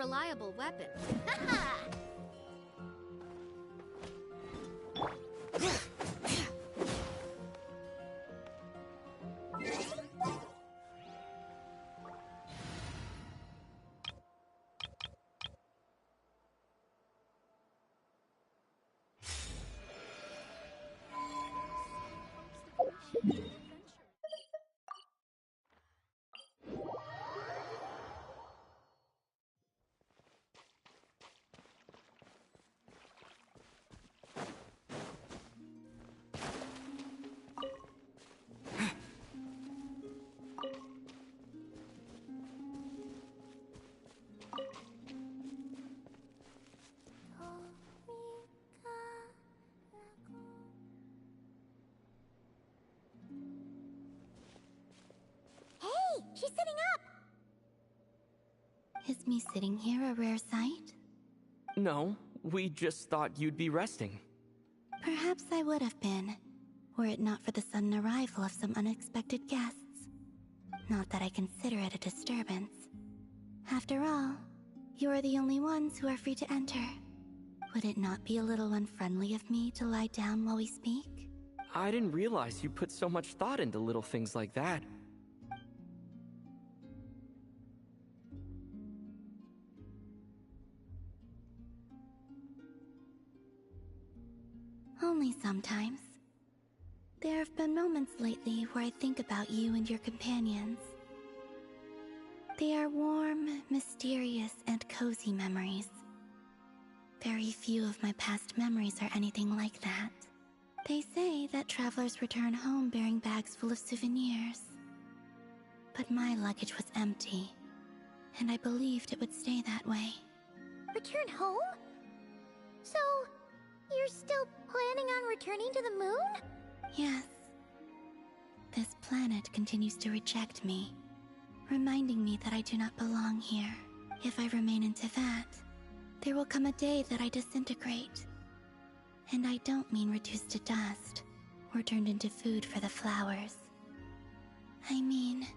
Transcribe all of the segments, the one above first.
reliable weapon. Haha! She's sitting up! Is me sitting here a rare sight? No, we just thought you'd be resting. Perhaps I would have been, were it not for the sudden arrival of some unexpected guests. Not that I consider it a disturbance. After all, you are the only ones who are free to enter. Would it not be a little unfriendly of me to lie down while we speak? I didn't realize you put so much thought into little things like that. Only sometimes. There have been moments lately where I think about you and your companions. They are warm, mysterious, and cozy memories. Very few of my past memories are anything like that. They say that travelers return home bearing bags full of souvenirs. But my luggage was empty, and I believed it would stay that way. Return home? So, you're still planning on returning to the moon? Yes. This planet continues to reject me, reminding me that I do not belong here. If I remain in Teyvat, there will come a day that I disintegrate. And I don't mean reduced to dust, or turned into food for the flowers. I mean,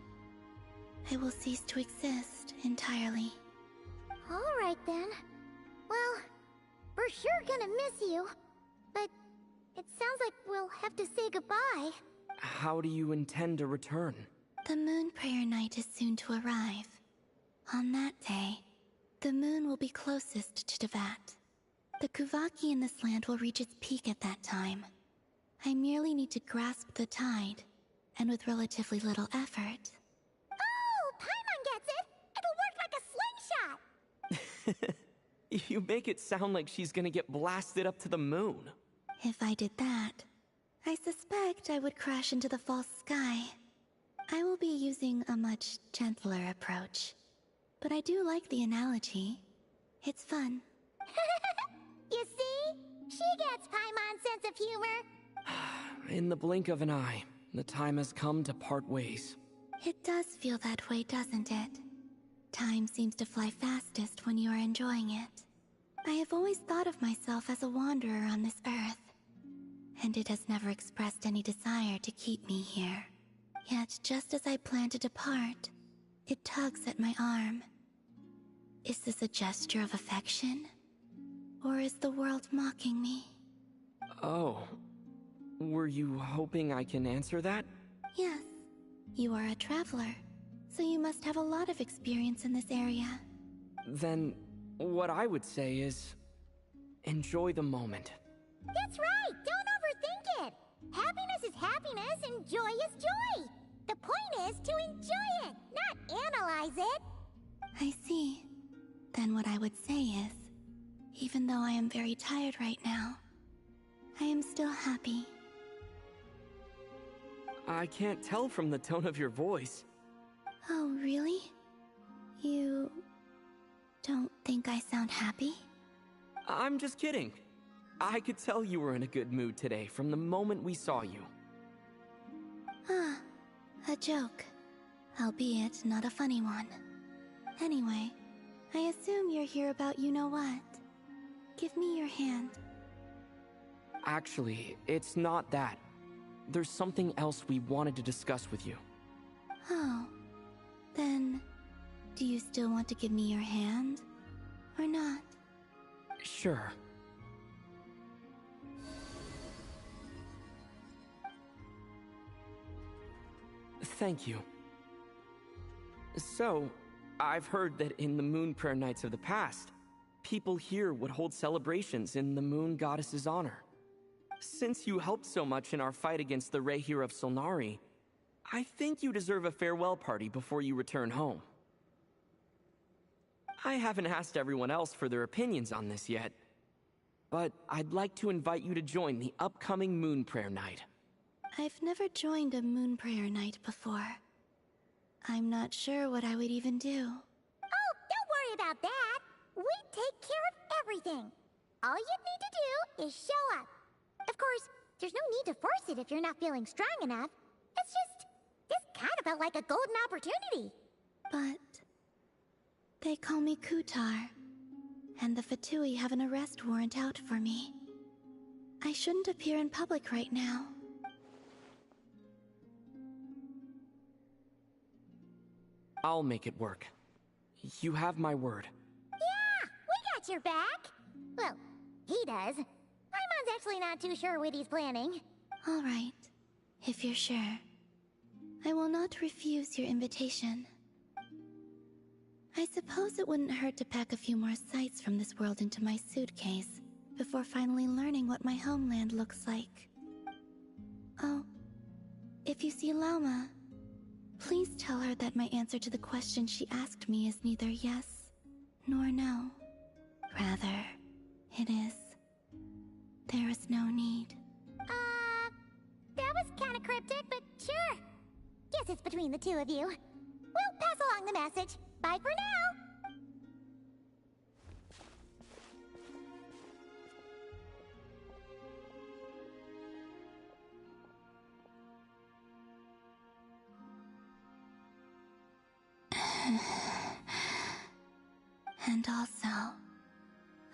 I will cease to exist entirely. Alright then. Well, we're sure gonna miss you. But it sounds like we'll have to say goodbye. How do you intend to return? The Moon Prayer Night is soon to arrive. On that day, the moon will be closest to Teyvat. The Kuvaki in this land will reach its peak at that time. I merely need to grasp the tide, and with relatively little effort. Oh, Paimon gets it! It'll work like a slingshot! You make it sound like she's gonna get blasted up to the moon. If I did that, I suspect I would crash into the false sky. I will be using a much gentler approach. But I do like the analogy. It's fun. You see? She gets Paimon's sense of humor. In the blink of an eye, the time has come to part ways. It does feel that way, doesn't it? Time seems to fly fastest when you are enjoying it. I have always thought of myself as a wanderer on this earth, and it has never expressed any desire to keep me here. Yet, just as I plan to depart, it tugs at my arm. Is this a gesture of affection? Or is the world mocking me? Oh. Were you hoping I can answer that? Yes. You are a traveler, so you must have a lot of experience in this area. Then, what I would say is, enjoy the moment. That's right! Don't overthink it! Happiness is happiness and joy is joy! The point is to enjoy it, not analyze it! I see. Then what I would say is, even though I am very tired right now, I am still happy. I can't tell from the tone of your voice. Oh, really? You don't think I sound happy? I'm just kidding. I could tell you were in a good mood today from the moment we saw you. Ah, a joke. Albeit not a funny one. Anyway, I assume you're here about you-know-what. Give me your hand. Actually, it's not that. There's something else we wanted to discuss with you. Oh. Then, do you still want to give me your hand? Sure. Thank you. So, I've heard that in the Moon Prayer Nights of the past, people here would hold celebrations in the Moon Goddess's honor. Since you helped so much in our fight against the Rehir of Solnari, I think you deserve a farewell party before you return home. I haven't asked everyone else for their opinions on this yet, but I'd like to invite you to join the upcoming Moon Prayer Night. I've never joined a Moon Prayer Night before. I'm not sure what I would even do. Oh, don't worry about that. We take care of everything. All you need to do is show up. Of course, there's no need to force it if you're not feeling strong enough. It's just, this kind of felt like a golden opportunity. But they call me Kutar, and the Fatui have an arrest warrant out for me. I shouldn't appear in public right now. I'll make it work. You have my word. Yeah, we got your back. Well, he does. Paimon's actually not too sure what he's planning. All right, if you're sure. I will not refuse your invitation. I suppose it wouldn't hurt to pack a few more sights from this world into my suitcase before finally learning what my homeland looks like. Oh, if you see Lauma, please tell her that my answer to the question she asked me is neither yes nor no. Rather, it is, there is no need. That was kind of cryptic, but sure. Guess it's between the two of you. We'll pass along the message. Bye for now. And also,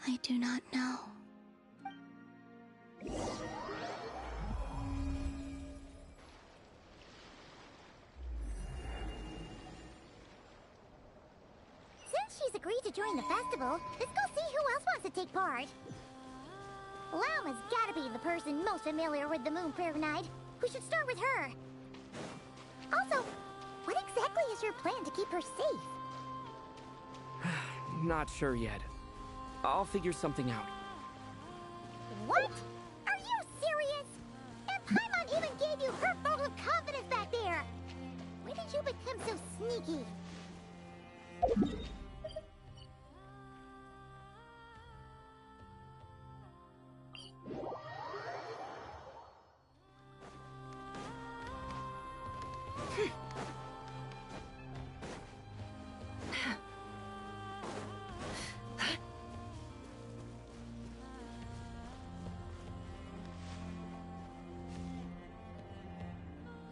I do not know. Since she's agreed to join the festival, let's go see who else wants to take part. Lauma's gotta be the person most familiar with the Moon Prayer Night. We should start with her. Also, what exactly is your plan to keep her safe? Not sure yet. I'll figure something out. What? Are you serious? And Paimon even gave you her vote of confidence back there! When did you become so sneaky?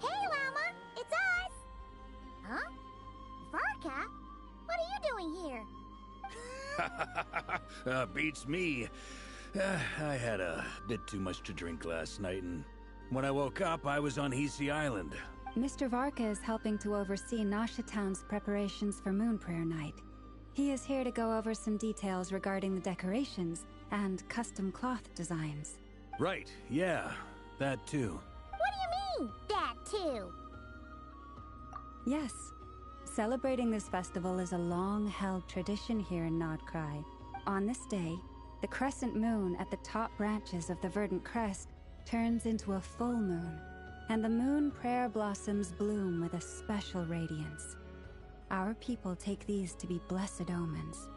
Hey, Lauma! It's us! Huh? Varka? What are you doing here? Beats me. I had a bit too much to drink last night, and when I woke up, I was on Hisi Island. Mr. Varka is helping to oversee Nasha Town's preparations for Moon Prayer Night. He is here to go over some details regarding the decorations and custom cloth designs. Right, yeah, that too. What do you mean, that too? Yes, celebrating this festival is a long-held tradition here in Nodcry. On this day, the crescent moon at the top branches of the verdant crest turns into a full moon, and the moon prayer blossoms bloom with a special radiance. Our people take these to be blessed omens.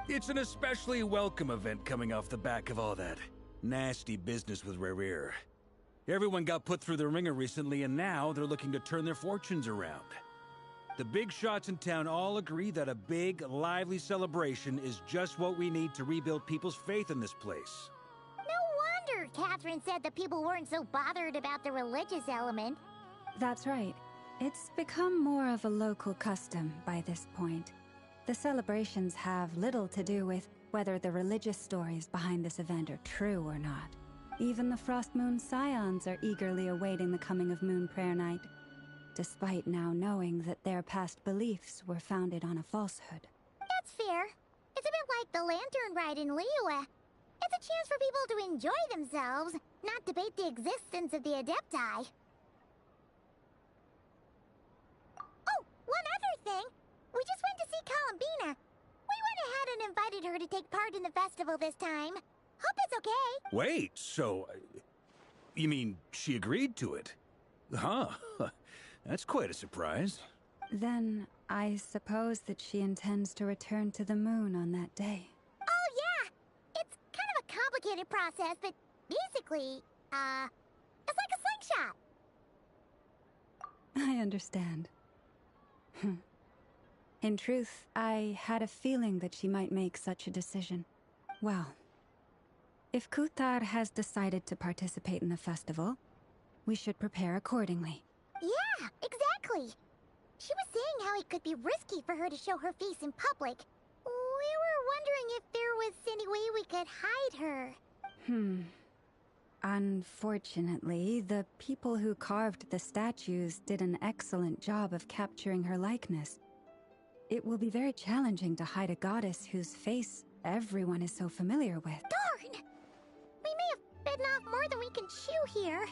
It's an especially welcome event coming off the back of all that nasty business with Rehir. Everyone got put through the ringer recently, and now they're looking to turn their fortunes around. The big shots in town all agree that a big, lively celebration is just what we need to rebuild people's faith in this place. No wonder Catherine said the people weren't so bothered about the religious element. That's right. It's become more of a local custom by this point. The celebrations have little to do with whether the religious stories behind this event are true or not. Even the Frost Moon Scions are eagerly awaiting the coming of Moon Prayer Night, despite now knowing that their past beliefs were founded on a falsehood. That's fair. It's a bit like the Lantern Rite in Liyue. It's a chance for people to enjoy themselves, not debate the existence of the Adepti. Oh, one other thing. We just went to see Columbina. We went ahead and invited her to take part in the festival this time. Hope it's okay. Wait, so... you mean she agreed to it? Huh. That's quite a surprise. Then I suppose that she intends to return to the moon on that day. Oh, yeah. It's kind of a complicated process, but basically, it's like a slingshot. I understand. In truth, I had a feeling that she might make such a decision. Well, if Kuthar has decided to participate in the festival, we should prepare accordingly. Yeah, exactly. She was saying how it could be risky for her to show her face in public. We were wondering if there was any way we could hide her. Unfortunately, the people who carved the statues did an excellent job of capturing her likeness. It will be very challenging to hide a goddess whose face everyone is so familiar with. Darn! We may have bitten off more than we can chew here.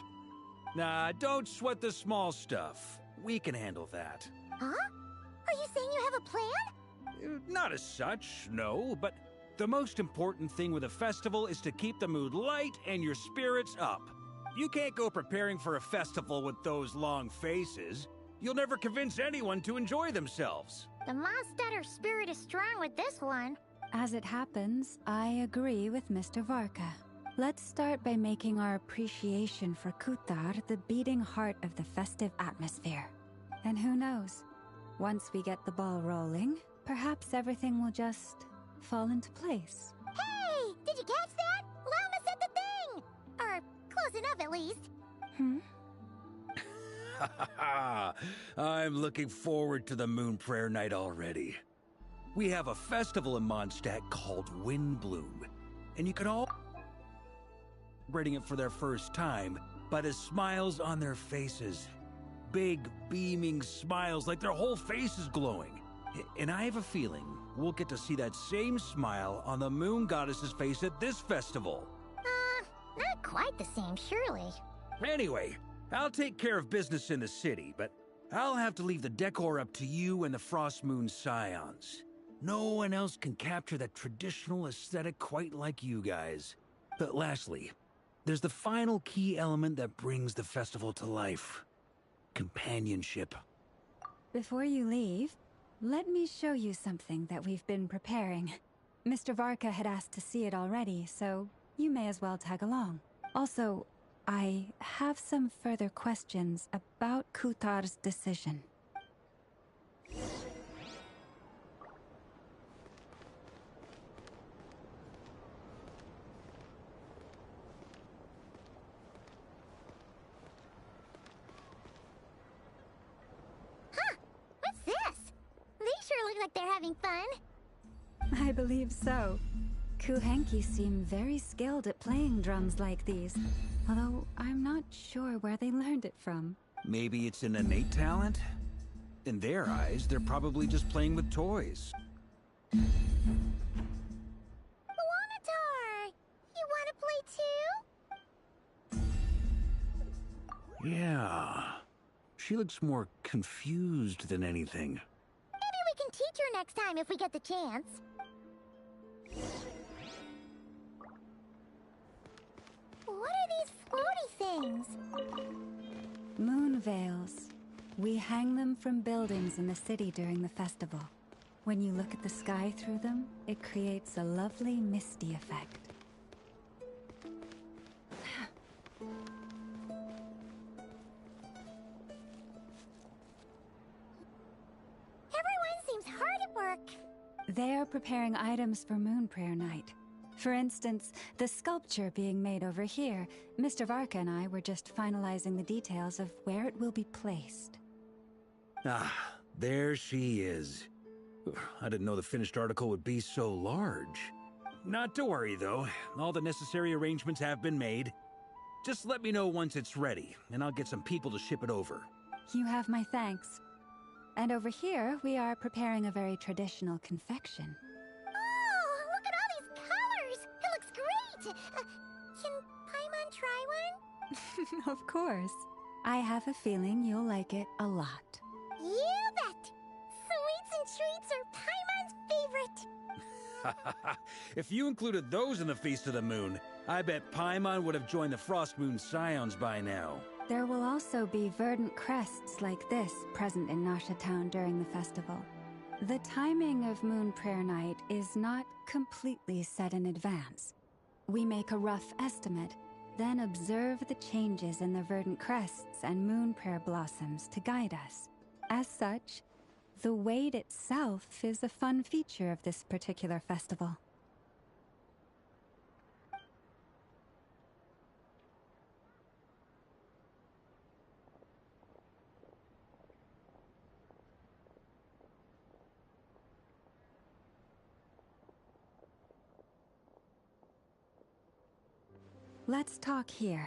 Nah, don't sweat the small stuff. We can handle that. Huh? Are you saying you have a plan? Not as such, no, but the most important thing with a festival is to keep the mood light and your spirits up. You can't go preparing for a festival with those long faces. You'll never convince anyone to enjoy themselves. The Mondstatter spirit is strong with this one. As it happens, I agree with Mr. Varka. Let's start by making our appreciation for Kuthar the beating heart of the festive atmosphere. And who knows, once we get the ball rolling, perhaps everything will just fall into place. Hey! Did you catch that? Lama said the thing! Or close enough, at least. I'm looking forward to the Moon Prayer Night already. We have a festival in Mondstadt called Windbloom, and you can all celebrating it for their first time by the smiles on their faces. Big, beaming smiles like their whole face is glowing. And I have a feeling we'll get to see that same smile on the Moon Goddess's face at this festival. Not quite the same, surely. Anyway, I'll take care of business in the city, but I'll have to leave the decor up to you and the Frost Moon Scions. No one else can capture that traditional aesthetic quite like you guys. But lastly, there's the final key element that brings the festival to life. Companionship. Before you leave, let me show you something that we've been preparing. Mr. Varka had asked to see it already, so you may as well tag along. Also, I have some further questions about Kuthar's decision. What's this? They sure look like they're having fun. I believe so. Kuhenki seem very skilled at playing drums like these, although I'm not sure where they learned it from. Maybe it's an innate talent? In their eyes, they're probably just playing with toys. Wanatar! You want to play too? Yeah. She looks more confused than anything. Maybe we can teach her next time if we get the chance. What are these floaty things? Moon veils. We hang them from buildings in the city during the festival. When you look at the sky through them, it creates a lovely misty effect. Everyone seems hard at work. They are preparing items for Moon Prayer Night. For instance, the sculpture being made over here, Mr. Varka and I were just finalizing the details of where it will be placed. Ah, there she is. I didn't know the finished article would be so large. Not to worry, though. All the necessary arrangements have been made. Just let me know once it's ready, and I'll get some people to ship it over. You have my thanks. And over here, we are preparing a very traditional confection. Oh, look at all these colors! It looks Of course. I have a feeling you'll like it a lot. You bet! Sweets and treats are Paimon's favorite. If you included those in the Feast of the Moon, I bet Paimon would have joined the Frost Moon Scions by now. There will also be verdant crests like this present in Nasha Town during the festival. The timing of Moon Prayer Night is not completely set in advance. We make a rough estimate, then observe the changes in the verdant crests and moon prayer blossoms to guide us. As such, the wait itself is a fun feature of this particular festival. Let's talk here.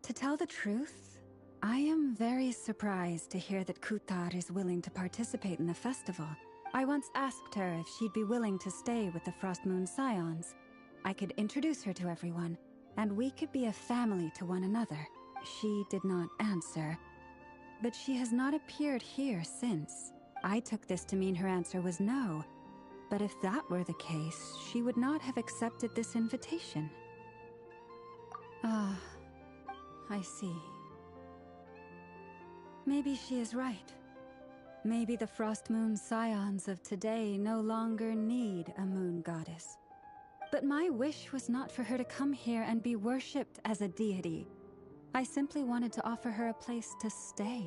To tell the truth, I am very surprised to hear that Kutar is willing to participate in the festival. I once asked her if she'd be willing to stay with the Frost Moon Scions. I could introduce her to everyone, and we could be a family to one another. She did not answer, but she has not appeared here since. I took this to mean her answer was no, but if that were the case, she would not have accepted this invitation. Ah, I see. Maybe she is right. Maybe the Frost Moon Scions of today no longer need a moon goddess. But my wish was not for her to come here and be worshipped as a deity. I simply wanted to offer her a place to stay.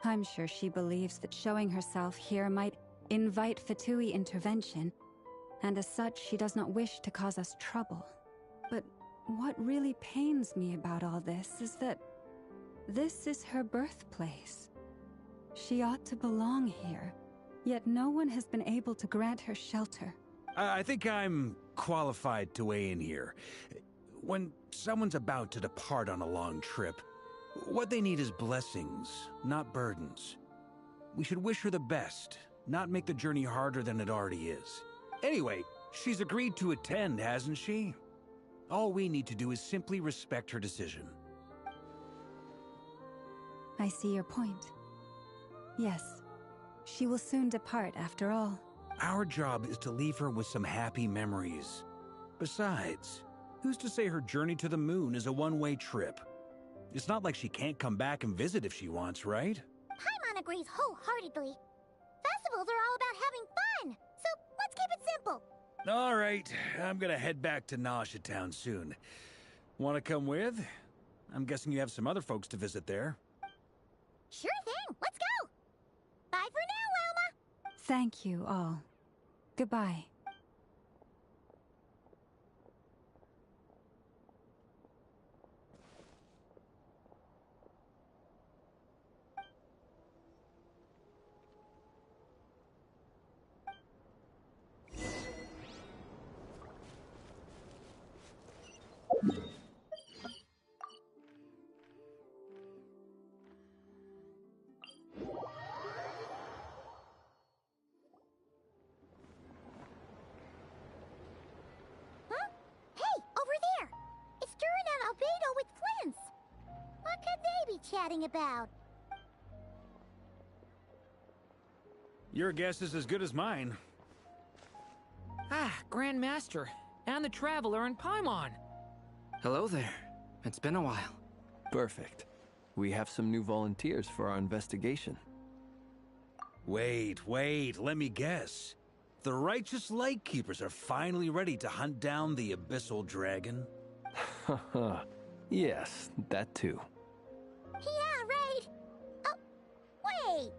I'm sure she believes that showing herself here might invite Fatui intervention, and as such she does not wish to cause us trouble. But what really pains me about all this is that this is her birthplace. She ought to belong here, yet no one has been able to grant her shelter. I think I'm qualified to weigh in here. When someone's about to depart on a long trip, what they need is blessings, not burdens. We should wish her the best, not make the journey harder than it already is. Anyway, she's agreed to attend, hasn't she? All we need to do is simply respect her decision. I see your point. Yes, she will soon depart after all. Our job is to leave her with some happy memories. Besides, who's to say her journey to the moon is a one-way trip? It's not like she can't come back and visit if she wants, right? Paimon agrees wholeheartedly. Festivals are all about having fun, so let's keep it simple. All right, I'm gonna head back to Nasha Town soon. Want to come with? I'm guessing you have some other folks to visit there. Sure thing, let's go! Bye for now, Wilma! Thank you all. Goodbye. Chatting about? Your guess is as good as mine. Ah, Grand Master, and the Traveler and Paimon. Hello there. It's been a while. Perfect. We have some new volunteers for our investigation. Wait, let me guess. The righteous Lightkeepers are finally ready to hunt down the Abyssal Dragon? Haha. Yes, that too. Yeah, right. Oh, wait.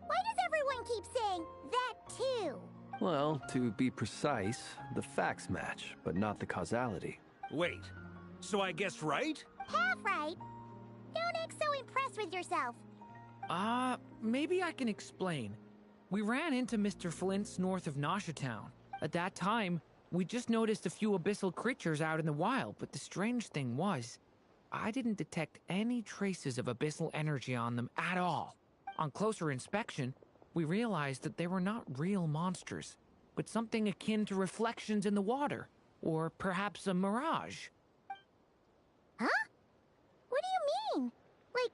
Why does everyone keep saying that too? Well, to be precise, the facts match, but not the causality. Wait, so I guess right? Half right. Don't act so impressed with yourself. Maybe I can explain. We ran into Mr. Flint's north of Nasha Town. At that time, we just noticed a few abyssal creatures out in the wild, but the strange thing was, I didn't detect any traces of abyssal energy on them at all. On closer inspection, we realized that they were not real monsters, but something akin to reflections in the water, or perhaps a mirage. Huh? Like,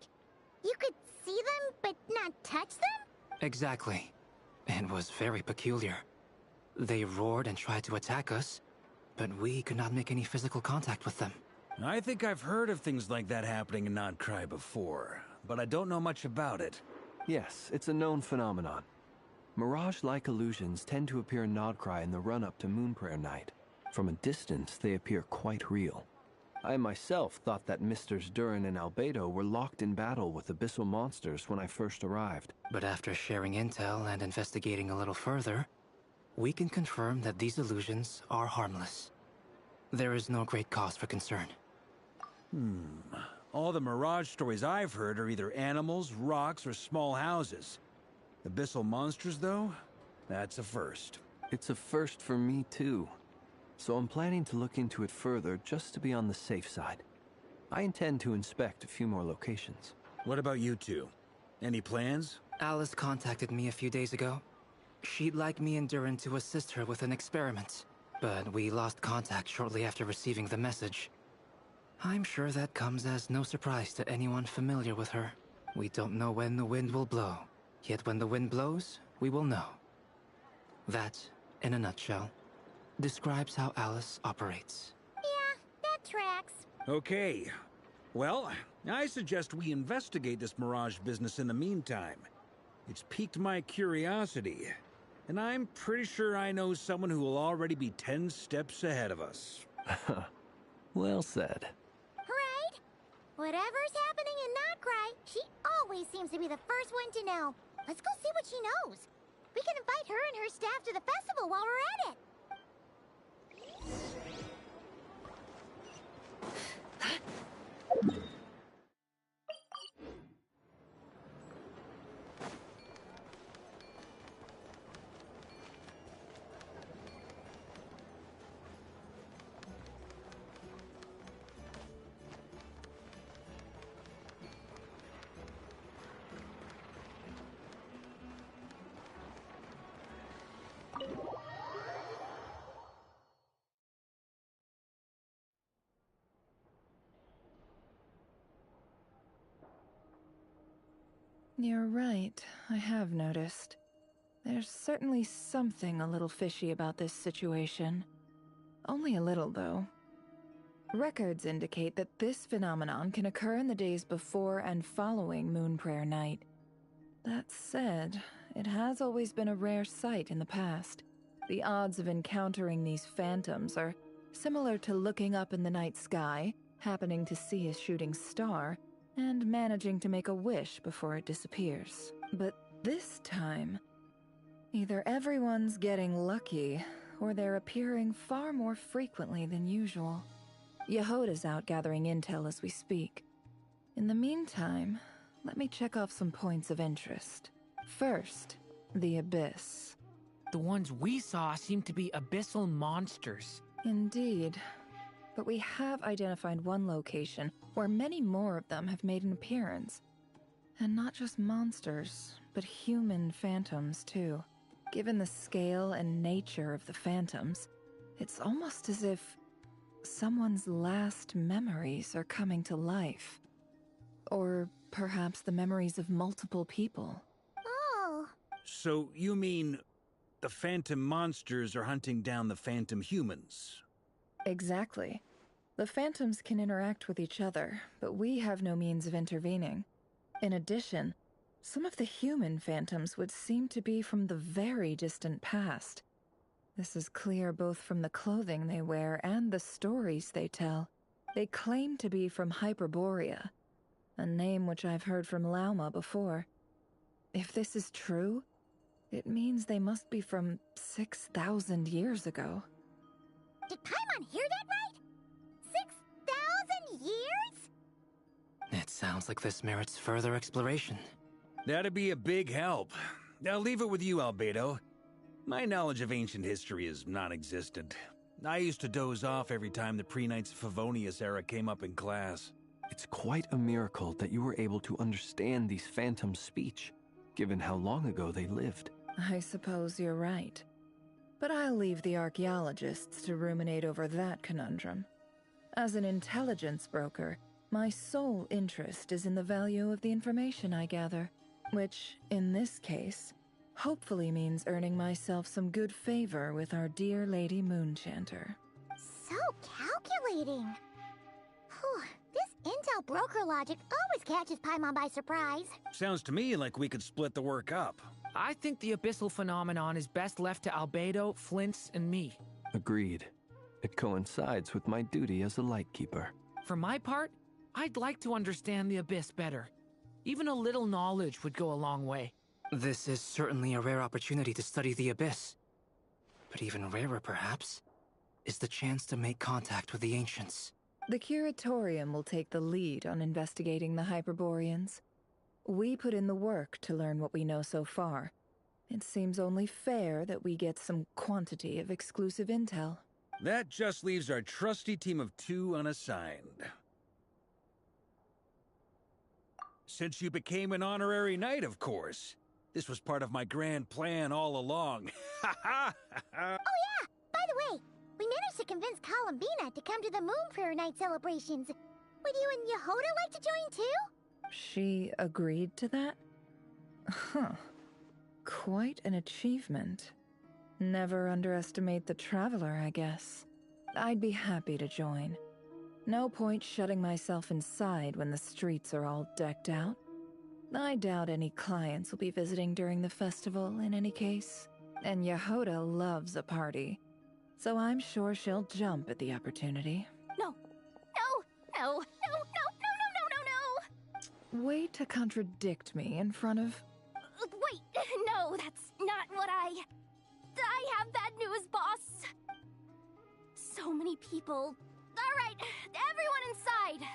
you could see them, but not touch them? Exactly. It was very peculiar. They roared and tried to attack us, but we could not make any physical contact with them. I think I've heard of things like that happening in Notcry before, but I don't know much about it. Yes, it's a known phenomenon. Mirage-like illusions tend to appear in Notcry in the run-up to Moonprayer Night. From a distance, they appear quite real. I myself thought that Misters Durin and Albedo were locked in battle with abyssal monsters when I first arrived. But after sharing intel and investigating a little further, we can confirm that these illusions are harmless. There is no great cause for concern. All the Mirage stories I've heard are either animals, rocks, or small houses. Abyssal monsters, though? That's a first. It's a first for me, too. So I'm planning to look into it further just to be on the safe side. I intend to inspect a few more locations. What about you two? Any plans? Alice contacted me a few days ago. She'd like me and Durin to assist her with an experiment, but we lost contact shortly after receiving the message. I'm sure that comes as no surprise to anyone familiar with her. We don't know when the wind will blow, yet when the wind blows, we will know. That, in a nutshell, describes how Alice operates. Yeah, that tracks. Okay. Well, I suggest we investigate this Mirage business in the meantime. It's piqued my curiosity, and I'm pretty sure I know someone who will already be 10 steps ahead of us. Well said. Right? Whatever's happening in Notcry, she always seems to be the first one to know. Let's go see what she knows. We can invite her and her staff to the festival while we're at it. You're right, I have noticed. There's certainly something a little fishy about this situation. Only a little, though. Records indicate that this phenomenon can occur in the days before and following Moonprayer Night. That said, it has always been a rare sight in the past. The odds of encountering these phantoms are similar to looking up in the night sky, happening to see a shooting star, and managing to make a wish before it disappears. But this time, either everyone's getting lucky, or they're appearing far more frequently than usual. Yehoda's out gathering intel as we speak. In the meantime, let me check off some points of interest. First, the Abyss. The ones we saw seem to be abyssal monsters. Indeed. But we have identified one location where many more of them have made an appearance. And not just monsters, but human phantoms too. Given the scale and nature of the phantoms, it's almost as if someone's last memories are coming to life. Or perhaps the memories of multiple people. Oh. So you mean the phantom monsters are hunting down the phantom humans? Exactly. The phantoms can interact with each other, but we have no means of intervening. In addition, some of the human phantoms would seem to be from the very distant past. This is clear both from the clothing they wear and the stories they tell. They claim to be from Hyperborea, a name which I've heard from Lauma before. If this is true, it means they must be from 6,000 years ago. Did Paimon hear that right? 6,000 years? It sounds like this merits further exploration. That'd be a big help. I'll leave it with you, Albedo. My knowledge of ancient history is non-existent. I used to doze off every time the pre-Knights of Favonius era came up in class. It's quite a miracle that you were able to understand these phantoms' speech, given how long ago they lived. I suppose you're right. But I'll leave the archaeologists to ruminate over that conundrum. As an intelligence broker, My sole interest is in the value of the information I gather, which, in this case, hopefully means earning myself some good favor with our dear Lady Moonchanter. So calculating. Whew, this intel broker logic always catches Paimon by surprise. Sounds to me like we could split the work up. I think the abyssal phenomenon is best left to Albedo, Flints, and me. Agreed. It coincides with my duty as a Lightkeeper. For my part, I'd like to understand the abyss better. Even a little knowledge would go a long way. This is certainly a rare opportunity to study the abyss. But even rarer, perhaps, is the chance to make contact with the Ancients. The Curatorium will take the lead on investigating the Hyperboreans. We put in the work to learn what we know so far. It seems only fair that we get some quantity of exclusive intel. That just leaves our trusty team of 2 unassigned. Since you became an honorary knight, of course. This was part of my grand plan all along. Ha ha! Oh yeah! By the way, we managed to convince Columbina to come to the Moon Prayer Night celebrations. Would you and Yehoda like to join too? She agreed to that? Huh. Quite an achievement. Never underestimate the Traveler, I guess. I'd be happy to join. No point shutting myself inside when the streets are all decked out. I doubt any clients will be visiting during the festival in any case. And Yehoda loves a party, so I'm sure she'll jump at the opportunity. No. No. Way to contradict me in front of... Wait, no, that's not what I have bad news, boss. So many people. All right, everyone inside.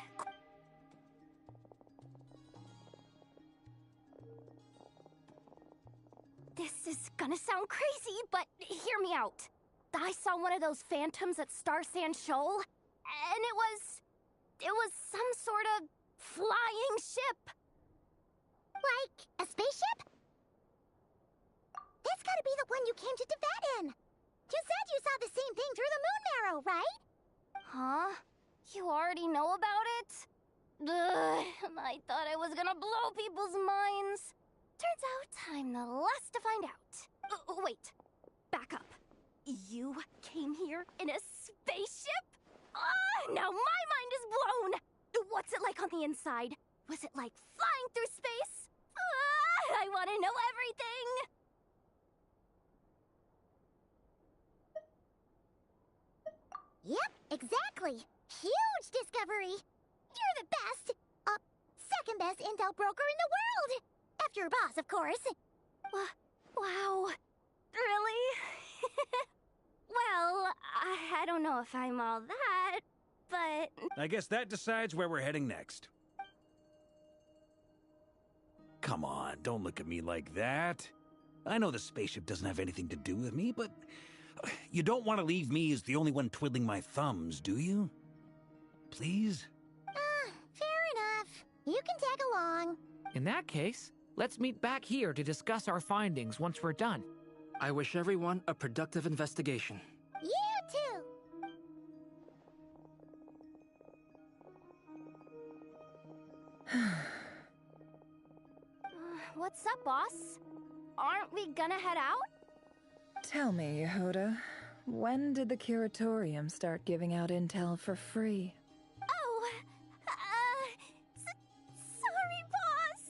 This is gonna sound crazy, but hear me out. I saw one of those phantoms at Star Sand Shoal, and it was some sort of flying ship. Like a spaceship? That's gotta be the one you came to Tibet in. You said you saw the same thing through the moon marrow, right? Huh? You already know about it? Ugh, I thought I was gonna blow people's minds. Turns out I'm the last to find out. Wait, back up. You came here in a spaceship? Now my mind is blown! What's it like on the inside? Was it like flying through space? I want to know everything! Yep, exactly. Huge discovery. You're the best. Second best intel broker in the world. After your boss, of course. Wow. Really? Well, I don't know if I'm all that, but... I guess that decides where we're heading next. Come on, don't look at me like that. I know the spaceship doesn't have anything to do with me, but you don't want to leave me as the only one twiddling my thumbs, do you? Please? Fair enough. You can tag along. In that case, let's meet back here to discuss our findings once we're done. I wish everyone a productive investigation. You too. What's up, boss? Aren't we gonna head out? Tell me, Yehoda, when did the Curatorium start giving out intel for free? Oh, sorry, boss.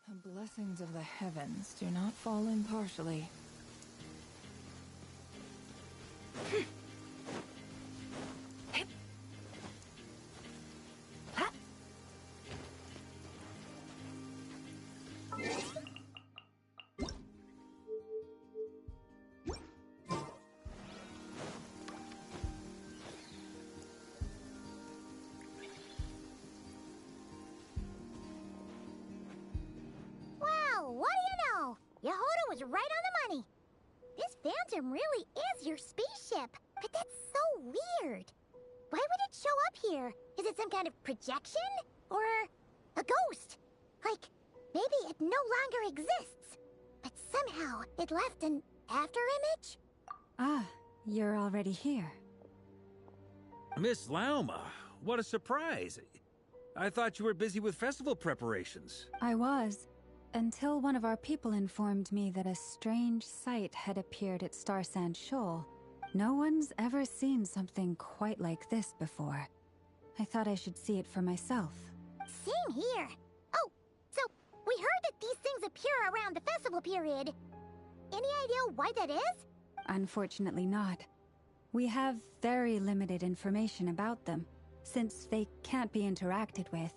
The blessings of the heavens do not fall impartially. What do you know? Yehoda was right on the money. This Phantom really is your spaceship, but that's so weird. why would it show up here? Is it some kind of projection? Or a ghost? Like, maybe it no longer exists, but somehow it left an after-image? Ah, you're already here. Miss Lauma, what a surprise. I thought you were busy with festival preparations. I was, until one of our people informed me that a strange sight had appeared at Star Sand Shoal. No one's ever seen something quite like this before. I thought I should see it for myself. Same here. Oh, so we heard that these things appear around the festival period. Any idea why that is? Unfortunately not. We have very limited information about them, since they can't be interacted with.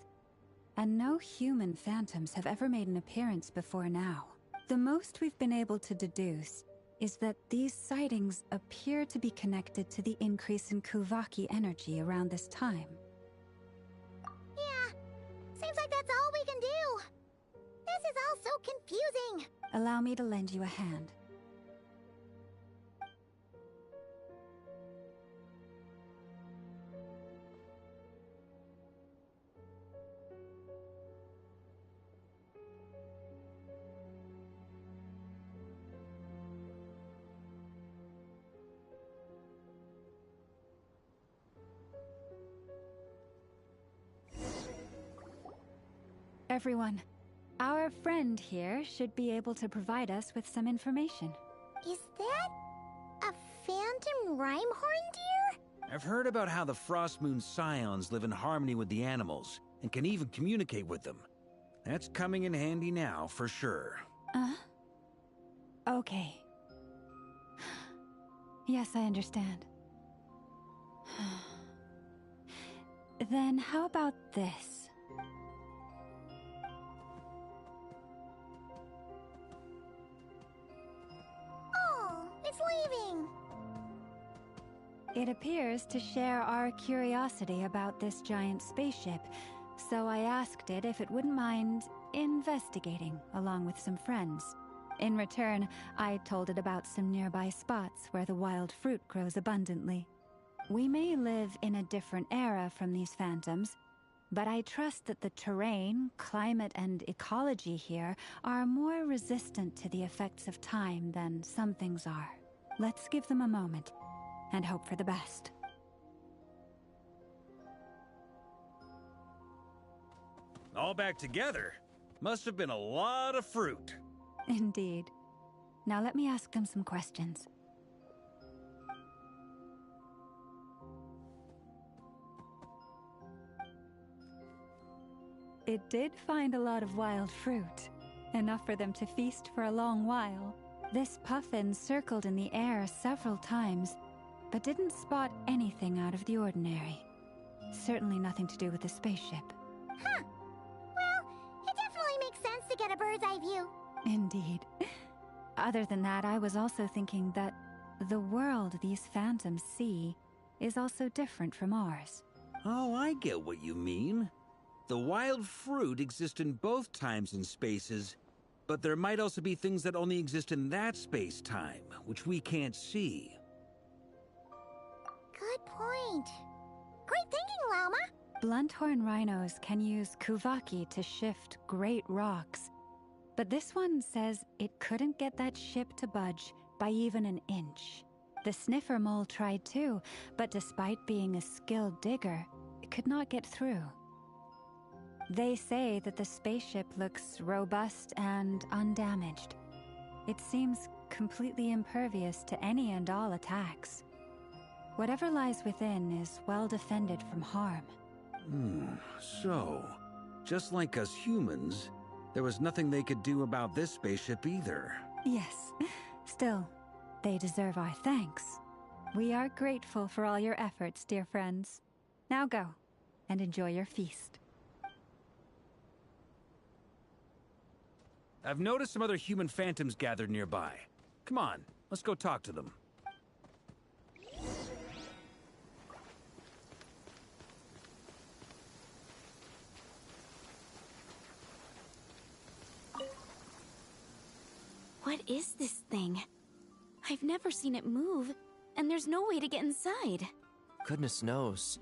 And no human phantoms have ever made an appearance before now. The most we've been able to deduce is that these sightings appear to be connected to the increase in Kuvaki energy around this time. Yeah, seems like that's all we can do. This is all so confusing. Allow me to lend you a hand. Everyone, our friend here should be able to provide us with some information. Is that a phantom Rhymehorn deer? I've heard about how the Frostmoon Scions live in harmony with the animals and can even communicate with them. That's coming in handy now, for sure. Okay. Yes, I understand. Then how about this? It's leaving. It appears to share our curiosity about this giant spaceship, so I asked it if it wouldn't mind investigating along with some friends. In return, I told it about some nearby spots where the wild fruit grows abundantly. We may live in a different era from these phantoms, but I trust that the terrain, climate, and ecology here are more resistant to the effects of time than some things are. Let's give them a moment and hope for the best. All back together? Must have been a lot of fruit. Indeed. Now let me ask them some questions. It did find a lot of wild fruit, enough for them to feast for a long while. This puffin circled in the air several times, but didn't spot anything out of the ordinary. Certainly nothing to do with the spaceship. Huh. Well, it definitely makes sense to get a bird's eye view. Indeed. Other than that, I was also thinking that the world these phantoms see is also different from ours. Oh, I get what you mean. The wild fruit exist in both times and spaces, but there might also be things that only exist in that space-time, which we can't see. Good point. Great thinking, Lauma. Blunthorn rhinos can use Kuvaki to shift great rocks, but this one says it couldn't get that ship to budge by even an inch. The sniffer mole tried too, but despite being a skilled digger, it could not get through. They say that the spaceship looks robust and undamaged. It seems completely impervious to any and all attacks. Whatever lies within is well defended from harm. So, just like us humans, there was nothing they could do about this spaceship either. Yes. Still, they deserve our thanks. We are grateful for all your efforts, dear friends. Now go, and enjoy your feast. I've noticed some other human phantoms gathered nearby. Come on, let's go talk to them. What is this thing? I've never seen it move, and there's no way to get inside. Goodness knows.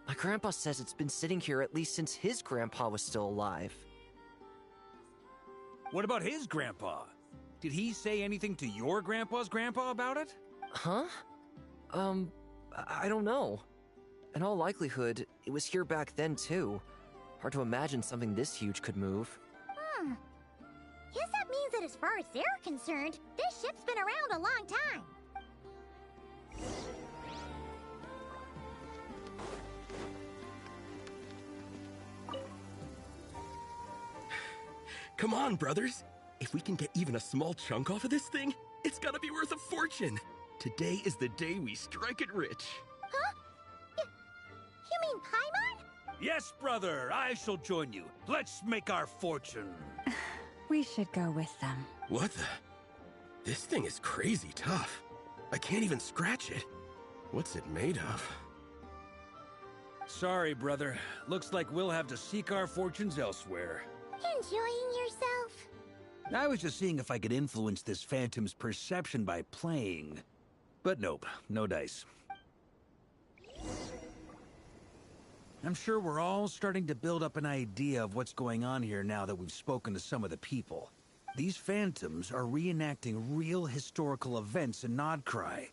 My grandpa says it's been sitting here at least since his grandpa was still alive. What about his grandpa? Did he say anything to your grandpa's grandpa about it? Huh? I don't know. In all likelihood, it was here back then too. Hard to imagine something this huge could move. Guess that means that as far as they're concerned, this ship's been around a long time. Come on, brothers. If we can get even a small chunk off of this thing, it's gonna be worth a fortune. Today is the day we strike it rich. Huh? You mean Paimon? Yes, brother, I shall join you. Let's make our fortune. We should go with them. What the? This thing is crazy tough. I can't even scratch it. What's it made of? Sorry, brother. Looks like we'll have to seek our fortunes elsewhere. Enjoying yourself? I was just seeing if I could influence this phantom's perception by playing. But nope, no dice. I'm sure we're all starting to build up an idea of what's going on here now that we've spoken to some of the people. These phantoms are reenacting real historical events in Nodcry.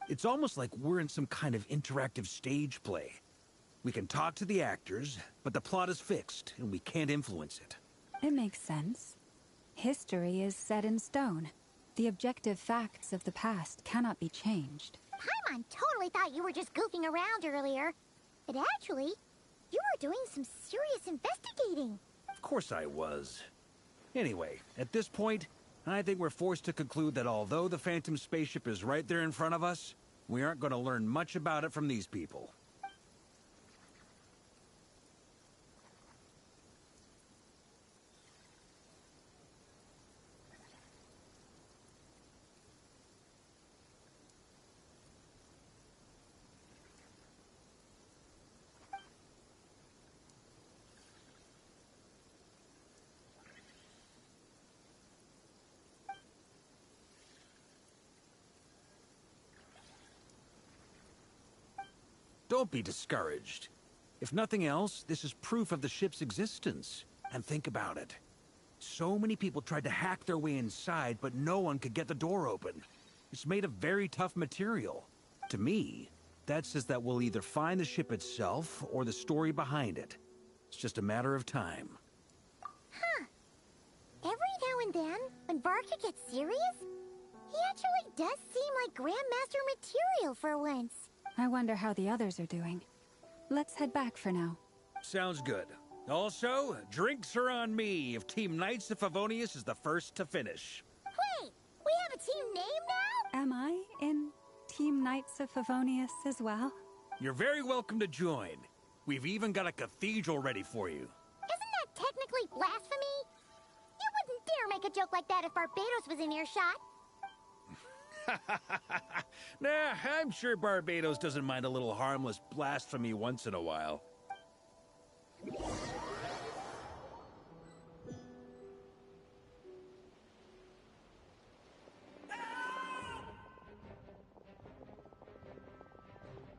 It's almost like we're in some kind of interactive stage play. We can talk to the actors, but the plot is fixed, and we can't influence it. It makes sense. History is set in stone. The objective facts of the past cannot be changed. Paimon totally thought you were just goofing around earlier. But actually, you were doing some serious investigating. Of course I was. Anyway, at this point, I think we're forced to conclude that although the Phantom spaceship is right there in front of us, we aren't going to learn much about it from these people. Don't be discouraged. If nothing else, this is proof of the ship's existence. And think about it. So many people tried to hack their way inside, but no one could get the door open. It's made of very tough material. To me, that says that we'll either find the ship itself or the story behind it. It's just a matter of time. Huh. Every now and then, when Varka gets serious, he actually does seem like Grandmaster material for once. I wonder how the others are doing. Let's head back for now. Sounds good. Also, drinks are on me if Team Knights of Favonius is the first to finish. Wait, we have a team name now? Am I in Team Knights of Favonius as well? You're very welcome to join. We've even got a cathedral ready for you. Isn't that technically blasphemy? You wouldn't dare make a joke like that if Barbados was in earshot. Nah, I'm sure Barbados doesn't mind a little harmless blasphemy once in a while.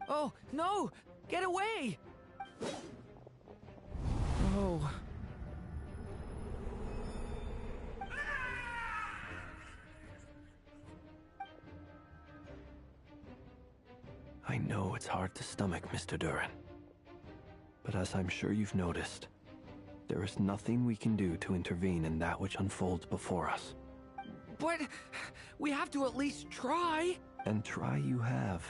Oh, no! Get away! Oh. I know it's hard to stomach, Mr. Duran. But as I'm sure you've noticed, there is nothing we can do to intervene in that which unfolds before us. But we have to at least try. And try you have.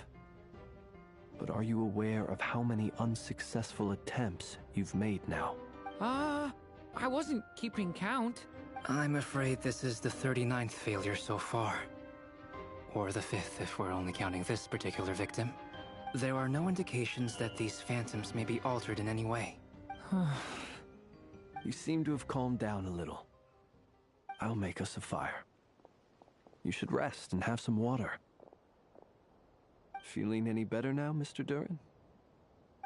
But are you aware of how many unsuccessful attempts you've made now? I wasn't keeping count. I'm afraid this is the 39th failure so far. Or the 5th if we're only counting this particular victim. There are no indications that these phantoms may be altered in any way. You seem to have calmed down a little. I'll make us a fire. You should rest and have some water. Feeling any better now, Mr. Duran?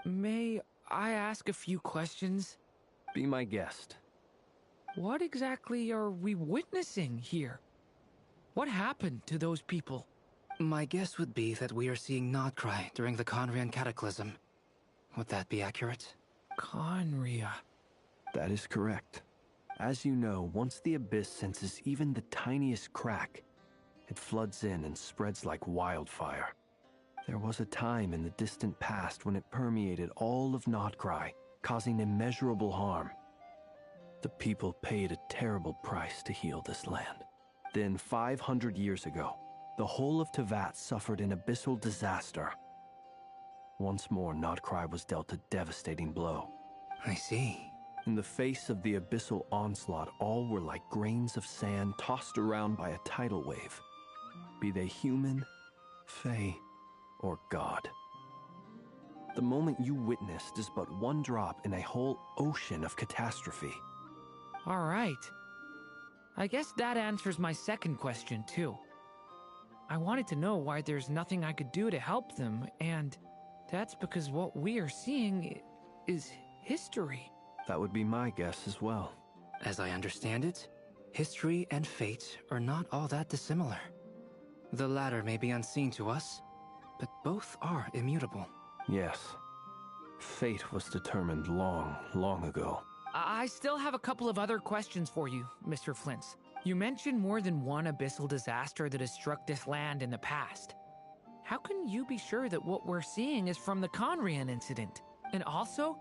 May I ask a few questions? Be my guest. What exactly are we witnessing here? What happened to those people? My guess would be that we are seeing Nodcry during the Conrian Cataclysm. Would that be accurate? Conria. That is correct. As you know, once the Abyss senses even the tiniest crack, it floods in and spreads like wildfire. There was a time in the distant past when it permeated all of Nodcry, causing immeasurable harm. The people paid a terrible price to heal this land. Then, 500 years ago, the whole of Teyvat suffered an abyssal disaster. Once more, Nodcry was dealt a devastating blow. I see. In the face of the abyssal onslaught, all were like grains of sand tossed around by a tidal wave. Be they human, fae, or god. The moment you witnessed is but one drop in a whole ocean of catastrophe. All right. I guess that answers my second question, too. I wanted to know why there's nothing I could do to help them, and that's because what we are seeing is history. That would be my guess as well. As I understand it, history and fate are not all that dissimilar. The latter may be unseen to us, but both are immutable. Yes. Fate was determined long, long ago. I still have a couple of other questions for you, Mr. Flintz. You mentioned more than one abyssal disaster that has struck this land in the past. How can you be sure that what we're seeing is from the Conrian incident? And also,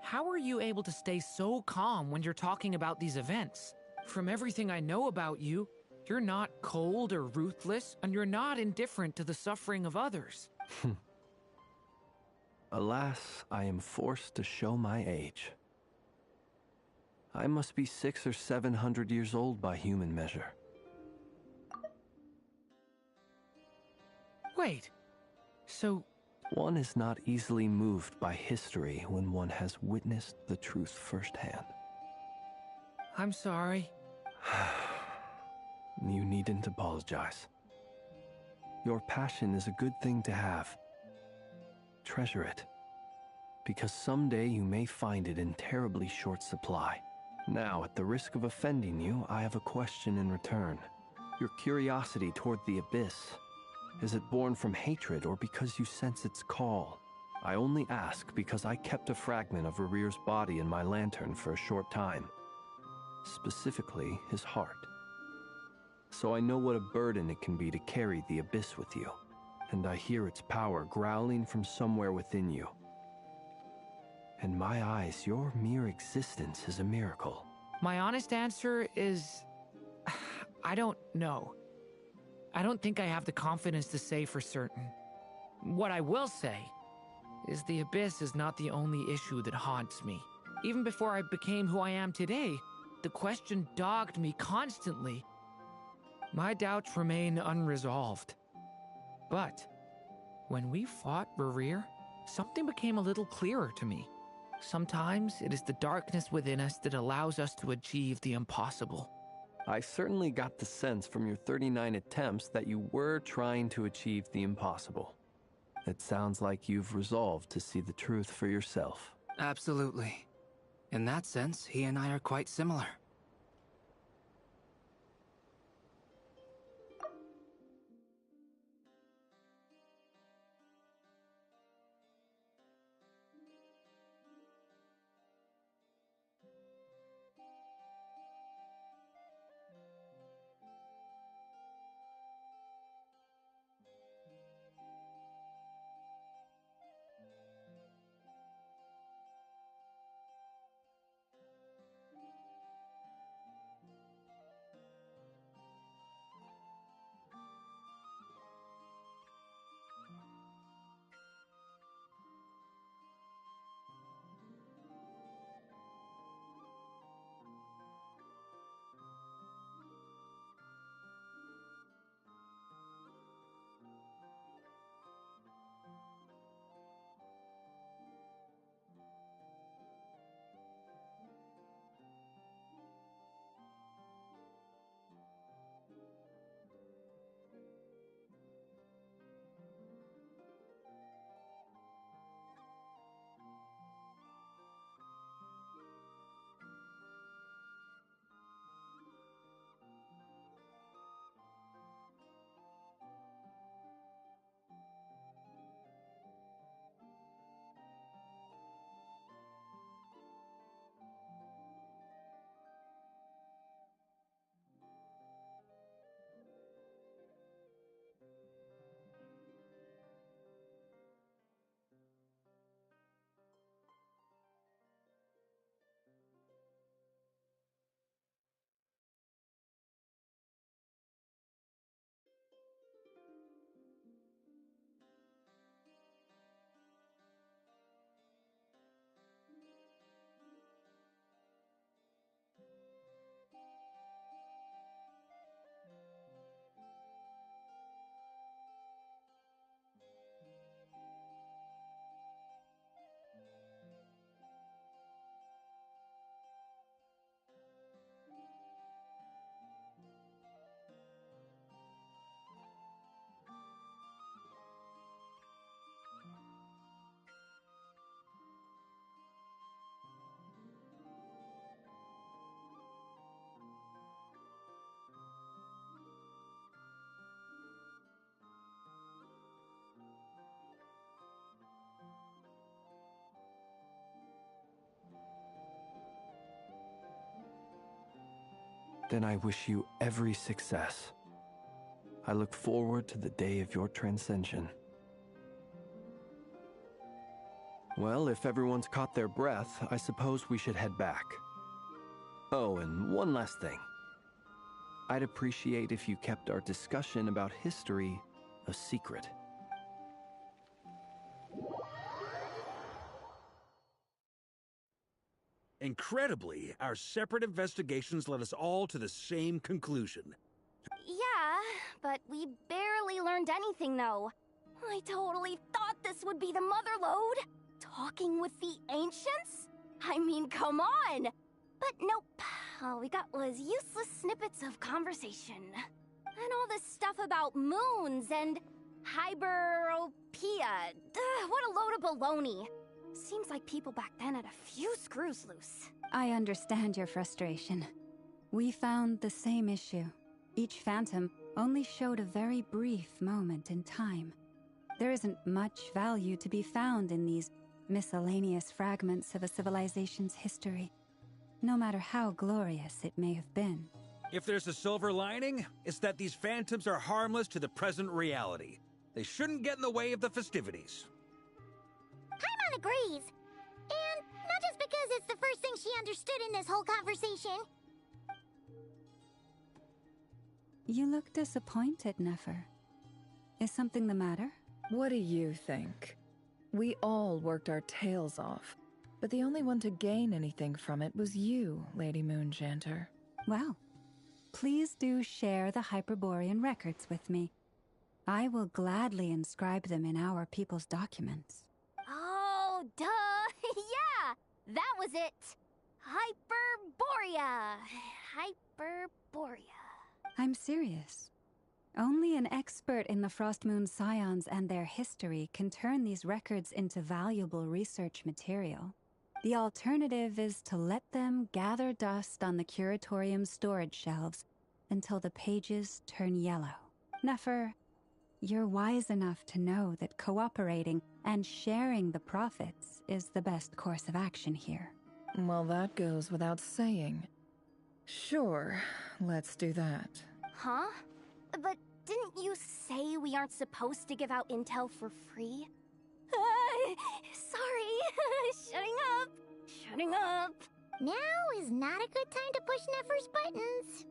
how are you able to stay so calm when you're talking about these events? From everything I know about you, you're not cold or ruthless, and you're not indifferent to the suffering of others. Alas, I am forced to show my age. I must be 600 or 700 years old by human measure. Wait, so... One is not easily moved by history when one has witnessed the truth firsthand. I'm sorry. You needn't apologize. Your passion is a good thing to have. Treasure it, because someday you may find it in terribly short supply. Now, at the risk of offending you, I have a question in return. Your curiosity toward the Abyss, is it born from hatred or because you sense its call? I only ask because I kept a fragment of Rarir's body in my lantern for a short time. Specifically, his heart. So I know what a burden it can be to carry the Abyss with you, and I hear its power growling from somewhere within you. In my eyes, your mere existence is a miracle. My honest answer is... I don't know. I don't think I have the confidence to say for certain. What I will say is the Abyss is not the only issue that haunts me. Even before I became who I am today, the question dogged me constantly. My doubts remain unresolved. But when we fought Rarir, something became a little clearer to me. Sometimes it is the darkness within us that allows us to achieve the impossible. I certainly got the sense from your 39 attempts that you were trying to achieve the impossible. It sounds like you've resolved to see the truth for yourself. Absolutely. In that sense, he and I are quite similar. Then I wish you every success. I look forward to the day of your transcension. Well, if everyone's caught their breath, I suppose we should head back. Oh, and one last thing. I'd appreciate if you kept our discussion about history a secret. Incredibly, our separate investigations led us all to the same conclusion. Yeah, but we barely learned anything, though. I totally thought this would be the mother lode. Talking with the ancients? I mean, come on! But nope. All we got was useless snippets of conversation. And all this stuff about moons and hyperopia. What a load of baloney. Seems like people back then had a few screws loose. I understand your frustration. We found the same issue. Each phantom only showed a very brief moment in time. There isn't much value to be found in these miscellaneous fragments of a civilization's history, no matter how glorious it may have been. If there's a silver lining, it's that these phantoms are harmless to the present reality. They shouldn't get in the way of the festivities. Paimon agrees. And not just because it's the first thing she understood in this whole conversation. You look disappointed, Nefer. Is something the matter? What do you think? We all worked our tails off, but the only one to gain anything from it was you, Lady Moonjanter. Well, please do share the Hyperborean records with me. I will gladly inscribe them in our people's documents. Oh, duh! Yeah! That was it! Hyperborea! Hyperborea. I'm serious. Only an expert in the Frostmoon Scions and their history can turn these records into valuable research material. The alternative is to let them gather dust on the Curatorium's storage shelves until the pages turn yellow. Nefer, you're wise enough to know that cooperating and sharing the profits is the best course of action here. Well, that goes without saying. Sure, let's do that. Huh? But didn't you say we aren't supposed to give out intel for free? Sorry. Shutting up. Now is not a good time to push Nefer's buttons.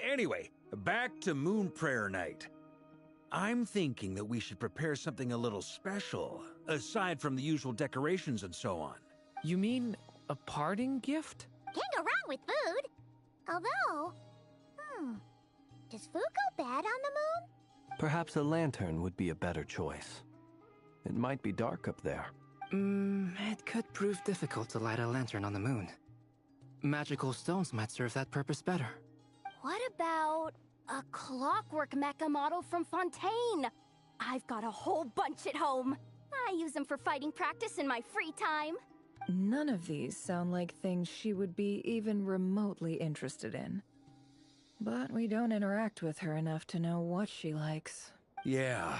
Anyway, back to Moon Prayer Night. I'm thinking that we should prepare something a little special, aside from the usual decorations and so on. You mean a parting gift? Can't go wrong with food. Although, does food go bad on the moon? Perhaps a lantern would be a better choice. It might be dark up there. It could prove difficult to light a lantern on the moon. Magical stones might serve that purpose better. What about a clockwork mecha model from Fontaine? I've got a whole bunch at home. I use them for fighting practice in my free time. None of these sound like things she would be even remotely interested in. But we don't interact with her enough to know what she likes. Yeah.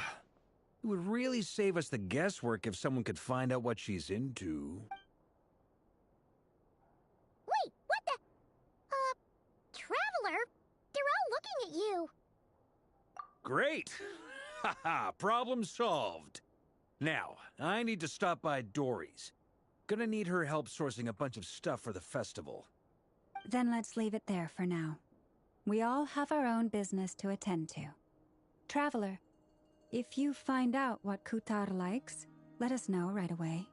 It would really save us the guesswork if someone could find out what she's into. Wait, what the? Traveler? They're all looking at you. Great! Haha, problem solved. Now, I need to stop by Dory's. Gonna need her help sourcing a bunch of stuff for the festival. Then let's leave it there for now. We all have our own business to attend to. Traveler, if you find out what Kutar likes, let us know right away.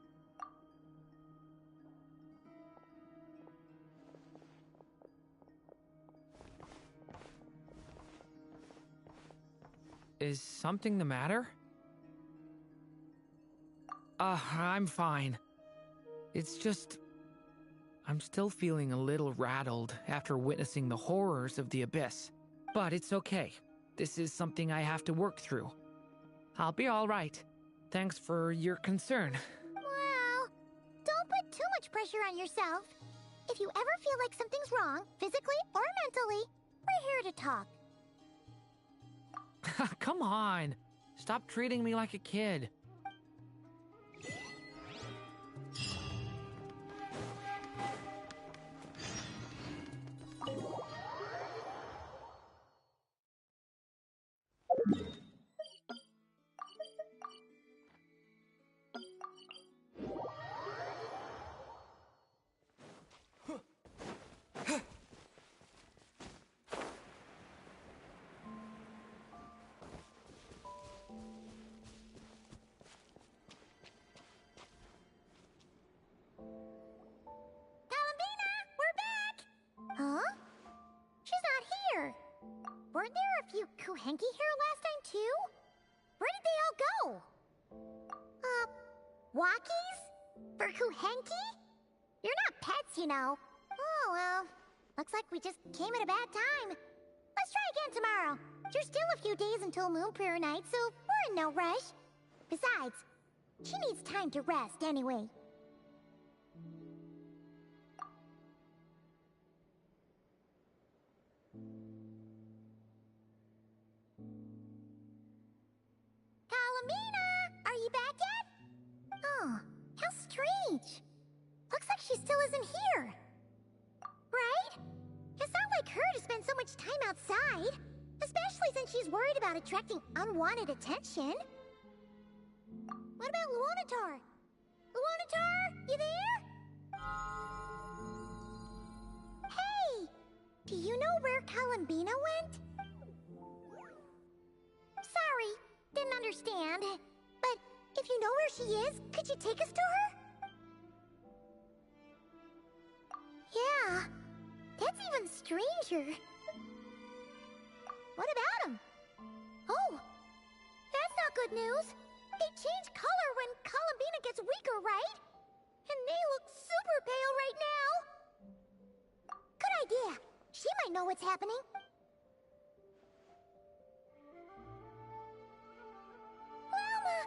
Is something the matter? I'm fine. It's just... I'm still feeling a little rattled after witnessing the horrors of the Abyss. But it's okay. This is something I have to work through. I'll be all right. Thanks for your concern. Well, don't put too much pressure on yourself. If you ever feel like something's wrong, physically or mentally, we're here to talk. Come on. Stop treating me like a kid. Kuhenki here last time too? Where did they all go? Walkies? For Kuhenki? You're not pets, you know. Oh, well. Looks like we just came at a bad time. Let's try again tomorrow. There's still a few days until Moon Prayer Night, so we're in no rush. Besides, she needs time to rest anyway. Kalamina! Are you back yet? Oh, how strange. Looks like she still isn't here. Right? It's not like her to spend so much time outside. Especially since she's worried about attracting unwanted attention. What about Luonatar? Luonatar, you there? Hey! Do you know where Kalambina went? Sorry, didn't understand. But if you know where she is, could you take us to her? Yeah, that's even stranger. What about him? Oh, that's not good news. They change color when Kalambina gets weaker, right? And they look super pale right now. Good idea. She might know what's happening. Llama!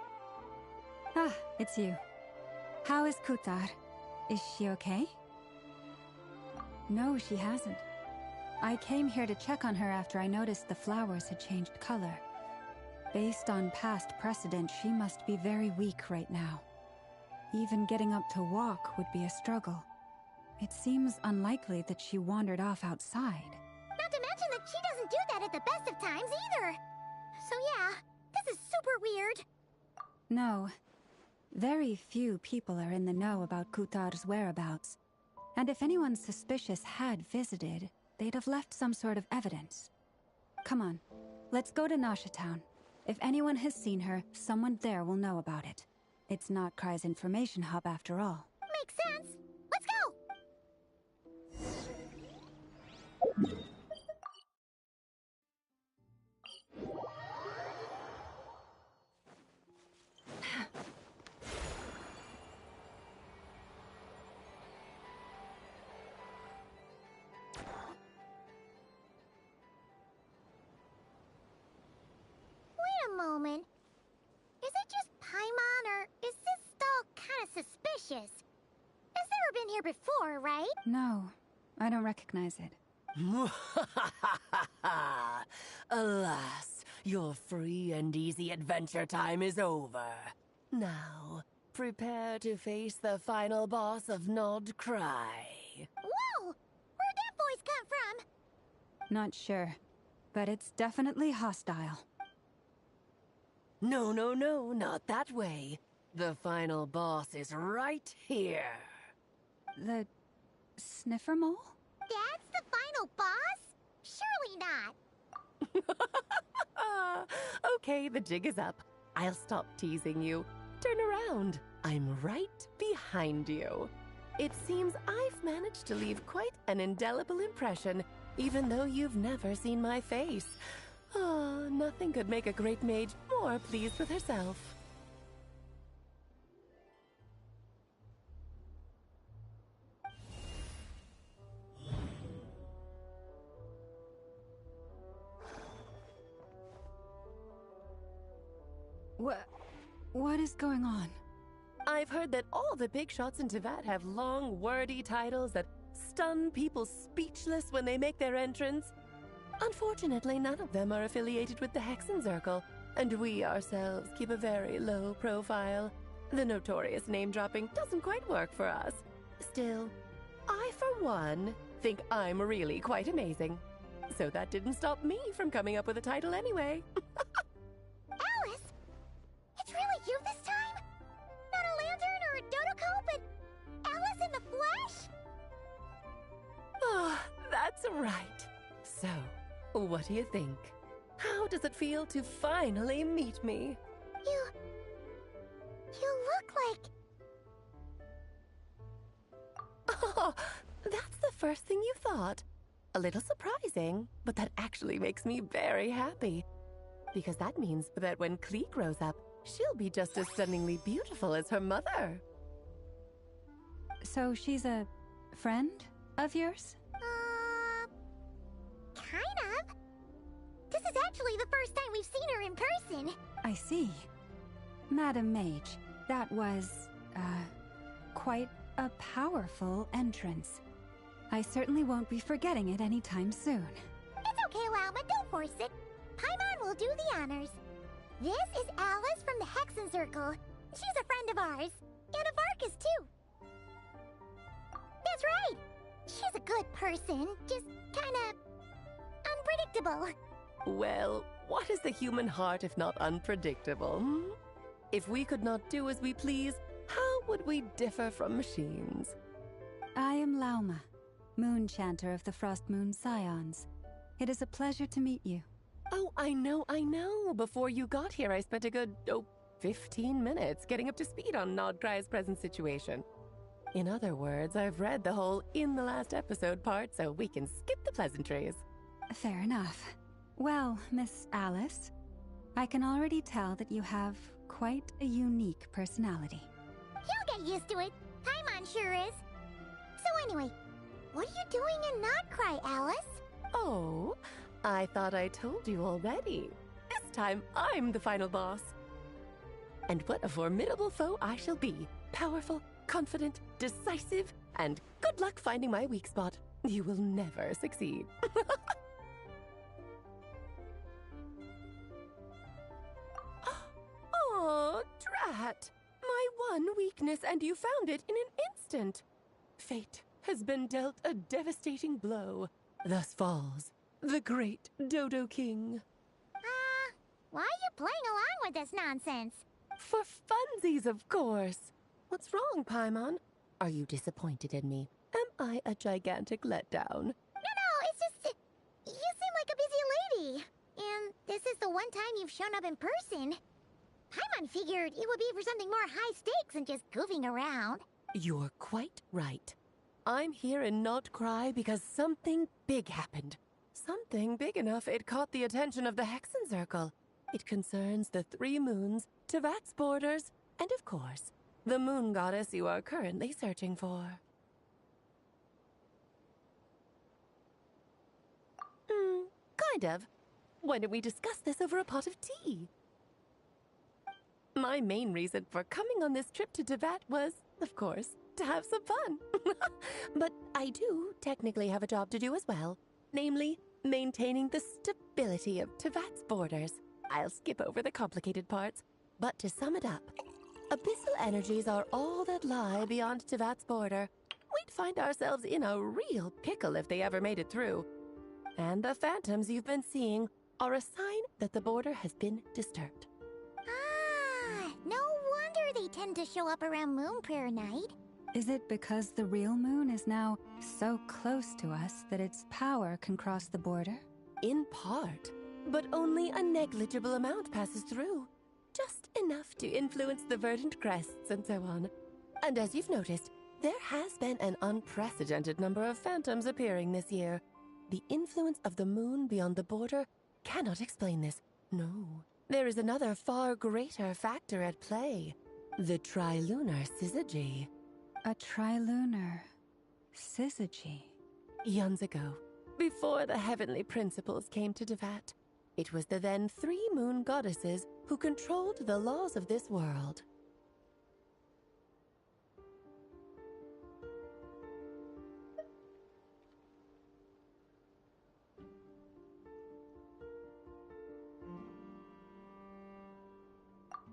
Ah, it's you. How is Kutar? Is she okay? No, she hasn't. I came here to check on her after I noticed the flowers had changed color. Based on past precedent, she must be very weak right now. Even getting up to walk would be a struggle. It seems unlikely that she wandered off outside. Not to mention that she doesn't do that at the best of times either. So yeah, this is super weird. No. Very few people are in the know about Kutar's whereabouts. And if anyone suspicious had visited, they'd have left some sort of evidence. Come on, let's go to Nasha Town. If anyone has seen her, someone there will know about it. It's not Cry's information hub after all. Makes sense. Let's go! Moment. Is it just Paimon, or is this stall kind of suspicious? It's never been here before, right? No, I don't recognize it. Alas, your free and easy adventure time is over. Now, prepare to face the final boss of Nod Cry. Whoa! Where'd that voice come from? Not sure, but it's definitely hostile. No, no, no, not that way. The final boss is right here. The Sniffer Mole? That's the final boss? Surely not. Okay, the jig is up. I'll stop teasing you. Turn around. I'm right behind you. It seems I've managed to leave quite an indelible impression, even though you've never seen my face. Oh, nothing could make a great mage more pleased with herself. What is going on? I've heard that all the big shots in Teyvat have long, wordy titles that stun people speechless when they make their entrance. Unfortunately, none of them are affiliated with the Hexenzirkel, and we ourselves keep a very low profile. The notorious name-dropping doesn't quite work for us. Still, I, for one, think I'm really quite amazing. So that didn't stop me from coming up with a title anyway. Alice? It's really you this time? Not a lantern or a dodoco, but Alice in the flesh? Ah, that's right. So, what do you think? How does it feel to finally meet me? You look like... Oh, that's the first thing you thought. A little surprising, but that actually makes me very happy. Because that means that when Klee grows up, she'll be just as stunningly beautiful as her mother. So she's a friend of yours? Kind of. This is actually the first time we've seen her in person. I see. Madam Mage, that was, quite a powerful entrance. I certainly won't be forgetting it anytime soon. It's okay, Lauma, don't force it. Paimon will do the honors. This is Alice from the Hexen Circle. She's a friend of ours. And of Arcus, too. That's right. She's a good person, just kinda unpredictable. Well, what is the human heart if not unpredictable? If we could not do as we please, how would we differ from machines? I am Lauma, Moon Chanter of the Frost Moon Scions. It is a pleasure to meet you. Oh, I know. Before you got here, I spent a good, 15 minutes getting up to speed on Nodcry's present situation. In other words, I've read the whole in the last episode part, so we can skip the pleasantries. Fair enough. Well, Miss Alice, I can already tell that you have quite a unique personality. He'll get used to it. Paimon sure is. So anyway, what are you doing in Nodcry, Alice? Oh, I thought I told you already. This time, I'm the final boss. And what a formidable foe I shall be. Powerful, confident, decisive, and good luck finding my weak spot. You will never succeed. Oh, drat! My one weakness, and you found it in an instant. Fate has been dealt a devastating blow. Thus falls the great Dodo King. Why are you playing along with this nonsense? For funsies, of course. What's wrong, Paimon? Are you disappointed in me? Am I a gigantic letdown? No, it's just... You seem like a busy lady. And this is the one time you've shown up in person. Paimon figured it would be for something more high stakes than just goofing around. You're quite right. I'm here in Nodcry because something big happened. Something big enough it caught the attention of the Hexen Circle. It concerns the 3 moons, Teyvat's borders, and of course, the moon goddess you are currently searching for. Kind of. Why don't we discuss this over a pot of tea? My main reason for coming on this trip to Teyvat was, of course, to have some fun. But I do technically have a job to do as well. Namely, maintaining the stability of Teyvat's borders. I'll skip over the complicated parts, but to sum it up, abyssal energies are all that lie beyond Teyvat's border. We'd find ourselves in a real pickle if they ever made it through. And the phantoms you've been seeing are a sign that the border has been disturbed. No wonder they tend to show up around Moon Prayer Night. Is it because the real moon is now so close to us that its power can cross the border? In part, but only a negligible amount passes through. Just enough to influence the verdant crests and so on. And as you've noticed, there has been an unprecedented number of phantoms appearing this year. The influence of the moon beyond the border cannot explain this. No, there is another far greater factor at play. The trilunar syzygy. A trilunar syzygy? Eons ago, before the heavenly principles came to Teyvat, it was the then 3 moon goddesses who controlled the laws of this world.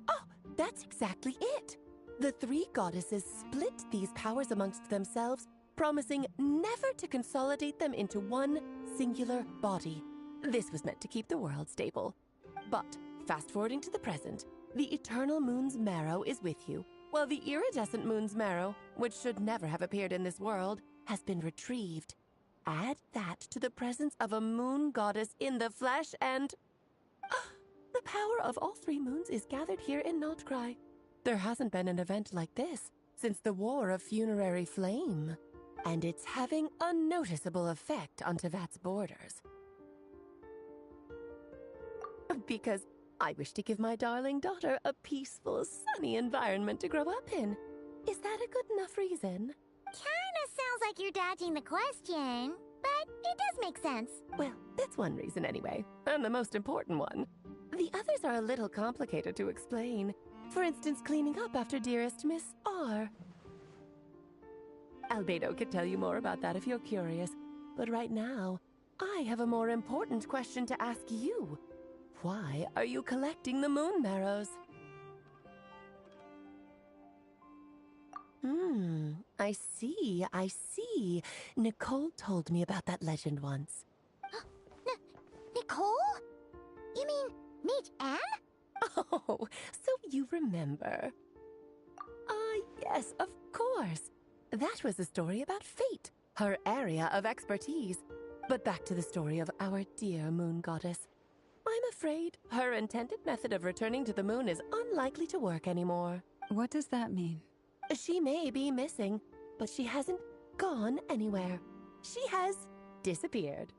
Oh, that's exactly it! The 3 goddesses split these powers amongst themselves, promising never to consolidate them into one singular body. This was meant to keep the world stable. But, fast-forwarding to the present, the eternal moon's marrow is with you, while the iridescent moon's marrow, which should never have appeared in this world, has been retrieved. Add that to the presence of a moon goddess in the flesh and... the power of all 3 moons is gathered here in Nodcry. There hasn't been an event like this since the War of Funerary Flame. and it's having a noticeable effect on Tevat's borders. Because I wish to give my darling daughter a peaceful, sunny environment to grow up in. Is that a good enough reason? Kinda sounds like you're dodging the question, but it does make sense. Well, that's one reason anyway, and the most important one. The others are a little complicated to explain. For instance, cleaning up after dearest Miss R. Albedo could tell you more about that if you're curious, but right now, I have a more important question to ask you. Why are you collecting the moon marrows? I see. Nicole told me about that legend once. Nicole? You mean Mage Anne? Oh, so you remember. Yes, of course. That was a story about fate, her area of expertise. But back to the story of our dear moon goddess. I'm afraid her intended method of returning to the moon is unlikely to work anymore. What does that mean? She may be missing, but she hasn't gone anywhere. She has disappeared.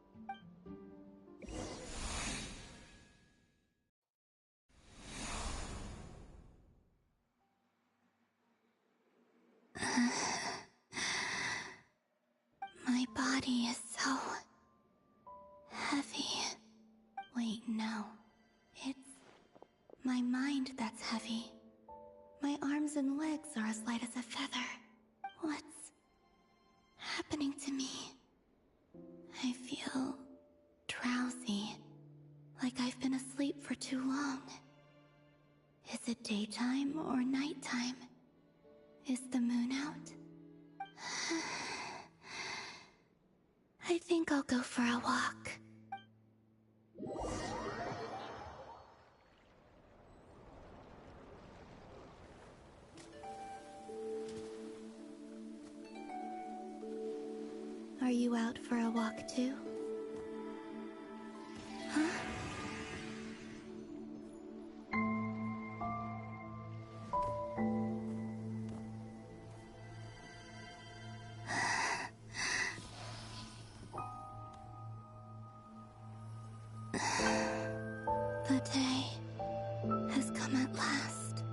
My body is so heavy. Wait, no. It's my mind that's heavy. My arms and legs are as light as a feather. What's happening to me? I feel drowsy, like I've been asleep for too long. Is it daytime or nighttime? Is the moon out? I think I'll go for a walk. Are you out for a walk too? Huh? The day has come at last.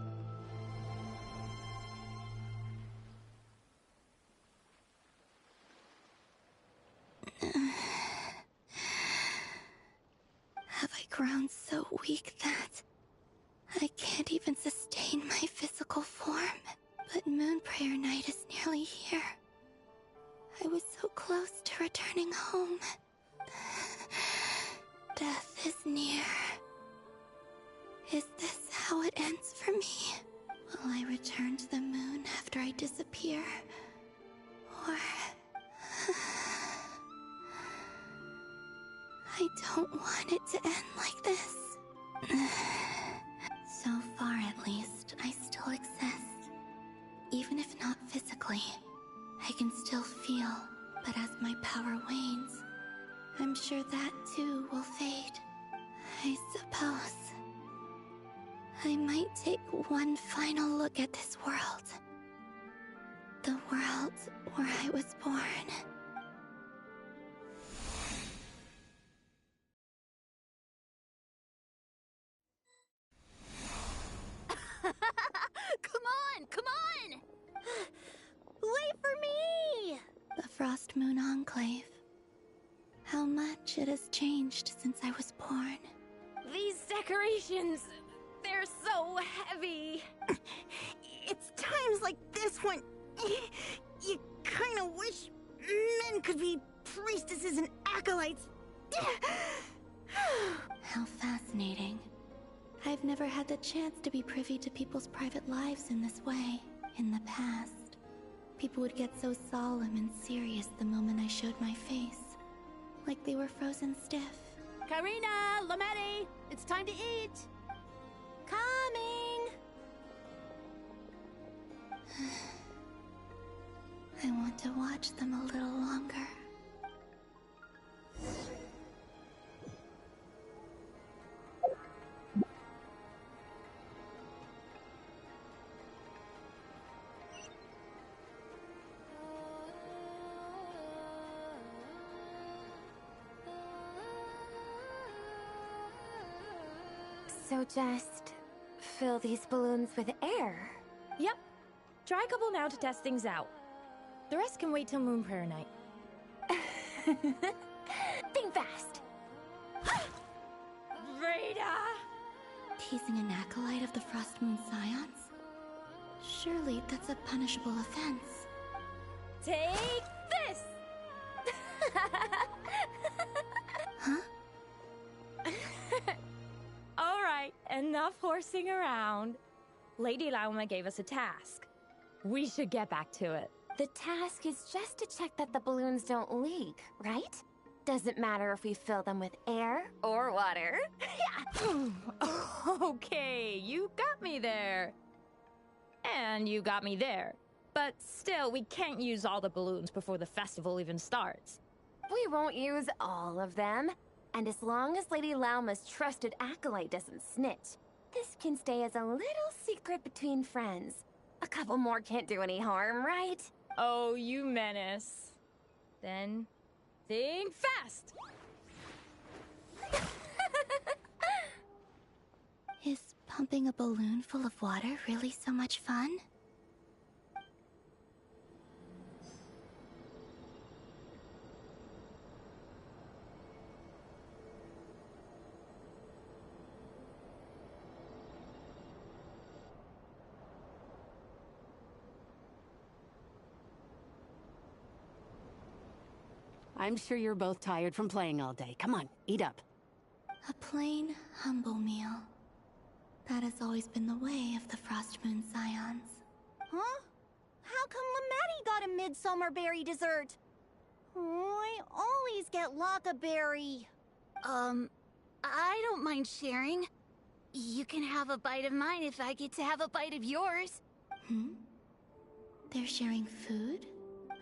Have I grown so weak that I can't even sustain my physical form? But Moon Prayer Night is nearly here. I was so close to returning home. Death is near. Is this how it ends for me? Will I return to the moon after I disappear? Or... I don't want it to end like this. So far, at least, I still exist. Even if not physically, I can still feel. But as my power wanes, I'm sure that too will fade. I suppose I might take one final look at this world. The world where I was born. Come on! Wait for me! The Frost Moon Enclave. How much it has changed since I was born. These decorations, they're so heavy. It's times like this when you kind of wish men could be priestesses and acolytes. How fascinating. I've never had the chance to be privy to people's private lives in this way. In the past, people would get so solemn and serious the moment I showed my face. Like they were frozen stiff. Karina, Lametti, it's time to eat. Coming. I want to watch them a little longer. So just fill these balloons with air? Yep. Try a couple now to test things out. The rest can wait till Moon Prayer Night. Think fast. Rita! Teasing an acolyte of the Frost Moon Scions? Surely that's a punishable offense. Take this! Huh? Alright, enough horsing around. Lady Lauma gave us a task. We should get back to it. The task is just to check that the balloons don't leak, right? Doesn't matter if we fill them with air or water. Okay, you got me there. And you got me there. But still, we can't use all the balloons before the festival even starts. We won't use all of them. And as long as Lady Lauma's trusted acolyte doesn't snitch, this can stay as a little secret between friends. A couple more can't do any harm, right? Oh, you menace. Then, think fast! Is pumping a balloon full of water really so much fun? I'm sure you're both tired from playing all day. Come on, eat up. A plain, humble meal. That has always been the way of the Frost Moon Scions. Huh? How come Lamatti got a midsummer berry dessert? Oh, I always get Lockaberry. I don't mind sharing. You can have a bite of mine if I get to have a bite of yours. They're sharing food?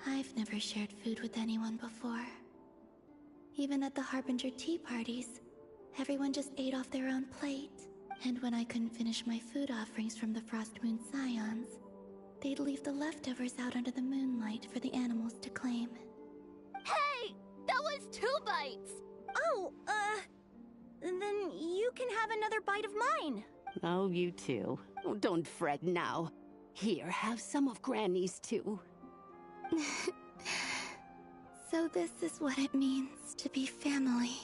I've never shared food with anyone before. Even at the Harbinger tea parties, everyone just ate off their own plate. And when I couldn't finish my food offerings from the Frost Moon Scions, they'd leave the leftovers out under the moonlight for the animals to claim. Hey! That was 2 bites! Oh, then you can have another bite of mine. Oh, you too. Oh, don't fret now. Here, have some of Granny's too. So this is what it means to be family.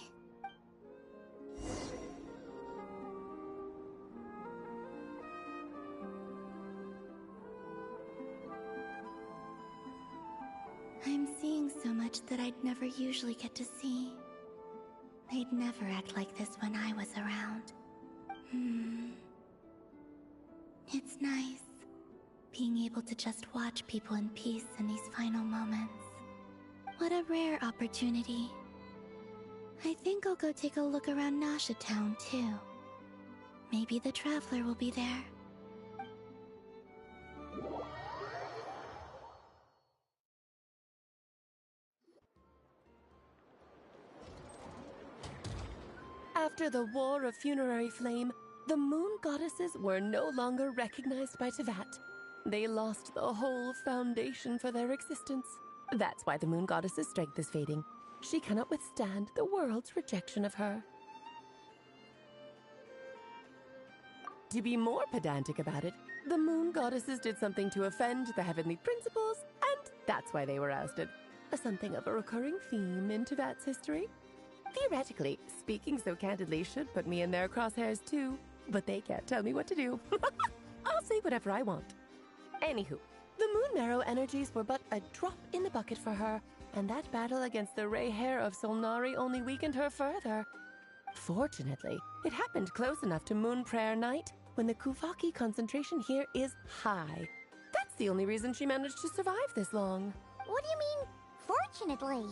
I'm seeing so much that I'd never usually get to see. They'd never act like this when I was around. It's nice, being able to just watch people in peace in these final moments. What a rare opportunity. I think I'll go take a look around Nasha Town, too. Maybe the Traveler will be there. After the War of Funerary Flame, the Moon Goddesses were no longer recognized by Teyvat. They lost the whole foundation for their existence. That's why the Moon Goddess's strength is fading. She cannot withstand the world's rejection of her. To be more pedantic about it, the Moon Goddesses did something to offend the Heavenly Principles, and that's why they were ousted. Something of a recurring theme in Teyvat's history. Theoretically, speaking so candidly should put me in their crosshairs too, but they can't tell me what to do. I'll say whatever I want. Anywho, the Moon Marrow energies were but a drop in the bucket for her, and that battle against the Ray Hair of Solnari only weakened her further. Fortunately, it happened close enough to Moon Prayer Night, when the Kuvaki concentration here is high. That's the only reason she managed to survive this long. What do you mean, fortunately?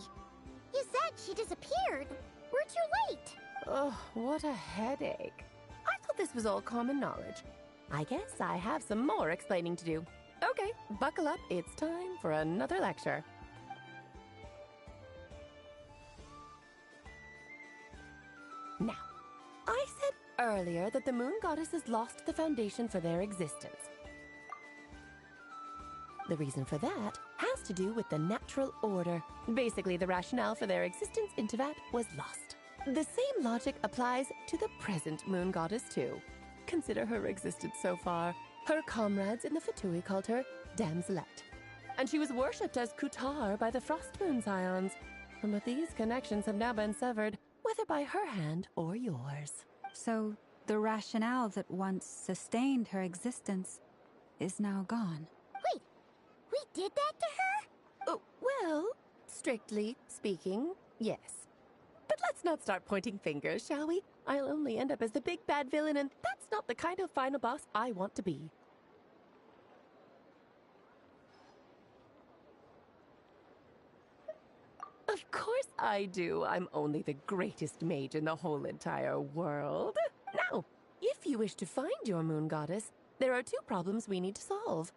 You said she disappeared. We're too late. Oh, what a headache. I thought this was all common knowledge. I guess I have some more explaining to do. Okay, buckle up. It's time for another lecture. Now, I said earlier that the Moon Goddesses lost the foundation for their existence. The reason for that has to do with the natural order. Basically, the rationale for their existence in Teyvat was lost. The same logic applies to the present moon goddess, too. Consider her existence so far. Her comrades in the Fatui called her Damselette, and she was worshipped as Kutar by the Frost Moon Scions. But these connections have now been severed, whether by her hand or yours. So, the rationale that once sustained her existence is now gone. Wait, we did that to her? Oh, well, strictly speaking, yes. But let's not start pointing fingers, shall we? I'll only end up as the big bad villain, and that's not the kind of final boss I want to be. Of course I do. I'm only the greatest mage in the whole entire world. Now, if you wish to find your moon goddess, there are 2 problems we need to solve.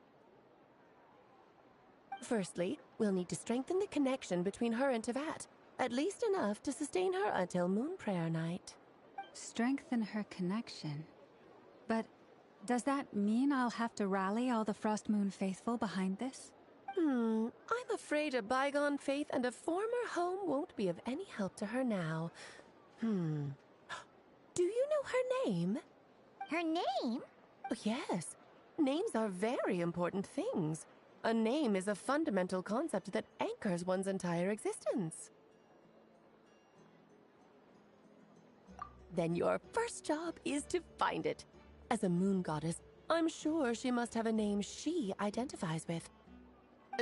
Firstly, we'll need to strengthen the connection between her and Teyvat, at least enough to sustain her until Moon Prayer Night. Strengthen her connection? But does that mean I'll have to rally all the Frost Moon faithful behind this? I'm afraid a bygone faith and a former home won't be of any help to her now. Do you know her name? Her name? Oh, yes. Names are very important things. A name is a fundamental concept that anchors one's entire existence. Then your first job is to find it. As a moon goddess, I'm sure she must have a name she identifies with.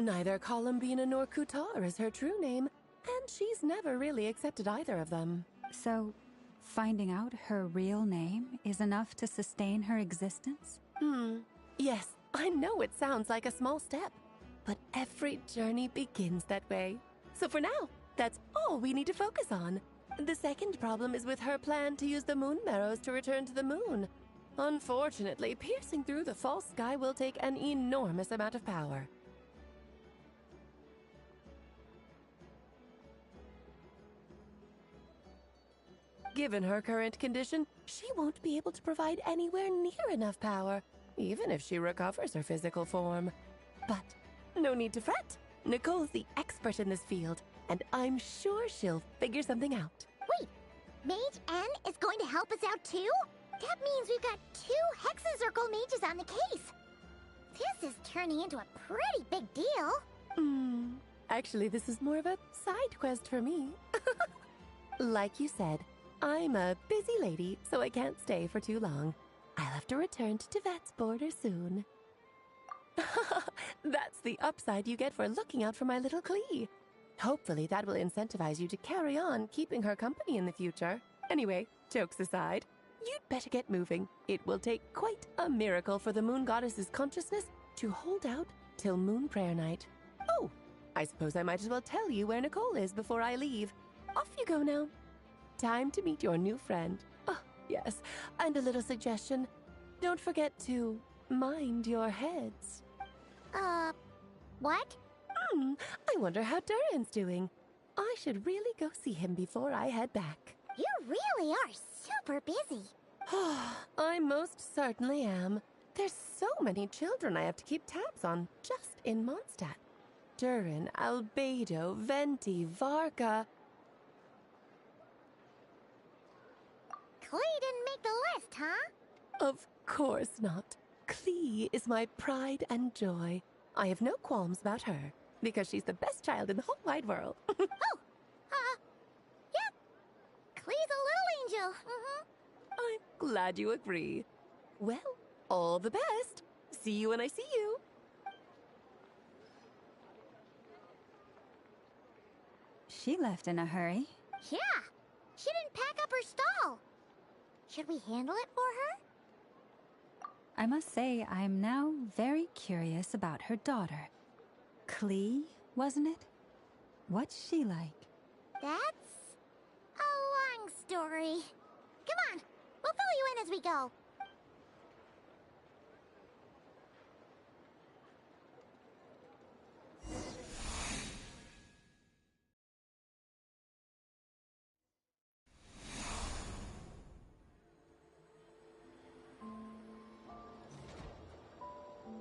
Neither Columbina nor Kutar is her true name, and she's never really accepted either of them. So, finding out her real name is enough to sustain her existence? Yes, I know it sounds like a small step, but every journey begins that way. So for now, that's all we need to focus on. The second problem is with her plan to use the moon marrows to return to the moon. Unfortunately, piercing through the false sky will take an enormous amount of power. Given her current condition, she won't be able to provide anywhere near enough power, even if she recovers her physical form. But no need to fret. Nicole's the expert in this field, and I'm sure she'll figure something out. Wait, Mage N is going to help us out too? That means we've got 2 Hexacircle mages on the case. This is turning into a pretty big deal. Actually, this is more of a side quest for me. Like you said, I'm a busy lady, so I can't stay for too long. I'll have to return to Teyvat's border soon. That's the upside you get for looking out for my little Klee. Hopefully that will incentivize you to carry on keeping her company in the future. Anyway, jokes aside, you'd better get moving. It will take quite a miracle for the moon goddess's consciousness to hold out till Moon Prayer Night. Oh, I suppose I might as well tell you where Nicole is before I leave. Off you go now. Time to meet your new friend. Oh, yes, and a little suggestion. Don't forget to mind your heads. What? I wonder how Durin's doing. I should really go see him before I head back. You really are super busy. I most certainly am. There's so many children I have to keep tabs on just in Mondstadt. Durin, Albedo, Venti, Varka. Klee didn't make the list, huh? Of course not. Klee is my pride and joy. I have no qualms about her, because she's the best child in the whole wide world. Yep. Klee's a little angel. I'm glad you agree. Well, all the best. See you when I see you. She left in a hurry. Yeah, she didn't pack up her stall. Should we handle it for her? I must say, I'm now very curious about her daughter. Klee, wasn't it? What's she like? That's a long story. Come on, we'll fill you in as we go.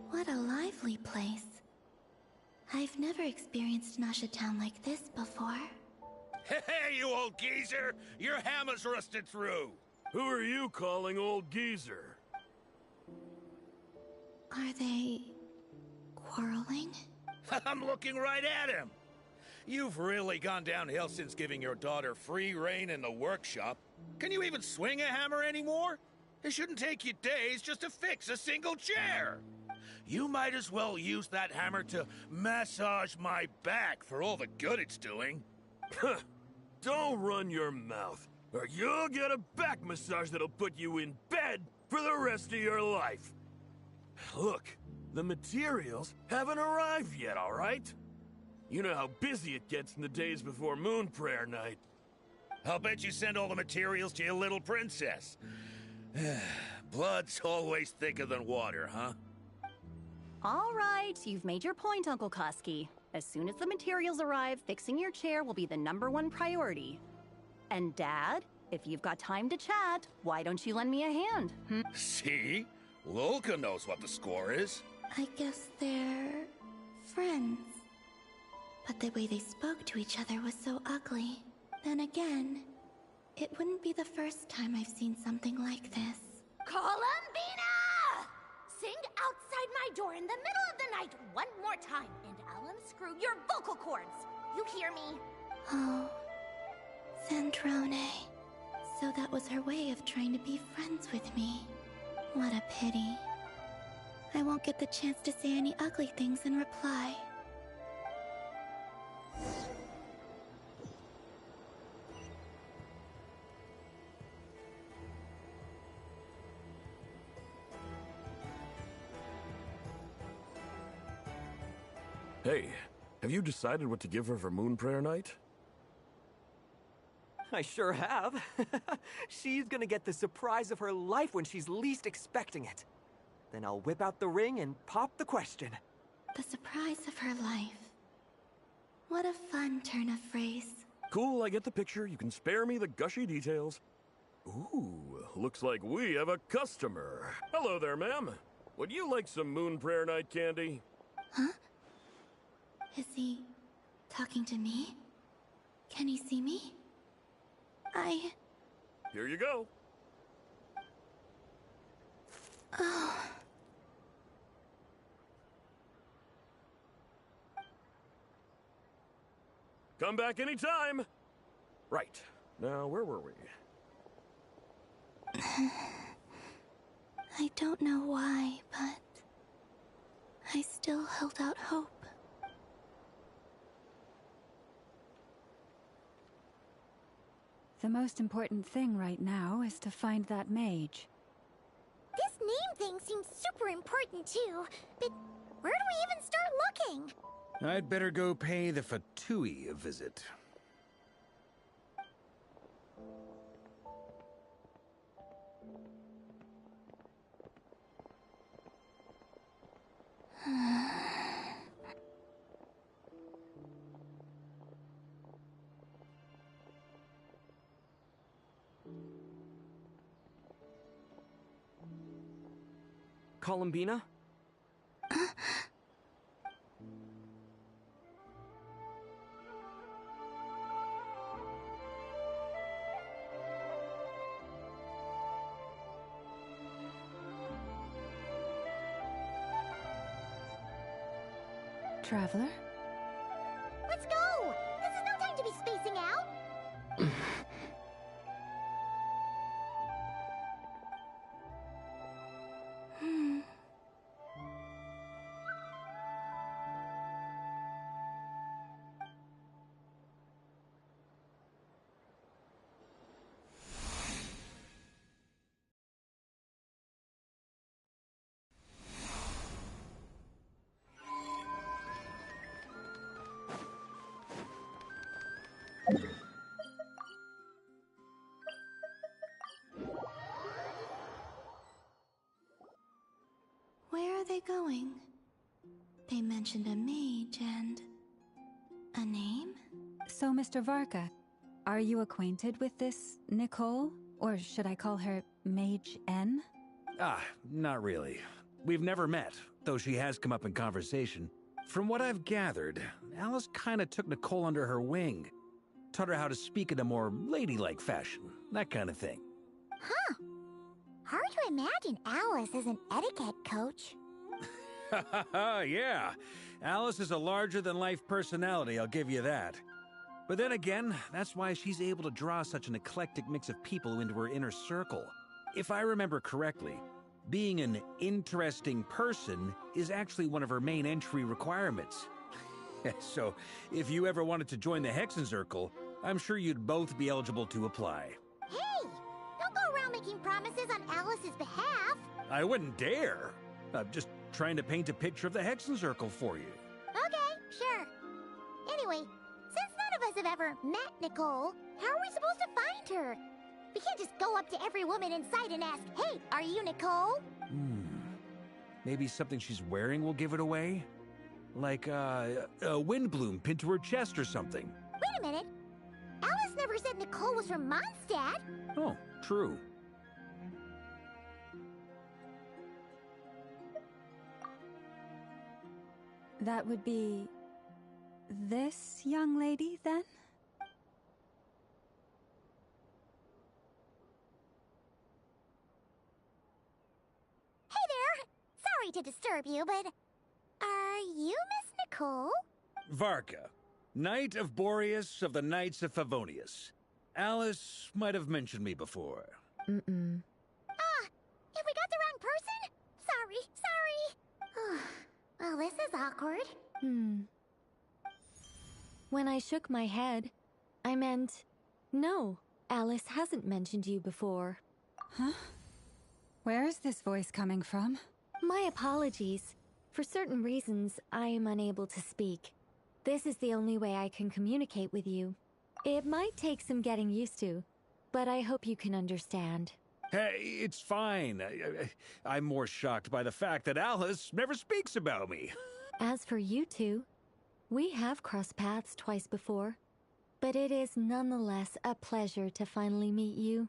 What a lively place. I've never experienced Nasha Town like this before. Hey, you old geezer! Your hammer's rusted through! Who are you calling old geezer? Are they quarreling? I'm looking right at him! You've really gone downhill since giving your daughter free rein in the workshop. Can you even swing a hammer anymore? It shouldn't take you days just to fix a single chair. You might as well use that hammer to massage my back for all the good it's doing. Don't run your mouth, or you'll get a back massage that'll put you in bed for the rest of your life. Look, the materials haven't arrived yet, all right? You know how busy it gets in the days before Moon Prayer Night. I'll bet you send all the materials to your little princess. Blood's always thicker than water, huh? All right, you've made your point, Uncle Koski. As soon as the materials arrive, fixing your chair will be the #1 priority. And Dad, if you've got time to chat, why don't you lend me a hand? See? Lolka knows what the score is. I guess they're friends. But the way they spoke to each other was so ugly. Then again, it wouldn't be the first time I've seen something like this. Columbina! Sing outside my door in the middle of the night one more time, and I'll unscrew your vocal cords. You hear me? Oh, Zandrone. So that was her way of trying to be friends with me. What a pity. I won't get the chance to say any ugly things in reply. Hey, have you decided what to give her for Moon Prayer Night? I sure have. She's gonna get the surprise of her life when she's least expecting it. Then I'll whip out the ring and pop the question. The surprise of her life. What a fun turn of phrase. Cool, I get the picture. You can spare me the gushy details. Ooh, looks like we have a customer. Hello there, ma'am. Would you like some Moon Prayer Night candy? Huh? Is he talking to me? Can he see me? Here you go. Oh. Come back anytime. Right. Now, where were we? I don't know why, but I still held out hope. The most important thing right now is to find that mage. This name thing seems super important too, but where do we even start looking? I'd better go pay the Fatui a visit. Columbina? Traveler? Let's go! This is no time to be spacing out! Where are they going? They mentioned a mage and a name? So, Mr. Varka, are you acquainted with this Nicole? Or should I call her Mage N? Not really. We've never met, though she has come up in conversation. From what I've gathered, Alice kinda took Nicole under her wing. taught her how to speak in a more ladylike fashion, that kind of thing. Huh. Hard to imagine Alice as an etiquette coach. Yeah, Alice is a larger-than-life personality, I'll give you that. But then again, that's why she's able to draw such an eclectic mix of people into her inner circle. If I remember correctly, being an interesting person is actually one of her main entry requirements. So, if you ever wanted to join the Hexenzirkel, I'm sure you'd both be eligible to apply. Hey! Don't go around making promises on Alice's behalf. I wouldn't dare. I'm just trying to paint a picture of the Hexenzirkel for you. Okay, sure. Anyway, since none of us have ever met Nicole, how are we supposed to find her? We can't just go up to every woman in sight and ask, "Hey, are you Nicole?" Maybe something she's wearing will give it away? Like, a windbloom pinned to her chest or something. Wait a minute. Alice never said Nicole was from Mondstadt. Oh, true. That would be... this young lady, then? Hey there! Sorry to disturb you, but... are you Miss Nicole? Varka, Knight of Boreas of the Knights of Favonius. Alice might have mentioned me before. Mm-mm. Have we got the wrong person? Sorry. Well, this is awkward. When I shook my head, I meant, no, Alice hasn't mentioned you before. Huh? Where is this voice coming from? My apologies. For certain reasons, I am unable to speak. This is the only way I can communicate with you. It might take some getting used to, but I hope you can understand. Hey, it's fine. I'm more shocked by the fact that Alice never speaks about me. As for you two, we have crossed paths twice before, but it is nonetheless a pleasure to finally meet you.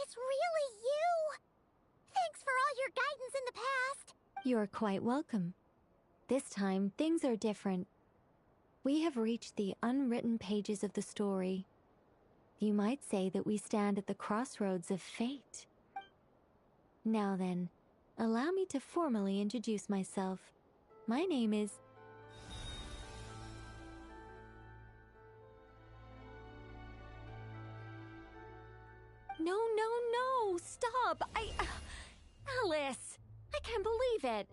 It's really you! Thanks for all your guidance in the past! You're quite welcome. This time, things are different. We have reached the unwritten pages of the story. You might say that we stand at the crossroads of fate. Now then, allow me to formally introduce myself. My name is... No, stop! Alice! I can't believe it!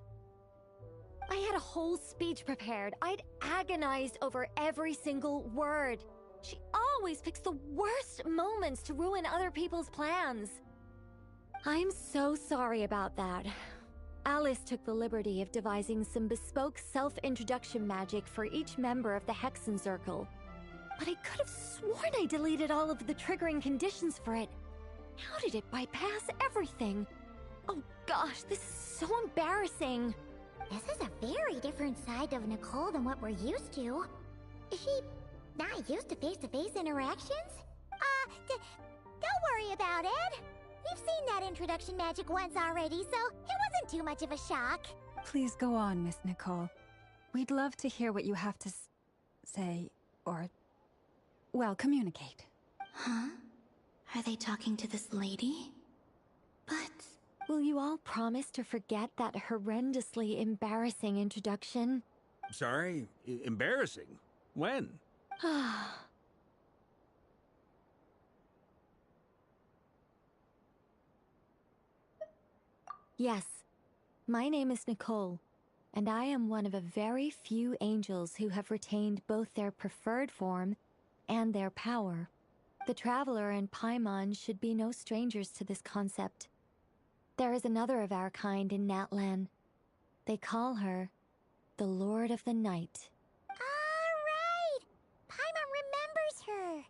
I had a whole speech prepared. I'd agonized over every single word. She always picks the worst moments to ruin other people's plans. I'm so sorry about that. Alice took the liberty of devising some bespoke self-introduction magic for each member of the Hexenzirkel. But I could have sworn I deleted all of the triggering conditions for it. How did it bypass everything? Oh gosh, this is so embarrassing. This is a very different side of Nicole than what we're used to. Is she not used to face-to-face interactions? Don't worry about it. We've seen that introduction magic once already, so it wasn't too much of a shock. Please go on, Miss Nicole. We'd love to hear what you have to say, or, well, communicate. Huh? Are they talking to this lady? But... will you all promise to forget that horrendously embarrassing introduction? Sorry? Embarrassing? When? Yes, my name is Nicole, and I am one of a very few angels who have retained both their preferred form and their power. The Traveler and Paimon should be no strangers to this concept. There is another of our kind in Natlan. They call her the Lord of the Night. Right! Paimon remembers her.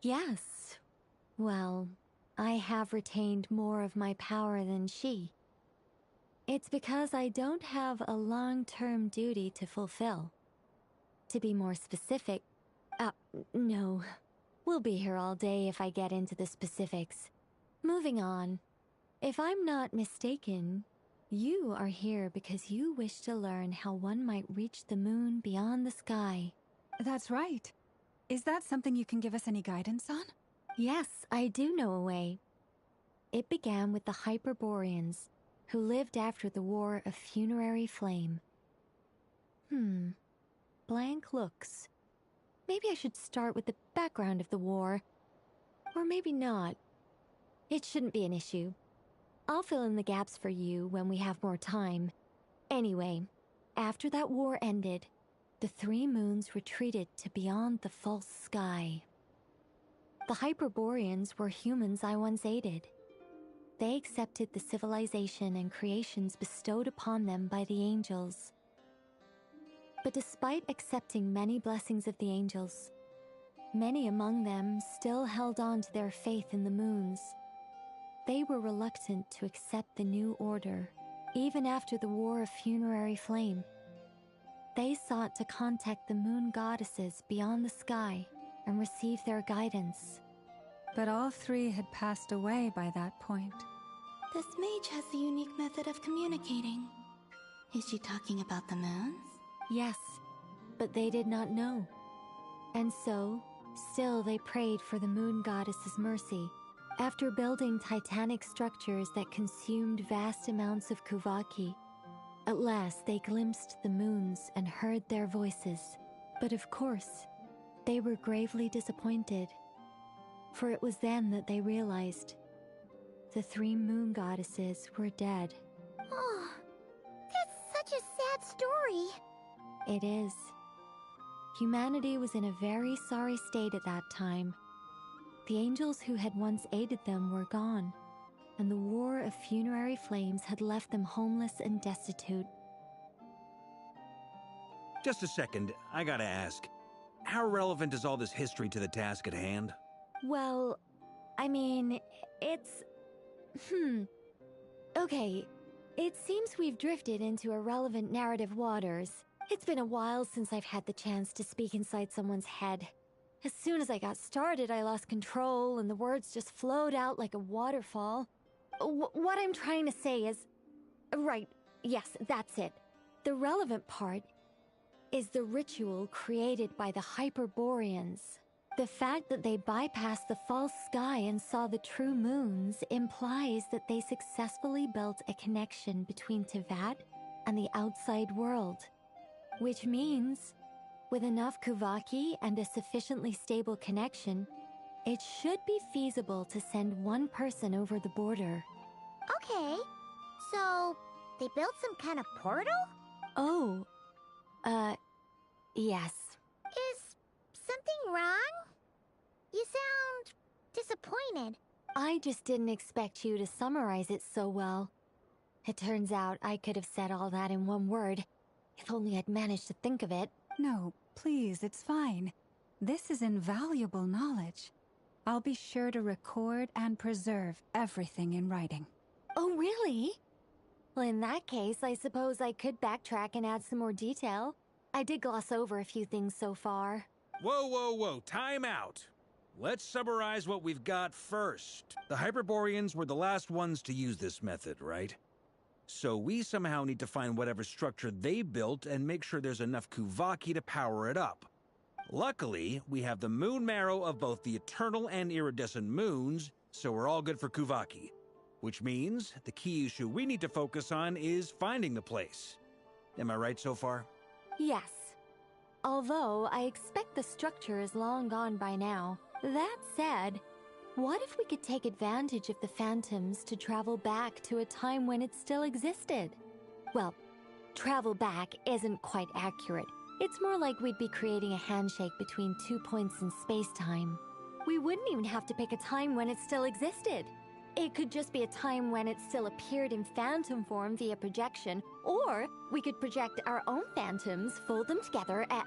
Yes. Well, I have retained more of my power than she. It's because I don't have a long-term duty to fulfill. To be more specific, no. We'll be here all day if I get into the specifics. Moving on. If I'm not mistaken, you are here because you wish to learn how one might reach the moon beyond the sky. That's right. Is that something you can give us any guidance on? Yes, I do know a way. It began with the Hyperboreans, who lived after the War of Funerary Flame. Blank looks. Maybe I should start with the background of the war. Or maybe not. It shouldn't be an issue. I'll fill in the gaps for you when we have more time. Anyway, after that war ended, the three moons retreated to beyond the false sky. The Hyperboreans were humans I once aided. They accepted the civilization and creations bestowed upon them by the angels. But despite accepting many blessings of the angels, many among them still held on to their faith in the moons. They were reluctant to accept the new order, even after the War of Funerary Flame. They sought to contact the moon goddesses beyond the sky and receive their guidance. But all three had passed away by that point. This mage has a unique method of communicating. Is she talking about the moons? Yes, but they did not know. And so, still they prayed for the moon goddess's mercy. After building titanic structures that consumed vast amounts of Kuvaki, at last they glimpsed the moons and heard their voices. But of course, they were gravely disappointed. For it was then that they realized the three moon goddesses were dead. Oh, that's such a sad story. It is. Humanity was in a very sorry state at that time. The angels who had once aided them were gone, and the War of Funerary Flames had left them homeless and destitute. Just a second, I gotta ask. How relevant is all this history to the task at hand? Well, I mean, it's... Okay, it seems we've drifted into irrelevant narrative waters. It's been a while since I've had the chance to speak inside someone's head. As soon as I got started, I lost control and the words just flowed out like a waterfall. What I'm trying to say is... Right, yes, that's it. The relevant part is the ritual created by the Hyperboreans. The fact that they bypassed the false sky and saw the true moons implies that they successfully built a connection between Teyvat and the outside world. Which means, with enough Kuvaki and a sufficiently stable connection, it should be feasible to send one person over the border. Okay, so they built some kind of portal? Oh, yes. Is something wrong? You sound disappointed. I just didn't expect you to summarize it so well. It turns out I could have said all that in one word, if only I'd managed to think of it. No, please, it's fine. This is invaluable knowledge. I'll be sure to record and preserve everything in writing. Oh, really? Well, in that case, I suppose I could backtrack and add some more detail. I did gloss over a few things so far. Whoa, time out. Let's summarize what we've got first. The Hyperboreans were the last ones to use this method, right? So we somehow need to find whatever structure they built and make sure there's enough Kuvaki to power it up. Luckily, we have the moon marrow of both the eternal and iridescent moons, so we're all good for Kuvaki. Which means the key issue we need to focus on is finding the place. Am I right so far? Yes. Although I expect the structure is long gone by now. That said, what if we could take advantage of the phantoms to travel back to a time when it still existed? Well, travel back isn't quite accurate. It's more like we'd be creating a handshake between 2 points in space-time. We wouldn't even have to pick a time when it still existed. It could just be a time when it still appeared in phantom form via projection, or we could project our own phantoms, fold them together, and...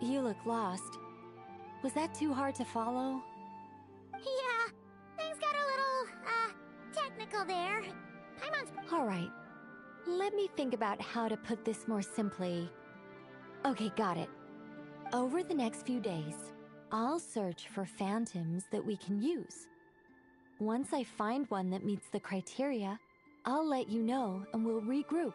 You look lost. Was that too hard to follow? Yeah, things got a little, technical there. Paimon's... Alright. Let me think about how to put this more simply. Okay, got it. Over the next few days, I'll search for phantoms that we can use. Once I find one that meets the criteria, I'll let you know and we'll regroup.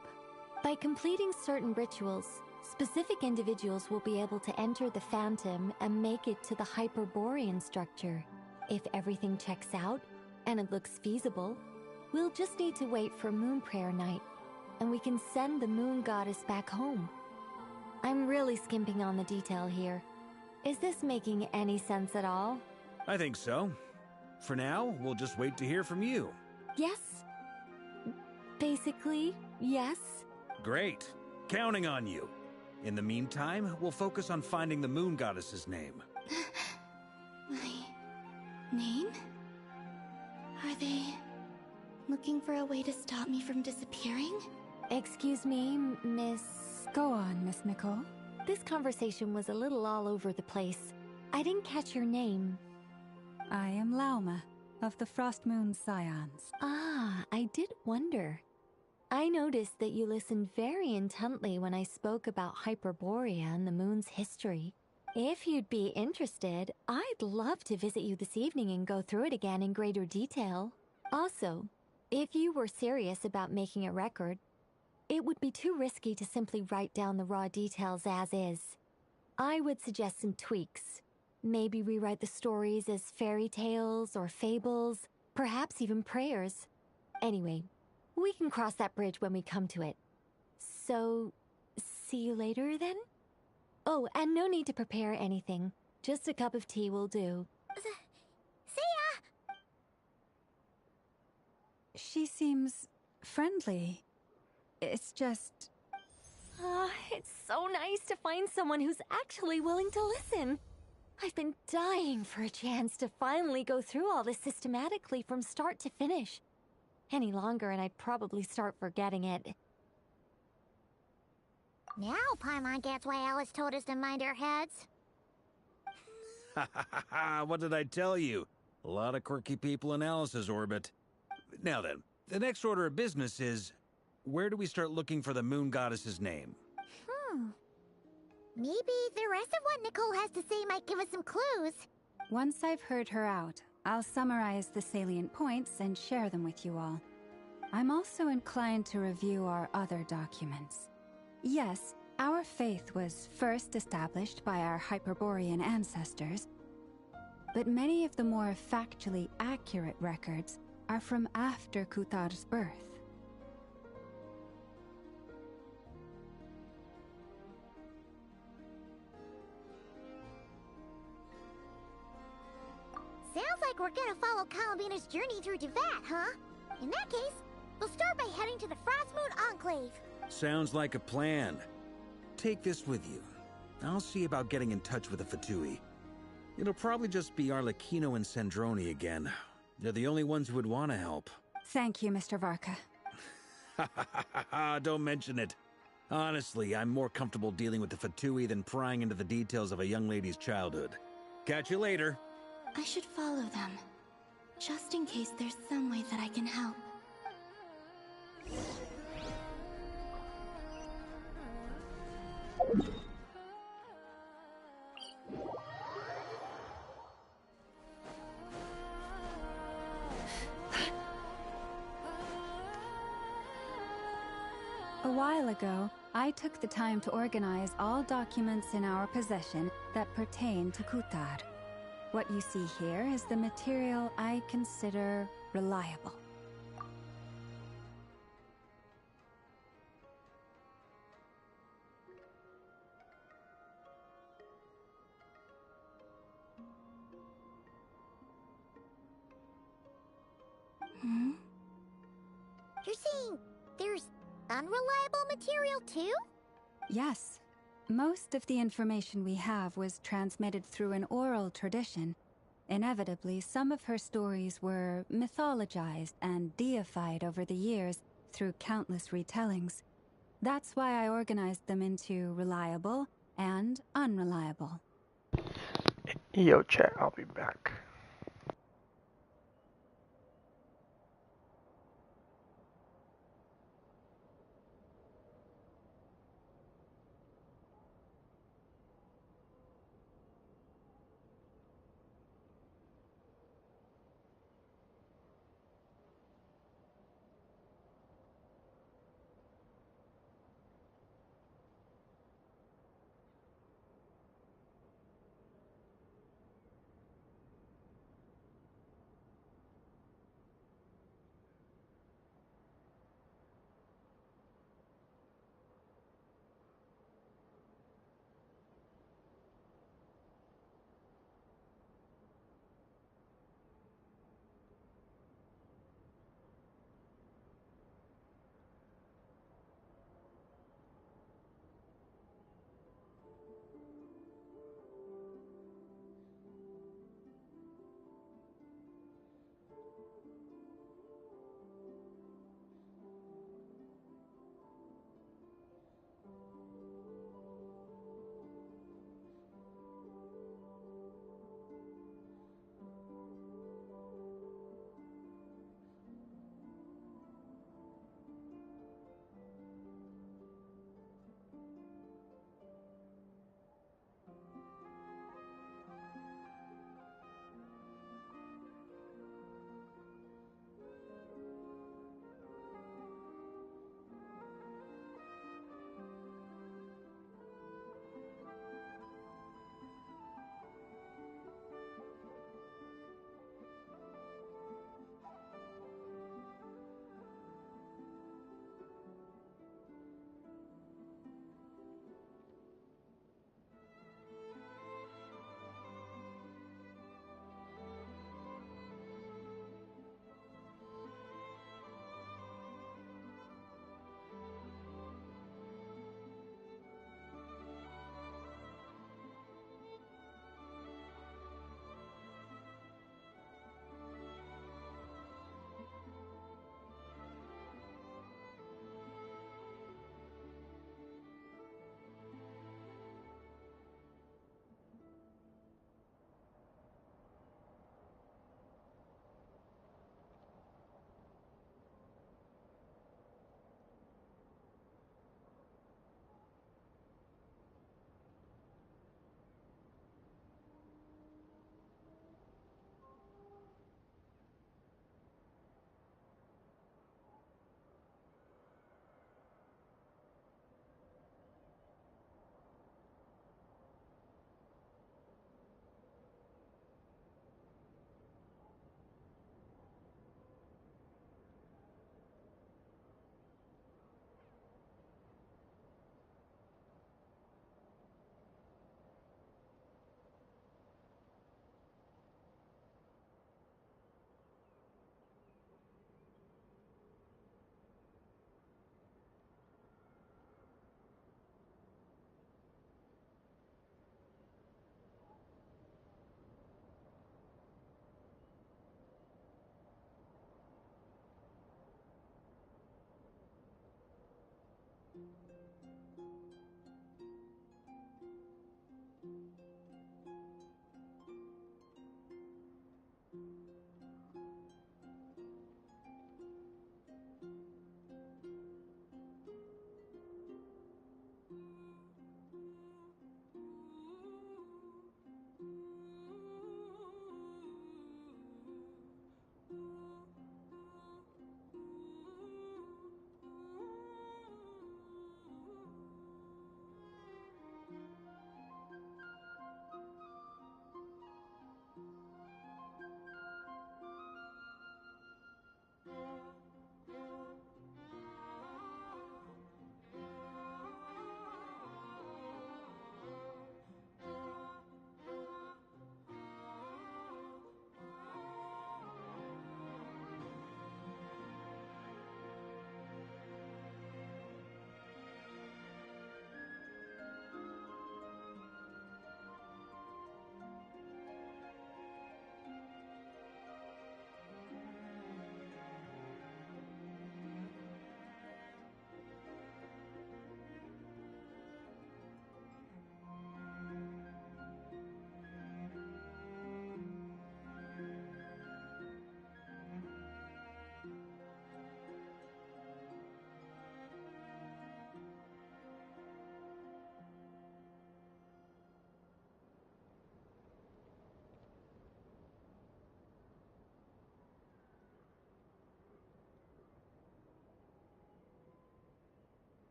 By completing certain rituals, specific individuals will be able to enter the Phantom and make it to the Hyperborean structure. If everything checks out, and it looks feasible, we'll just need to wait for Moon Prayer Night, and we can send the Moon Goddess back home. I'm really skimping on the detail here. Is this making any sense at all? I think so. For now, we'll just wait to hear from you. Yes. Basically, yes. Great. Counting on you. In the meantime, we'll focus on finding the Moon Goddess's name. My name? Are they looking for a way to stop me from disappearing? Excuse me, Miss... Go on, Miss Nicole. This conversation was a little all over the place. I didn't catch your name. I am Lauma, of the Frost Moon Scions. Ah, I did wonder. I noticed that you listened very intently when I spoke about Hyperborea and the moon's history. If you'd be interested, I'd love to visit you this evening and go through it again in greater detail. Also, if you were serious about making a record, it would be too risky to simply write down the raw details as is. I would suggest some tweaks. Maybe rewrite the stories as fairy tales or fables, perhaps even prayers. Anyway, we can cross that bridge when we come to it. So, see you later then? Oh, and no need to prepare anything. Just a cup of tea will do. See ya! She seems friendly. It's just... It's so nice to find someone who's actually willing to listen. I've been dying for a chance to finally go through all this systematically from start to finish. Any longer and I'd probably start forgetting it. Now Paimon gets why Alice told us to mind our heads. Ha ha ha ha! What did I tell you? A lot of quirky people in Alice's orbit. Now then, the next order of business is... where do we start looking for the Moon Goddess's name? Maybe the rest of what Nicole has to say might give us some clues. Once I've heard her out, I'll summarize the salient points and share them with you all. I'm also inclined to review our other documents. Yes, our faith was first established by our Hyperborean ancestors, but many of the more factually accurate records are from after Kutar's birth. Sounds like we're gonna follow Calabina's journey through Devat, huh? In that case, we'll start by heading to the Frostmoon Enclave. Sounds like a plan. Take this with you. I'll see about getting in touch with the Fatui. It'll probably just be Arlecchino and Sandroni again. They're the only ones who would want to help. Thank you, Mr. Varka. Don't mention it. Honestly, I'm more comfortable dealing with the Fatui than prying into the details of a young lady's childhood. Catch you later. I should follow them, just in case there's some way that I can help. A while ago, I took the time to organize all documents in our possession that pertain to Kutar. What you see here is the material I consider reliable. You're saying there's unreliable material too? Yes. Most of the information we have was transmitted through an oral tradition. Inevitably, some of her stories were mythologized and deified over the years through countless retellings. That's why I organized them into reliable and unreliable. Yo, chat, I'll be back.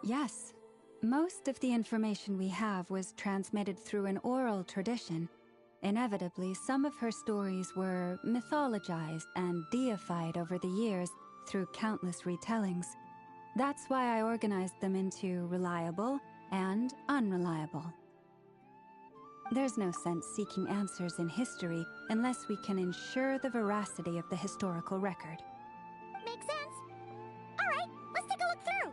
Yes. Most of the information we have was transmitted through an oral tradition. Inevitably, some of her stories were mythologized and deified over the years through countless retellings. That's why I organized them into reliable and unreliable. There's no sense seeking answers in history unless we can ensure the veracity of the historical record. Makes sense. All right, let's take a look through.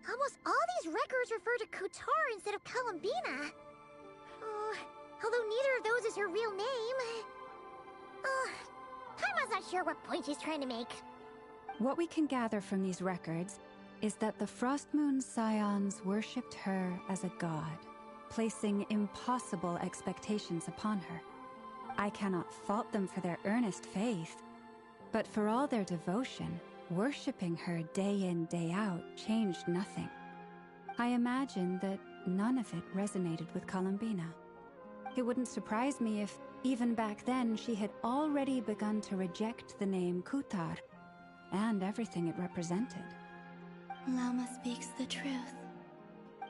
Almost all these records refer to Kutar instead of Columbina. Although neither of those is her real name. Paimon's not sure what point she's trying to make. What we can gather from these records is that the Frostmoon Scions worshipped her as a god, placing impossible expectations upon her. I cannot fault them for their earnest faith, but for all their devotion, worshipping her day in, day out changed nothing. I imagine that none of it resonated with Columbina. It wouldn't surprise me if, even back then, she had already begun to reject the name Kutar and everything it represented. Lauma speaks the truth.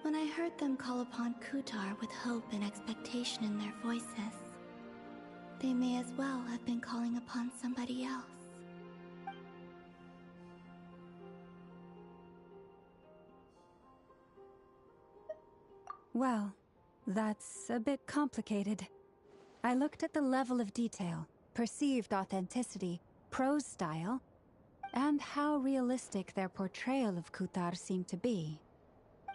When I heard them call upon Kutar with hope and expectation in their voices, they may as well have been calling upon somebody else. Well, that's a bit complicated. I looked at the level of detail, perceived authenticity, prose style, and how realistic their portrayal of Kutar seemed to be.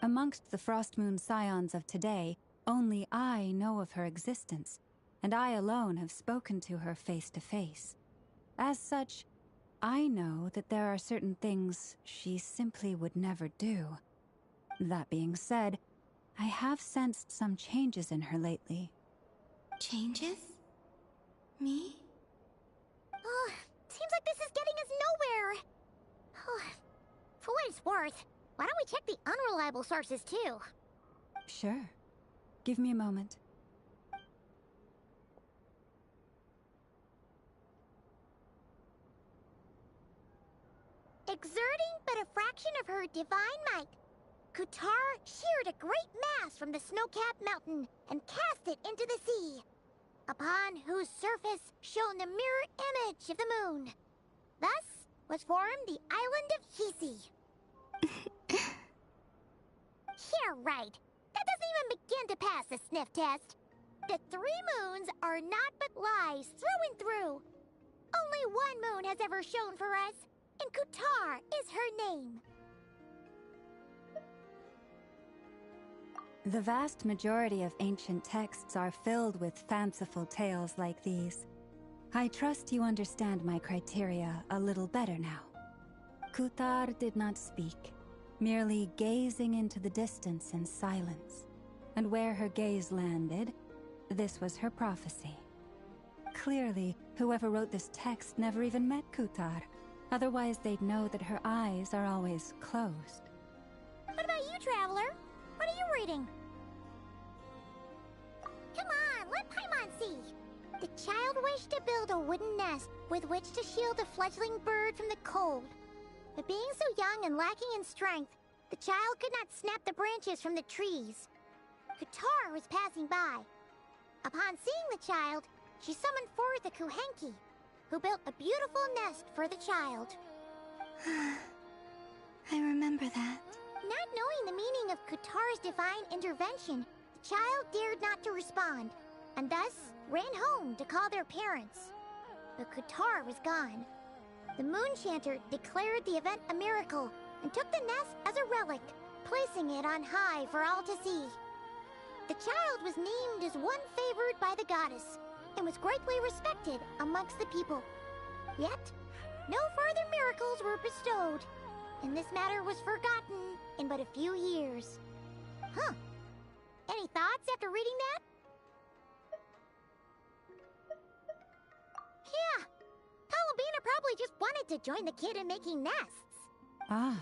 Amongst the Frostmoon Scions of today, only I know of her existence, and I alone have spoken to her face to face. As such, I know that there are certain things she simply would never do. That being said, I have sensed some changes in her lately. Changes? Me? Seems like this is getting us nowhere. For what it's worth, why don't we check the unreliable sources too? Sure. Give me a moment. Exerting but a fraction of her divine might, Kutar sheared a great mass from the snow-capped mountain and cast it into the sea, upon whose surface shone the mirror image of the moon. Thus was formed the island of Hisi. Yeah, right. That doesn't even begin to pass the sniff test. The 3 moons are not but lies through and through. Only one moon has ever shone for us, and Kutar is her name. The vast majority of ancient texts are filled with fanciful tales like these. I trust you understand my criteria a little better now. Kutar did not speak, merely gazing into the distance in silence. And where her gaze landed, this was her prophecy. Clearly, whoever wrote this text never even met Kutar. Otherwise, they'd know that her eyes are always closed. What about you, Traveler? What are you reading? Come on, let Paimon see. The child wished to build a wooden nest with which to shield a fledgling bird from the cold. But being so young and lacking in strength, the child could not snap the branches from the trees. Kutar was passing by. Upon seeing the child, she summoned forth a Kuhenki, who built a beautiful nest for the child. I remember that. Not knowing the meaning of Kutar's divine intervention, the child dared not to respond, and thus ran home to call their parents. But Kutar was gone. The Moon Chanter declared the event a miracle and took the nest as a relic, placing it on high for all to see. The child was named as one favored by the goddess and was greatly respected amongst the people. Yet, no further miracles were bestowed, and this matter was forgotten in but a few years. Huh. Any thoughts after reading that? Yeah. Columbina probably just wanted to join the kid in making nests. Ah.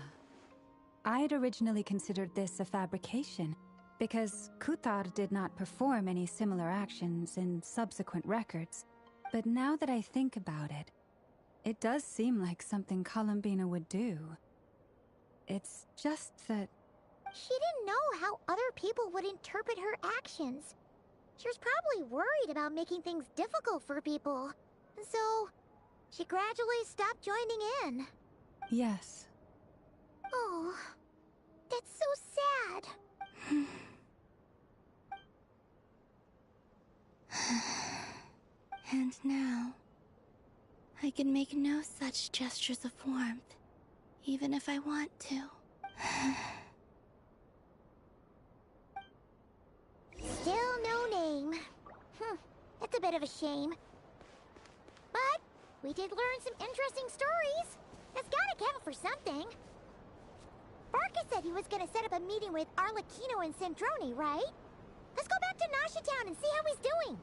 I had originally considered this a fabrication, because Kuthar did not perform any similar actions in subsequent records. But now that I think about it, it does seem like something Columbina would do. It's just that... She didn't know how other people would interpret her actions. She was probably worried about making things difficult for people. So, she gradually stopped joining in. Yes. Oh, that's so sad. And now, I can make no such gestures of warmth, even if I want to. Still no name. That's a bit of a shame. But we did learn some interesting stories. That's gotta count for something. Barca said he was gonna set up a meeting with Arlecchino and Centrone, right? Let's go back to Nasha Town and see how he's doing.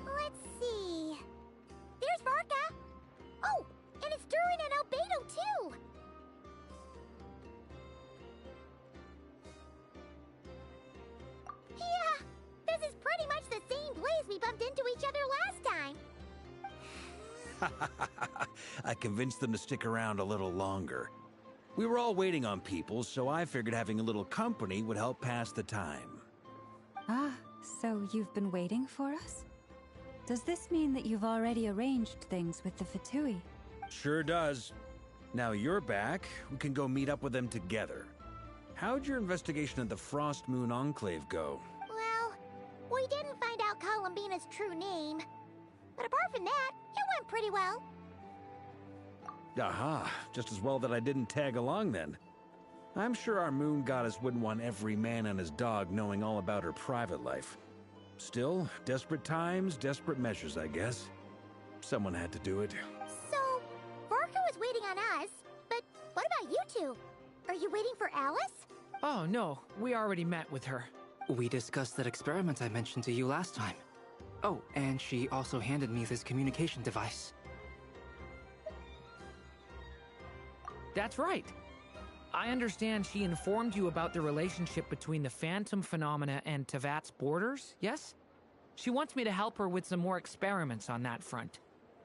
Let's see. There's Varka. Oh, and it's Durin and Albedo too. Yeah, this is pretty much the same place we bumped into each other last time. I convinced them to stick around a little longer. We were all waiting on people, so I figured having a little company would help pass the time. Ah, so you've been waiting for us? Does this mean that you've already arranged things with the Fatui? Sure does. Now you're back, we can go meet up with them together. How'd your investigation of the Frost Moon Enclave go? Well, we didn't find out Columbina's true name. But apart from that, it went pretty well. Aha, just as well that I didn't tag along then. I'm sure our moon goddess wouldn't want every man and his dog knowing all about her private life. Still, desperate times, desperate measures, I guess. Someone had to do it. So, Varka was waiting on us, but what about you two? Are you waiting for Alice? Oh, no. We already met with her. We discussed that experiment I mentioned to you last time. Oh, and she also handed me this communication device. That's right. I understand she informed you about the relationship between the Phantom phenomena and Tevat's borders, yes? She wants me to help her with some more experiments on that front.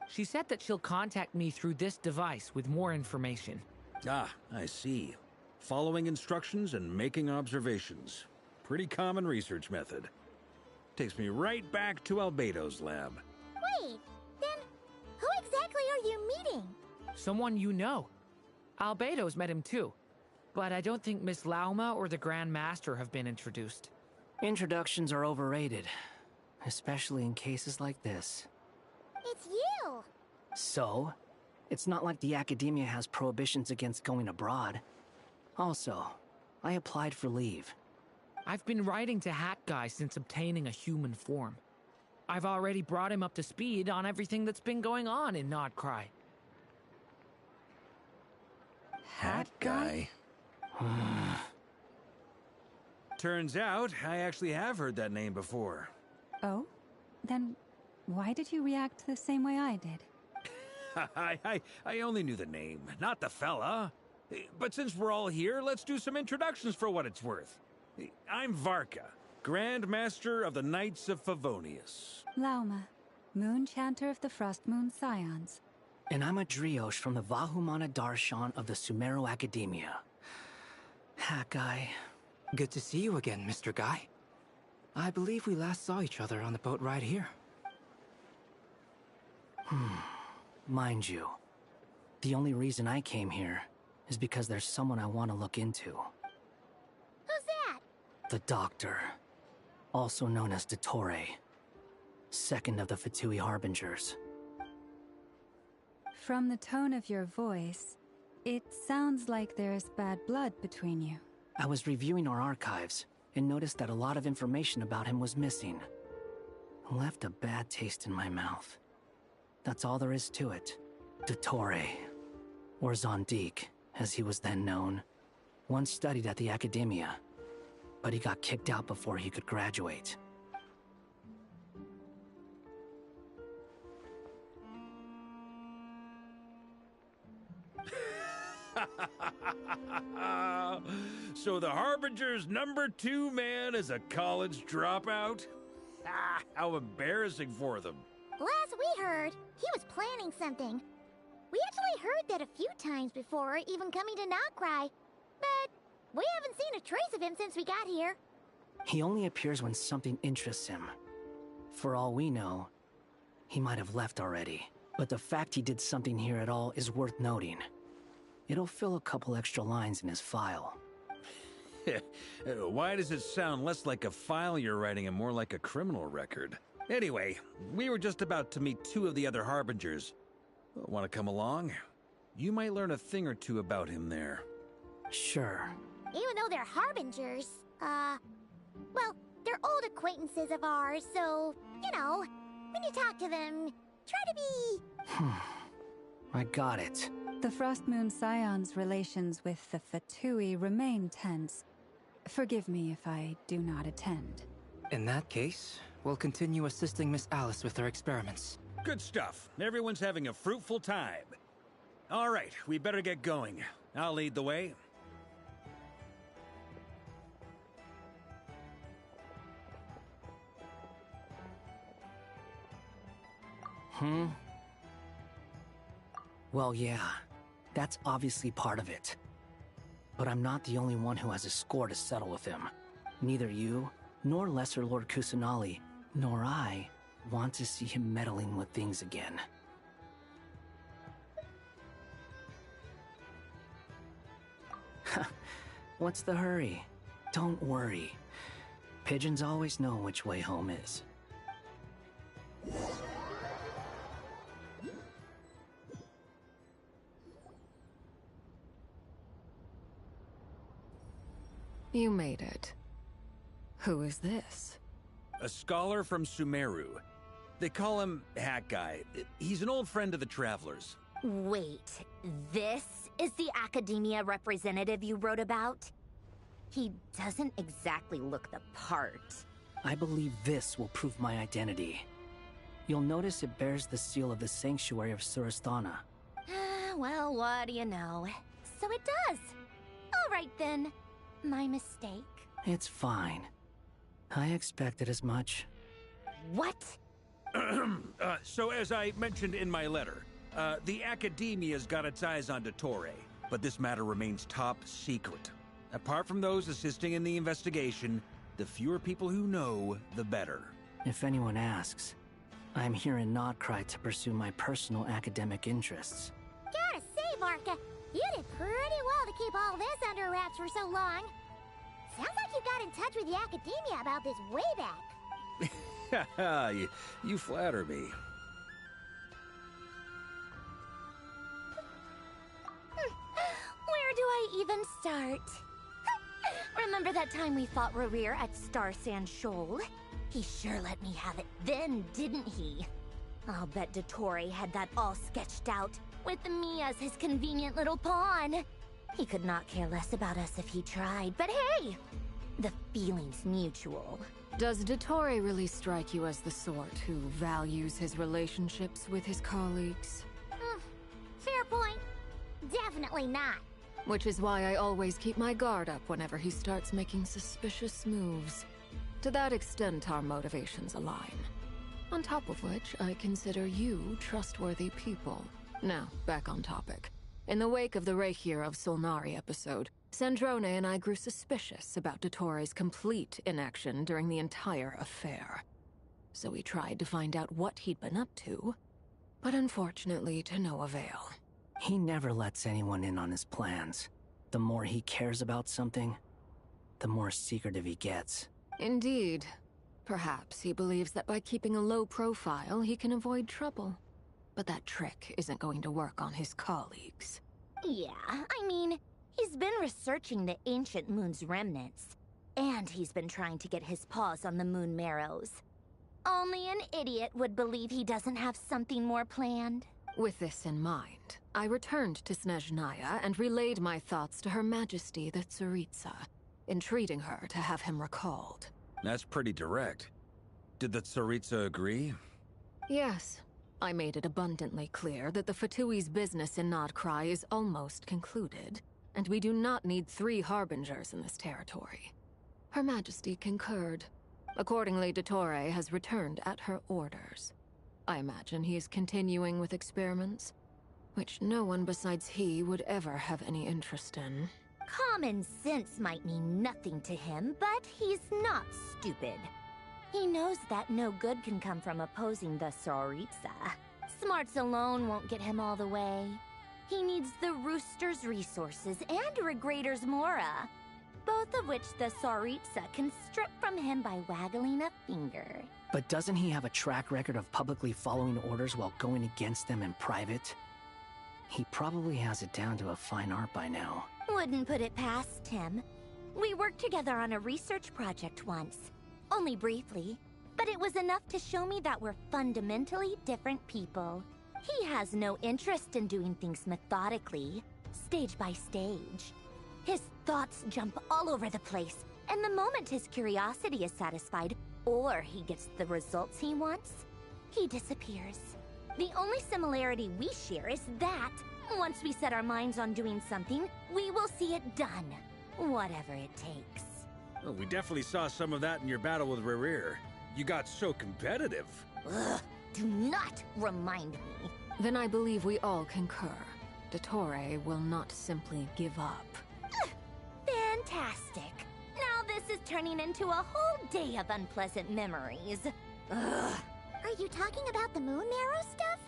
She said that she'll contact me through this device with more information. Ah, I see. Following instructions and making observations. Pretty common research method. Takes me right back to Albedo's lab. Wait, then who exactly are you meeting? Someone you know. Albedo's met him too. But I don't think Miss Lauma or the Grand Master have been introduced. Introductions are overrated, especially in cases like this. It's you! So, it's not like the Academia has prohibitions against going abroad. Also, I applied for leave. I've been writing to Hat Guy since obtaining a human form. I've already brought him up to speed on everything that's been going on in Notcry. Hat Guy? Turns out, I actually have heard that name before. Oh? Then why did you react the same way I did? I only knew the name, not the fella. But since we're all here, let's do some introductions for what it's worth. I'm Varka, Grand Master of the Knights of Favonius. Lauma, Moon Chanter of the Frost Moon Scions. And I'm a Driosh from the Vahumana Darshan of the Sumero Academia. Hat Guy. Good to see you again, Mr. Guy. I believe we last saw each other on the boat ride here. Mind you, the only reason I came here is because there's someone I want to look into. Who's that? The Doctor, also known as Dottore, second of the Fatui Harbingers. From the tone of your voice, it sounds like there's bad blood between you. I was reviewing our archives and noticed that a lot of information about him was missing. Left a bad taste in my mouth. That's all there is to it. Dottore, or Zondique, as he was then known, once studied at the Academia, but he got kicked out before he could graduate. So the Harbinger's #2 man is a college dropout? How embarrassing for them. Last we heard, he was planning something. We actually heard that a few times before, even coming to Notcry. But we haven't seen a trace of him since we got here. He only appears when something interests him. For all we know, he might have left already. But the fact he did something here at all is worth noting. It'll fill a couple extra lines in his file. Why does it sound less like a file you're writing and more like a criminal record? Anyway, we were just about to meet 2 of the other Harbingers. Want to come along? You might learn a thing or two about him there. Sure. Even though they're Harbingers, well, they're old acquaintances of ours, so, you know, when you talk to them, try to be... I got it. The Frostmoon Scion's relations with the Fatui remain tense. Forgive me if I do not attend. In that case, we'll continue assisting Miss Alice with her experiments. Good stuff. Everyone's having a fruitful time. All right, we better get going. I'll lead the way. Well, yeah. That's obviously part of it. But I'm not the only one who has a score to settle with him. Neither you, nor Lesser Lord Kusanali, nor I want to see him meddling with things again. What's the hurry? Don't worry. Pigeons always know which way home is. You made it. Who is this? A scholar from Sumeru. They call him Hat Guy. He's an old friend of the Travelers. Wait, this is the Academia representative you wrote about? He doesn't exactly look the part. I believe this will prove my identity. You'll notice it bears the seal of the Sanctuary of Surasthana. Well, what do you know? So it does. All right then. My mistake. It's fine. I expected as much. What? So as I mentioned in my letter, the Academia's got its eyes on Dottore, but this matter remains top secret. Apart from those assisting in the investigation, the fewer people who know, the better. If anyone asks, I'm here in Notcry to pursue my personal academic interests. Gotta say, Varka, you did pretty well to keep all this under wraps for so long. Sounds like you got in touch with the Academia about this way back. You flatter me. Where do I even start? Remember that time we fought Rerir at Star Sand Shoal? He sure let me have it then, didn't he? I'll bet Dottore had that all sketched out, with me as his convenient little pawn. He could not care less about us if he tried, but hey! The feeling's mutual. Does Dottore really strike you as the sort who values his relationships with his colleagues? Fair point. Definitely not. Which is why I always keep my guard up whenever he starts making suspicious moves. To that extent, our motivations align. On top of which, I consider you trustworthy people. Now, back on topic. In the wake of the Reikir of Solnari episode, Sandrone and I grew suspicious about Dottore's complete inaction during the entire affair. So we tried to find out what he'd been up to, but unfortunately to no avail. He never lets anyone in on his plans. The more he cares about something, the more secretive he gets. Indeed. Perhaps he believes that by keeping a low profile, he can avoid trouble. But that trick isn't going to work on his colleagues. Yeah, I mean, he's been researching the ancient moon's remnants. And he's been trying to get his paws on the moon marrows. Only an idiot would believe he doesn't have something more planned. With this in mind, I returned to Snezhnaya and relayed my thoughts to Her Majesty the Tsaritsa, entreating her to have him recalled. That's pretty direct. Did the Tsaritsa agree? Yes. I made it abundantly clear that the Fatui's business in Nodcry is almost concluded, and we do not need 3 harbingers in this territory. Her Majesty concurred. Accordingly, Dottore has returned at her orders. I imagine he is continuing with experiments, which no one besides he would ever have any interest in. Common sense might mean nothing to him, but he's not stupid. He knows that no good can come from opposing the Tsaritsa. Smarts alone won't get him all the way. He needs the Rooster's resources and Regrator's Mora, both of which the Tsaritsa can strip from him by waggling a finger. But doesn't he have a track record of publicly following orders while going against them in private? He probably has it down to a fine art by now. Wouldn't put it past him. We worked together on a research project once. Only briefly, but it was enough to show me that we're fundamentally different people. He has no interest in doing things methodically, stage by stage. His thoughts jump all over the place, and the moment his curiosity is satisfied, or he gets the results he wants, he disappears. The only similarity we share is that, once we set our minds on doing something, we will see it done, whatever it takes. Oh, we definitely saw some of that in your battle with Rerir. You got so competitive. Ugh, do not remind me. Then I believe we all concur. Dottore will not simply give up. Fantastic. Now this is turning into a whole day of unpleasant memories. Ugh. Are you talking about the moon marrow stuff?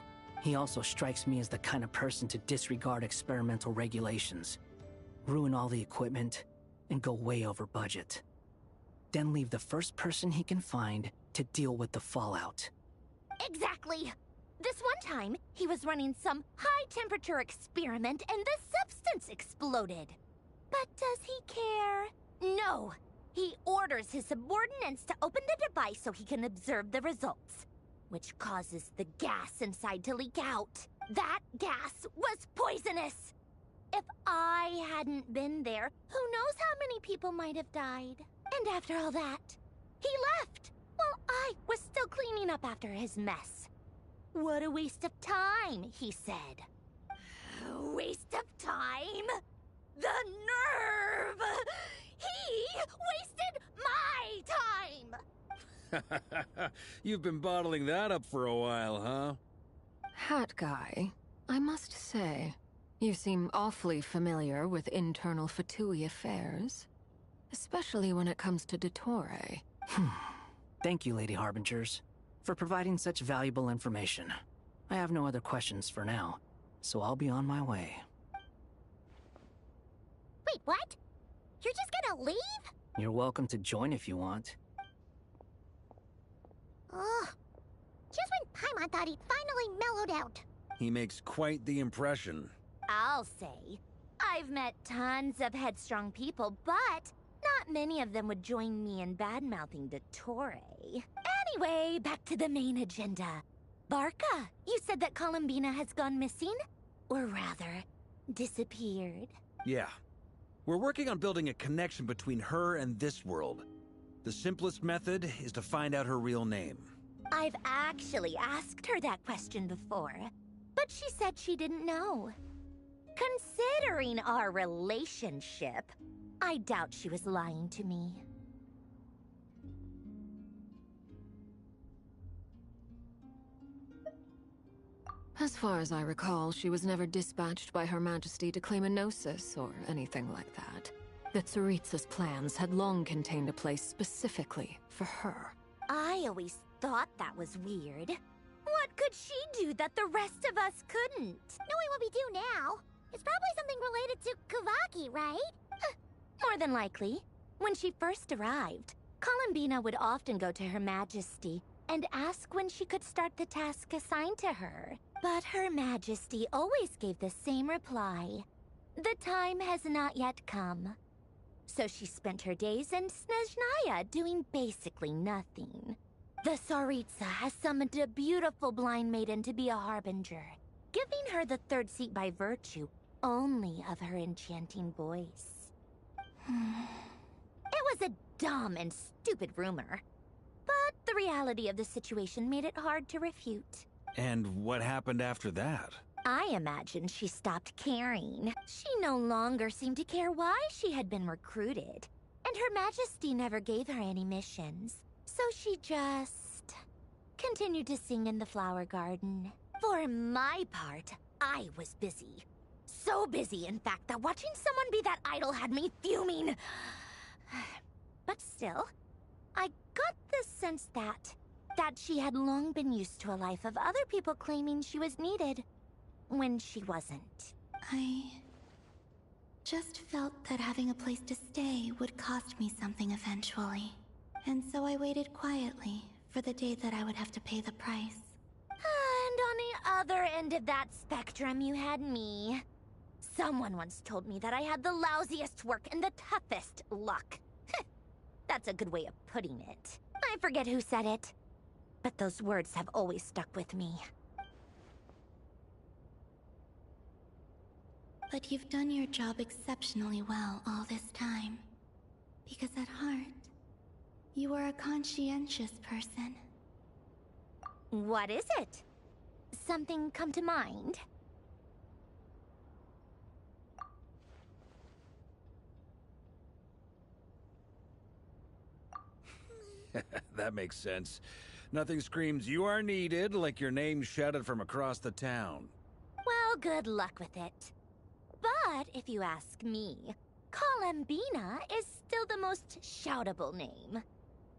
He also strikes me as the kind of person to disregard experimental regulations, ruin all the equipment, and go way over budget. Then leave the first person he can find to deal with the fallout. Exactly! This one time, he was running some high-temperature experiment and the substance exploded. But does he care? No! He orders his subordinates to open the device so he can observe the results, which causes the gas inside to leak out. That gas was poisonous! If I hadn't been there, who knows how many people might have died? And after all that, he left, while I was still cleaning up after his mess. What a waste of time, he said. Waste of time? The nerve! He wasted my time! You've been bottling that up for a while, huh? Hat Guy, I must say, you seem awfully familiar with internal Fatui affairs. Especially when it comes to Dottore. Thank you, Lady Harbingers, for providing such valuable information. I have no other questions for now, so I'll be on my way. Wait, what? You're just gonna leave? You're welcome to join if you want. Ugh. Just when Paimon thought he'd finally mellowed out. He makes quite the impression. I'll say. I've met tons of headstrong people, but not many of them would join me in bad-mouthing Dottore. Anyway, back to the main agenda. Barca, you said that Columbina has gone missing? Or rather, disappeared. Yeah. We're working on building a connection between her and this world. The simplest method is to find out her real name. I've actually asked her that question before, but she said she didn't know. Considering our relationship, I doubt she was lying to me. As far as I recall, she was never dispatched by Her Majesty to claim a gnosis or anything like that. The Tsaritsa's plans had long contained a place specifically for her. I always thought that was weird. What could she do that the rest of us couldn't? Knowing what we do now, it's probably something related to Kavaki, right? More than likely. When she first arrived, Columbina would often go to Her Majesty and ask when she could start the task assigned to her. But Her Majesty always gave the same reply. The time has not yet come. So she spent her days in Snezhnaya doing basically nothing. The Tsaritsa has summoned a beautiful blind maiden to be a harbinger. giving her the third seat by virtue only of her enchanting voice. It was a dumb and stupid rumor, but the reality of the situation made it hard to refute. And what happened after that? I imagine she stopped caring. She no longer seemed to care why she had been recruited, and Her Majesty never gave her any missions. So she just continued to sing in the flower garden. For my part, I was busy. So busy, in fact, that watching someone be that idol had me fuming. But still, I got the sense that she had long been used to a life of other people claiming she was needed when she wasn't. I just felt that having a place to stay would cost me something eventually. And so I waited quietly for the day that I would have to pay the price. And on the other end of that spectrum, you had me. Someone once told me that I had the lousiest work and the toughest luck. That's a good way of putting it. I forget who said it, but those words have always stuck with me. But you've done your job exceptionally well all this time. Because at heart, you are a conscientious person. What is it? Something come to mind? That makes sense. Nothing screams you are needed like your name shouted from across the town. Well, good luck with it. But if you ask me, Columbina is still the most shoutable name.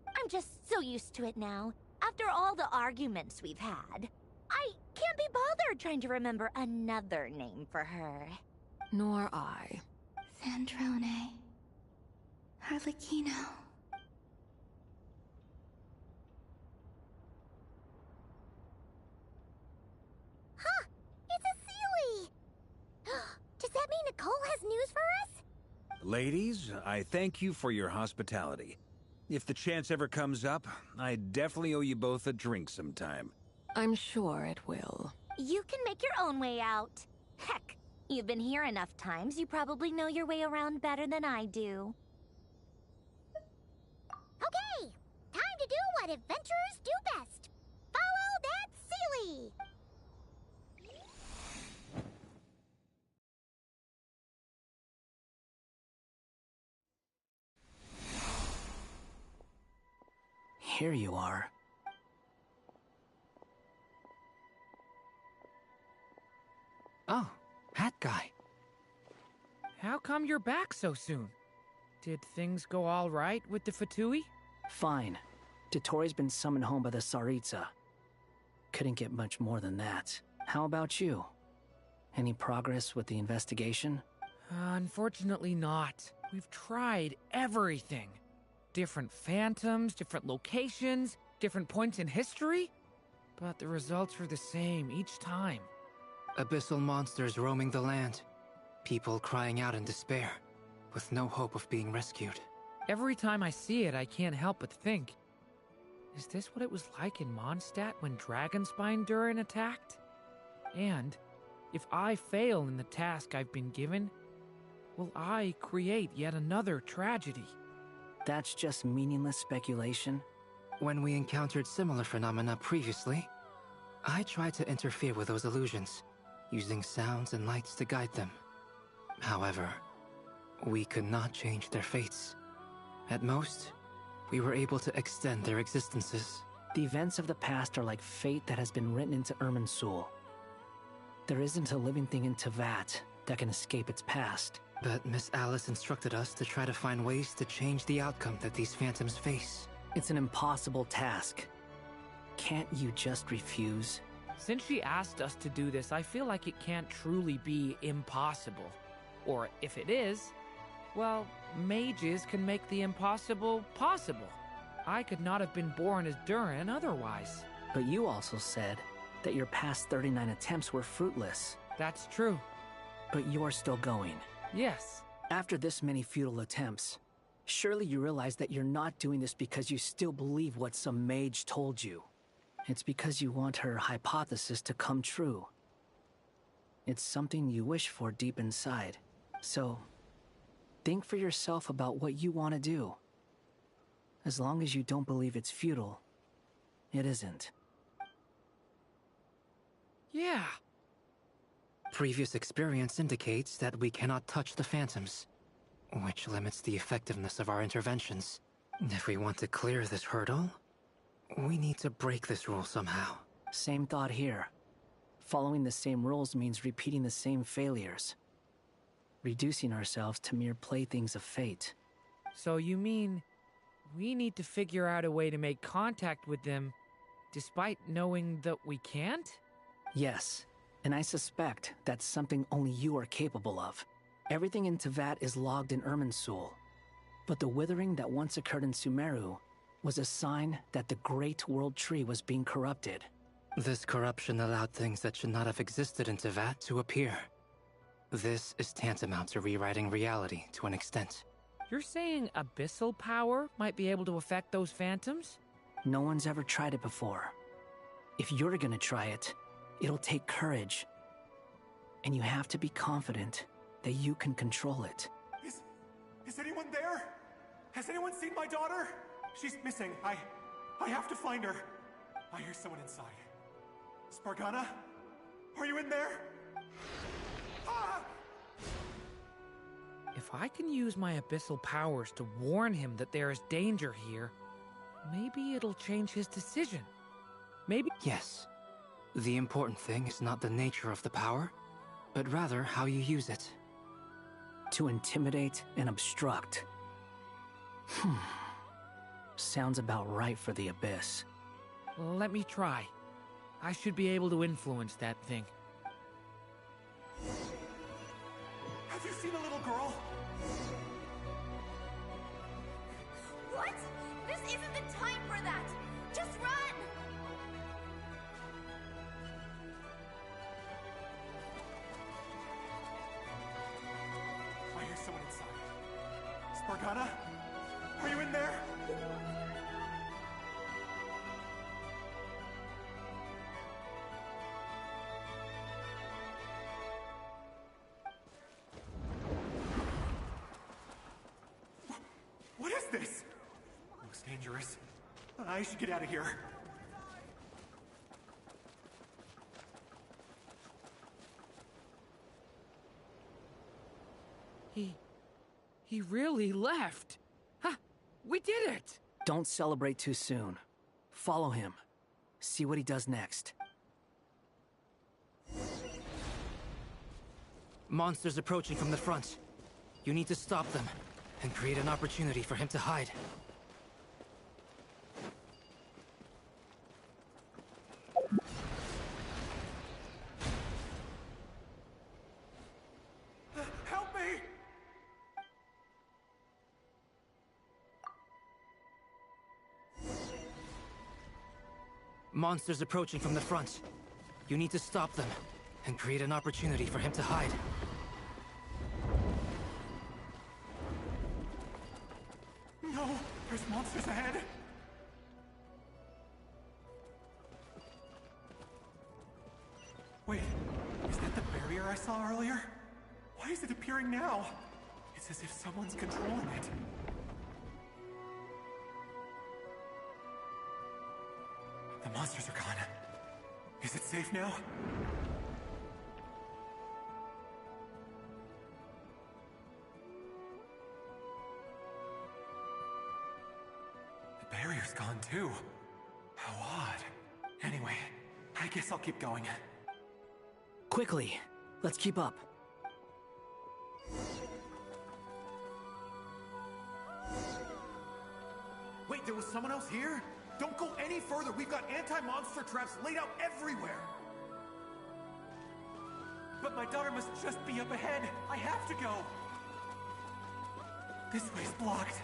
I'm just so used to it now. After all the arguments we've had, I can't be bothered trying to remember another name for her. Nor I. Sandrone. Harlequino. Huh! It's a Seelie! Does that mean Nicole has news for us? Ladies, I thank you for your hospitality. If the chance ever comes up, I definitely owe you both a drink sometime. I'm sure it will. You can make your own way out. Heck, you've been here enough times, you probably know your way around better than I do. Okay, time to do what adventurers do best. Follow that Seelie! Here you are. Oh, Hat Guy. How come you're back so soon? Did things go all right with the Fatui? Fine. Dotori's been summoned home by the Tsaritsa. Couldn't get much more than that. How about you? Any progress with the investigation? Unfortunately not. We've tried everything. Different phantoms, different locations, different points in history. But the results are the same each time. Abyssal monsters roaming the land. People crying out in despair, with no hope of being rescued. Every time I see it, I can't help but think, is this what it was like in Mondstadt when Dragonspine Durin attacked? And if I fail in the task I've been given, will I create yet another tragedy? That's just meaningless speculation. When we encountered similar phenomena previously, I tried to interfere with those illusions, using sounds and lights to guide them. However, we could not change their fates. At most, we were able to extend their existences. The events of the past are like fate that has been written into Irminsul. There isn't a living thing in Teyvat that can escape its past. But Miss Alice instructed us to try to find ways to change the outcome that these phantoms face. It's an impossible task. Can't you just refuse? Since she asked us to do this, I feel like it can't truly be impossible. Or if it is, well, mages can make the impossible possible. I could not have been born as Durin otherwise. But you also said that your past 39 attempts were fruitless. That's true. But you're still going. Yes. After this many futile attempts, surely you realize that you're not doing this because you still believe what some mage told you. It's because you want her hypothesis to come true. It's something you wish for deep inside. So, think for yourself about what you want to do. As long as you don't believe it's futile, it isn't. Yeah. Previous experience indicates that we cannot touch the phantoms, which limits the effectiveness of our interventions. If we want to clear this hurdle, we need to break this rule somehow. Same thought here. Following the same rules means repeating the same failures. Reducing ourselves to mere playthings of fate. So you mean we need to figure out a way to make contact with them despite knowing that we can't? Yes, and I suspect that's something only you are capable of. Everything in Teyvat is logged in Irminsul, but the withering that once occurred in Sumeru was a sign that the Great World Tree was being corrupted. This corruption allowed things that should not have existed in Teyvat to appear. This is tantamount to rewriting reality to an extent. You're saying abyssal power might be able to affect those phantoms? No one's ever tried it before. If you're gonna try it, it'll take courage. And you have to be confident that you can control it. Is anyone there? Has anyone seen my daughter? She's missing. I have to find her. I hear someone inside. Spargana? Are you in there? Ah! If I can use my abyssal powers to warn him that there is danger here, maybe it'll change his decision. Maybe... Yes. The important thing is not the nature of the power, but rather how you use it. To intimidate and obstruct. Sounds about right for the Abyss. Let me try. I should be able to influence that thing. Have you seen a little girl? What? This isn't the time for that! Just run! I hear someone inside. Spargana? Are you in there? What is this? Looks dangerous. I should get out of here. He really left. Ha! We did it! Don't celebrate too soon. Follow him. See what he does next. Monsters approaching from the front. You need to stop them and create an opportunity for him to hide. Help me! Monsters approaching from the front. You need to stop them and create an opportunity for him to hide. No! There's monsters ahead! Wait, is that the barrier I saw earlier? Why is it appearing now? It's as if someone's controlling it. The monsters are gone. Is it safe now? The barrier's gone too. How odd. Anyway, I guess I'll keep going. Quickly, let's keep up. Wait, there was someone else here? Don't go any further. We've got anti-monster traps laid out everywhere. But my daughter must just be up ahead. I have to go. This way's blocked.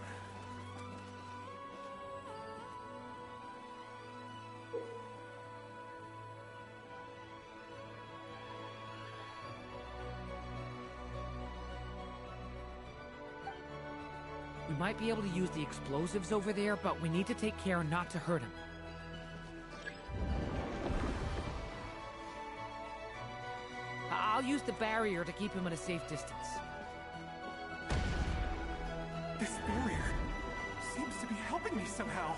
We might be able to use the explosives over there, but we need to take care not to hurt him. I'll use the barrier to keep him at a safe distance. This barrier seems to be helping me somehow.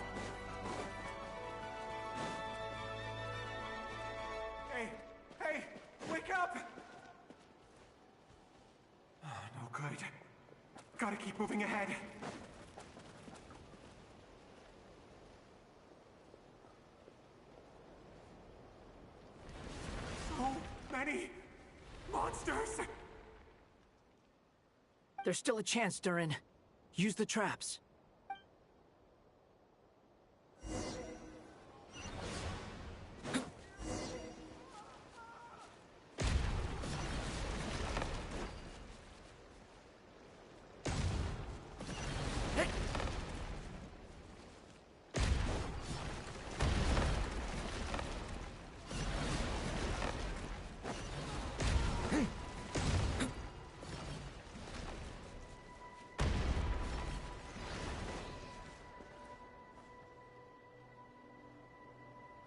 Hey, wake up! Oh, no good. Gotta keep moving ahead. So many monsters! There's still a chance, Durin. Use the traps.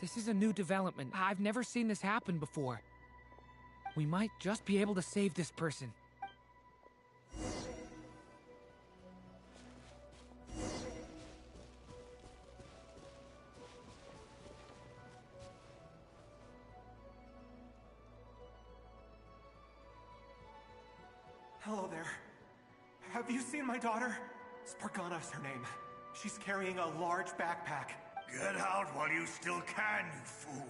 This is a new development. I've never seen this happen before. We might just be able to save this person. Hello there. Have you seen my daughter? Spargana is her name. She's carrying a large backpack. Get out while you still can, you fool.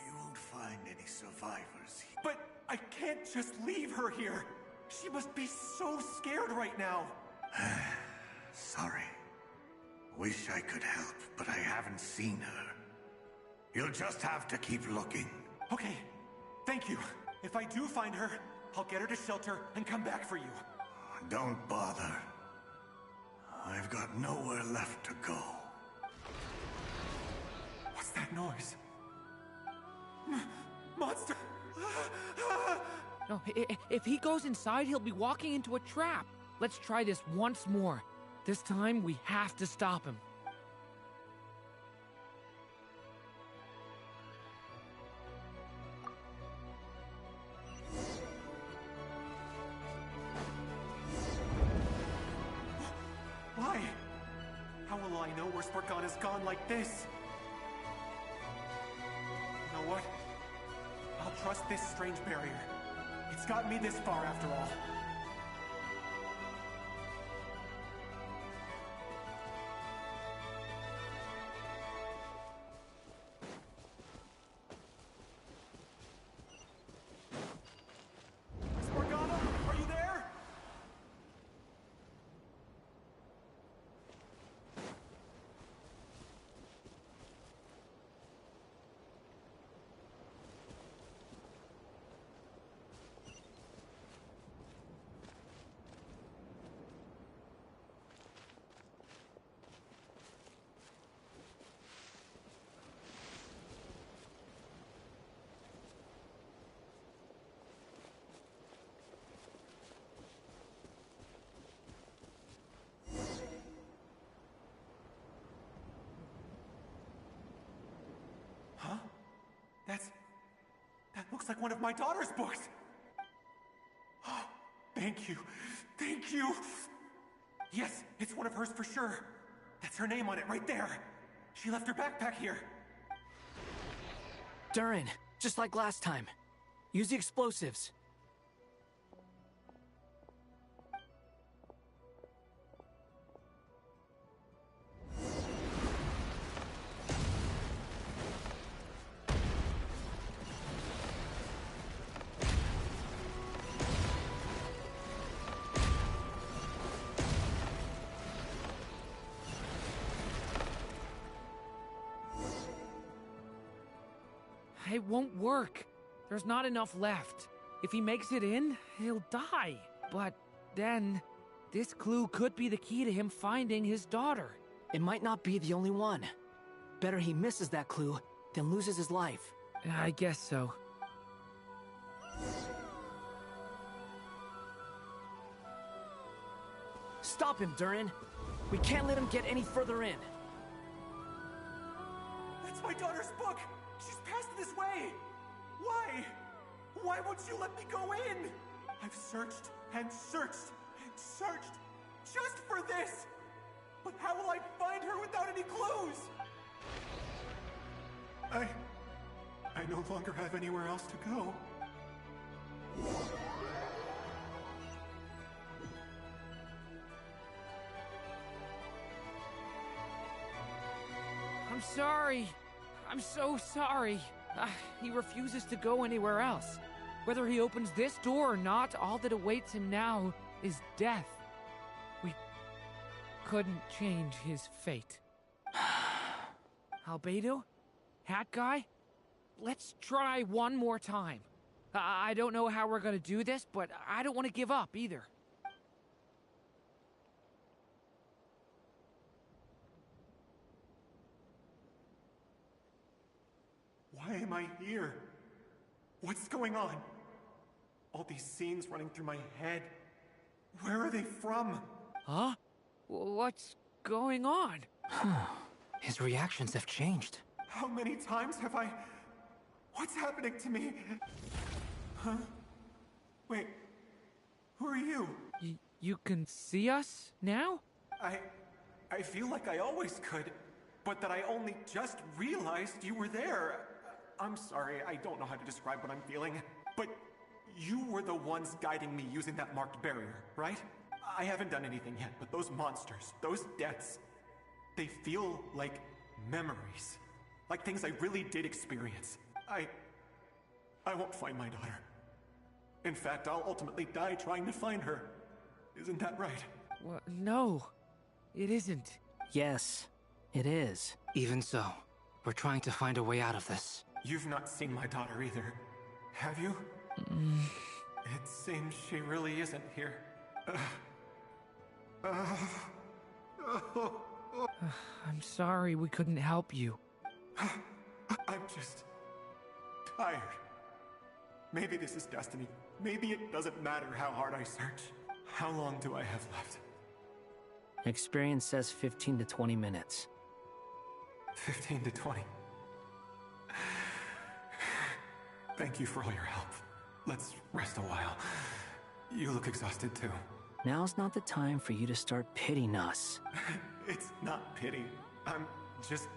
You won't find any survivors. But I can't just leave her here. She must be so scared right now. Sorry. Wish I could help, but I haven't seen her. You'll just have to keep looking. Okay, thank you. If I do find her, I'll get her to shelter and come back for you. Don't bother. I've got nowhere left to go. What's that noise? Monster! No, if he goes inside, he'll be walking into a trap. Let's try this once more. This time, we have to stop him. Why? How will I know where Spargana's gone like this? You know what? I'll trust this strange barrier. It's gotten me this far after all. Spargana, are you there? Huh? That looks like one of my daughter's books. Oh, thank you. Thank you. Yes, it's one of hers for sure. That's her name on it right there. She left her backpack here. Durin, just like last time. Use the explosives. It won't work. There's not enough left. If he makes it in, he'll die. But then, this clue could be the key to him finding his daughter. It might not be the only one. Better he misses that clue than loses his life. I guess so. Stop him, Durin. We can't let him get any further in. That's my daughter's book. She's passed this way. Why? Why won't you let me go in? I've searched and searched and searched just for this. But how will I find her without any clues? I no longer have anywhere else to go. I'm sorry. I'm so sorry. He refuses to go anywhere else. Whether he opens this door or not, all that awaits him now is death. We couldn't change his fate. Albedo? Hat Guy? Let's try one more time. I don't know how we're gonna do this, but I don't want to give up either. Why am I here? What's going on? All these scenes running through my head. Where are they from? Huh? What's going on? His reactions have changed. How many times have I... What's happening to me? Huh? Wait. Who are you? You can see us now? I feel like I always could, but that I only just realized you were there. I'm sorry, I don't know how to describe what I'm feeling, but you were the ones guiding me using that marked barrier, right? I haven't done anything yet, but those monsters, those deaths, they feel like memories. Like things I really did experience. I won't find my daughter. In fact, I'll ultimately die trying to find her. Isn't that right? Well, no, it isn't. Yes, it is. Even so, we're trying to find a way out of this. You've not seen my daughter either, have you? It seems she really isn't here. I'm sorry we couldn't help you. I'm just... tired. Maybe this is destiny. Maybe it doesn't matter how hard I search. How long do I have left? Experience says 15 to 20 minutes. 15 to 20. Thank you for all your help. Let's rest a while. You look exhausted too. Now's not the time for you to start pitying us. It's not pity. I'm just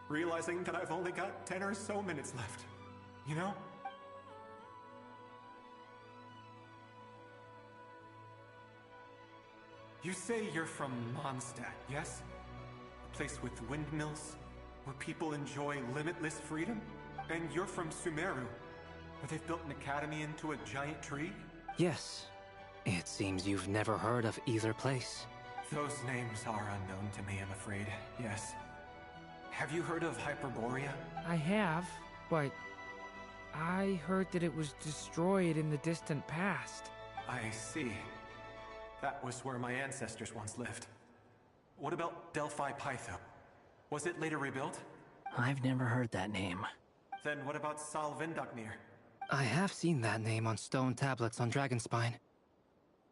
realizing that I've only got 10 or so minutes left. You know? You say you're from Mondstadt, yes? A place with windmills, where people enjoy limitless freedom? And you're from Sumeru, where they've built an academy into a giant tree? Yes. It seems you've never heard of either place. Those names are unknown to me, I'm afraid, yes. Have you heard of Hyperborea? I have, but I heard that it was destroyed in the distant past. I see. That was where my ancestors once lived. What about Delphi Pytho? Was it later rebuilt? I've never heard that name. Then what about Sal Vindaknir? I have seen that name on stone tablets on Dragonspine.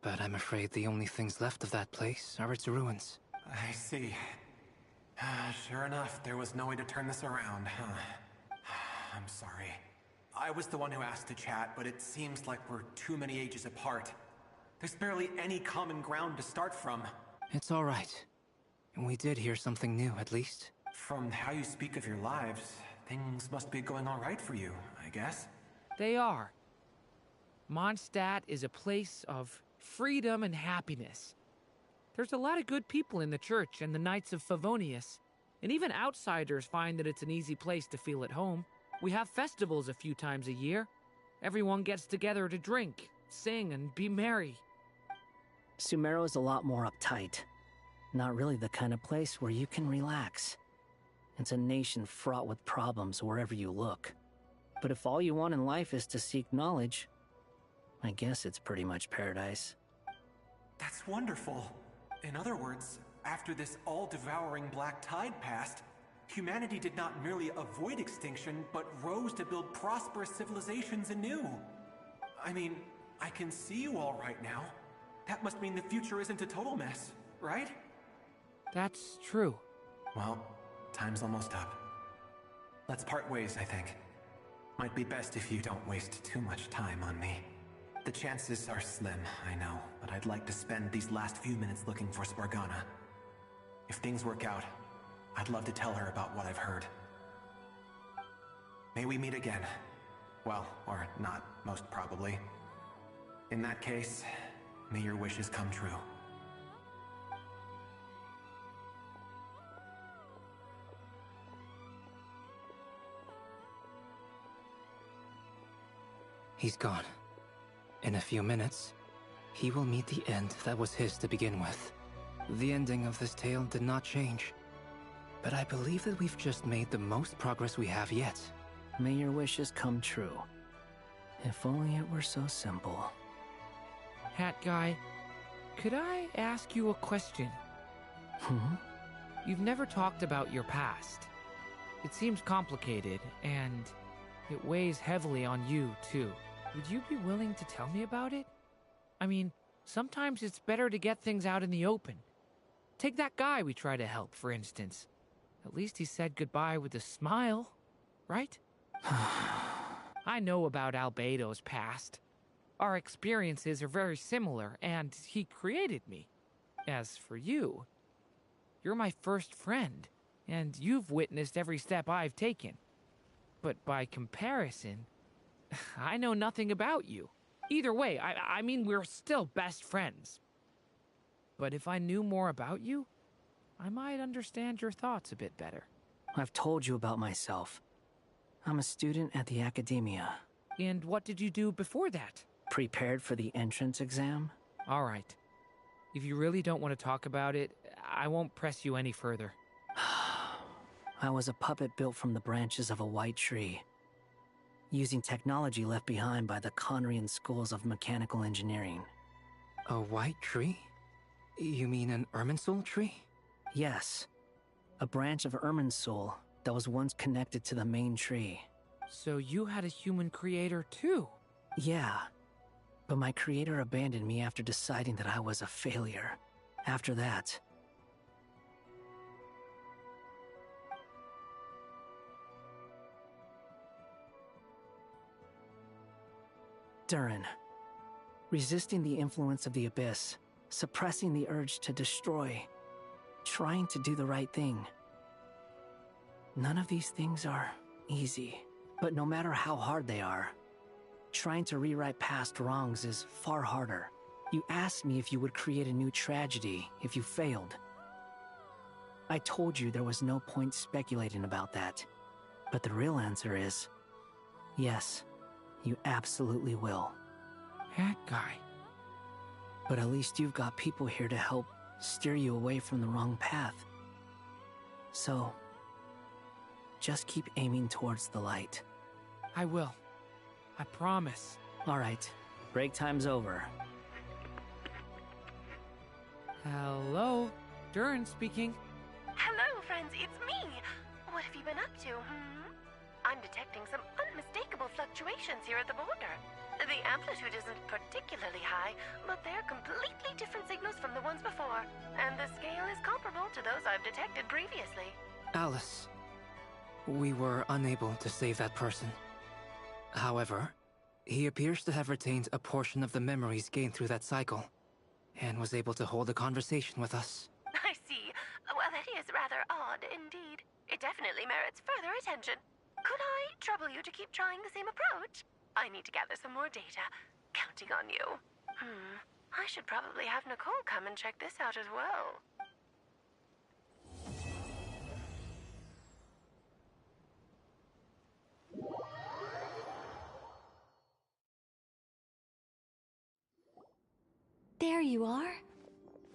But I'm afraid the only things left of that place are its ruins. I see. Sure enough, there was no way to turn this around, huh? I'm sorry. I was the one who asked to chat, but it seems like we're too many ages apart. There's barely any common ground to start from. It's all right. We did hear something new, at least. From how you speak of your lives, things must be going all right for you, I guess. They are. Mondstadt is a place of freedom and happiness. There's a lot of good people in the church and the Knights of Favonius, and even outsiders find that it's an easy place to feel at home. We have festivals a few times a year. Everyone gets together to drink, sing, and be merry. Sumeru is a lot more uptight. Not really the kind of place where you can relax. It's a nation fraught with problems wherever you look. But if all you want in life is to seek knowledge, I guess it's pretty much paradise. That's wonderful. In other words, after this all-devouring black tide passed, humanity did not merely avoid extinction, but rose to build prosperous civilizations anew. I mean, I can see you all right now. That must mean the future isn't a total mess, right? That's true. Well, time's almost up. Let's part ways, I think. Might be best if you don't waste too much time on me. The chances are slim, I know, but I'd like to spend these last few minutes looking for Spargana. If things work out, I'd love to tell her about what I've heard. May we meet again. Well, or not, most probably. In that case, may your wishes come true. He's gone. In a few minutes, he will meet the end that was his to begin with. The ending of this tale did not change, but I believe that we've just made the most progress we have yet. May your wishes come true. If only it were so simple. Hat Guy, could I ask you a question? You've never talked about your past. It seems complicated, and it weighs heavily on you, too. Would you be willing to tell me about it? I mean, sometimes it's better to get things out in the open. Take that guy we try to help, for instance. At least he said goodbye with a smile, right? I know about Albedo's past. Our experiences are very similar, and he created me. As for you, you're my first friend, and you've witnessed every step I've taken. But by comparison, I know nothing about you. Either way, I mean, we're still best friends. But if I knew more about you, I might understand your thoughts a bit better. I've told you about myself. I'm a student at the Academia. And what did you do before that? Prepared for the entrance exam? All right. If you really don't want to talk about it, I won't press you any further. I was a puppet built from the branches of a white tree, using technology left behind by the Conrian schools of mechanical engineering. A white tree? You mean an Irminsul tree? Yes. A branch of Irminsul that was once connected to the main tree. So you had a human creator too? Yeah. But my creator abandoned me after deciding that I was a failure. After that, Durin. Resisting the influence of the Abyss, suppressing the urge to destroy, trying to do the right thing. None of these things are easy, but no matter how hard they are, trying to rewrite past wrongs is far harder. You asked me if you would create a new tragedy if you failed. I told you there was no point speculating about that, but the real answer is, yes. You absolutely will. That guy. But at least you've got people here to help steer you away from the wrong path. So, just keep aiming towards the light. I will. I promise. All right. Break time's over. Hello? Durin speaking. Hello, friends, it's me. What have you been up to, I'm detecting some unmistakable fluctuations here at the border. The amplitude isn't particularly high, but they're completely different signals from the ones before, and the scale is comparable to those I've detected previously. Alice, we were unable to save that person. However, he appears to have retained a portion of the memories gained through that cycle, and was able to hold a conversation with us. I see. Well, that is rather odd indeed. It definitely merits further attention. Could I trouble you to keep trying the same approach? I need to gather some more data. Counting on you. I should probably have Nicole come and check this out as well. There you are.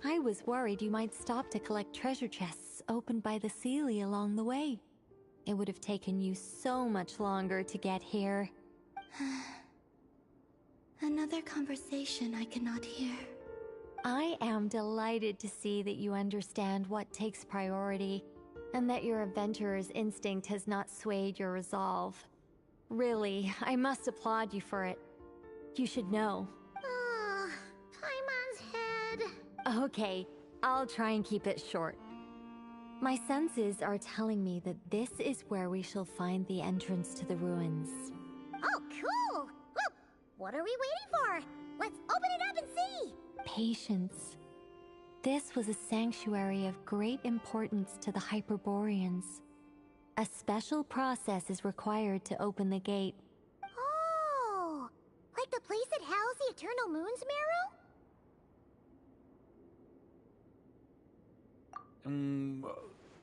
I was worried you might stop to collect treasure chests opened by the Seelie along the way. It would have taken you so much longer to get here. Another conversation I cannot hear. I am delighted to see that you understand what takes priority, and that your adventurer's instinct has not swayed your resolve. Really, I must applaud you for it. You should know. Paimon's head. Okay, I'll try and keep it short. My senses are telling me that this is where we shall find the entrance to the ruins. What are we waiting for? Let's open it up and see! Patience. This was a sanctuary of great importance to the Hyperboreans. A special process is required to open the gate. Oh! Like the place that housed the Eternal Moon's marrow?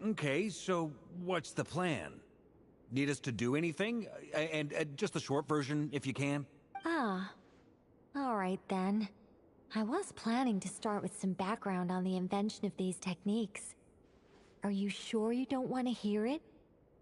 Okay, so what's the plan? Need us to do anything? And just the short version, if you can. Ah. Alright then. I was planning to start with some background on the invention of these techniques. Are you sure you don't want to hear it?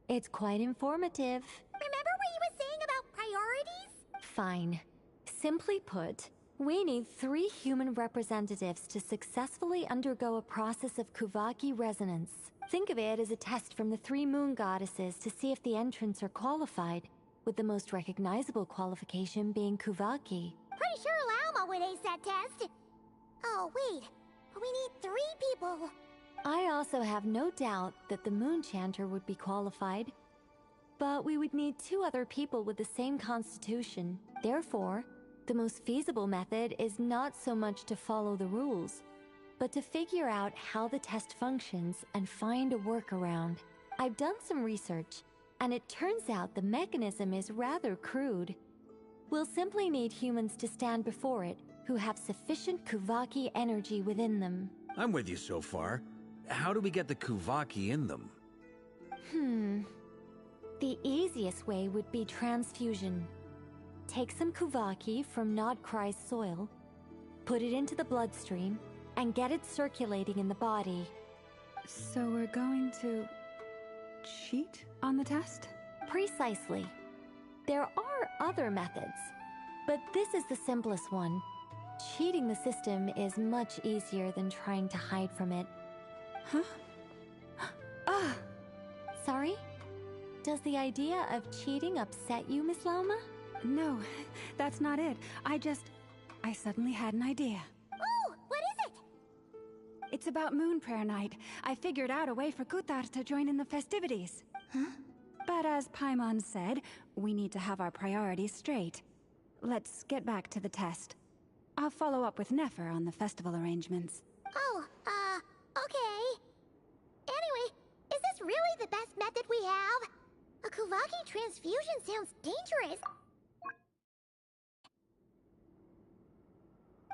It's quite informative. Remember what you were saying about priorities? Fine. Simply put, we need 3 human representatives to successfully undergo a process of Kuvaki resonance. Think of it as a test from the 3 moon goddesses to see if the entrants are qualified, with the most recognizable qualification being Kuvaki. Pretty sure Lauma would ace that test. Oh, wait. But we need 3 people. I also have no doubt that the Moon Chanter would be qualified. But we would need 2 other people with the same constitution. Therefore, the most feasible method is not so much to follow the rules, but to figure out how the test functions and find a workaround. I've done some research, and it turns out the mechanism is rather crude. We'll simply need humans to stand before it who have sufficient Kuvaki energy within them. I'm with you so far. How do we get the Kuvaki in them? The easiest way would be transfusion. Take some Kuvaki from Nodcry's soil, put it into the bloodstream, and get it circulating in the body. So we're going to cheat on the test? Precisely. There are other methods, but this is the simplest one. Cheating the system is much easier than trying to hide from it. Huh? Ah! Sorry? Does the idea of cheating upset you, Miss Lauma? No, that's not it. I suddenly had an idea. Oh, what is it? It's about Moon Prayer Night. I figured out a way for Kutar to join in the festivities. Huh? But as Paimon said, we need to have our priorities straight. Let's get back to the test. I'll follow up with Nefer on the festival arrangements. Oh, okay. Anyway, is this really the best method we have? A Kuvaki transfusion sounds dangerous.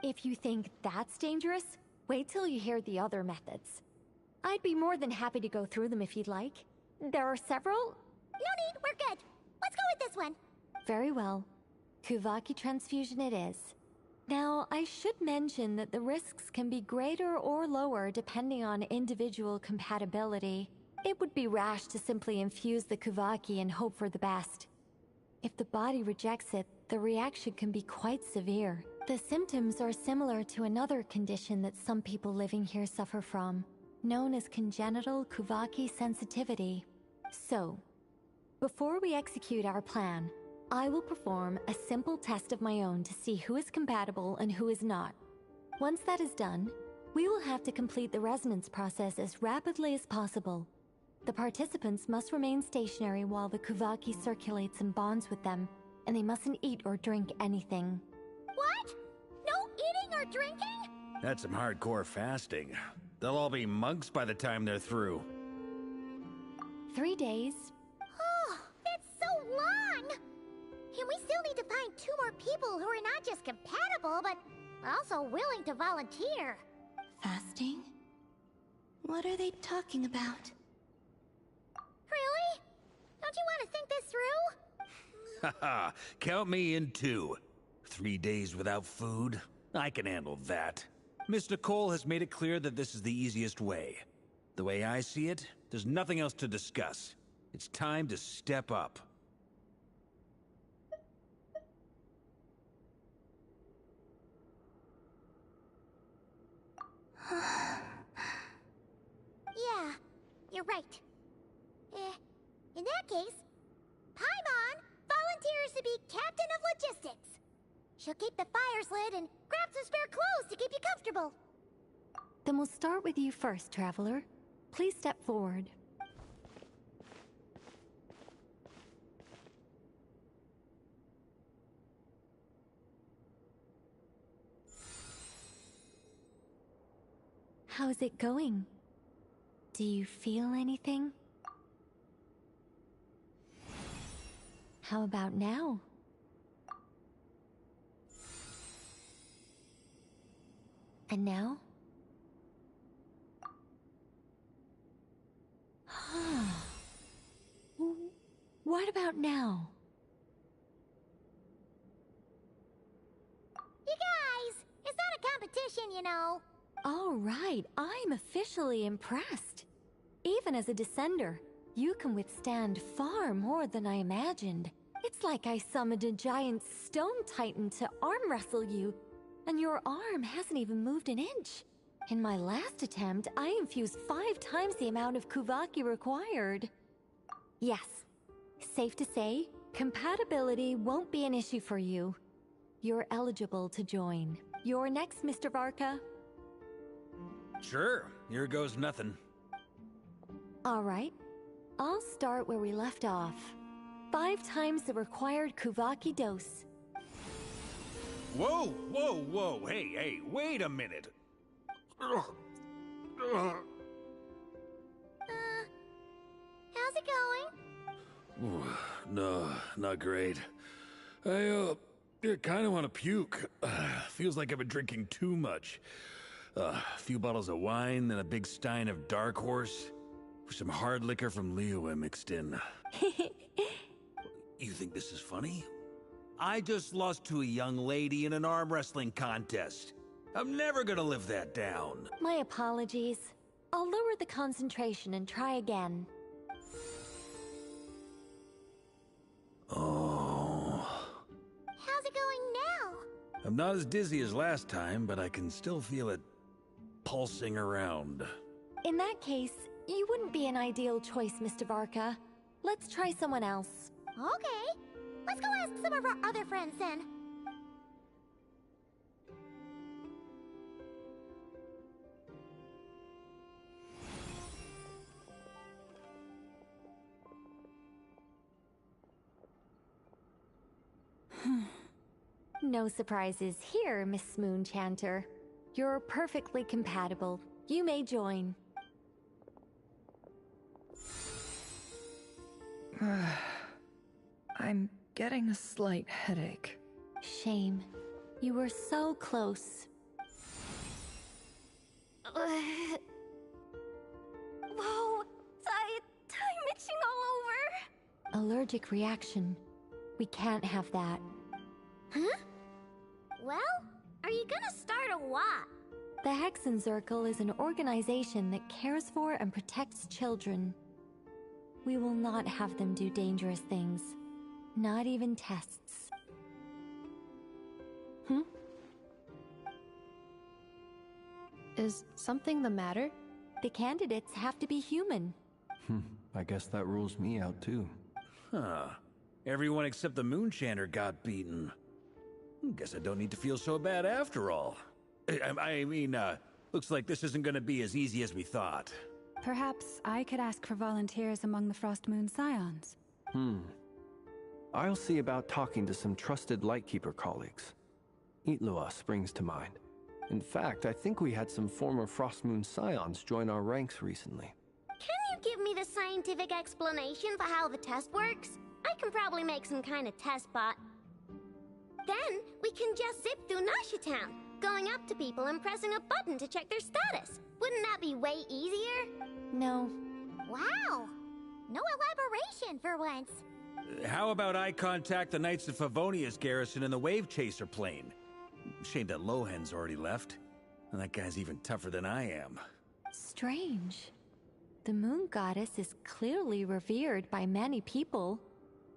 If you think that's dangerous, wait till you hear the other methods. I'd be more than happy to go through them if you'd like. There are several. No need, we're good. Let's go with this one. Very well. Kuvaki transfusion it is. Now, I should mention that the risks can be greater or lower depending on individual compatibility. It would be rash to simply infuse the Kuvaki and hope for the best. If the body rejects it, the reaction can be quite severe. The symptoms are similar to another condition that some people living here suffer from, known as congenital Kuvaki sensitivity. So, before we execute our plan, I will perform a simple test of my own to see who is compatible and who is not. Once that is done, we will have to complete the resonance process as rapidly as possible. The participants must remain stationary while the Kuvaki circulates and bonds with them, and they mustn't eat or drink anything. What? No eating or drinking? That's some hardcore fasting. They'll all be monks by the time they're through. 3 days. Oh, that's so long! And we still need to find 2 more people who are not just compatible, but also willing to volunteer. Fasting? What are they talking about? Really? Don't you want to think this through? Haha, count me in 2. 3 days without food? I can handle that. Miss Nicole has made it clear that this is the easiest way. The way I see it, there's nothing else to discuss. It's time to step up. Yeah, you're right. In that case, Paimon volunteers to be Captain of Logistics. She'll keep the fires lit and grab some spare clothes to keep you comfortable. Then we'll start with you first, Traveler. Please step forward. How's it going? Do you feel anything? How about now? And now? What about now? You guys, it's not a competition, you know. All right, I'm officially impressed. Even as a descender, you can withstand far more than I imagined. It's like I summoned a giant stone titan to arm wrestle you, and your arm hasn't even moved an inch. In my last attempt, I infused 5 times the amount of Kuvaki required. Yes, safe to say, compatibility won't be an issue for you. You're eligible to join. You're next, Mr. Varka. Sure, here goes nothing. All right, I'll start where we left off. 5 times the required Kuvaki dose. Whoa, whoa, whoa, hey, wait a minute. How's it going? Ooh, no, not great. I kind of want to puke. Feels like I've been drinking too much. A few bottles of wine, then a big stein of Dark Horse. Some hard liquor from Liyue mixed in. You think this is funny? I just lost to a young lady in an arm wrestling contest. I'm never gonna live that down. My apologies. I'll lower the concentration and try again. Oh. How's it going now? I'm not as dizzy as last time, but I can still feel it pulsing around. In that case, you wouldn't be an ideal choice, Mr. Varka. Let's try someone else. Okay. Let's go ask some of our other friends then. No surprises here, Miss Moonchanter. You're perfectly compatible. You may join. I'm getting a slight headache. Shame. You were so close. Whoa, I'm itching all over. Allergic reaction. We can't have that. Huh? Well, are you gonna start a what? The Hexenzirkel is an organization that cares for and protects children. We will not have them do dangerous things. Not even tests. Is something the matter? The candidates have to be human. I guess that rules me out too. Huh. Everyone except the Moonchanter got beaten. Guess I don't need to feel so bad after all. I mean, looks like this isn't gonna be as easy as we thought. Perhaps I could ask for volunteers among the Frost Moon Scions. I'll see about talking to some trusted Lightkeeper colleagues. Itlua springs to mind. In fact, I think we had some former Frost Moon Scions join our ranks recently. Can you give me the scientific explanation for how the test works? I can probably make some kind of test bot. Then we can just zip through Nasha Town, going up to people and pressing a button to check their status. Wouldn't that be way easier? No. Wow! No elaboration for once. How about I contact the Knights of Favonia's garrison in the Wave Chaser plane? Shame that Lohan's already left. And that guy's even tougher than I am. Strange. The Moon Goddess is clearly revered by many people.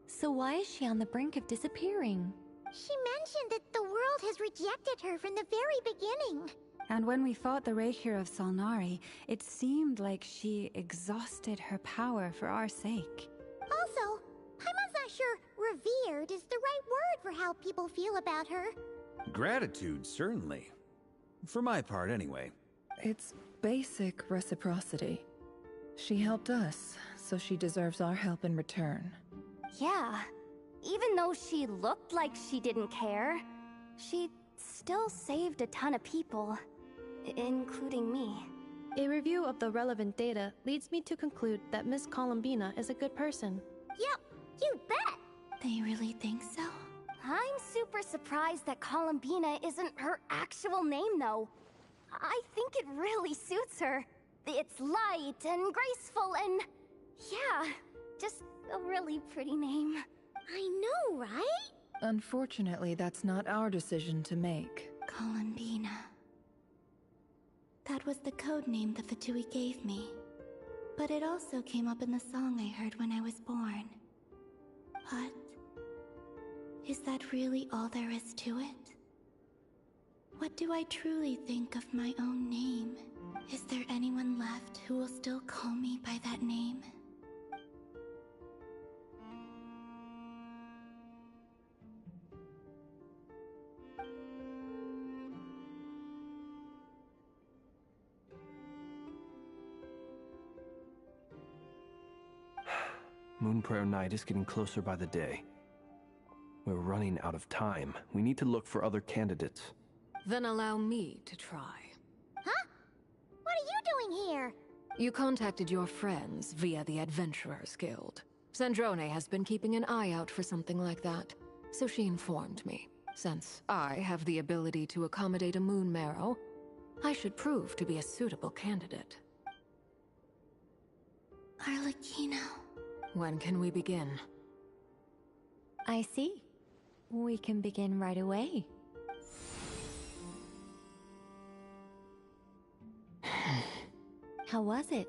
So why is she on the brink of disappearing? She mentioned that the world has rejected her from the very beginning. And when we fought the Rayhir of Solnari, it seemed like she exhausted her power for our sake. Also, I'm not sure revered is the right word for how people feel about her. Gratitude, certainly. For my part, anyway. It's basic reciprocity. She helped us, so she deserves our help in return. Yeah. Even though she looked like she didn't care, she still saved a ton of people, including me. A review of the relevant data leads me to conclude that Miss Columbina is a good person. Yep, you bet! They really think so? I'm super surprised that Columbina isn't her actual name, though. I think it really suits her. It's light and graceful and... yeah, just a really pretty name. I know, right? Unfortunately, that's not our decision to make. Columbina. That was the code name the Fatui gave me. But it also came up in the song I heard when I was born. But... is that really all there is to it? What do I truly think of my own name? Is there anyone left who will still call me by that name? Moonprayer Night is getting closer by the day. We're running out of time. We need to look for other candidates. Then allow me to try. Huh? What are you doing here? You contacted your friends via the Adventurers Guild. Sandrone has been keeping an eye out for something like that, so she informed me. Since I have the ability to accommodate a moon marrow, I should prove to be a suitable candidate. Arlecchino. When can we begin? I see. We can begin right away. How was it?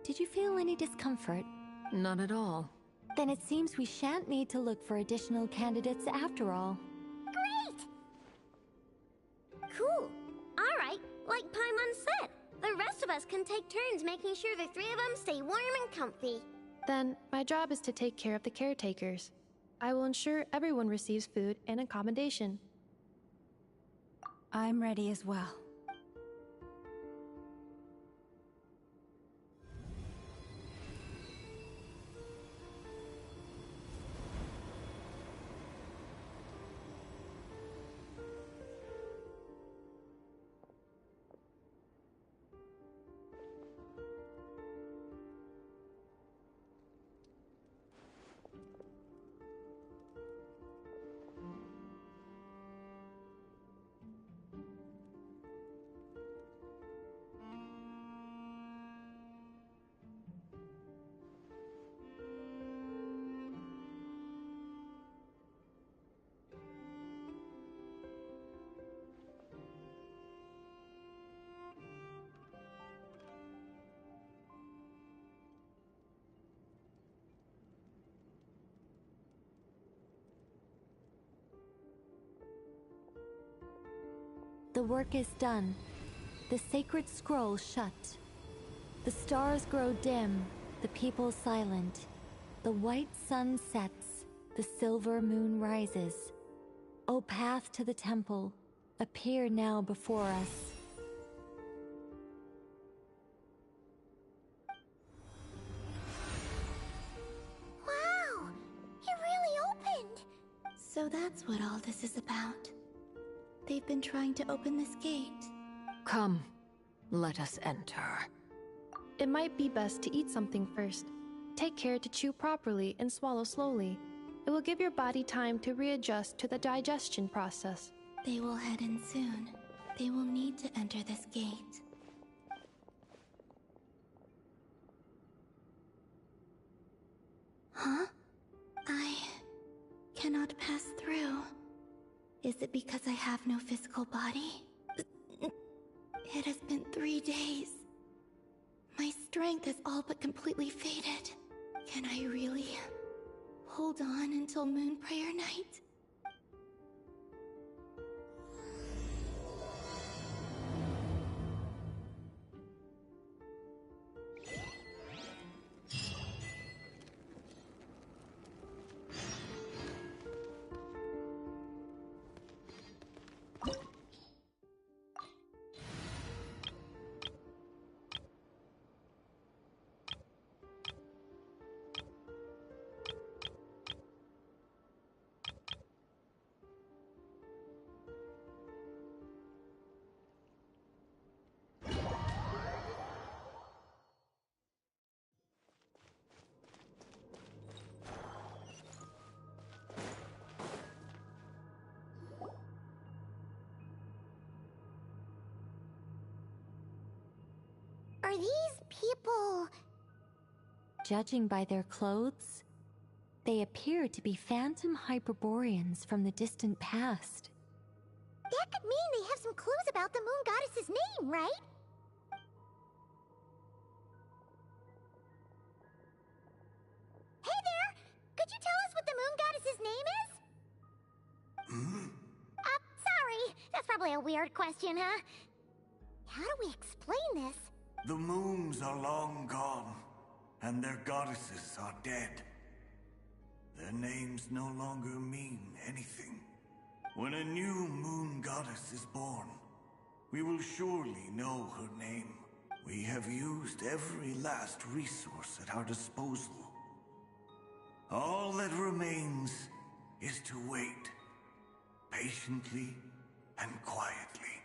Did you feel any discomfort? Not at all. Then it seems we shan't need to look for additional candidates after all. Great! Cool. Alright, like Paimon said, the rest of us can take turns making sure the three of them stay warm and comfy. Then, my job is to take care of the caretakers. I will ensure everyone receives food and accommodation. I'm ready as well. The work is done. The sacred scroll shut. The stars grow dim, the people silent. The white sun sets, the silver moon rises. O path to the temple, appear now before us. Wow! It really opened! So that's what all this is about. They've been trying to open this gate. Come, let us enter. It might be best to eat something first. Take care to chew properly and swallow slowly. It will give your body time to readjust to the digestion process. They will head in soon. They will need to enter this gate. Huh? I cannot pass through. Is it because I have no physical body? It has been 3 days. My strength has all but completely faded. Can I really hold on until Moonprayer Night? judging by their clothes, they appear to be phantom Hyperboreans from the distant past. That could mean they have some clues about the moon goddess's name, right? Hey there! Could you tell us what the moon goddess's name is? Sorry. That's probably a weird question, huh? How do we explain this? The moons are long gone, and their goddesses are dead. Their names no longer mean anything. When a new moon goddess is born, we will surely know her name. We have used every last resource at our disposal. All that remains is to wait, patiently and quietly.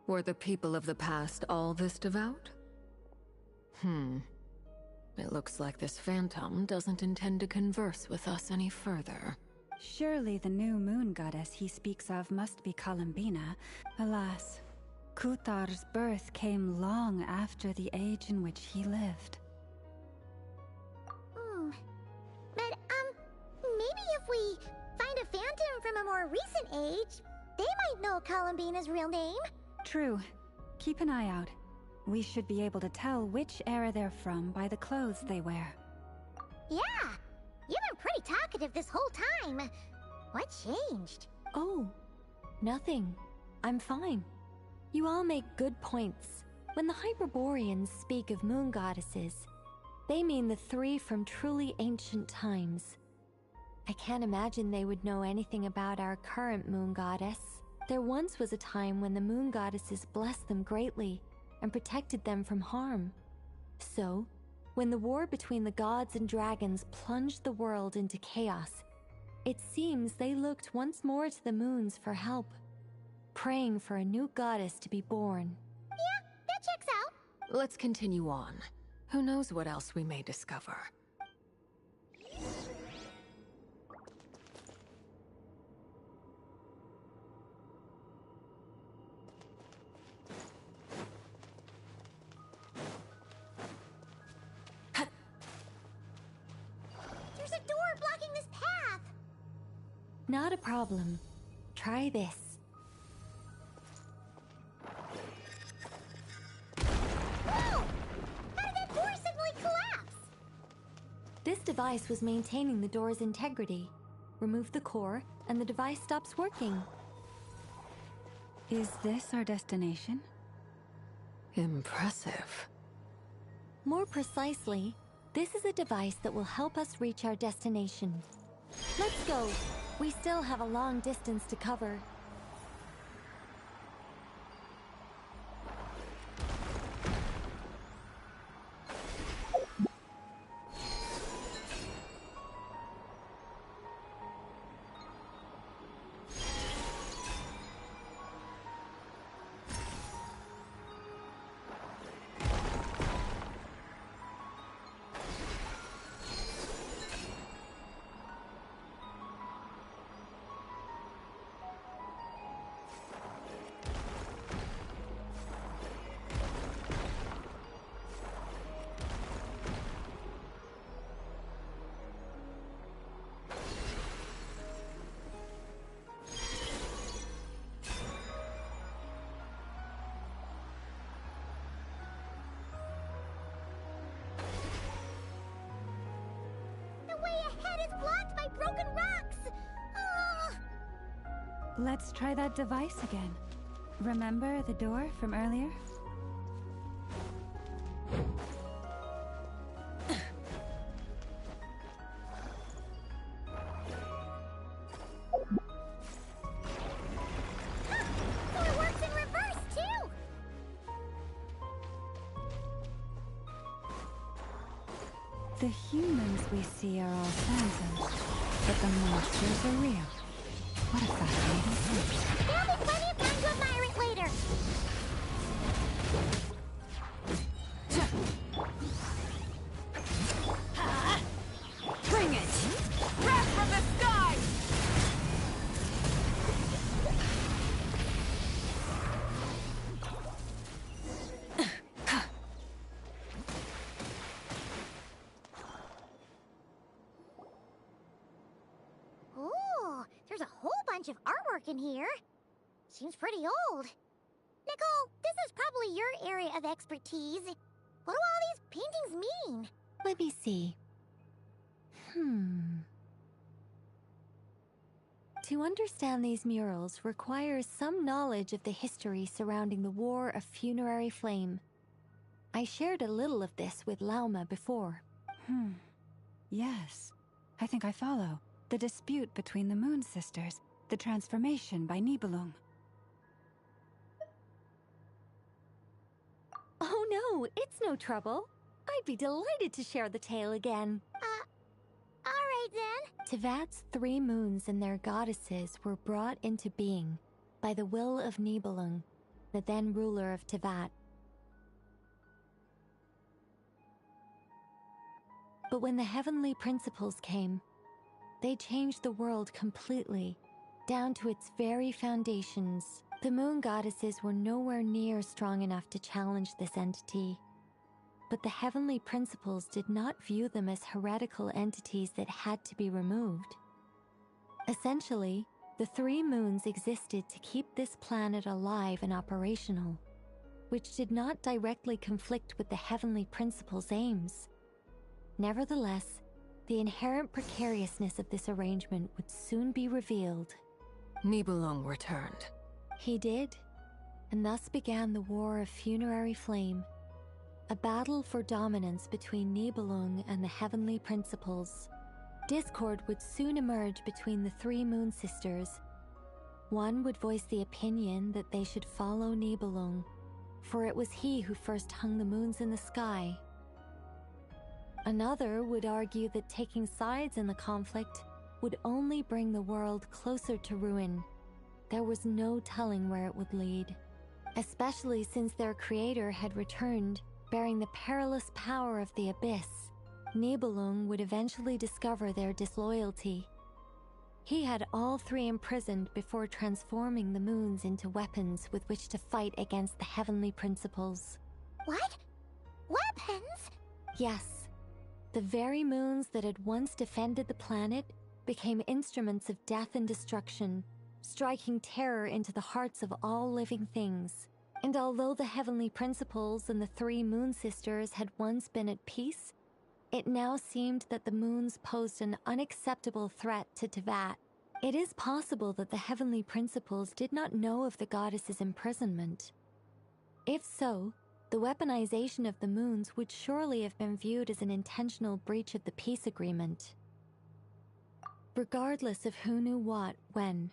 Were the people of the past all this devout? It looks like this phantom doesn't intend to converse with us any further. Surely the new moon goddess he speaks of must be Columbina. Alas, Kuthar's birth came long after the age in which he lived. But, maybe if we find a phantom from a more recent age, they might know Columbina's real name. True. Keep an eye out. We should be able to tell which era they're from by the clothes they wear. Yeah! You've been pretty talkative this whole time. What changed? Oh, nothing. I'm fine. You all make good points. When the Hyperboreans speak of moon goddesses, they mean the three from truly ancient times. I can't imagine they would know anything about our current moon goddess. There once was a time when the moon goddesses blessed them greatly and protected them from harm. So, when the war between the gods and dragons plunged the world into chaos, it seems they looked once more to the moons for help, praying for a new goddess to be born. Yeah, that checks out. Let's continue on. Who knows what else we may discover. There's a door blocking this path. Not a problem. Try this. Whoa! How did that door suddenly collapse? This device was maintaining the door's integrity. Remove the core, and the device stops working. Is this our destination? Impressive. More precisely, this is a device that will help us reach our destination. Let's go. We still have a long distance to cover. Blocked by broken rocks! Let's try that device again. Remember the door from earlier? Door works in reverse, too! The humans we see are all phantoms, but the monsters are real. What a fascinating thing. There'll be plenty of time to admire it later! Bring it! Wrath from the sky! in here. Seems pretty old. Nicole, this is probably your area of expertise. What do all these paintings mean? Let me see. To understand these murals requires some knowledge of the history surrounding the War of Funerary Flame. I shared a little of this with Lauma before. Yes, I think I follow. The dispute between the Moon Sisters, the transformation by Nibelung. Oh no, it's no trouble. I'd be delighted to share the tale again. Alright then. Tevat's 3 moons and their goddesses were brought into being by the will of Nibelung, the then ruler of Tevat. But when the heavenly principles came, they changed the world completely, down to its very foundations. The moon goddesses were nowhere near strong enough to challenge this entity. But the heavenly principles did not view them as heretical entities that had to be removed. Essentially, the 3 moons existed to keep this planet alive and operational, which did not directly conflict with the heavenly principles' aims. Nevertheless, the inherent precariousness of this arrangement would soon be revealed. Nibelung returned. He did, and thus began the War of Funerary Flame, a battle for dominance between Nibelung and the heavenly principles. Discord would soon emerge between the 3 Moon Sisters. One would voice the opinion that they should follow Nibelung, for it was he who first hung the moons in the sky. Another would argue that taking sides in the conflict would only bring the world closer to ruin. There was no telling where it would lead, especially since their creator had returned, bearing the perilous power of the Abyss. Nibelung would eventually discover their disloyalty. He had all 3 imprisoned before transforming the moons into weapons with which to fight against the heavenly principles. What? Weapons? Yes. The very moons that had once defended the planet became instruments of death and destruction, striking terror into the hearts of all living things. And although the heavenly principles and the 3 Moon Sisters had once been at peace, it now seemed that the moons posed an unacceptable threat to Tevat. It is possible that the heavenly principles did not know of the goddess's imprisonment. If so, the weaponization of the moons would surely have been viewed as an intentional breach of the peace agreement. Regardless of who knew what, when,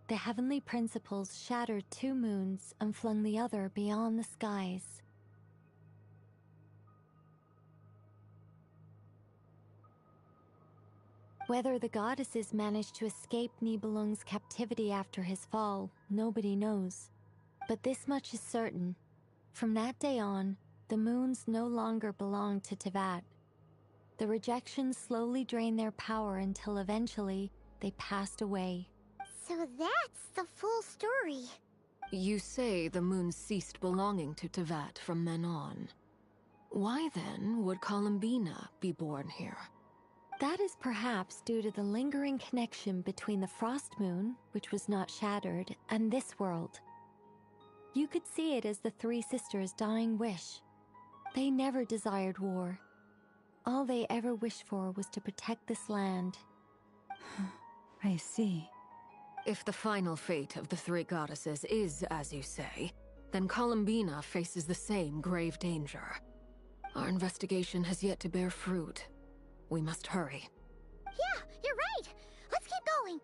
the heavenly principles shattered 2 moons and flung the other beyond the skies. Whether the goddesses managed to escape Nibelung's captivity after his fall, nobody knows. But this much is certain. From that day on, the moons no longer belonged to Tevat. The rejection slowly drained their power until eventually they passed away. So that's the full story. You say the moon ceased belonging to Tevat from then on. Why then would Columbina be born here? That is perhaps due to the lingering connection between the Frost Moon, which was not shattered, and this world. You could see it as the 3 sisters' dying wish. They never desired war. All they ever wished for was to protect this land. I see. If the final fate of the 3 goddesses is as you say, then Columbina faces the same grave danger. Our investigation has yet to bear fruit. We must hurry. Yeah, you're right! Let's keep going!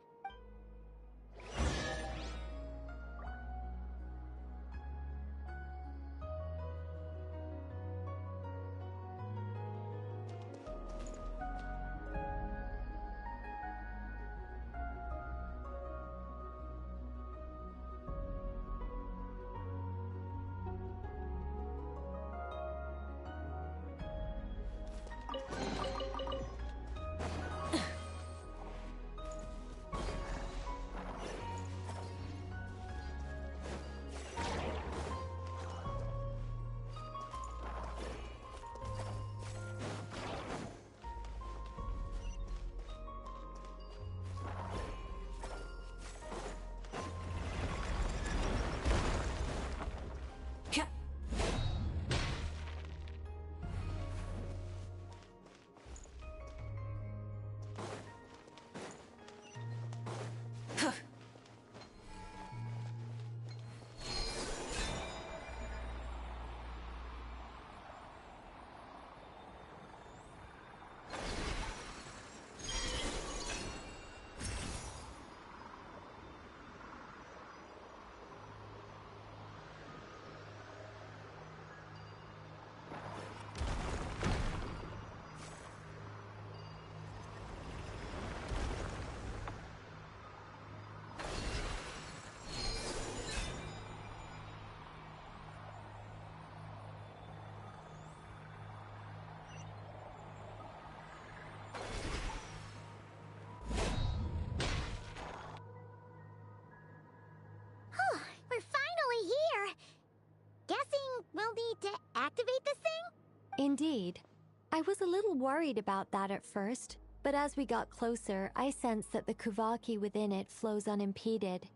Indeed. I was a little worried about that at first, but as we got closer, I sensed that the Kuvaki within it flows unimpeded.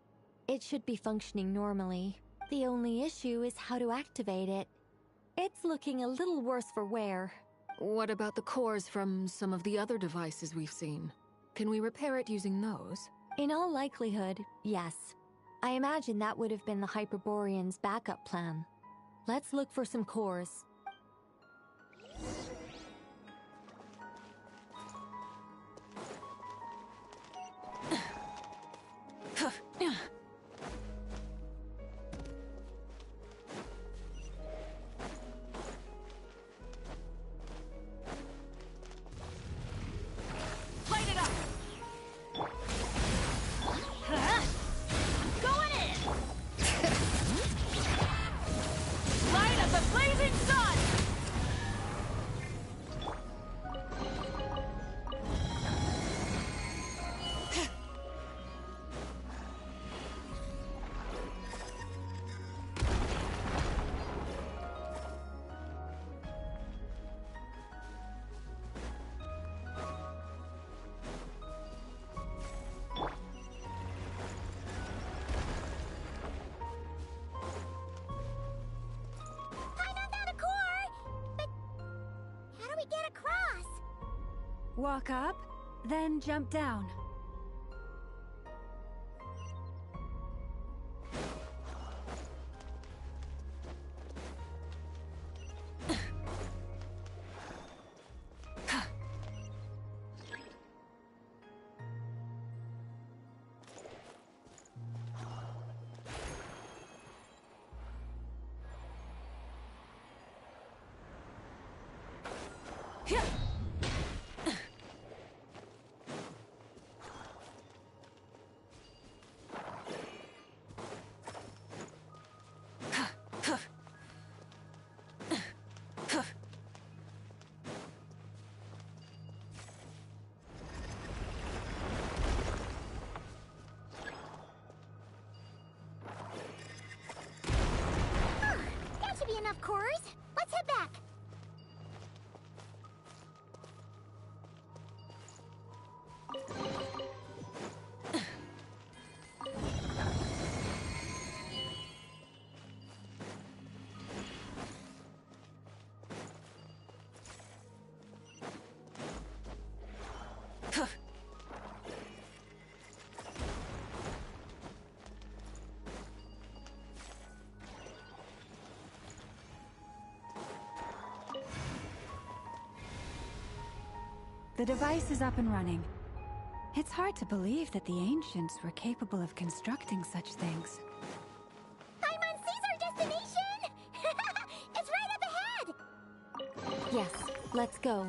It should be functioning normally. The only issue is how to activate it. It's looking a little worse for wear. What about the cores from some of the other devices we've seen? Can we repair it using those? In all likelihood, yes. I imagine that would have been the Hyperborean's backup plan. Let's look for some cores. Light it up! Going in! Light of the blazing sun! Walk up, then jump down. That should be enough cores. Let's head back. The device is up and running. It's hard to believe that the ancients were capable of constructing such things. Paimon sees our destination! It's right up ahead! Yes, let's go.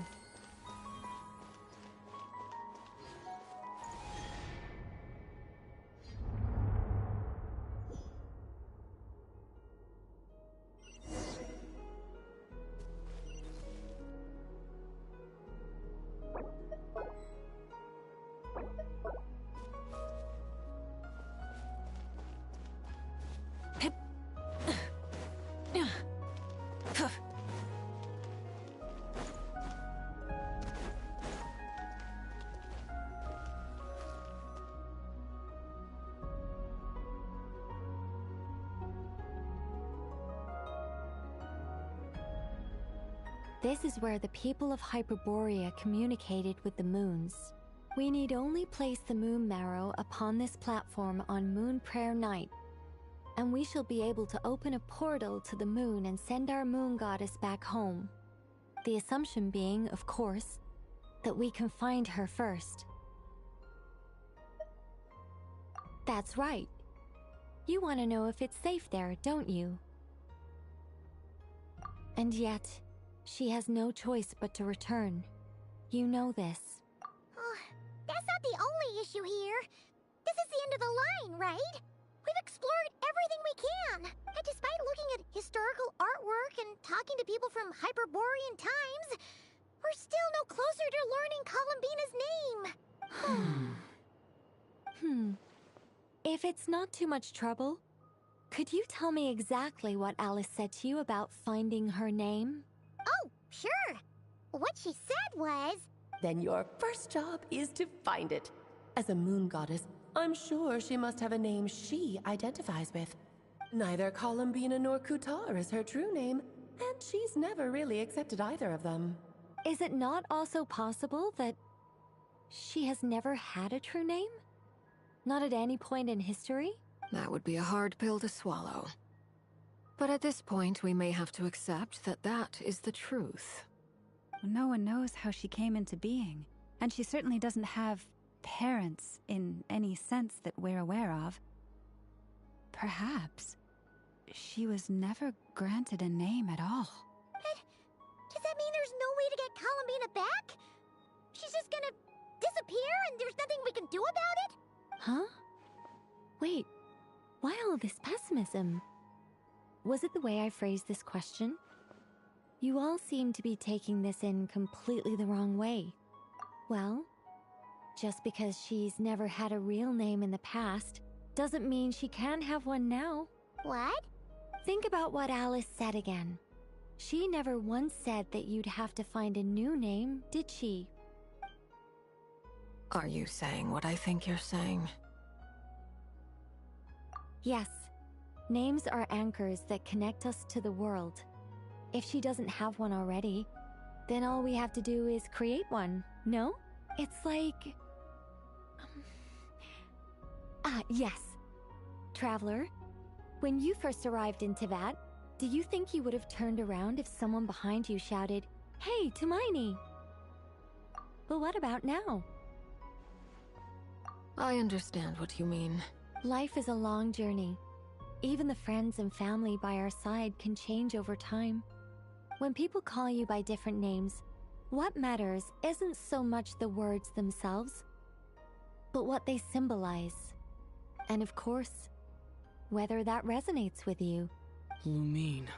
This is where the people of Hyperborea communicated with the moons. We need only place the moon marrow upon this platform on Moon Prayer Night, and we shall be able to open a portal to the moon and send our moon goddess back home. The assumption being, of course, that we can find her first. That's right. You want to know if it's safe there, don't you? And yet, she has no choice but to return. You know this. That's not the only issue here. This is the end of the line, right? We've explored everything we can. And despite looking at historical artwork and talking to people from Hyperborean times, we're still no closer to learning Columbina's name. If it's not too much trouble, could you tell me exactly what Alice said to you about finding her name? Oh, Sure. What she said was... Then your first job is to find it. As a moon goddess, I'm sure she must have a name she identifies with. Neither Columbina nor Kutar is her true name, and she's never really accepted either of them. Is it not also possible that she has never had a true name? Not at any point in history? That would be a hard pill to swallow. But at this point, we may have to accept that that is the truth. No one knows how she came into being, and she certainly doesn't have parents in any sense that we're aware of. Perhaps she was never granted a name at all. But does that mean there's no way to get Columbina back? She's just gonna disappear and there's nothing we can do about it? Huh? Wait, why all this pessimism? Was it the way I phrased this question? You all seem to be taking this in completely the wrong way. Well, just because she's never had a real name in the past doesn't mean she can't have one now. What? Think about what Alice said again. She never once said that you'd have to find a new name, did she? Are you saying what I think you're saying? Yes. Names are anchors that connect us to the world. If she doesn't have one already, then all we have to do is create one, no? It's like... yes. Traveler, when you first arrived in Teyvat, do you think you would have turned around if someone behind you shouted, "Hey, Tumaini"? But what about now? I understand what you mean. Life is a long journey. Even the friends and family by our side can change over time. When people call you by different names, what matters isn't so much the words themselves, but what they symbolize. And of course, whether that resonates with you. Lumine.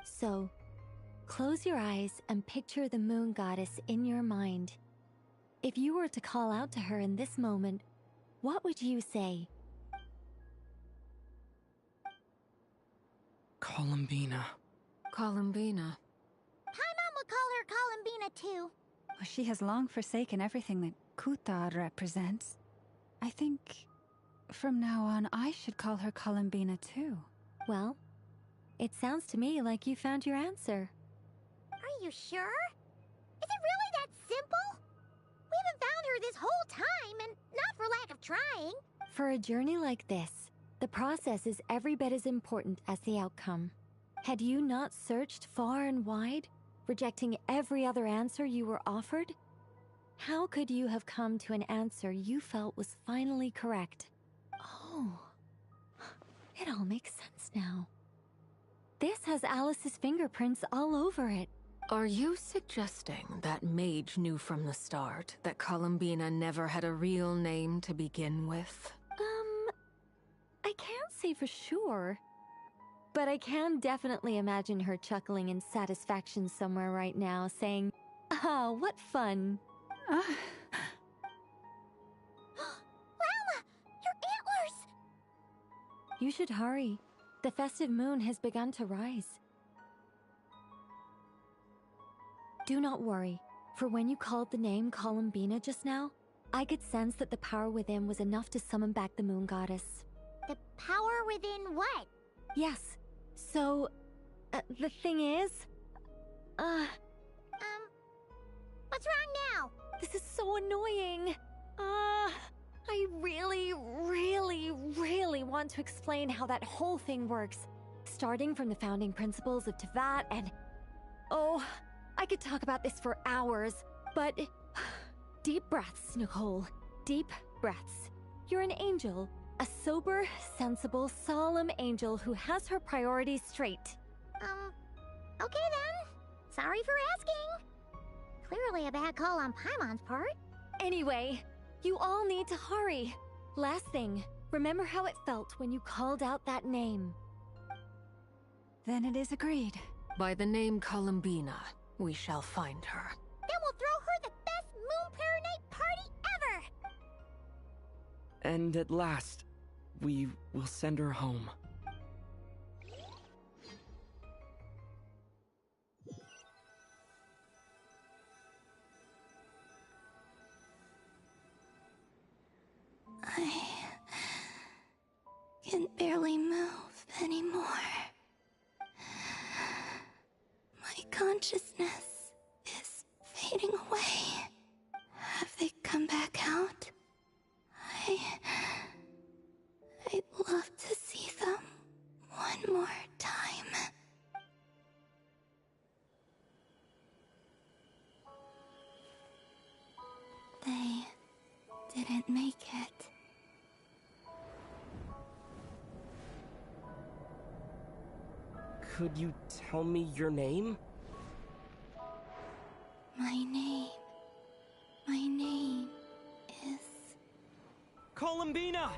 So, close your eyes and picture the moon goddess in your mind. If you were to call out to her in this moment, what would you say? Columbina. Columbina. Paimon would call her Columbina too. Well, she has long forsaken everything that Kutar represents. I think from now on I should call her Columbina too. Well, it sounds to me like you found your answer. Are you sure? Is it really that simple? We haven't found her this whole time, and not for lack of trying. For a journey like this, the process is every bit as important as the outcome. Had you not searched far and wide, rejecting every other answer you were offered, how could you have come to an answer you felt was finally correct? Oh, it all makes sense now. This has Alice's fingerprints all over it. Are you suggesting that Mage knew from the start that Columbina never had a real name to begin with? I can't say for sure, but I can definitely imagine her chuckling in satisfaction somewhere right now, saying, "Ah, what fun." Lalma! Your antlers! You should hurry. The festive moon has begun to rise. Do not worry, for when you called the name Columbina just now, I could sense that the power within was enough to summon back the moon goddess. The power within what? Yes. So, the thing is... What's wrong now? This is so annoying. I really want to explain how that whole thing works. Starting from the founding principles of Teyvat and... Oh, I could talk about this for hours, but... Deep breaths, Nicole. Deep breaths. You're an angel. A sober, sensible, solemn angel who has her priorities straight. Okay then. Sorry for asking. Clearly a bad call on Paimon's part. Anyway, you all need to hurry. Last thing, remember how it felt when you called out that name. Then it is agreed. By the name Columbina, we shall find her. Then we'll throw her the best Moon Pair Night party ever! And at last, we will send her home. can barely move anymore. My consciousness is fading away. Have they come back out? I'd love to see them one more time. They didn't make it. Could you tell me your name? My name is... Columbina!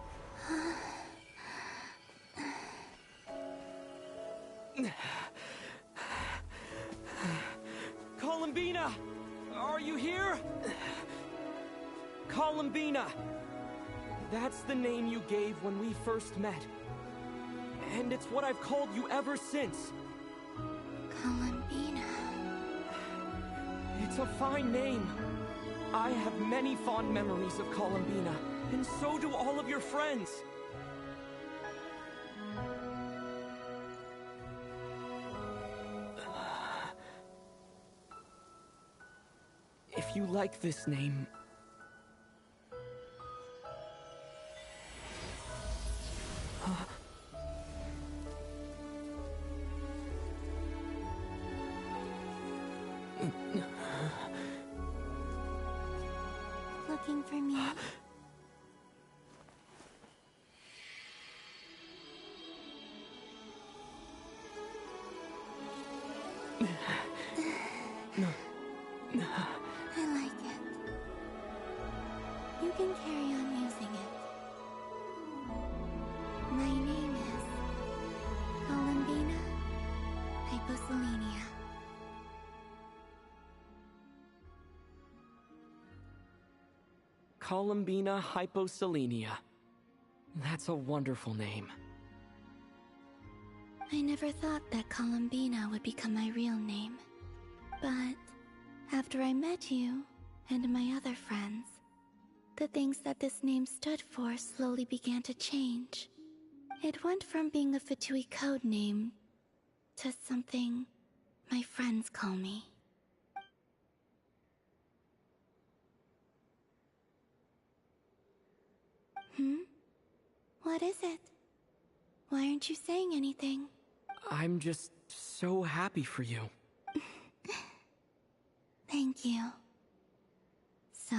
Columbina! Are you here? Columbina! That's the name you gave when we first met. And it's what I've called you ever since. Columbina. It's a fine name. I have many fond memories of Columbina, and so do all of your friends. If you like this name... Looking for me? I like it. You can carry on using it. My name is Columbina Hyposelenia. Columbina Hyposelenia. That's a wonderful name. I never thought that Columbina would become my real name. But after I met you and my other friends, the things that this name stood for slowly began to change. It went from being a Fatui code name to something my friends call me. What is it? Why aren't you saying anything? I'm just so happy for you. Thank you. So,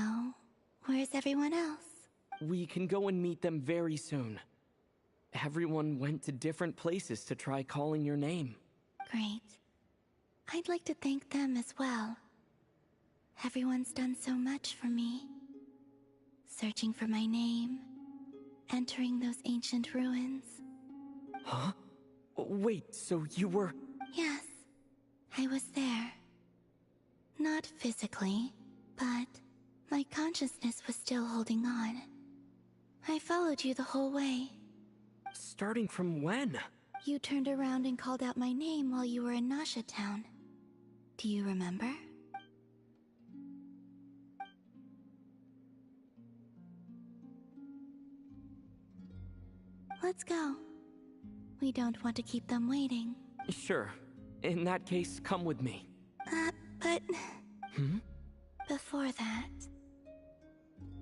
where's everyone else? We can go and meet them very soon. Everyone went to different places to try calling your name. Great. I'd like to thank them as well. Everyone's done so much for me. Searching for my name, entering those ancient ruins. Huh? Wait, so you were... Yes, I was there. Not physically, but my consciousness was still holding on. I followed you the whole way. Starting from when? You turned around and called out my name while you were in Nasha Town. Do you remember? Let's go. We don't want to keep them waiting. Sure. In that case, come with me. But... Before that...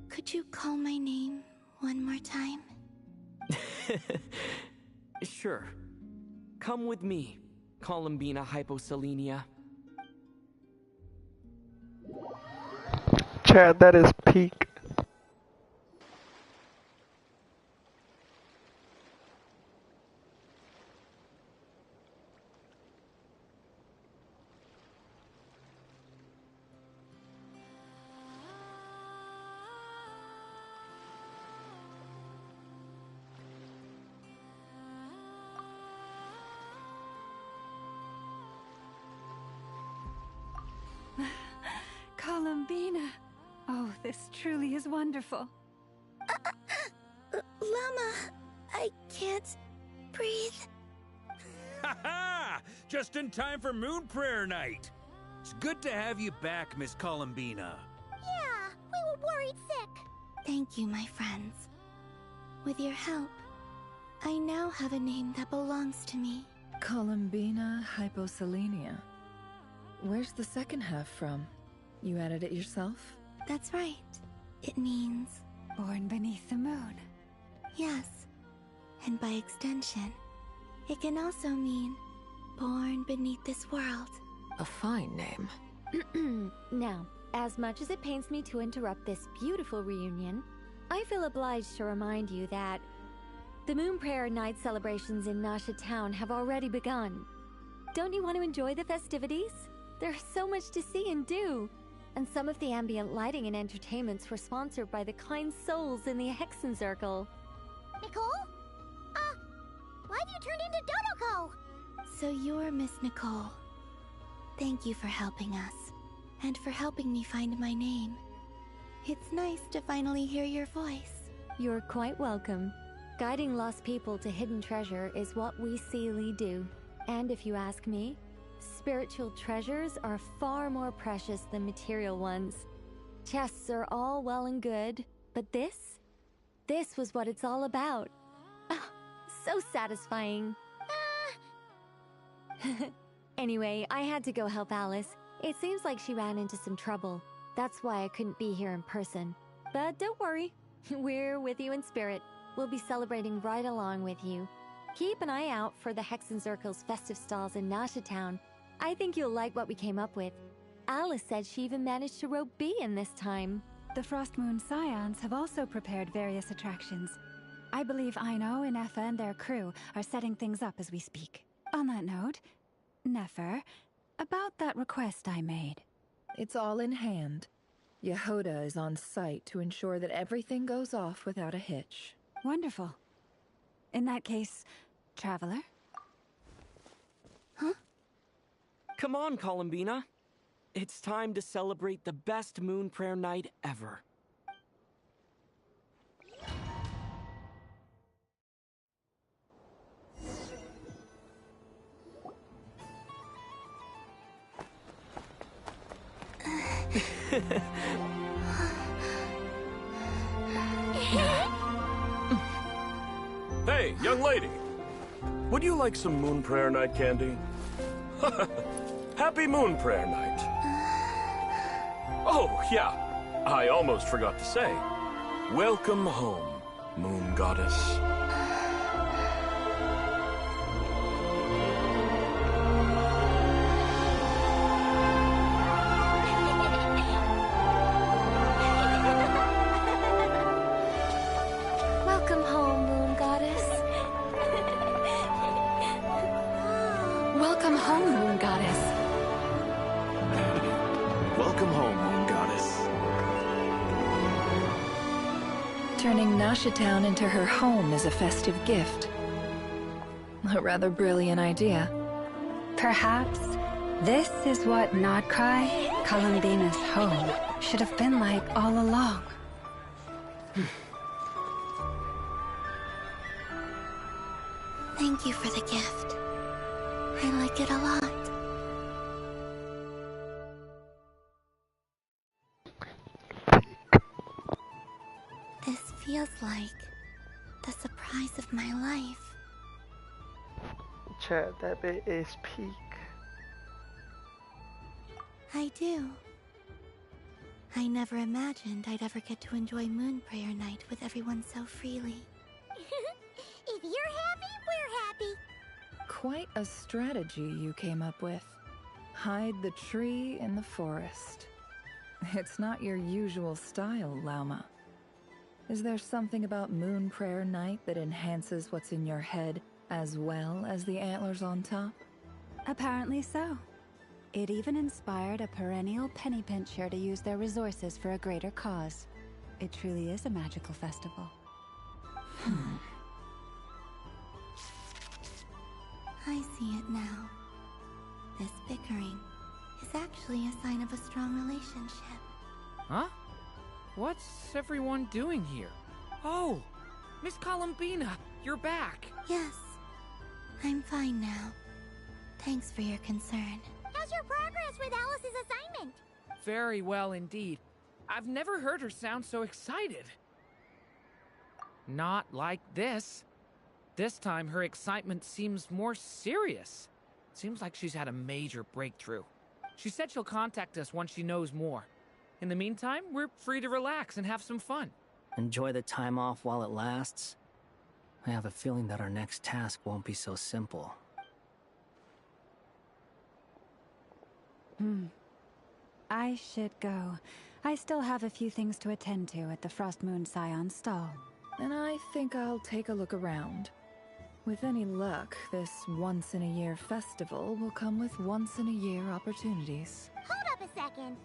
Could you call my name one more time? Sure. Come with me, Columbina Hyposelenia. Chad, that is peak. Columbina. Oh, this truly is wonderful. Llama, I can't breathe. Ha-ha! Just in time for Moon Prayer Night. It's good to have you back, Miss Columbina. Yeah, we were worried sick. Thank you, my friends. With your help, I now have a name that belongs to me. Columbina Hyposelenia. Where's the second half from? You added it yourself? That's right. It means... Born beneath the moon. Yes. And by extension, it can also mean born beneath this world. A fine name. Now, as much as it pains me to interrupt this beautiful reunion, I feel obliged to remind you that the Moon Prayer Night celebrations in Nasha Town have already begun. Don't you want to enjoy the festivities? There's so much to see and do. And some of the ambient lighting and entertainments were sponsored by the kind souls in the Hexenzirkel. Nicole? Why have you turned into Dodoko? So you're Miss Nicole. Thank you for helping us, and for helping me find my name. It's nice to finally hear your voice. You're quite welcome. Guiding lost people to hidden treasure is what we Seelie do. And if you ask me, spiritual treasures are far more precious than material ones. Chests are all well and good, but this was what it's all about. Oh, so satisfying. Anyway, I had to go help Alice. It seems like she ran into some trouble. That's why I couldn't be here in person. But don't worry, we're with you in spirit. We'll be celebrating right along with you. Keep an eye out for the Hexenzirkel's festive stalls in Nasha Town. I think you'll like what we came up with. Alice said she even managed to rope B in this time. The Frost Moon Scions have also prepared various attractions. I believe Aino and Effa and their crew are setting things up as we speak. On that note, Nefer, about that request I made. It's all in hand. Yehoda is on site to ensure that everything goes off without a hitch. Wonderful. In that case, Traveler? Huh? Come on, Columbina. It's time to celebrate the best Moon Prayer Night ever. Hey, young lady. Would you like some Moon Prayer Night candy? Happy Moon Prayer Night. Oh, yeah. I almost forgot to say. Welcome home, Moon Goddess. Welcome home, Moon Goddess. Welcome home, Moon Goddess. Welcome home, Moon Goddess. Turning Nasha Town into her home is a festive gift. A rather brilliant idea. Perhaps this is what Nodcry, Columbina's home, should have been like all along. Thank you for the gift. I like it a lot. This feels like the surprise of my life. Chad, that bit is peak. I do. I never imagined I'd ever get to enjoy Moon Prayer Night with everyone so freely. If you're happy, we're happy. Quite a strategy you came up with. Hide the tree in the forest. It's not your usual style, Lauma. Is there something about Moon Prayer Night that enhances what's in your head as well as the antlers on top? Apparently so. It even inspired a perennial penny pincher to use their resources for a greater cause. It truly is a magical festival. I see it now. This bickering is actually a sign of a strong relationship. Huh? What's everyone doing here? Oh, Miss Columbina, you're back. Yes, I'm fine now. Thanks for your concern. How's your progress with Alice's assignment? Very well indeed. I've never heard her sound so excited. Not like this. this time her excitement seems more serious. Seems like she's had a major breakthrough. She said she'll contact us once she knows more. In the meantime, we're free to relax and have some fun. Enjoy the time off while it lasts. I have a feeling that our next task won't be so simple. I should go. I still have a few things to attend to at the Frost Moon Scion stall. And I think I'll take a look around. With any luck, this once-in-a-year festival will come with once-in-a-year opportunities. Hold up a second.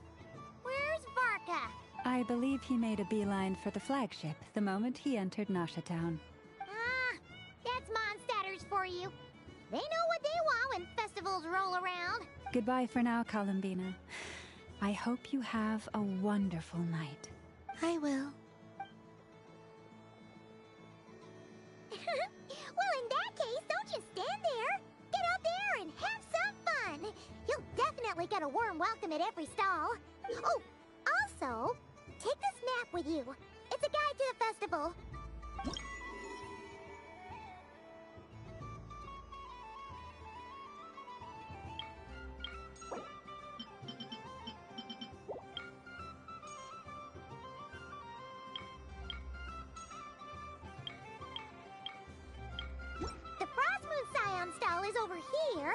Where's Varka? I believe he made a beeline for the flagship the moment he entered Nasha Town. Ah, that's Mondstadters for you. They know what they want when festivals roll around. Goodbye for now, Columbina. I hope you have a wonderful night. I will. Well, in that case, don't just stand there. Get out there and have some fun. You'll definitely get a warm welcome at every stall. Oh, also, take this map with you. It's a guide to the festival. The Frost Moon Scion stall is over here.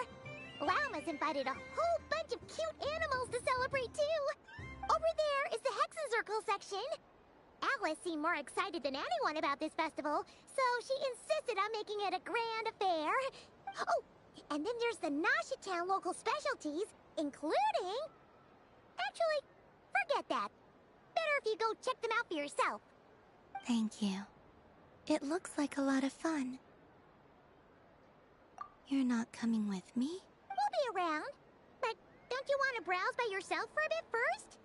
Lauma's invited a whole bunch of cute animals to celebrate too. Over there is the Hexencircle section. Alice seemed more excited than anyone about this festival, so she insisted on making it a grand affair. Oh, and then there's the Nasha Town local specialties, including... Actually, forget that. Better if you go check them out for yourself. Thank you. It looks like a lot of fun. You're not coming with me? We'll be around. But don't you want to browse by yourself for a bit first?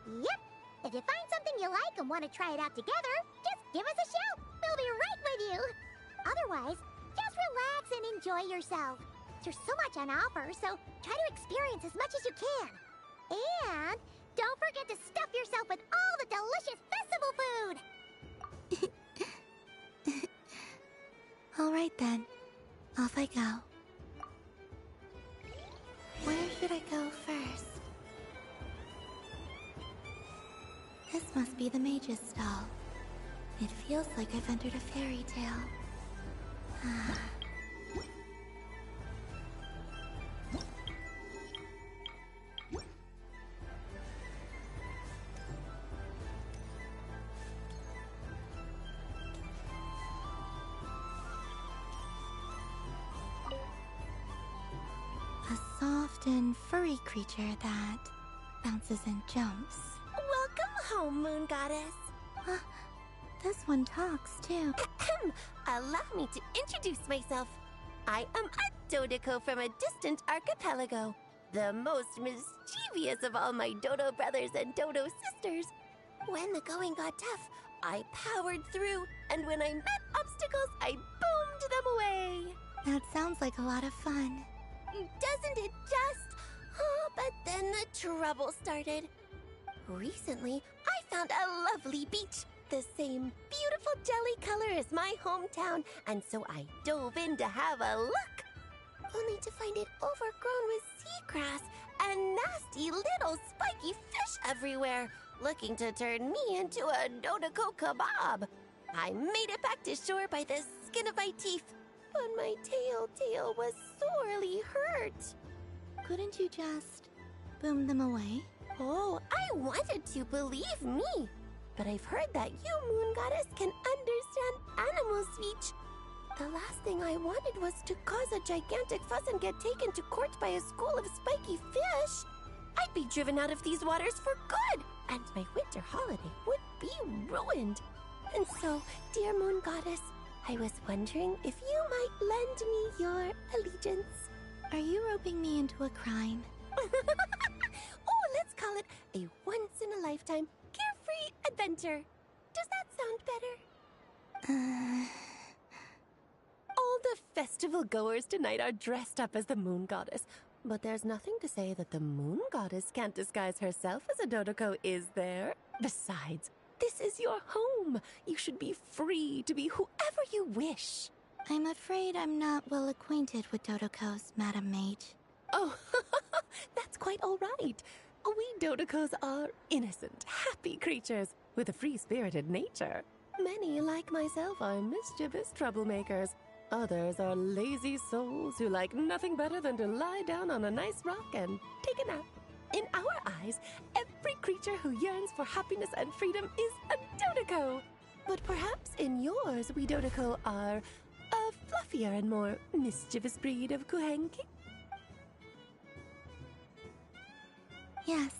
Yep. If you find something you like and want to try it out together, just give us a shout. We'll be right with you. Otherwise, just relax and enjoy yourself. There's so much on offer, so try to experience as much as you can. And don't forget to stuff yourself with all the delicious festival food. All right then. Off I go. Where should I go first? This must be the mage's stall. It feels like I've entered a fairy tale. A soft and furry creature that bounces and jumps. Welcome home, Moon Goddess. This one talks, too. Allow me to introduce myself. I am a Dodeko from a distant archipelago, the most mischievous of all my Dodo brothers and Dodo sisters. When the going got tough, I powered through, and when I met obstacles, I boomed them away. That sounds like a lot of fun. Doesn't it just? Oh, but then the trouble started. Recently, I found a lovely beach, the same beautiful jelly color as my hometown, and so I dove in to have a look. Only to find it overgrown with seagrass and nasty little spiky fish everywhere, looking to turn me into a Dodeko kebab. I made it back to shore by the skin of my teeth, but my tail was sorely hurt. Couldn't you just boom them away? Oh, I wanted to, believe me. But I've heard that you, Moon Goddess, can understand animal speech. The last thing I wanted was to cause a gigantic fuss and get taken to court by a school of spiky fish. I'd be driven out of these waters for good, and my winter holiday would be ruined. And so, dear Moon Goddess, I was wondering if you might lend me your allegiance. Are you roping me into a crime? Oh, let's call it a once-in-a-lifetime carefree adventure. Does that sound better? All the festival goers tonight are dressed up as the Moon Goddess. But there's nothing to say that the moon goddess can't disguise herself as a Dodoko, is there? Besides, this is your home. You should be free to be whoever you wish. I'm afraid I'm not well acquainted with Dodokos, Madam Mage. Oh, that's quite all right. We Dodokos are innocent, happy creatures with a free-spirited nature. Many, like myself, are mischievous troublemakers. Others are lazy souls who like nothing better than to lie down on a nice rock and take a nap. In our eyes, every creature who yearns for happiness and freedom is a Dodoko. But perhaps in yours, we Dodoko are a fluffier and more mischievous breed of Kuhenki? Yes,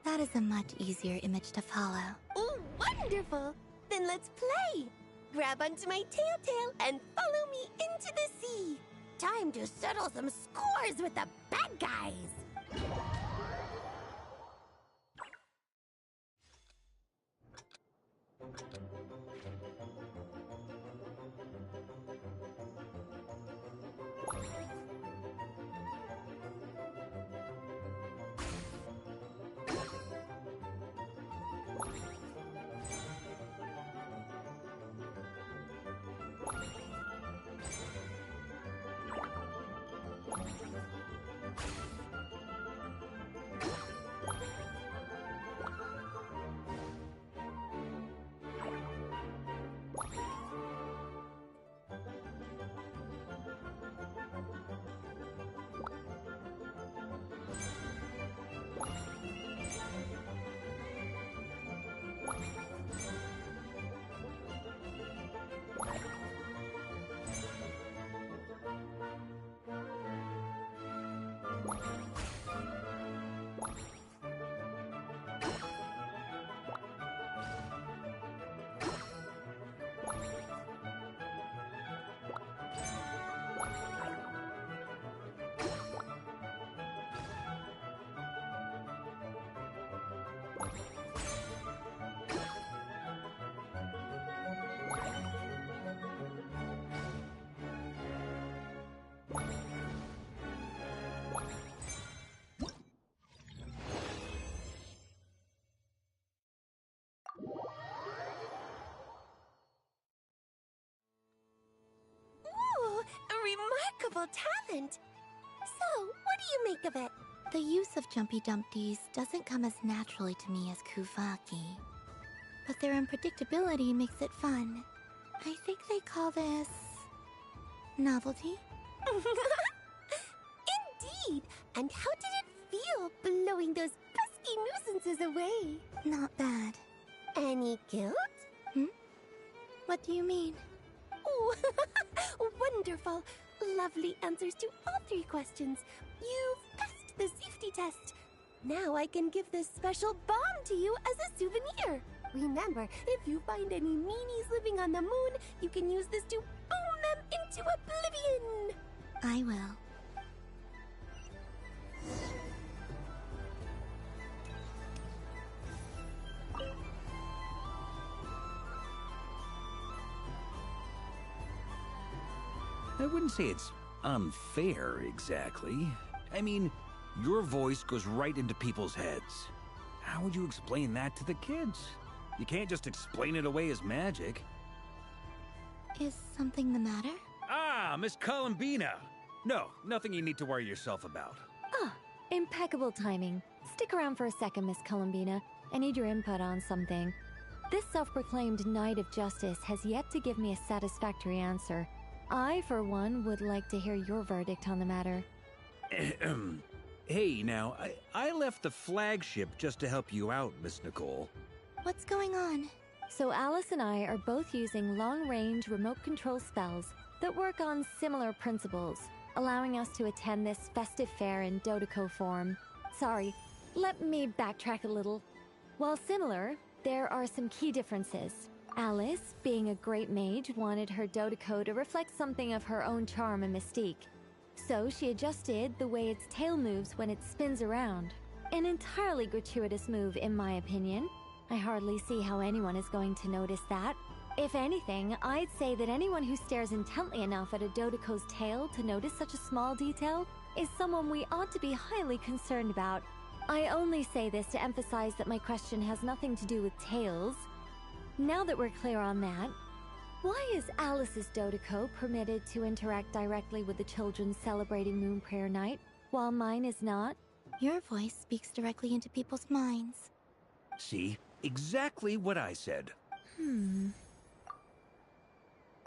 that is a much easier image to follow. Oh, wonderful! Then let's play! Grab onto my tail and follow me into the sea! Time to settle some scores with the bad guys! Remarkable talent! So, what do you make of it? The use of Jumpy Dumpties doesn't come as naturally to me as Kuvaki. But their unpredictability makes it fun. I think they call this... novelty? Indeed! And how did it feel, blowing those pesky nuisances away? Not bad. Any guilt? What do you mean? Oh, wonderful! Lovely answers to all 3 questions. You've passed the safety test. Now I can give this special bomb to you as a souvenir. Remember, if you find any meanies living on the moon, you can use this to boom them into oblivion. I will. I wouldn't say it's unfair, exactly. I mean, your voice goes right into people's heads. How would you explain that to the kids? You can't just explain it away as magic. Is something the matter? Ah, Miss Columbina! No, nothing you need to worry yourself about. Ah, impeccable timing. Stick around for a second, Miss Columbina. I need your input on something. This self-proclaimed Knight of Justice has yet to give me a satisfactory answer. I, for one, would like to hear your verdict on the matter. Hey, now, I left the flagship just to help you out, Miss Nicole. What's going on? So Alice and I are both using long-range remote control spells that work on similar principles, allowing us to attend this festive fair in Dodoko form. Sorry, let me backtrack a little. While similar, there are some key differences. Alice, being a great mage, wanted her Dodoko to reflect something of her own charm and mystique. So she adjusted the way its tail moves when it spins around. An entirely gratuitous move, in my opinion. I hardly see how anyone is going to notice that. If anything, I'd say that anyone who stares intently enough at a Dodoko's tail to notice such a small detail is someone we ought to be highly concerned about. I only say this to emphasize that my question has nothing to do with Tails. Now that we're clear on that, why is Alice's Dodoco permitted to interact directly with the children celebrating Moon Prayer Night, while mine is not? Your voice speaks directly into people's minds. See? Exactly what I said.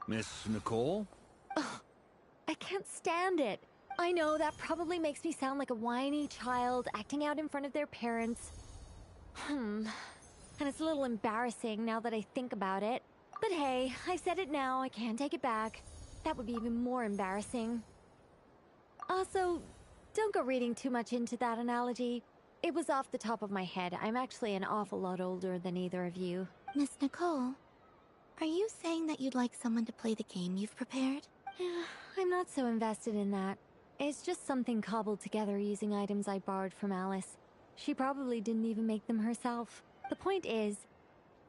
Miss Nicole? Ugh, I can't stand it. I know that probably makes me sound like a whiny child acting out in front of their parents. And it's a little embarrassing now that I think about it. But hey, I said it now, I can't take it back. That would be even more embarrassing. Also, don't go reading too much into that analogy. It was off the top of my head. I'm actually an awful lot older than either of you. Miss Nicole, are you saying that you'd like someone to play the game you've prepared? I'm not so invested in that. It's just something cobbled together using items I borrowed from Alice. She probably didn't even make them herself. The point is,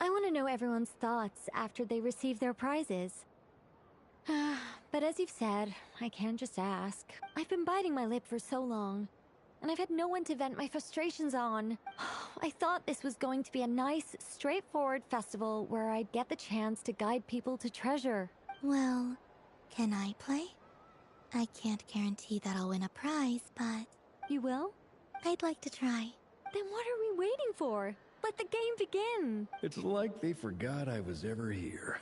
I want to know everyone's thoughts after they receive their prizes. But as you've said, I can't just ask. I've been biting my lip for so long, and I've had no one to vent my frustrations on. I thought this was going to be a nice, straightforward festival where I'd get the chance to guide people to treasure. Well, can I play? I can't guarantee that I'll win a prize, but... You will? I'd like to try. Then what are we waiting for? Let the game begin! It's like they forgot I was ever here.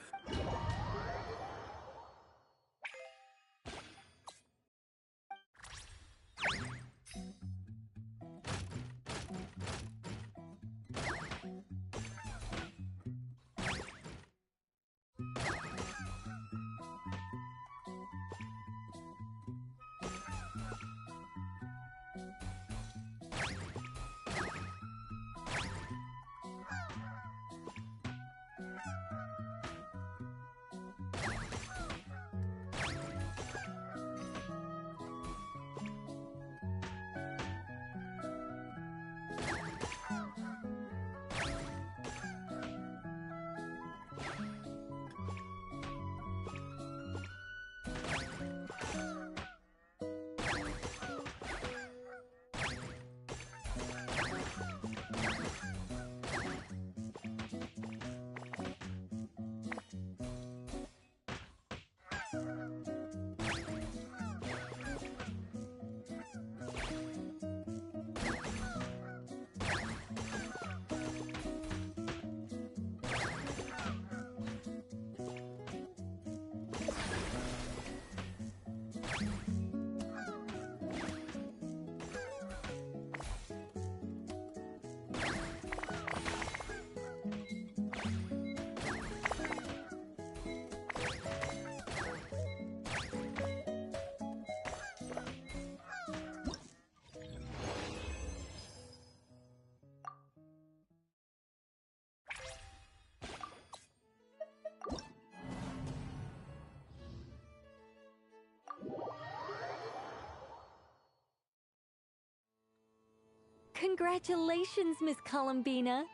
Congratulations, Miss Columbina!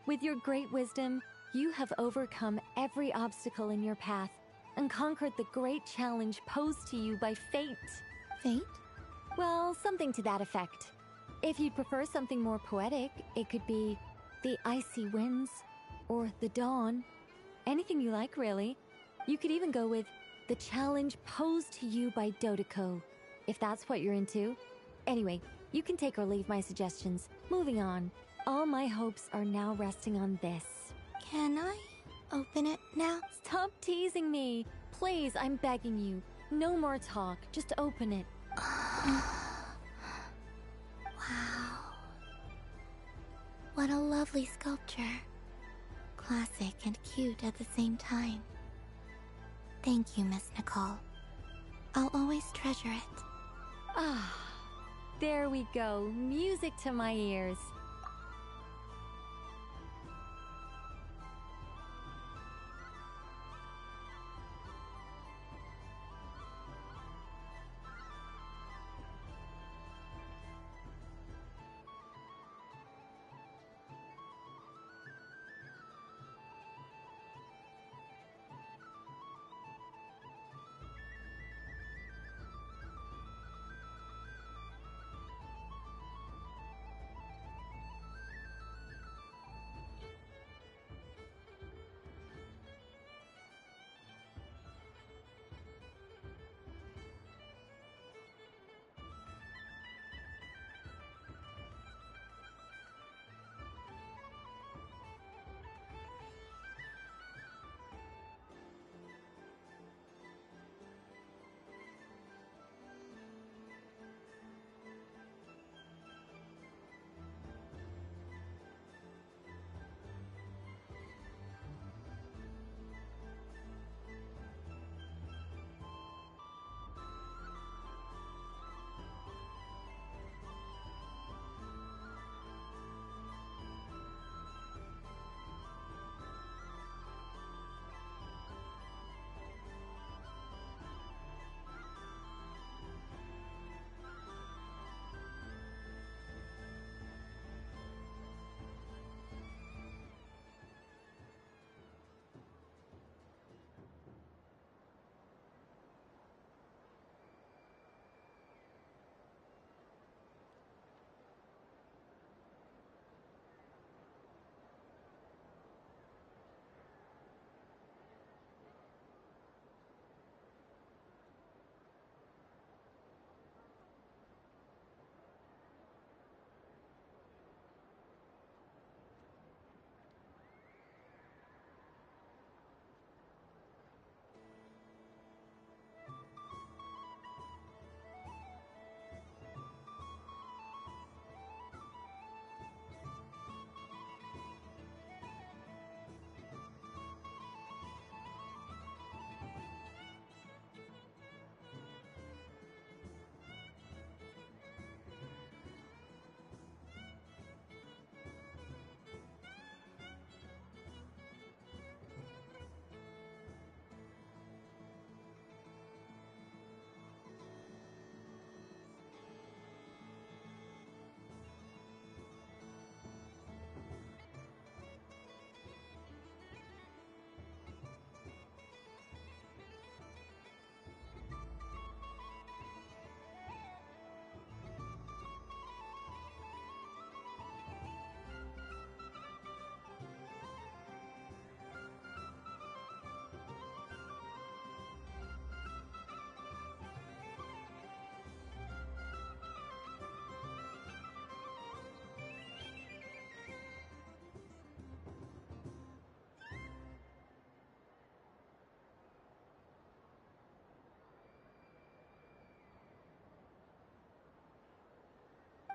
With your great wisdom, you have overcome every obstacle in your path and conquered the great challenge posed to you by fate. Fate? Well, something to that effect. If you'd prefer something more poetic, it could be the icy winds or the dawn. Anything you like, really. You could even go with the challenge posed to you by Dodoco, if that's what you're into. Anyway, you can take or leave my suggestions. Moving on. All my hopes are now resting on this. Can I open it now? Stop teasing me. Please, I'm begging you. No more talk. Just open it. Wow. What a lovely sculpture. Classic and cute at the same time. Thank you, Miss Nicole. I'll always treasure it. Ah, there we go. Music to my ears.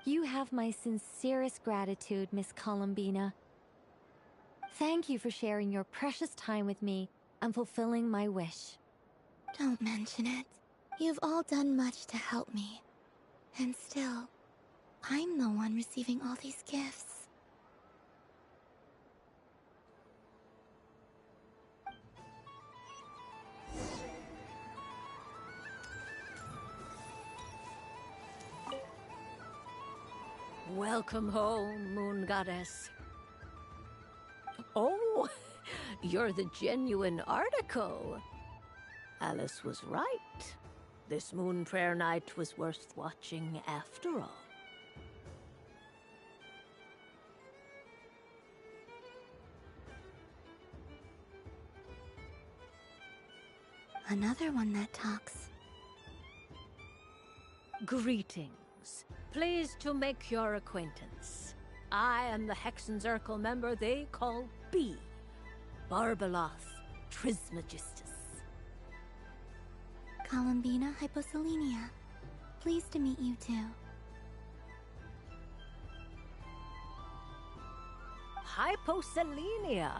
You have my sincerest gratitude, Miss Columbina. Thank you for sharing your precious time with me and fulfilling my wish. Don't mention it. You've all done much to help me. And still, I'm the one receiving all these gifts. Welcome home, Moon Goddess. Oh, you're the genuine article. Alice was right. This Moon Prayer Night was worth watching after all. Another one that talks. Greetings. Pleased to make your acquaintance. I am the Hexenzirkel member they call B. Barbeloth Trismegistus. Columbina Hyposelenia. Pleased to meet you too. Hyposelenia.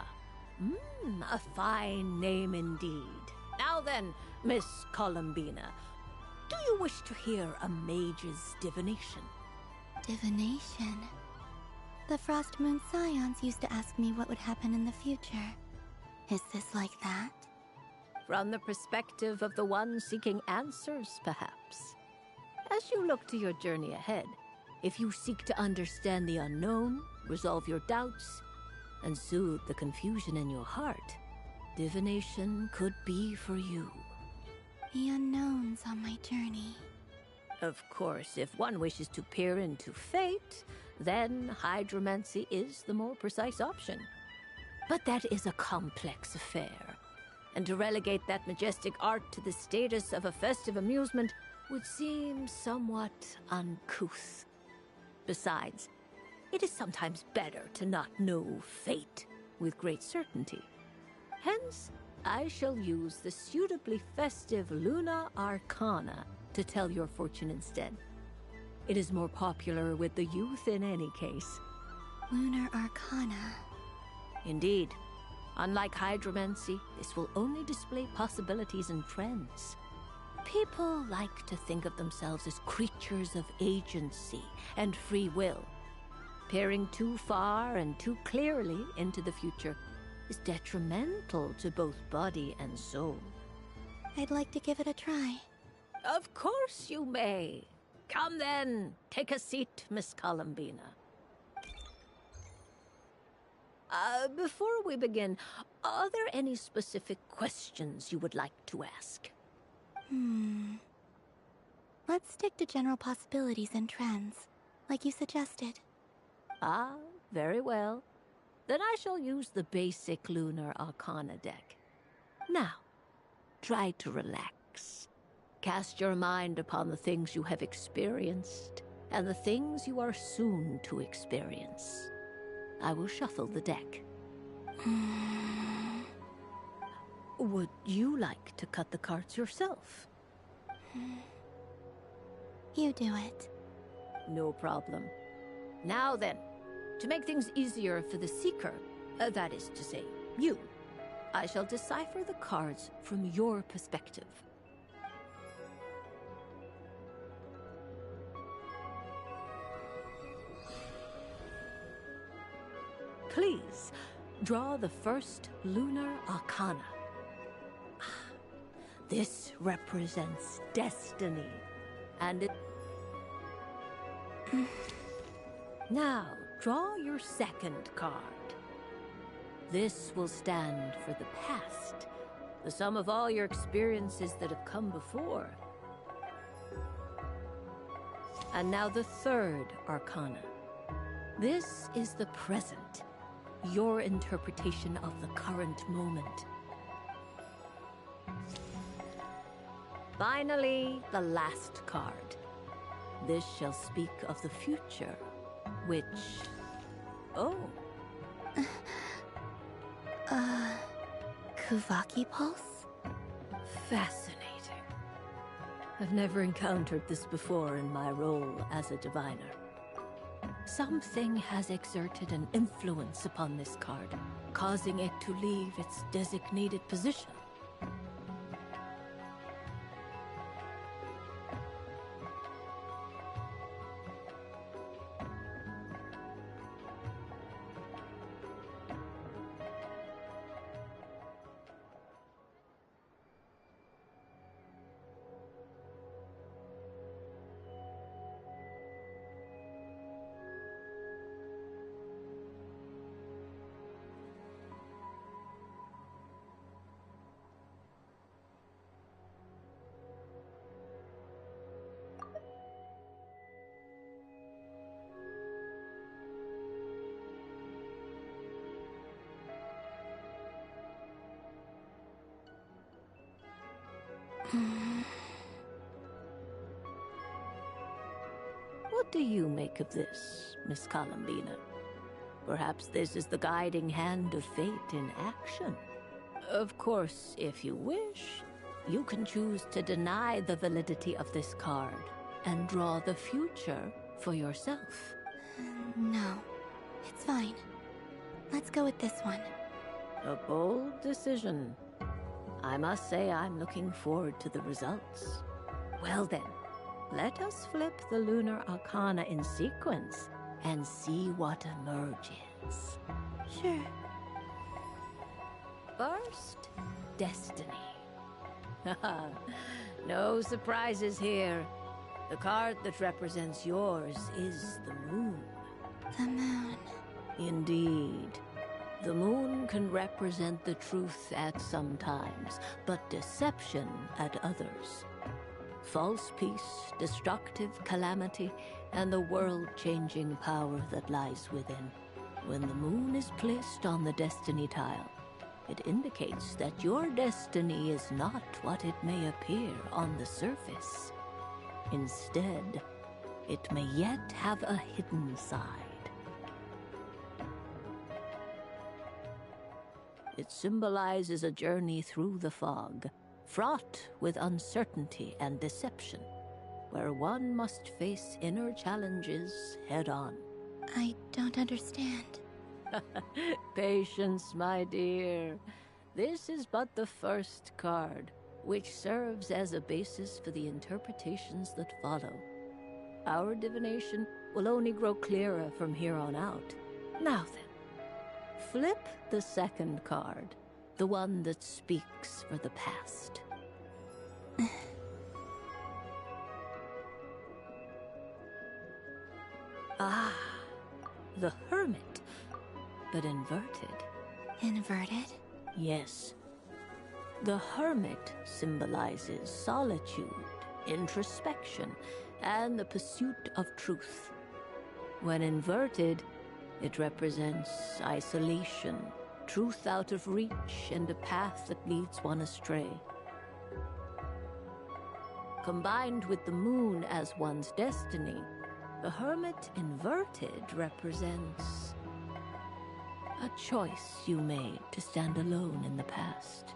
A fine name indeed. Now then, Miss Columbina, do you wish to hear a mage's divination? Divination? The Frost Moon Scions used to ask me what would happen in the future. Is this like that? From the perspective of the one seeking answers, perhaps. As you look to your journey ahead, if you seek to understand the unknown, resolve your doubts, and soothe the confusion in your heart, divination could be for you. The unknowns on my journey. Of course, if one wishes to peer into fate, then hydromancy is the more precise option. But that is a complex affair, and to relegate that majestic art to the status of a festive amusement would seem somewhat uncouth. Besides, it is sometimes better to not know fate with great certainty. Hence, I shall use the suitably festive Luna Arcana to tell your fortune instead. It is more popular with the youth in any case. Lunar Arcana. Indeed. Unlike hydromancy, this will only display possibilities and trends. People like to think of themselves as creatures of agency and free will. Peering too far and too clearly into the future is detrimental to both body and soul. I'd like to give it a try. Of course you may. Come then, take a seat, Miss Columbina. Before we begin, are there any specific questions you would like to ask? Let's stick to general possibilities and trends, like you suggested. Ah, very well. Then I shall use the basic Lunar Arcana deck. Now, try to relax. Cast your mind upon the things you have experienced and the things you are soon to experience. I will shuffle the deck. Would you like to cut the cards yourself? You do it. No problem. Now then, to make things easier for the Seeker, that is to say, you, I shall decipher the cards from your perspective. Please, draw the first Lunar Arcana. This represents destiny, and it... Now, draw your second card. This will stand for the past, the sum of all your experiences that have come before. And now the third Arcana. This is the present, your interpretation of the current moment. Finally, the last card. This shall speak of the future, which... Oh. Kuvaki Pulse? Fascinating. I've never encountered this before in my role as a diviner. Something has exerted an influence upon this card, causing it to leave its designated position. What do you make of this, Miss Columbina? Perhaps this is the guiding hand of fate in action. Of course, if you wish, you can choose to deny the validity of this card and draw the future for yourself. No, it's fine. Let's go with this one. A bold decision. I must say I'm looking forward to the results. Well then, let us flip the Lunar Arcana in sequence and see what emerges. Sure. First, Destiny. No surprises here. The card that represents yours is the Moon. The Moon. Indeed. The Moon can represent the truth at some times, but deception at others. False peace, destructive calamity, and the world-changing power that lies within. When the Moon is placed on the Destiny tile, it indicates that your destiny is not what it may appear on the surface. Instead, it may yet have a hidden side. It symbolizes a journey through the fog, fraught with uncertainty and deception, where one must face inner challenges head-on. I don't understand. Patience, my dear. This is but the first card, which serves as a basis for the interpretations that follow. Our divination will only grow clearer from here on out. Now then, flip the second card, the one that speaks for the past. Ah, the Hermit, but inverted. Inverted? Yes. The Hermit symbolizes solitude, introspection, and the pursuit of truth. When inverted, it represents isolation, truth out of reach, and a path that leads one astray. Combined with the Moon as one's destiny, the Hermit inverted represents a choice you made to stand alone in the past.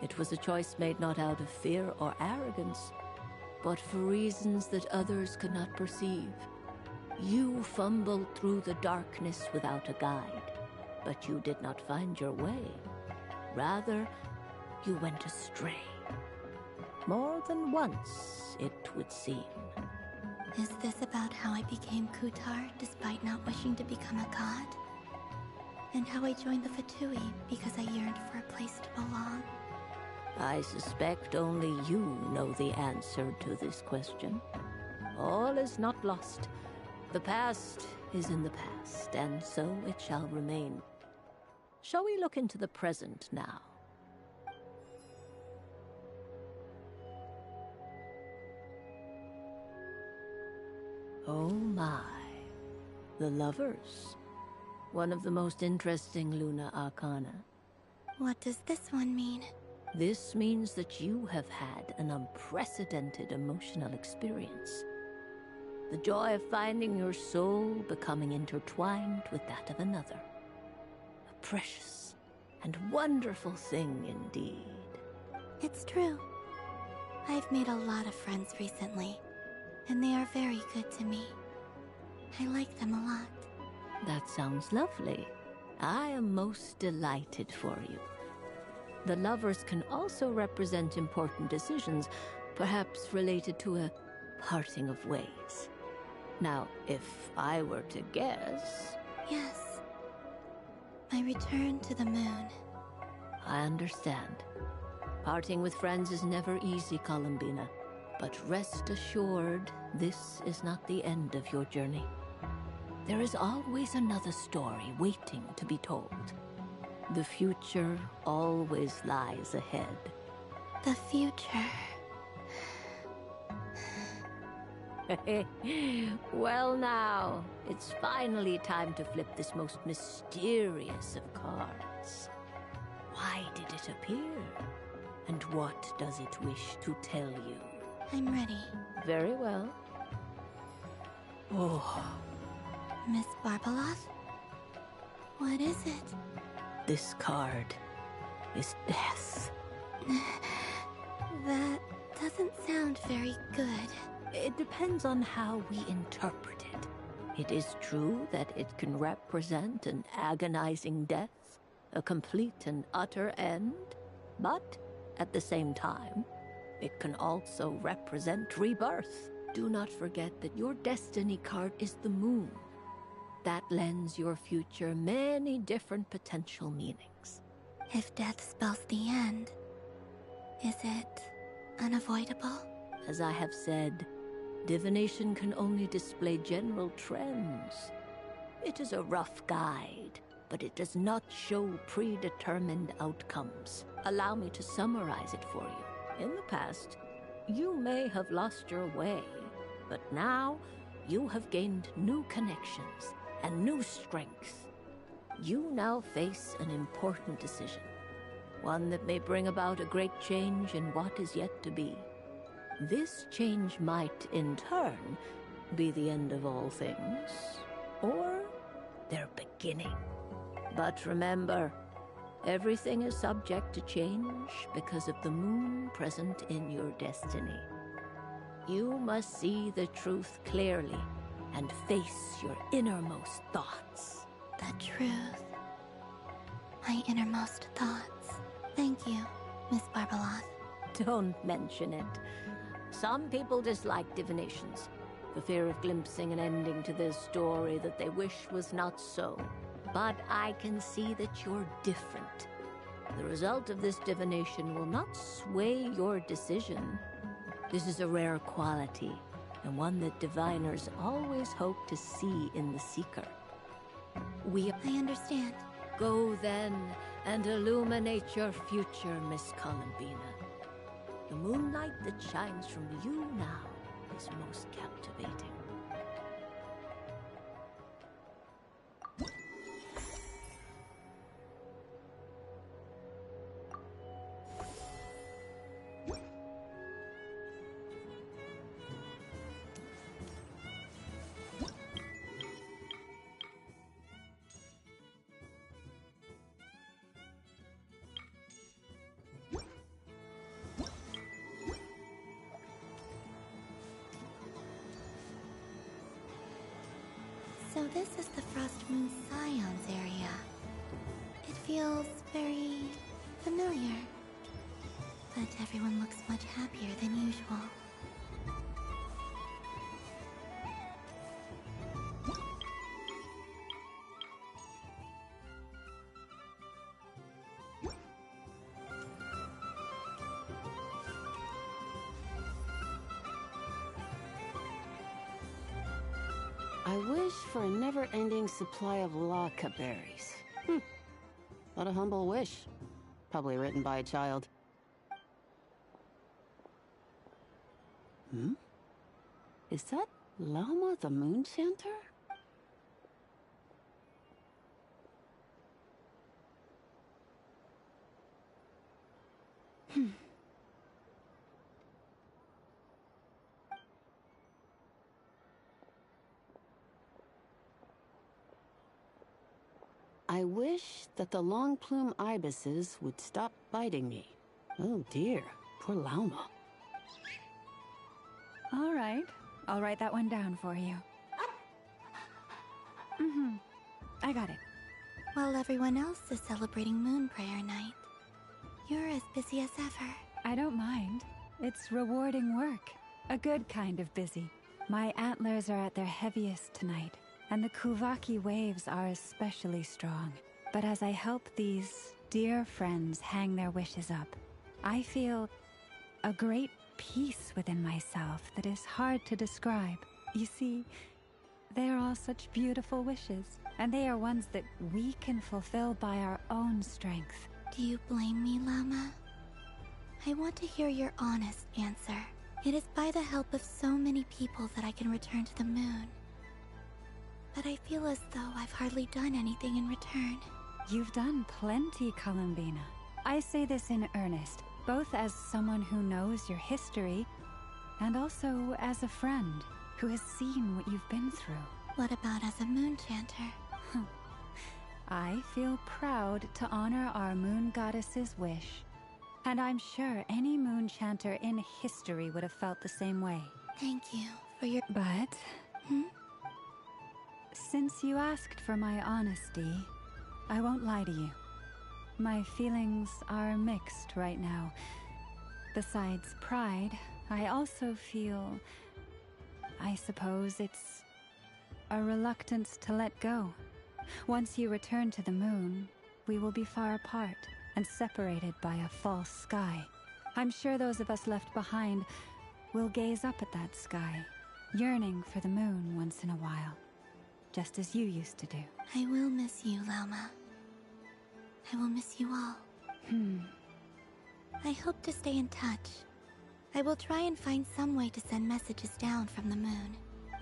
It was a choice made not out of fear or arrogance, but for reasons that others could not perceive. You fumbled through the darkness without a guide, but you did not find your way. Rather, you went astray. More than once, it would seem. Is this about how I became Kutar despite not wishing to become a god? And how I joined the Fatui because I yearned for a place to belong? I suspect only you know the answer to this question. All is not lost. The past is in the past, and so it shall remain. Shall we look into the present now? Oh my. The Lovers. One of the most interesting Lunar Arcana. What does this one mean? This means that you have had an unprecedented emotional experience. The joy of finding your soul becoming intertwined with that of another. A precious and wonderful thing indeed. It's true. I've made a lot of friends recently, and they are very good to me. I like them a lot. That sounds lovely. I am most delighted for you. The lovers can also represent important decisions, perhaps related to a parting of ways. Now, if I were to guess... Yes. My return to the moon. I understand. Parting with friends is never easy, Columbina. But rest assured, this is not the end of your journey. There is always another story waiting to be told. The future always lies ahead. The future. Well now, it's finally time to flip this most mysterious of cards. Why did it appear? And what does it wish to tell you? I'm ready. Very well. Oh. Miss Barbaloth? What is it? This card is death. That doesn't sound very good. It depends on how we interpret it. It is true that it can represent an agonizing death, a complete and utter end, but at the same time, it can also represent rebirth. Do not forget that your destiny card is the moon. That lends your future many different potential meanings. If death spells the end, is it unavoidable? As I have said, divination can only display general trends. It is a rough guide, but it does not show predetermined outcomes. Allow me to summarize it for you. In the past, you may have lost your way, but now you have gained new connections and new strength. You now face an important decision, one that may bring about a great change in what is yet to be. This change might, in turn, be the end of all things, or their beginning. But remember, everything is subject to change because of the moon present in your destiny. You must see the truth clearly and face your innermost thoughts. The truth. My innermost thoughts. Thank you, Miss Barbaloth. Don't mention it. Some people dislike divinations, for fear of glimpsing an ending to their story that they wish was not so. But I can see that you're different. The result of this divination will not sway your decision. This is a rare quality, and one that diviners always hope to see in the seeker. I understand. Go then, and illuminate your future, Miss Columbina. The moonlight that shines from you now is most captivating. So this is the Frost Moon Scions area. It feels very familiar. But everyone looks much happier than usual. I wish for a never-ending supply of Laka berries. What a humble wish. Probably written by a child. Is that Lauma the Moon Chanter? I wish that the long plume ibises would stop biting me. Oh dear, poor Lauma. All right, I'll write that one down for you. I got it. While everyone else is celebrating Moon Prayer Night, you're as busy as ever. I don't mind. It's rewarding work. A good kind of busy. My antlers are at their heaviest tonight, and the Kuvaki waves are especially strong. But as I help these dear friends hang their wishes up, I feel a great peace within myself that is hard to describe. You see, they are all such beautiful wishes, and they are ones that we can fulfill by our own strength. Do you blame me, Llama? I want to hear your honest answer. It is by the help of so many people that I can return to the moon. But I feel as though I've hardly done anything in return. You've done plenty, Columbina. I say this in earnest, both as someone who knows your history, and also as a friend who has seen what you've been through. What about as a moon chanter? I feel proud to honor our moon goddess's wish. And I'm sure any moon chanter in history would have felt the same way. Thank you for your... But... Since you asked for my honesty, I won't lie to you. My feelings are mixed right now. Besides pride, I also feel... I suppose it's a reluctance to let go. Once you return to the moon, we will be far apart and separated by a false sky. I'm sure those of us left behind will gaze up at that sky, yearning for the moon once in a while, just as you used to do. I will miss you, Llama. I will miss you all. I hope to stay in touch. I will try and find some way to send messages down from the moon.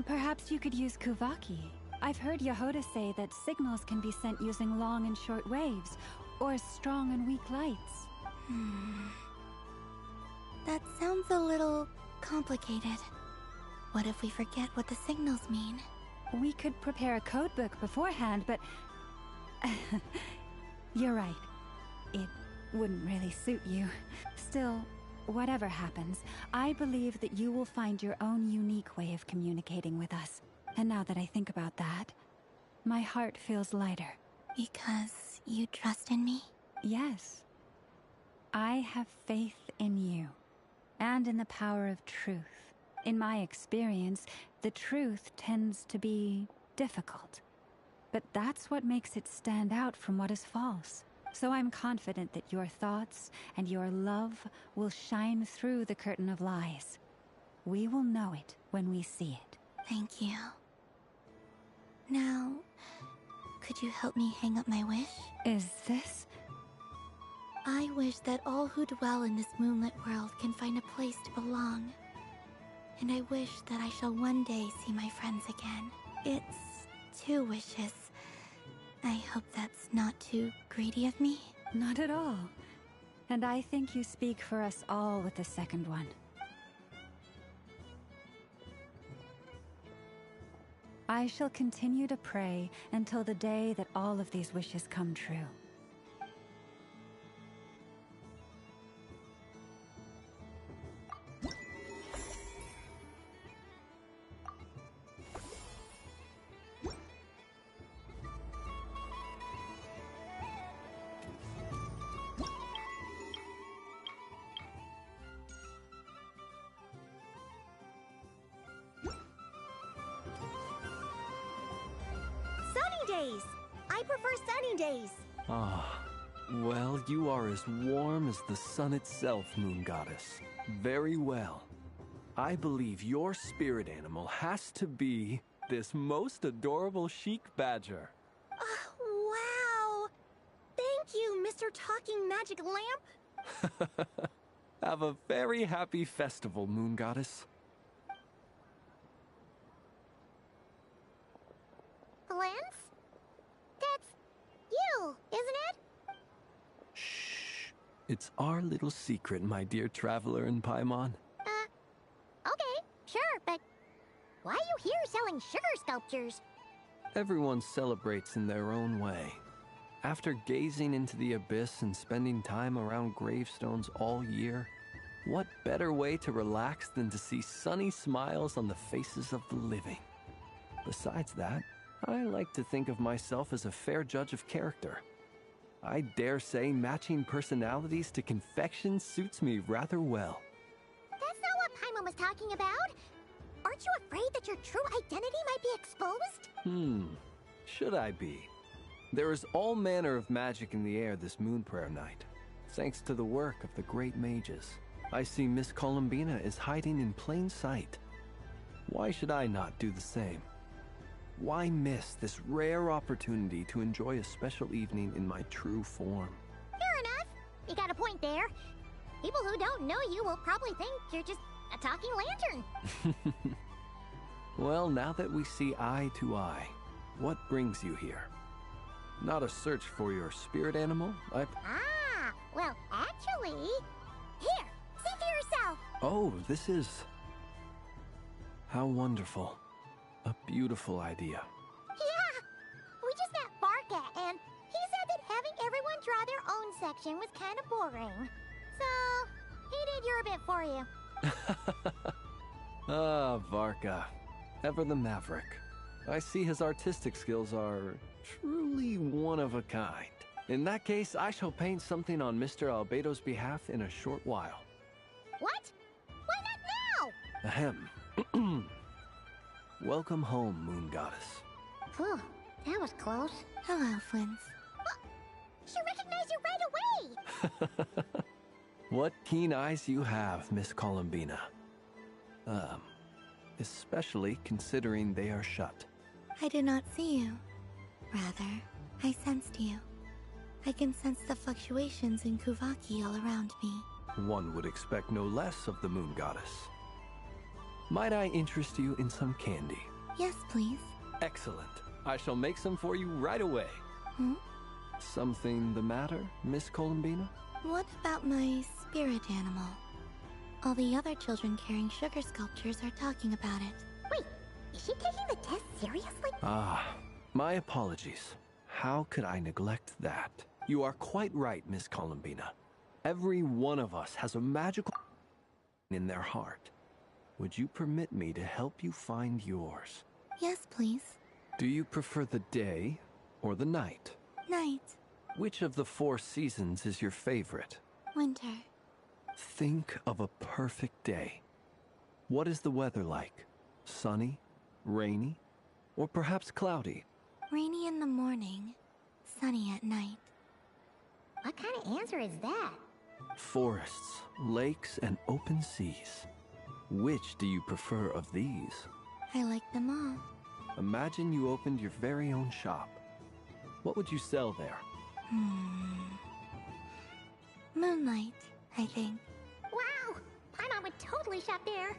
Perhaps you could use Kuvaki. I've heard Yehoda say that signals can be sent using long and short waves, or strong and weak lights. That sounds a little complicated. What if we forget what the signals mean? We could prepare a codebook beforehand, but... You're right. It wouldn't really suit you. Still, whatever happens, I believe that you will find your own unique way of communicating with us. And now that I think about that, my heart feels lighter. Because you trust in me? Yes. I have faith in you, and in the power of truth. In my experience, the truth tends to be difficult. But that's what makes it stand out from what is false. So I'm confident that your thoughts and your love will shine through the curtain of lies. We will know it when we see it. Thank you. Now, could you help me hang up my wish? Is this? I wish that all who dwell in this moonlit world can find a place to belong. And I wish that I shall one day see my friends again. It's 2 wishes. I hope that's not too greedy of me. Not at all. And I think you speak for us all with the second one. I shall continue to pray until the day that all of these wishes come true. Days. I prefer sunny days. Ah, well, you are as warm as the sun itself, Moon Goddess. Very well. I believe your spirit animal has to be this most adorable chic badger. Wow! Thank you, Mr. Talking Magic Lamp. Have a very happy festival, Moon Goddess. Lance? That's you, isn't it? Shh. It's our little secret, my dear traveler in Paimon. Okay, sure, but why are you here selling sugar sculptures? Everyone celebrates in their own way. After gazing into the abyss and spending time around gravestones all year, what better way to relax than to see sunny smiles on the faces of the living? Besides that, I like to think of myself as a fair judge of character. I dare say matching personalities to confection suits me rather well. That's not what Paimon was talking about. Aren't you afraid that your true identity might be exposed? Should I be? There is all manner of magic in the air this Moon Prayer night, thanks to the work of the great mages. I see Miss Columbina is hiding in plain sight. Why should I not do the same? Why miss this rare opportunity to enjoy a special evening in my true form? Fair enough. You got a point there. People who don't know you will probably think you're just a talking lantern. Well, now that we see eye to eye, what brings you here? Not a search for your spirit animal? Well, actually... Here, see for yourself. Oh, this is... How wonderful. A beautiful idea. Yeah! We just met Varka, and he said that having everyone draw their own section was kind of boring. So, he did your bit for you. Ah, Varka. Ever the maverick. I see his artistic skills are truly one of a kind. In that case, I shall paint something on Mr. Albedo's behalf in a short while. What? Why not now? Ahem. Welcome home, Moon Goddess. Phew, that was close. Hello, Flins. She recognized you right away! What keen eyes you have, Miss Columbina. Especially considering they are shut. I did not see you. Rather, I sensed you. I can sense the fluctuations in Kuvaki all around me. One would expect no less of the Moon Goddess. Might I interest you in some candy? Yes, please. Excellent. I shall make some for you right away. Something the matter, Miss Columbina? What about my spirit animal? All the other children carrying sugar sculptures are talking about it. Wait, is she taking the test seriously? My apologies. How could I neglect that? You are quite right, Miss Columbina. Every one of us has a magical in their heart. Would you permit me to help you find yours? Yes, please. Do you prefer the day or the night? Night. Which of the 4 seasons is your favorite? Winter. Think of a perfect day. What is the weather like? Sunny, rainy, or perhaps cloudy? Rainy in the morning, sunny at night. What kind of answer is that? Forests, lakes, and open seas. Which do you prefer of these? I like them all. Imagine you opened your very own shop. What would you sell there? Moonlight, I think. Wow! Paimon would totally shop there.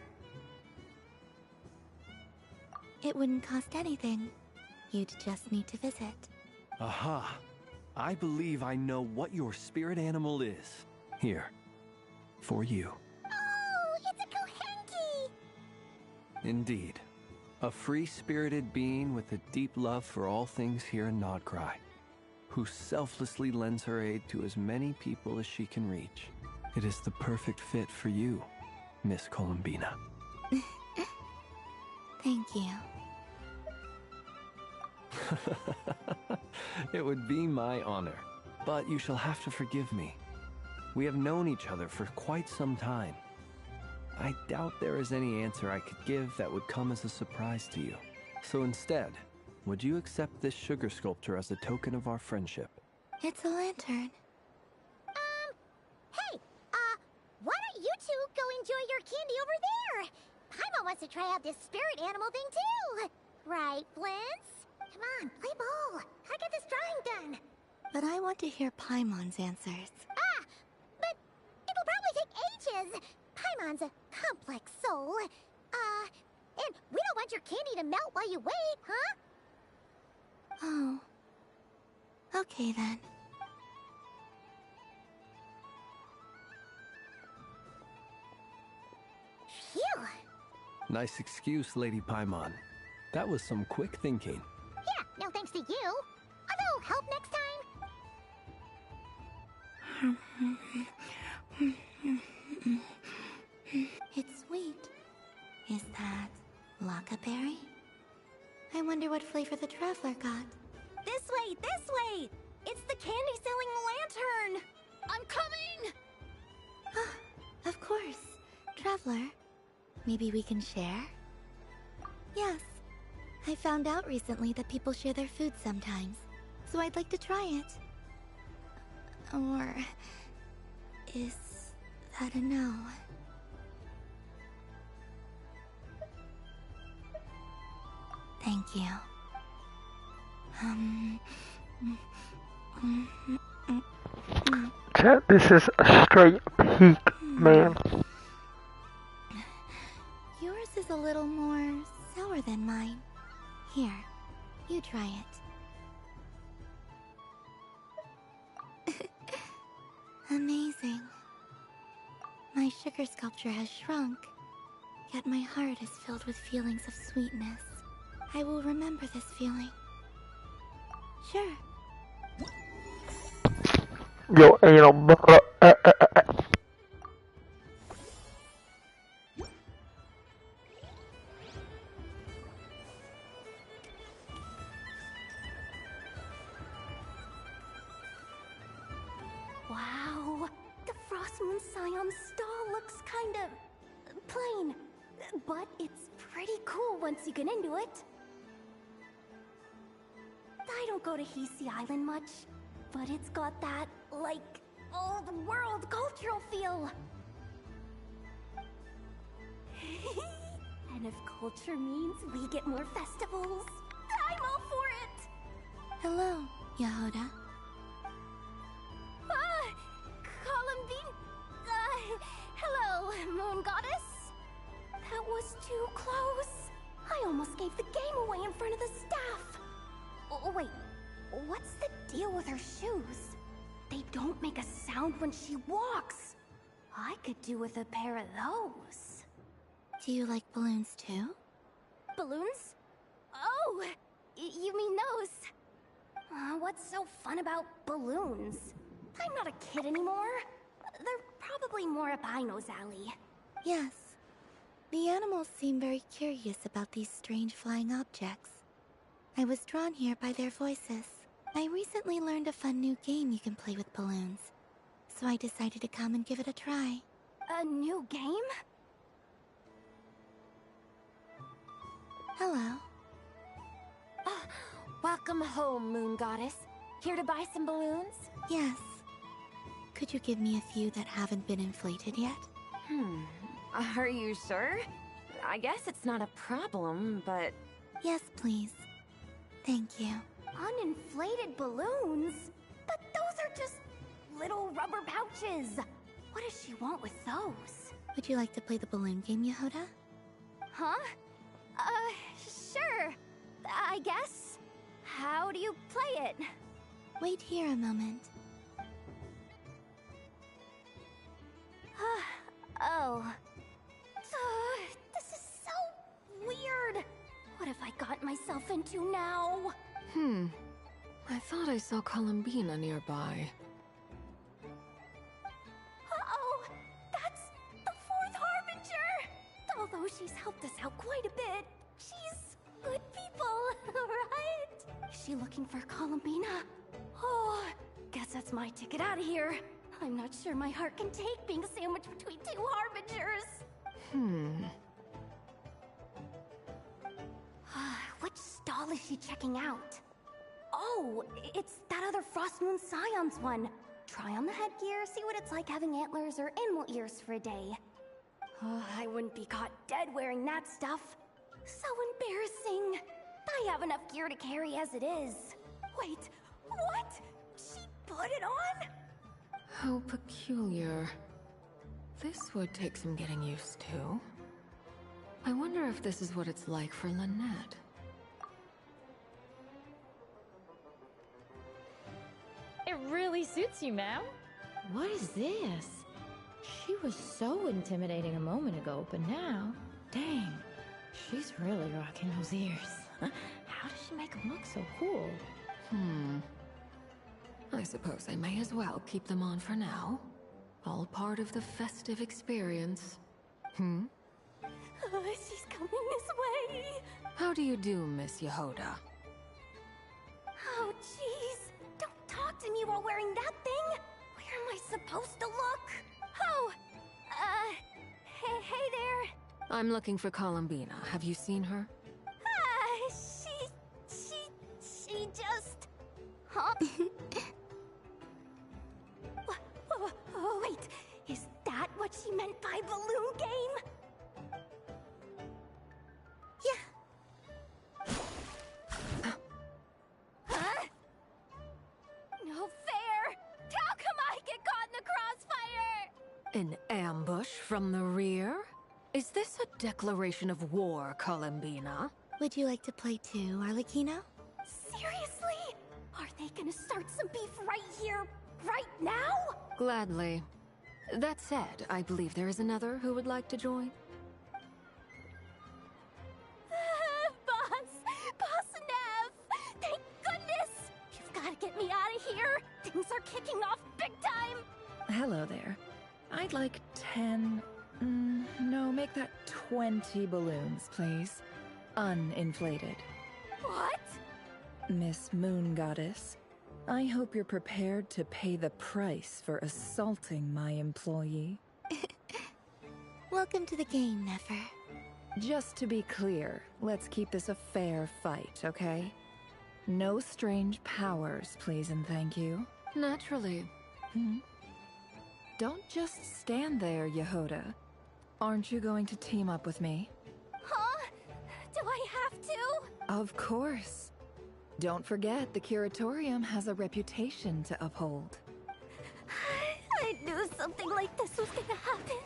It wouldn't cost anything. You'd just need to visit. Aha! I believe I know what your spirit animal is. Here. For you. Oh, it's a Kohenki! Indeed. A free-spirited being with a deep love for all things here in Nodcry, who selflessly lends her aid to as many people as she can reach. It is the perfect fit for you, Miss Columbina. Thank you. It would be my honor, but you shall have to forgive me. We have known each other for quite some time. I doubt there is any answer I could give that would come as a surprise to you. So instead, would you accept this sugar sculpture as a token of our friendship? It's a lantern. Hey, why don't you two go enjoy your candy over there? Paimon wants to try out this spirit animal thing too. Right, Flint's? Come on, play ball. I get this drawing done. But I want to hear Paimon's answers. But it'll probably take ages. Paimon's a complex soul. And we don't want your candy to melt while you wait, huh? Oh. Okay then. Phew. Nice excuse, Lady Paimon. That was some quick thinking. Yeah, no thanks to you. A little help next time? It's sweet. Is that Lockaberry? I wonder what flavor the Traveler got. This way, this way! It's the candy-selling lantern! I'm coming! Of course. Traveler, maybe we can share? Yes. I found out recently that people share their food sometimes, so I'd like to try it. Or... is that a no? Thank you. Chat, this is a straight peak, man. Yours is a little more sour than mine. Here, you try it. Amazing. My sugar sculpture has shrunk, yet my heart is filled with feelings of sweetness. I will remember this feeling. Sure. Yo, anal butter. Wow, the Frost Moon Scion stall looks kind of plain, but it's pretty cool once you get into it. I don't go to Hisi Island much, but it's got that, like, old-world cultural feel. And if culture means we get more festivals, I'm all for it! Hello, Yehoda. Columbine? Hello, Moon Goddess? That was too close. I almost gave the game away in front of the staff. Oh, wait, what's the deal with her shoes? They don't make a sound when she walks. I could do with a pair of those. Do you like balloons too? Balloons? Oh, you mean those? What's so fun about balloons? I'm not a kid anymore. They're probably more up Aino's alley. Yes. The animals seem very curious about these strange flying objects. I was drawn here by their voices. I recently learned a fun new game you can play with balloons, so I decided to come and give it a try. A new game? Hello. Welcome home, Moon Goddess. Here to buy some balloons? Yes. Could you give me a few that haven't been inflated yet? Are you sure? I guess it's not a problem, but... Yes, please. Thank you. Uninflated balloons? But those are just little rubber pouches. What does she want with those? Would you like to play the balloon game, Yehoda? Huh? Sure. I guess. How do you play it? Wait here a moment. Oh. This is so weird. What have I got myself into now? I thought I saw Columbina nearby. Uh-oh! That's the Fourth Harbinger! Although she's helped us out quite a bit, she's good people, right? Is she looking for Columbina? Oh, guess that's my ticket out of here. I'm not sure my heart can take being sandwiched between two Harbingers. Which stall is she checking out? Oh, it's that other Frost Moon Scion's one. Try on the headgear, see what it's like having antlers or animal ears for a day. Oh, I wouldn't be caught dead wearing that stuff. So embarrassing. I have enough gear to carry as it is. Wait, what? She put it on? How peculiar. This would take some getting used to. I wonder if this is what it's like for Lynette. It really suits you, ma'am. What is this? She was so intimidating a moment ago, but now, dang, she's really rocking those ears. How does she make them look so cool? I suppose I may as well keep them on for now. All part of the festive experience. She's coming this way. How do you do, Miss Yehoda? Oh, jeez. Don't talk to me while wearing that thing. Where am I supposed to look? Oh, hey there. I'm looking for Columbina. Have you seen her? She just... Huh? Oh, wait. Is that what she meant by balloon game? Yeah. Huh? No fair! How come I get caught in the crossfire? An ambush from the rear? Is this a declaration of war, Columbina? Would you like to play too, Arlecchino? Seriously? Are they gonna start some beef right here, right now? Gladly. That said, I believe there is another who would like to join. Boss Nev! Thank goodness! You've gotta get me out of here! Things are kicking off big time! Hello there. I'd like 10... no, make that 20 balloons, please. Uninflated. What? Miss Moon Goddess, I hope you're prepared to pay the price for assaulting my employee. Welcome to the game, Nefer. Just to be clear, let's keep this a fair fight, okay? No strange powers, please and thank you. Naturally. Don't just stand there, Yehoda. Aren't you going to team up with me? Huh? Do I have to? Of course. Don't forget, the Curatorium has a reputation to uphold. I knew something like this was gonna happen.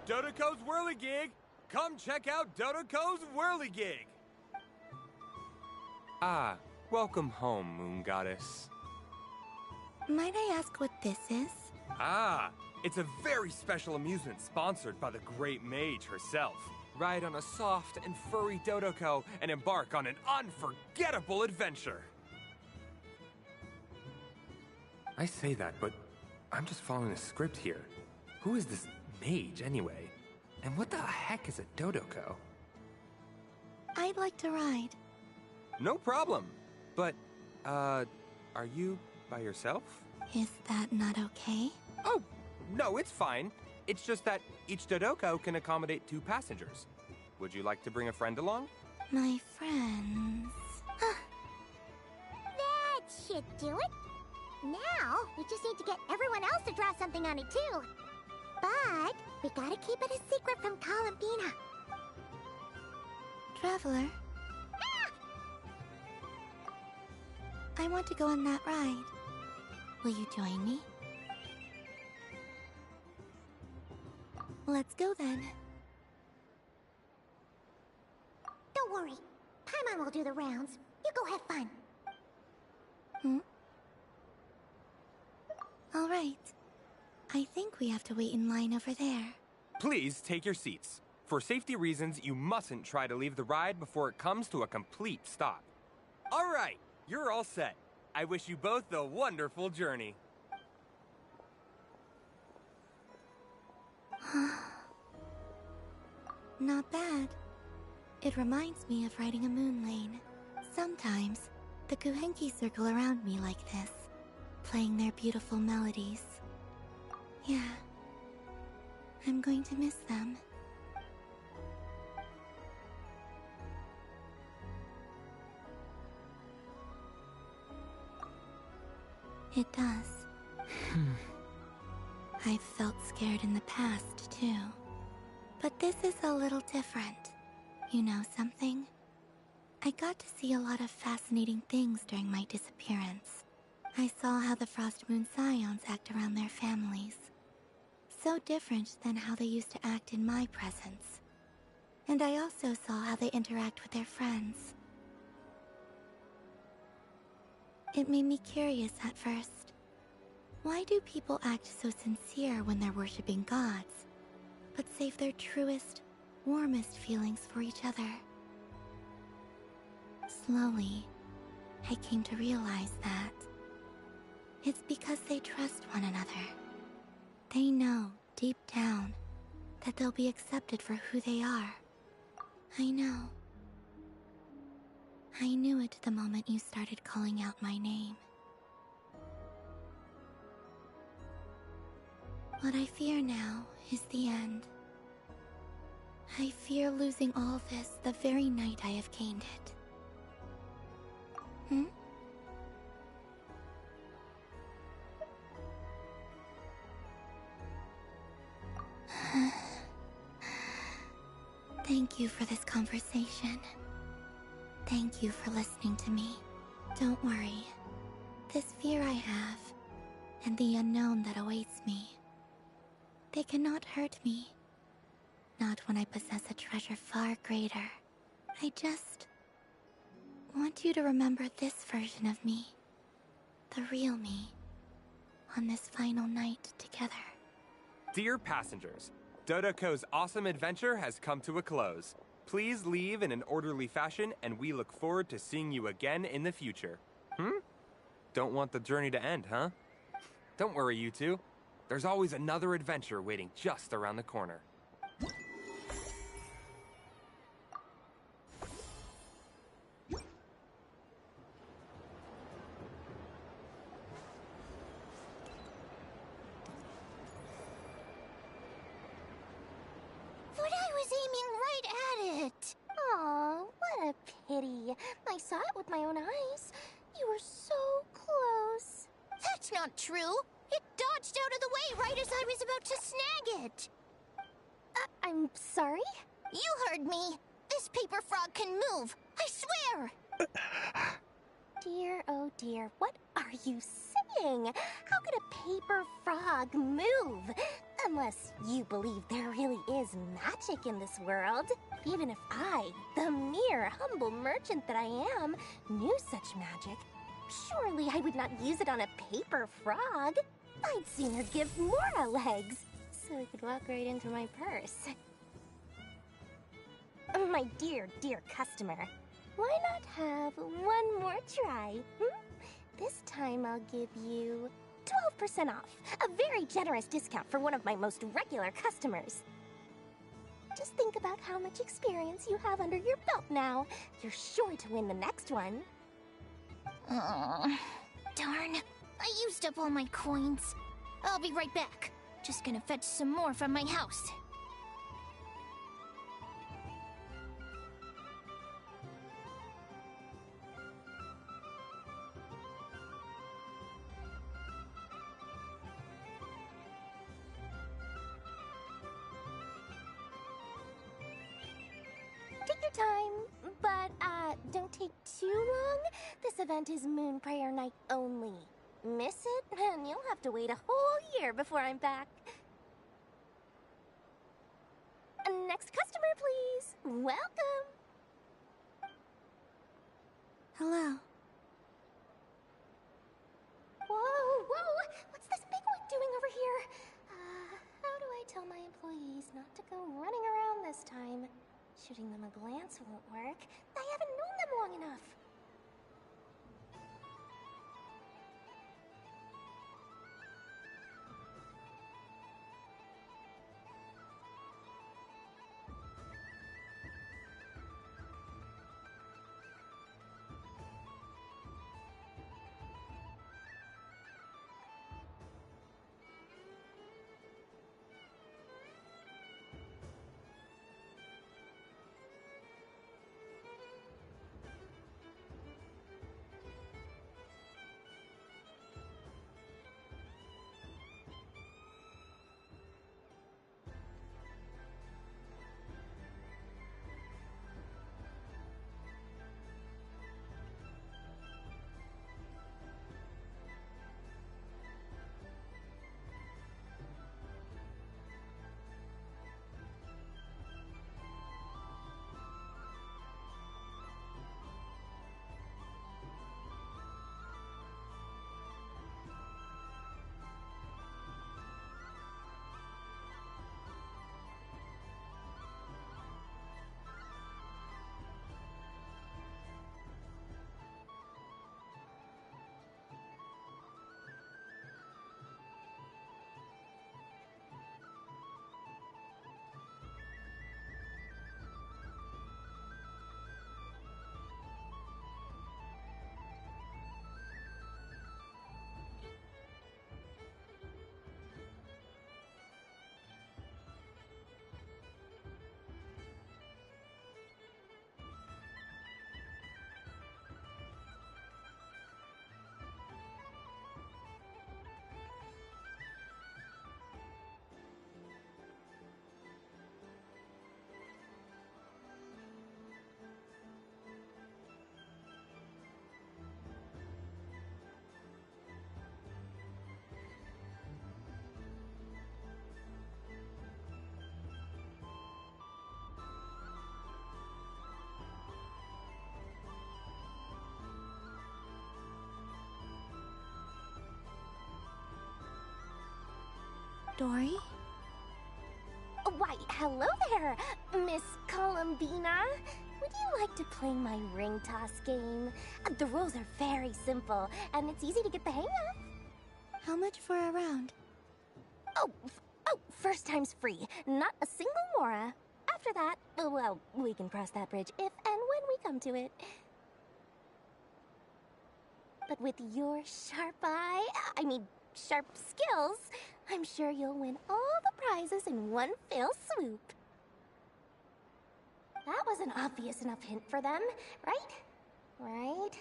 Dodoco's Whirligig! Come check out Dodoco's Whirligig! Ah, welcome home, Moon Goddess. Might I ask what this is? Ah, it's a very special amusement sponsored by the Great Mage herself. Ride on a soft and furry Dodoco and embark on an unforgettable adventure. I say that, but I'm just following a script here. Who is this mage, anyway? And what the heck is a Dodoco? I'd like to ride. No problem. But, are you by yourself? Is that not okay? Oh, no, it's fine. It's just that each Dodoco can accommodate 2 passengers. Would you like to bring a friend along? My friends... That should do it. Now, we just need to get everyone else to draw something on it too. But we gotta keep it a secret from Columbina. Traveler? I want to go on that ride. Will you join me? Let's go then. Don't worry. Paimon will do the rounds. You go have fun. All right. I think we have to wait in line over there. Please take your seats. For safety reasons, you mustn't try to leave the ride before it comes to a complete stop. All right, you're all set. I wish you both a wonderful journey. Not bad. It reminds me of riding a moon lane. Sometimes, the Kuhenki circle around me like this, playing their beautiful melodies. Yeah. I'm going to miss them. It does. I've felt scared in the past, too. But this is a little different. You know something? I got to see a lot of fascinating things during my disappearance. I saw how the Frost Moon Scions act around their families. so different than how they used to act in my presence. And I also saw how they interact with their friends. It made me curious at first. Why do people act so sincere when they're worshipping gods, but save their truest, warmest feelings for each other? Slowly, I came to realize that it's because they trust one another. They know, deep down, that they'll be accepted for who they are. I know. I knew it the moment you started calling out my name. What I fear now is the end. I fear losing all this the very night I have gained it. Hmm? Thank you for this conversation. Thank you for listening to me. Don't worry. This fear I have, and the unknown that awaits me, they cannot hurt me. Not when I possess a treasure far greater. I just want you to remember this version of me. The real me. On this final night together. Dear passengers, Dodoco's awesome adventure has come to a close. Please leave in an orderly fashion, and we look forward to seeing you again in the future. Don't want the journey to end, huh? Don't worry, you two. There's always another adventure waiting just around the corner. But I was aiming right at it. Aw, what a pity. I saw it with my own eyes. You were so close. That's not true. It dodged out of the way right as I was about to snag it. I'm sorry? You heard me. This paper frog can move. I swear. Dear, oh dear, what are you saying? How could a paper frog move? Unless you believe there really is magic in this world. Even if I, the mere humble merchant that I am, knew such magic, surely I would not use it on a paper frog. I'd sooner give Mora legs, so I could walk right into my purse. My dear, dear customer, why not have one more try? This time I'll give you 12% off. A very generous discount for one of my most regular customers. Just think about how much experience you have under your belt now. You're sure to win the next one. Darn. I used up all my coins. I'll be right back. Just gonna fetch some more from my house. Take your time, but don't take too long. This event is Moon Prayer Night only. Miss it, and you'll have to wait a whole year before I'm back. Next customer, please. Welcome. Hello. Whoa, whoa! What's this big one doing over here? How do I tell my employees not to go running around this time? Shooting them a glance won't work. I haven't known them long enough. Dory? Why, hello there, Miss Columbina. Would you like to play my ring toss game? The rules are very simple, and it's easy to get the hang of. How much for a round? Oh, first time's free. Not a single mora. After that, well, we can cross that bridge if and when we come to it. But with your sharp sharp skills, I'm sure you'll win all the prizes in one fell swoop. That was an obvious enough hint for them, right? Right?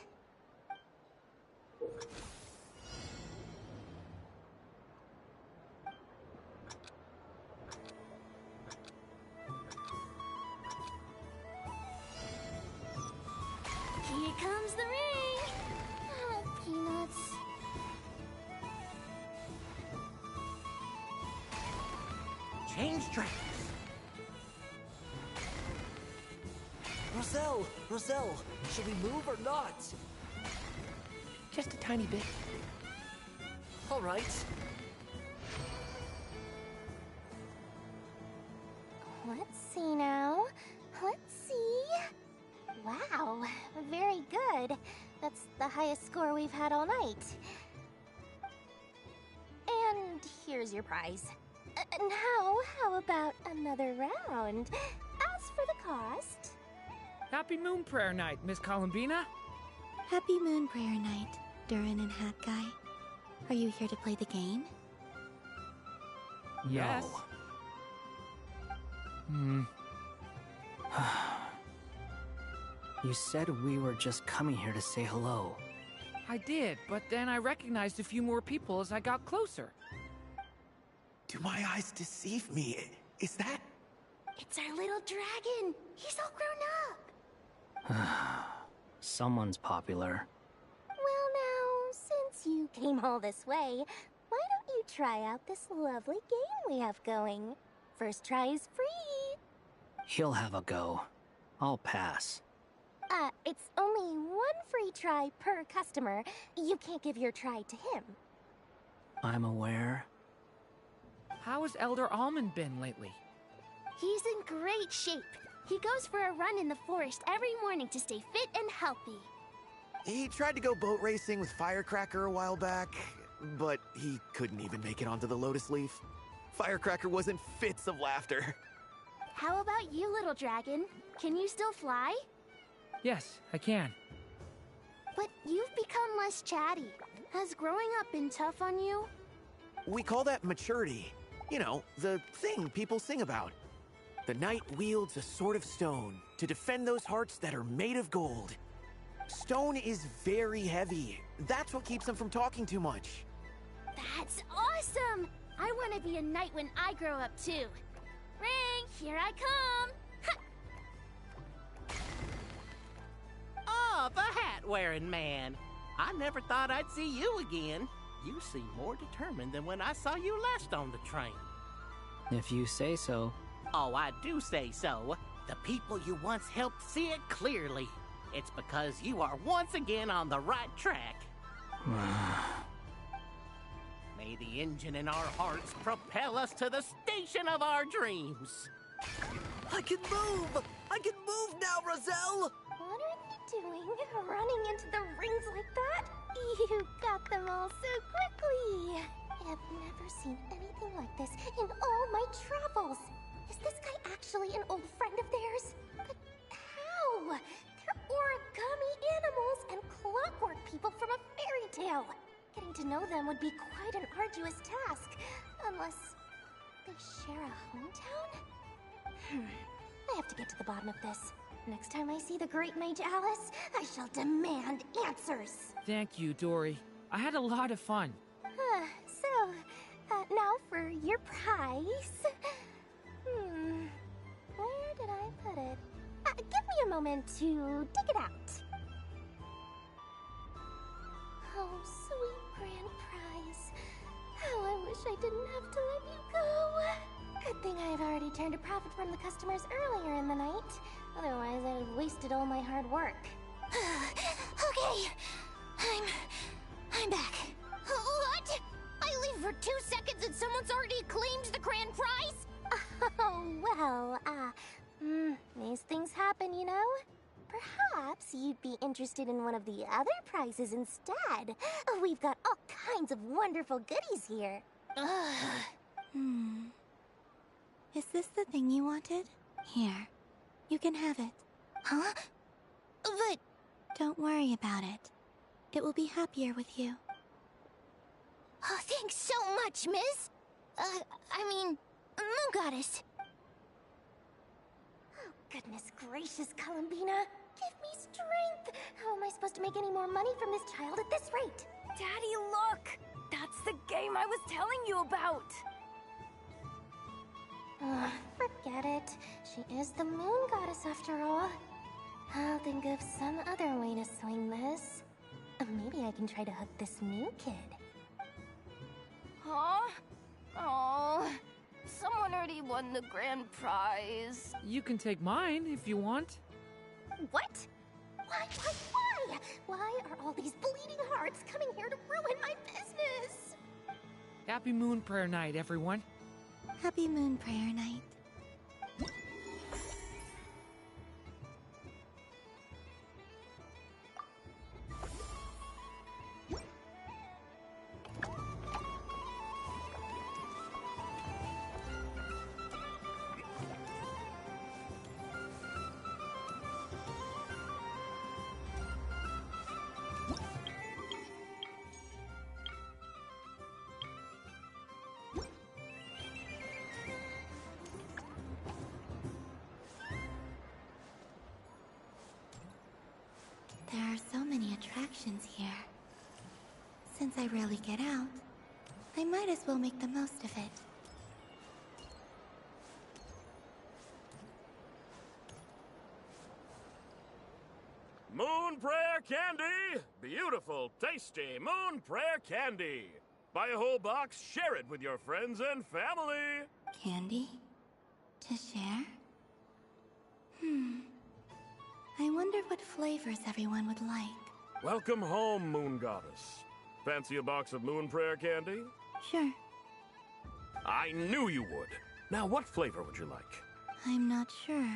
Here comes the ring! Oh, Peanuts. Change tracks! Roselle, should we move or not? Just a tiny bit. All right. Let's see now. Let's see. Wow, very good. That's the highest score we've had all night. And here's your prize. Now, how about another round? As for the cost... Happy Moon Prayer Night, Miss Columbina. Happy Moon Prayer Night, Durin and Hat Guy. Are you here to play the game? Yes. You said we were just coming here to say hello. I did, but then I recognized a few more people as I got closer. Do my eyes deceive me? Is that... It's our little dragon! He's all grown up! Someone's popular. Well now, since you came all this way, why don't you try out this lovely game we have going? First try is free! He'll have a go. I'll pass. It's only one free try per customer. You can't give your try to him. I'm aware. How has Elder Almond been lately? He's in great shape. He goes for a run in the forest every morning to stay fit and healthy. He tried to go boat racing with Firecracker a while back, but he couldn't even make it onto the Lotus Leaf. Firecracker was in fits of laughter. How about you, little dragon? Can you still fly? Yes, I can. But you've become less chatty. Has growing up been tough on you? We call that maturity. You know, the thing people sing about. The knight wields a sword of stone to defend those hearts that are made of gold. Stone is very heavy. That's what keeps him from talking too much. That's awesome! I want to be a knight when I grow up too. Ring, here I come! Oh, the hat-wearing man. I never thought I'd see you again. You seem more determined than when I saw you last on the train. If you say so. Oh, I do say so. The people you once helped see it clearly. It's because you are once again on the right track. May the engine in our hearts propel us to the station of our dreams. I can move! I can move now, Roselle! What are you doing? Running into the rings like that? You got them all so quickly! I've never seen anything like this in all my travels! Is this guy actually an old friend of theirs? But how? They're origami animals and clockwork people from a fairy tale! Getting to know them would be quite an arduous task, unless they share a hometown? I have to get to the bottom of this. Next time I see the Great Mage Alice, I shall demand answers. Thank you, Dory. I had a lot of fun. Now for your prize. Where did I put it? Give me a moment to dig it out. Oh, sweet grand prize. How I wish I didn't have to let you go. Good thing I've already turned a profit from the customers earlier in the night. Otherwise, I'd have wasted all my hard work. Okay, I'm back. What? I leave for 2 seconds and someone's already claimed the grand prize? Oh, well, these things happen, you know? Perhaps you'd be interested in one of the other prizes instead. We've got all kinds of wonderful goodies here. Is this the thing you wanted? Here. You can have it. Huh? But... Don't worry about it. It will be happier with you. Oh, thanks so much, miss. Moon Goddess. Oh, goodness gracious, Columbina. Give me strength. How am I supposed to make any more money from this child at this rate? Daddy, look! That's the game I was telling you about! Forget it. She is the Moon Goddess after all. I'll think of some other way to swing this. Maybe I can try to hook this new kid. Huh? Oh, someone already won the grand prize. You can take mine if you want. What? Why? Why are all these bleeding hearts coming here to ruin my business? Happy Moon Prayer Night, everyone. Happy Moon Prayer Night. There are so many attractions here. Since I rarely get out, I might as well make the most of it. Moon Prayer Candy! Beautiful, tasty Moon Prayer Candy! Buy a whole box, share it with your friends and family! Candy? To share? I wonder what flavors everyone would like. Welcome home, Moon Goddess. Fancy a box of Moon Prayer Candy? Sure. I knew you would. Now, what flavor would you like? I'm not sure.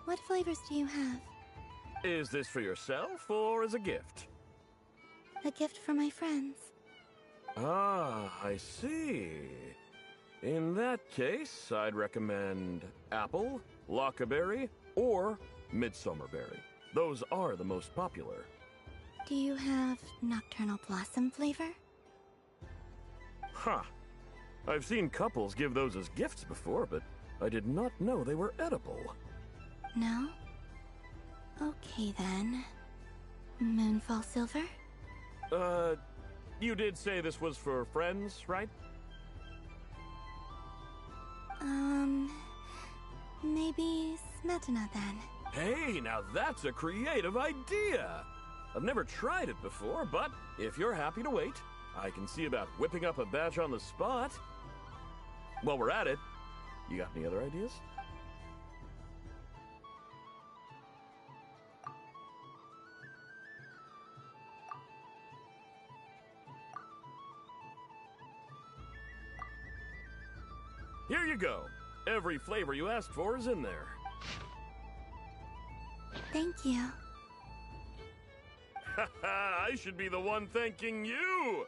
What flavors do you have? Is this for yourself or as a gift? A gift for my friends. Ah, I see. In that case, I'd recommend apple, lockaberry, or midsummerberry. Those are the most popular. Do you have nocturnal blossom flavor? Huh. I've seen couples give those as gifts before, but I did not know they were edible. No? Okay then. Moonfall silver? You did say this was for friends, right? Maybe Smetana then. Hey, now that's a creative idea! I've never tried it before, but if you're happy to wait, I can see about whipping up a batch on the spot. While we're at it, you got any other ideas? Here you go. Every flavor you asked for is in there. Thank you. I should be the one thanking you!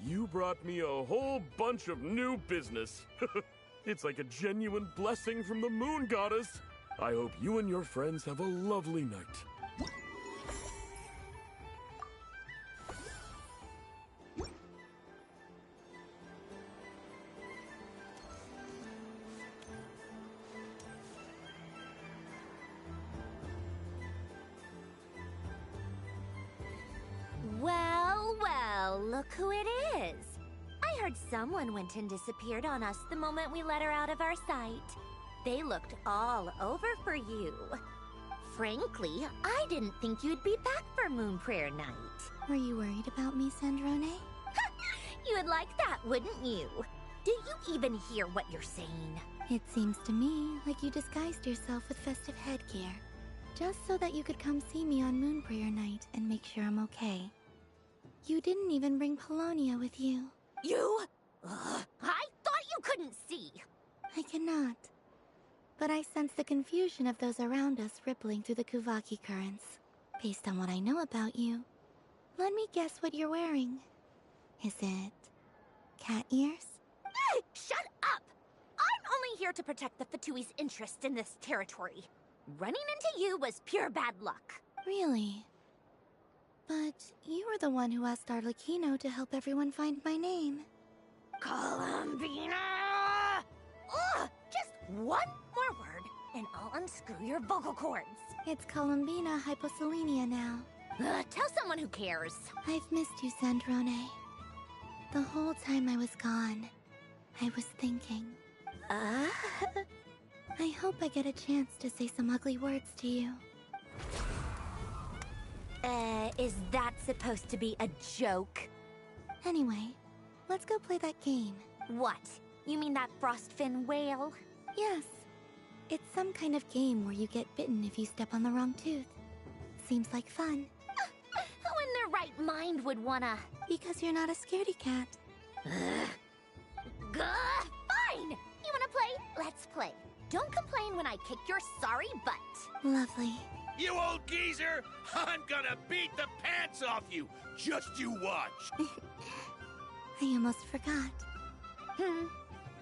You brought me a whole bunch of new business. It's like a genuine blessing from the Moon Goddess. I hope you and your friends have a lovely night. Well, look who it is. I heard someone went and disappeared on us the moment we let her out of our sight. They looked all over for you. Frankly, I didn't think you'd be back for Moon Prayer Night. Were you worried about me, Sandrone? You would like that, wouldn't you? Do you even hear what you're saying? It seems to me like you disguised yourself with festive headgear, just so that you could come see me on Moon Prayer Night and make sure I'm okay. You didn't even bring Paulownia with you. You? Ugh, I thought you couldn't see. I cannot. But I sense the confusion of those around us rippling through the Kuvaki currents. Based on what I know about you, let me guess what you're wearing. Is it cat ears? Shut up! I'm only here to protect the Fatui's interest in this territory. Running into you was pure bad luck. Really? But you were the one who asked Arlecchino to help everyone find my name. Columbina! Ugh! Just one more word, and I'll unscrew your vocal cords. It's Columbina Hyposelenia now. Tell someone who cares. I've missed you, Sandrone. The whole time I was gone, I was thinking. I hope I get a chance to say some ugly words to you. Is that supposed to be a joke? Anyway, let's go play that game. What? You mean that frostfin whale? Yes. It's some kind of game where you get bitten if you step on the wrong tooth. Seems like fun. Who in their right mind would wanna? Because you're not a scaredy cat. Fine! You wanna play? Let's play. Don't complain when I kick your sorry butt. Lovely. You old geezer! I'm gonna beat the pants off you! Just you watch! I almost forgot.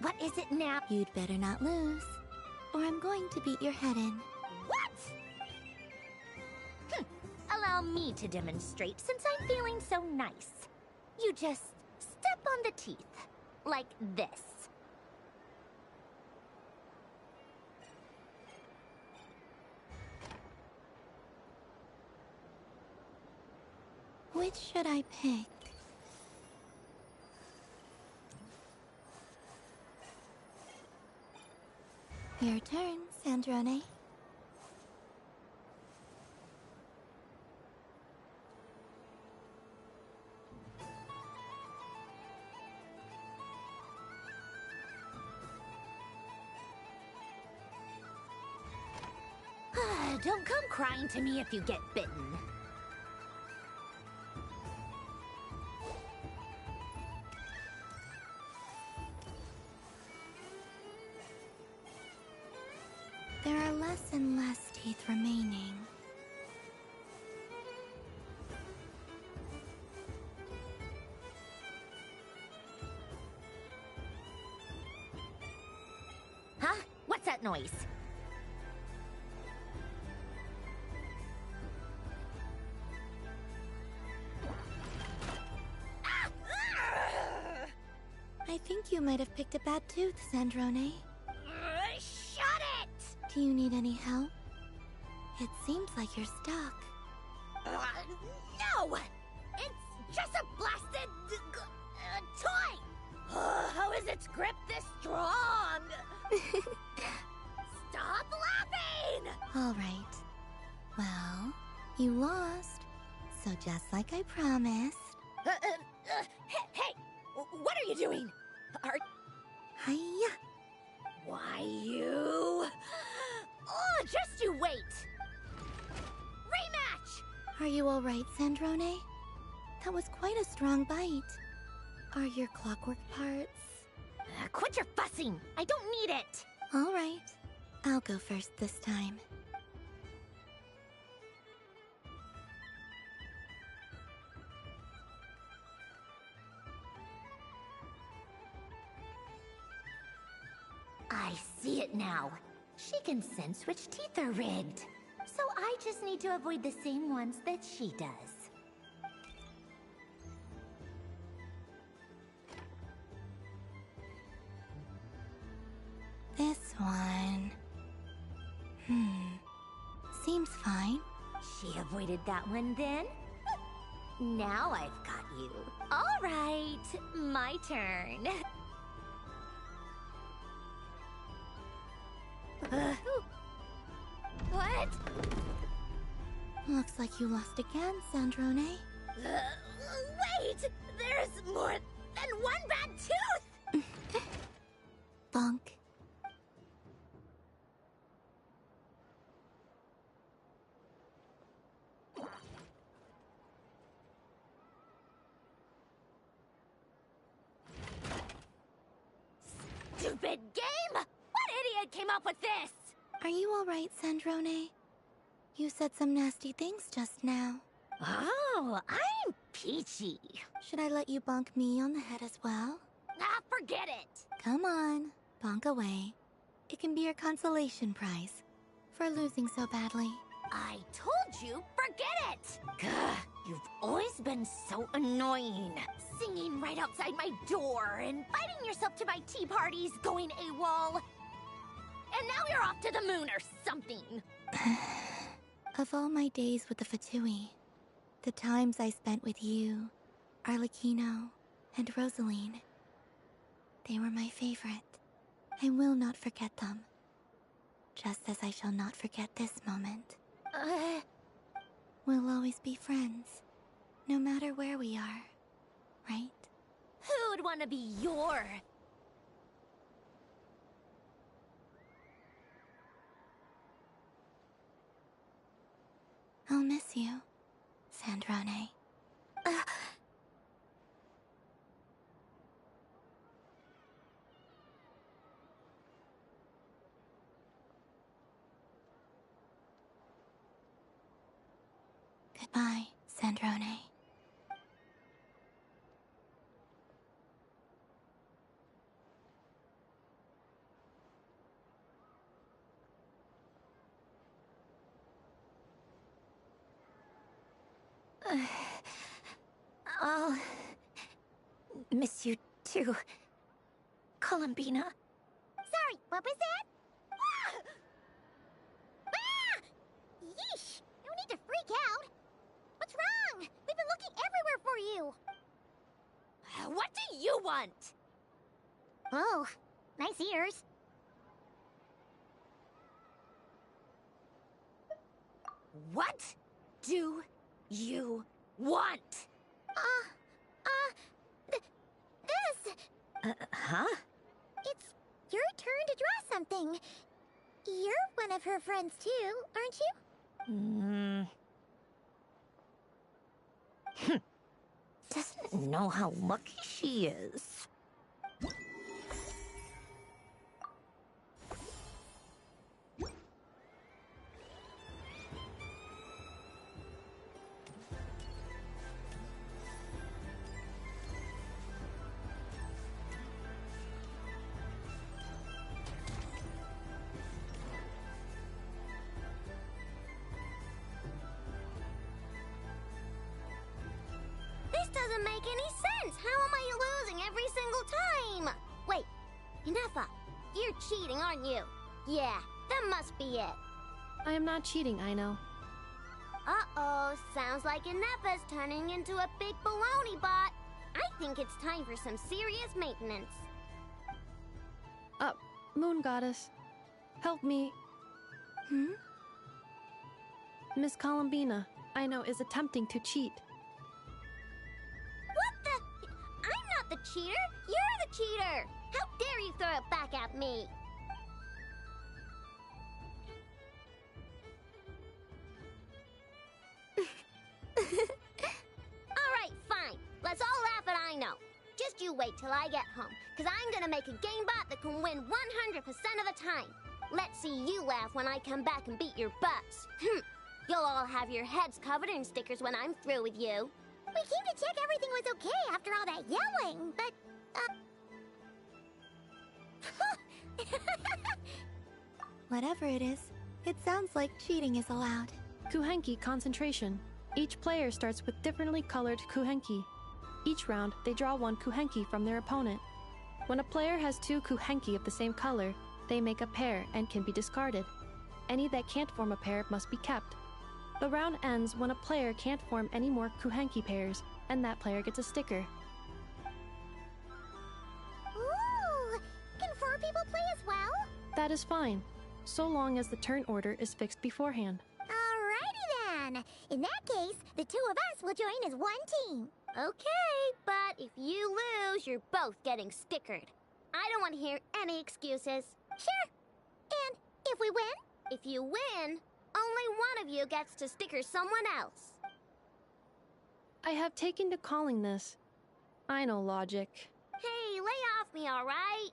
What is it now? You'd better not lose, or I'm going to beat your head in. What? Allow me to demonstrate since I'm feeling so nice. You just step on the teeth, like this. Which should I pick? Your turn, Sandrone. Don't come crying to me if you get bitten. There are less and less teeth remaining. Huh? What's that noise? I think you might have picked a bad tooth, Sandrone. Shut it! Do you need any help? It seems like you're stuck. No! It's just a blasted toy! How is its grip this strong? Stop laughing! All right. Well, you lost. So just like I promised. Hey! What are you doing? Hiya! Why you? Oh, just you wait! Rematch! Are you all right, Sandrone? That was quite a strong bite. Are your clockwork parts? Quit your fussing! I don't need it! All right. I'll go first this time. I see it now. She can sense which teeth are rigged. So I just need to avoid the same ones that she does. This one... Seems fine. She avoided that one then? Now I've got you. All right, my turn. What? Looks like you lost again, Sandrone. Wait! There's more than one bad tooth! Bonk. stupid game! What idiot came up with this? Are you alright, Sandrone? You said some nasty things just now. Oh, I'm peachy. Should I let you bonk me on the head as well? Ah, forget it. Come on, bonk away. It can be your consolation prize for losing so badly. I told you, forget it! Gah, you've always been so annoying. Singing right outside my door, inviting yourself to my tea parties, going AWOL. And now you're off to the moon or something. Of all my days with the Fatui, the times I spent with you, Arlecchino, and Rosaline, they were my favorite. I will not forget them. Just as I shall not forget this moment. We'll always be friends, no matter where we are, right? Who'd want to be your... I'll miss you, Sandrone. Goodbye, Sandrone. I'll miss you too, Columbina. Sorry, what was that? Yeesh! No need to freak out. What's wrong? We've been looking everywhere for you. What do you want? Oh, nice ears. What do you want? This. Huh? It's your turn to draw something. You're one of her friends too, aren't you? Doesn't know how lucky she is. Doesn't make any sense. How am I losing every single time? Wait, Inefa, you're cheating, aren't you? Yeah, that must be it. I am not cheating, Aino. Uh-oh, sounds like Inefa's turning into a big baloney bot. I think it's time for some serious maintenance. Moon Goddess, help me. Miss Columbina, Aino is attempting to cheat. What the? I'm not the cheater. You're the cheater. How dare you throw it back at me? Alright, fine. Let's all laugh at Aino. Just you wait till I get home, because I'm gonna make a game bot that can win 100% of the time. Let's see you laugh when I come back and beat your butts. You'll all have your heads covered in stickers when I'm through with you. We came to check everything was okay after all that yelling, but, Whatever it is, it sounds like cheating is allowed. Kuhenki concentration. Each player starts with differently colored Kuhenki. Each round, they draw one Kuhenki from their opponent. When a player has two Kuhenki of the same color, they make a pair and can be discarded. Any that can't form a pair must be kept. The round ends when a player can't form any more Kuhenki pairs, and that player gets a sticker. Ooh! Can 4 people play as well? That is fine, so long as the turn order is fixed beforehand. Alrighty then. In that case, the 2 of us will join as one team. Okay, but if you lose, you're both getting stickered. I don't want to hear any excuses. Sure. And if we win? If you win, only one of you gets to sticker someone else. I have taken to calling this. I know logic. Hey, lay off me, alright?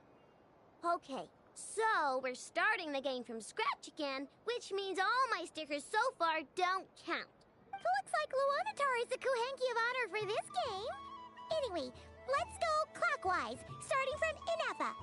Okay, so we're starting the game from scratch again, which means all my stickers so far don't count. Looks like Luanatar is the Kuhenki of honor for this game. Anyway, let's go clockwise, starting from Inapha.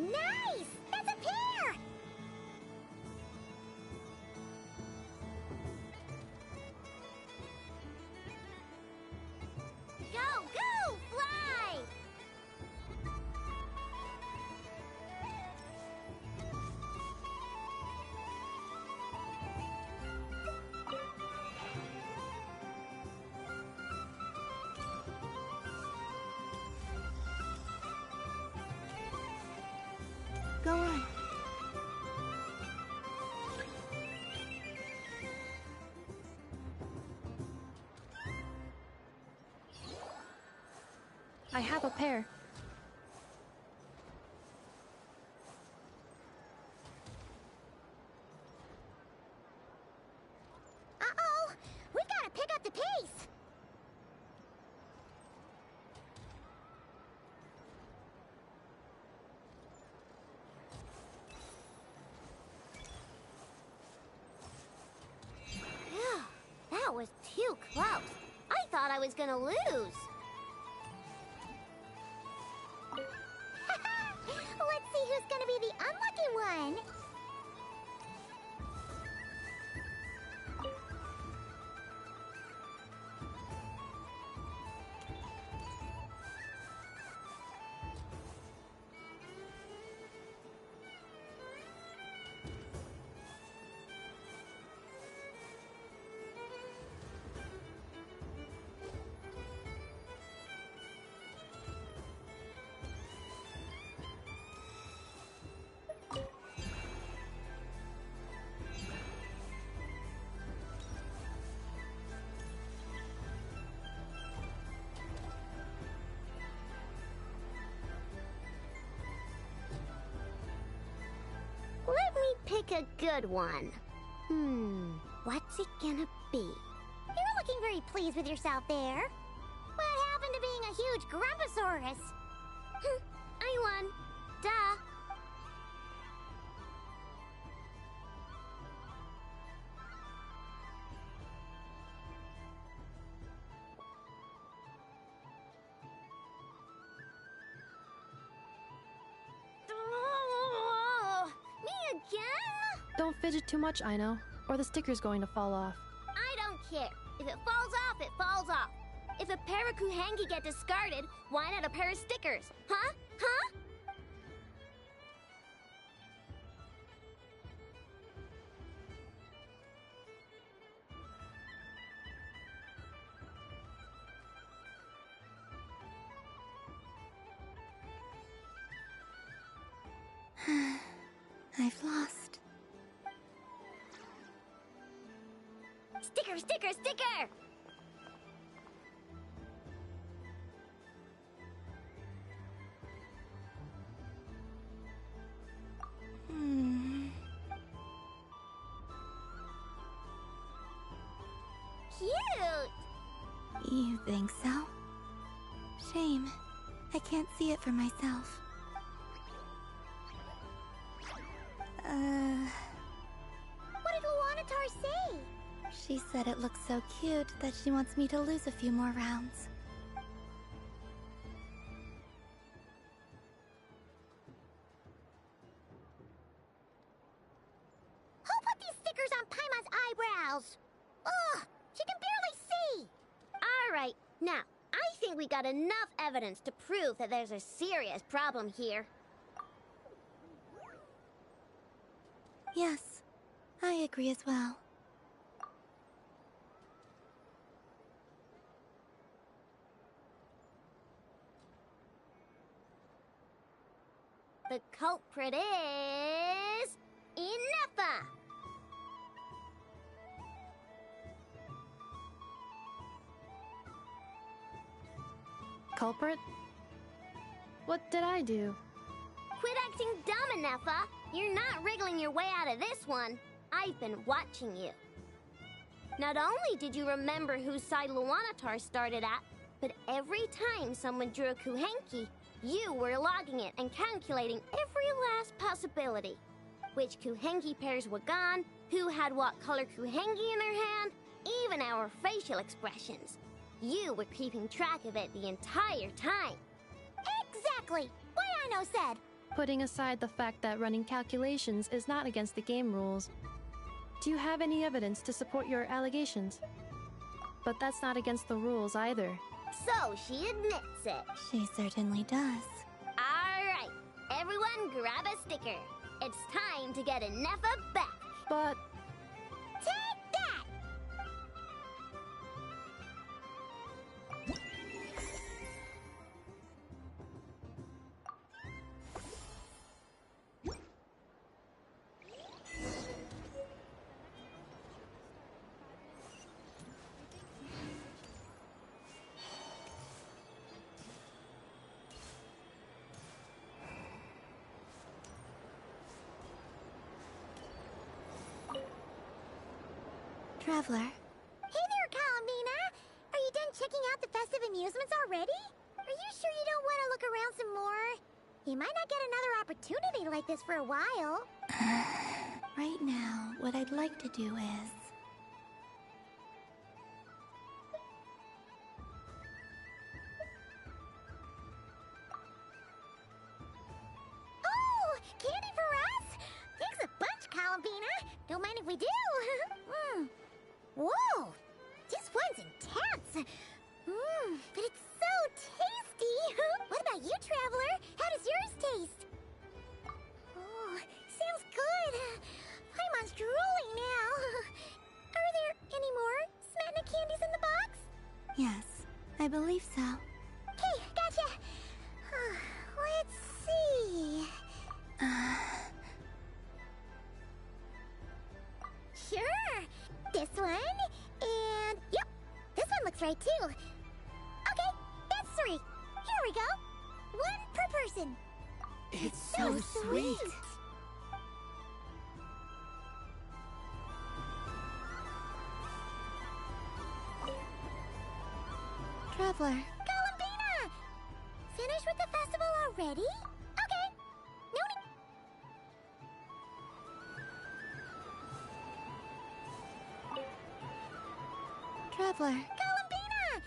Nice! That's a pair! Go, go, fly! Go on. I have a pair. Uh-oh! We gotta pick up the pace! Phew, that was too close. I thought I was gonna lose. Let's see who's gonna be the unlucky one! Let me pick a good one. What's it gonna be? You're looking very pleased with yourself there. What happened to being a huge Grumposaurus? I won. Duh. Me again? Don't fidget too much, Aino, or the sticker's going to fall off. I don't care. If it falls off, it falls off. If a pair of Kuhenki get discarded, why not a pair of stickers? Huh? Huh? I've lost. Sticker, sticker, sticker! Cute! You think so? Shame. I can't see it for myself. What did Luanatar say? She said it looks so cute that she wants me to lose a few more rounds. Who put these stickers on Paimon's eyebrows? Ugh! She can barely see! Alright, now, I think we got enough evidence to prove that there's a serious problem here. Yes, I agree as well. The culprit is... Inapha! Culprit? What did I do? Quit acting dumb, Anefa. You're not wriggling your way out of this one. I've been watching you. Not only did you remember whose side Luanatar started at, but every time someone drew a Kuhenki, you were logging it and calculating every last possibility. Which Kuhenki pairs were gone, who had what color Kuhenki in their hand, even our facial expressions. You were keeping track of it the entire time. Exactly! What I said! Putting aside the fact that running calculations is not against the game rules, do you have any evidence to support your allegations? But that's not against the rules either. So she admits it. She certainly does. Alright, everyone grab a sticker. It's time to get Anefa back. But... Take that! Traveler. Hey there, Columbina! Are you done checking out the festive amusements already? Are you sure you don't want to look around some more? You might not get another opportunity like this for a while. Right now, what I'd like to do is... Oh! Candy for us? Thanks a bunch, Columbina! Don't mind if we do! Whoa! This one's intense! But it's so tasty! What about you, Traveler? How does yours taste? Oh, sounds good! Paimon's drooling now! Are there any more Smetana candies in the box? Yes, I believe so. Okay, gotcha! Let's see... Sure! This one, and... Yep, this one looks right too. Okay, that's 3. Here we go. 1 per person. It's so sweet. Traveler. Columbina! Finished with the festival already? Okay. No need... Traveler. Columbina!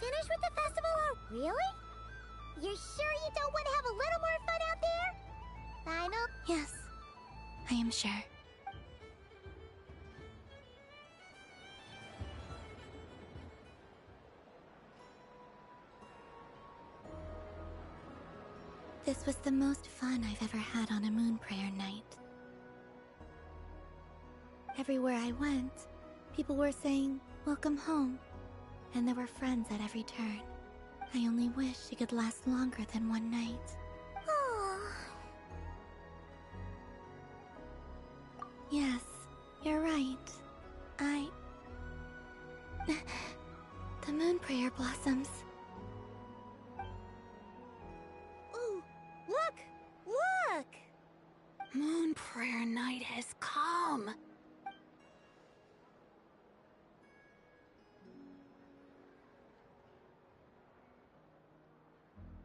Finished with the festival Really? You're sure you don't want to have a little more fun out there? Final? Yes, I am sure. This was the most fun I've ever had on a moon prayer night. Everywhere I went, people were saying, "Welcome home," and there were friends at every turn. I only wish it could last longer than one night. Oh. Yes, you're right. The moon prayer blossoms. Ooh, look! Look! Moon prayer night has come.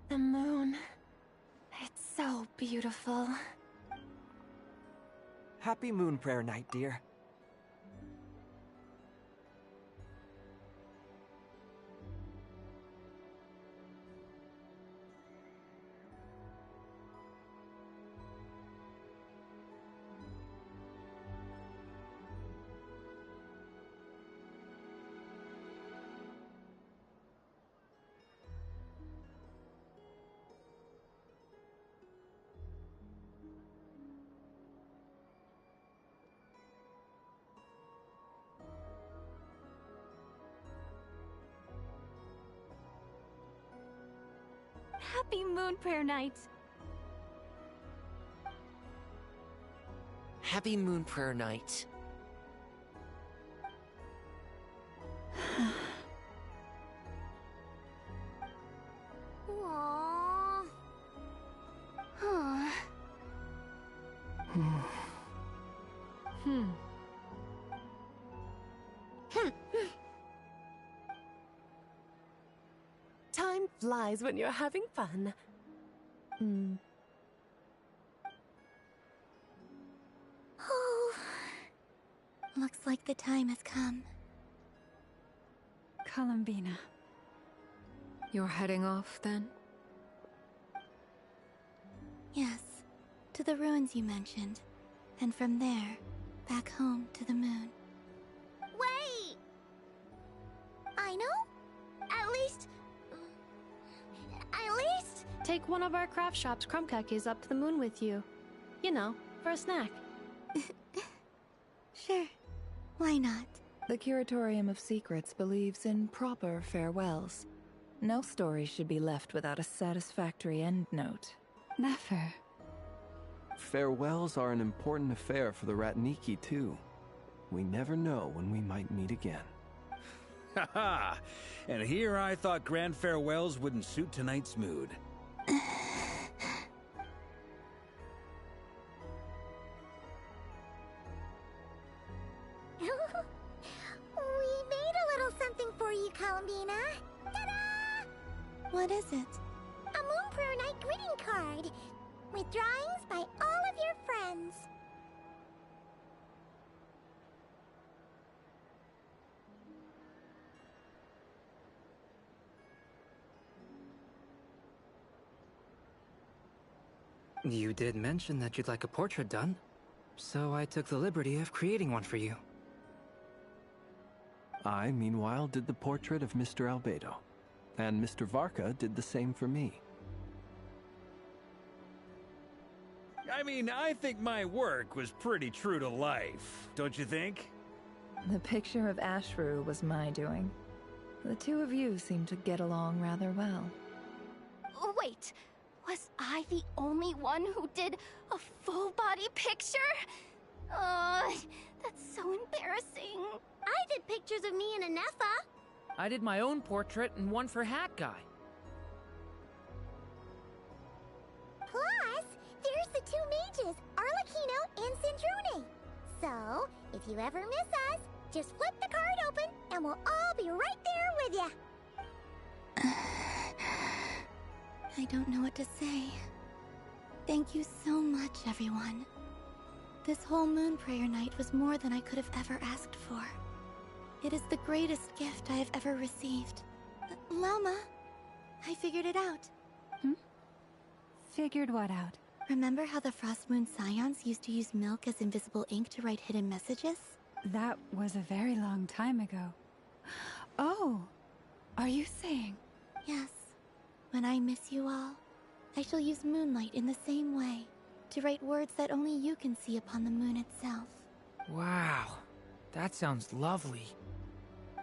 The moon. It's so beautiful. Happy Moon Prayer Night, dear. Happy Moon Prayer Night. Happy Moon Prayer Night. flies when you're having fun. Oh, looks like the time has come. Columbina. You're heading off, then? Yes, to the ruins you mentioned. And from there, back home to the moon. Wait! I know? At least... Take one of our craft shop's crumb cookies up to the moon with you. You know, for a snack. Sure. Why not? The Curatorium of Secrets believes in proper farewells. No story should be left without a satisfactory endnote. Never. Farewells are an important affair for the Ratniki, too. We never know when we might meet again. Haha! And here I thought grand farewells wouldn't suit tonight's mood. We made a little something for you, Columbina. Ta-da! What is it? A Moon Prayer Night greeting card with drawings by all of your friends. You did mention that you'd like a portrait done, so I took the liberty of creating one for you. I, meanwhile, did the portrait of Mr. Albedo, and Mr. Varka did the same for me. I mean, I think my work was pretty true to life, don't you think? The picture of Ashru was my doing. The two of you seem to get along rather well. Wait, was I the only one who did a full-body picture? That's so embarrassing. I did pictures of me and Anefa. I did my own portrait and one for Hat Guy. Plus, there's the two mages, Arlecchino and Cendrune. So, if you ever miss us, just flip the card open and we'll all be right there with you. I don't know what to say. Thank you so much, everyone. This whole Moon Prayer Night was more than I could have ever asked for. It is the greatest gift I have ever received. Lauma, I figured it out. Figured what out? Remember how the Frost Moon Scions used to use milk as invisible ink to write hidden messages? That was a very long time ago. Oh, are you saying? Yes. When I miss you all, I shall use moonlight in the same way, to write words that only you can see upon the moon itself. Wow, that sounds lovely.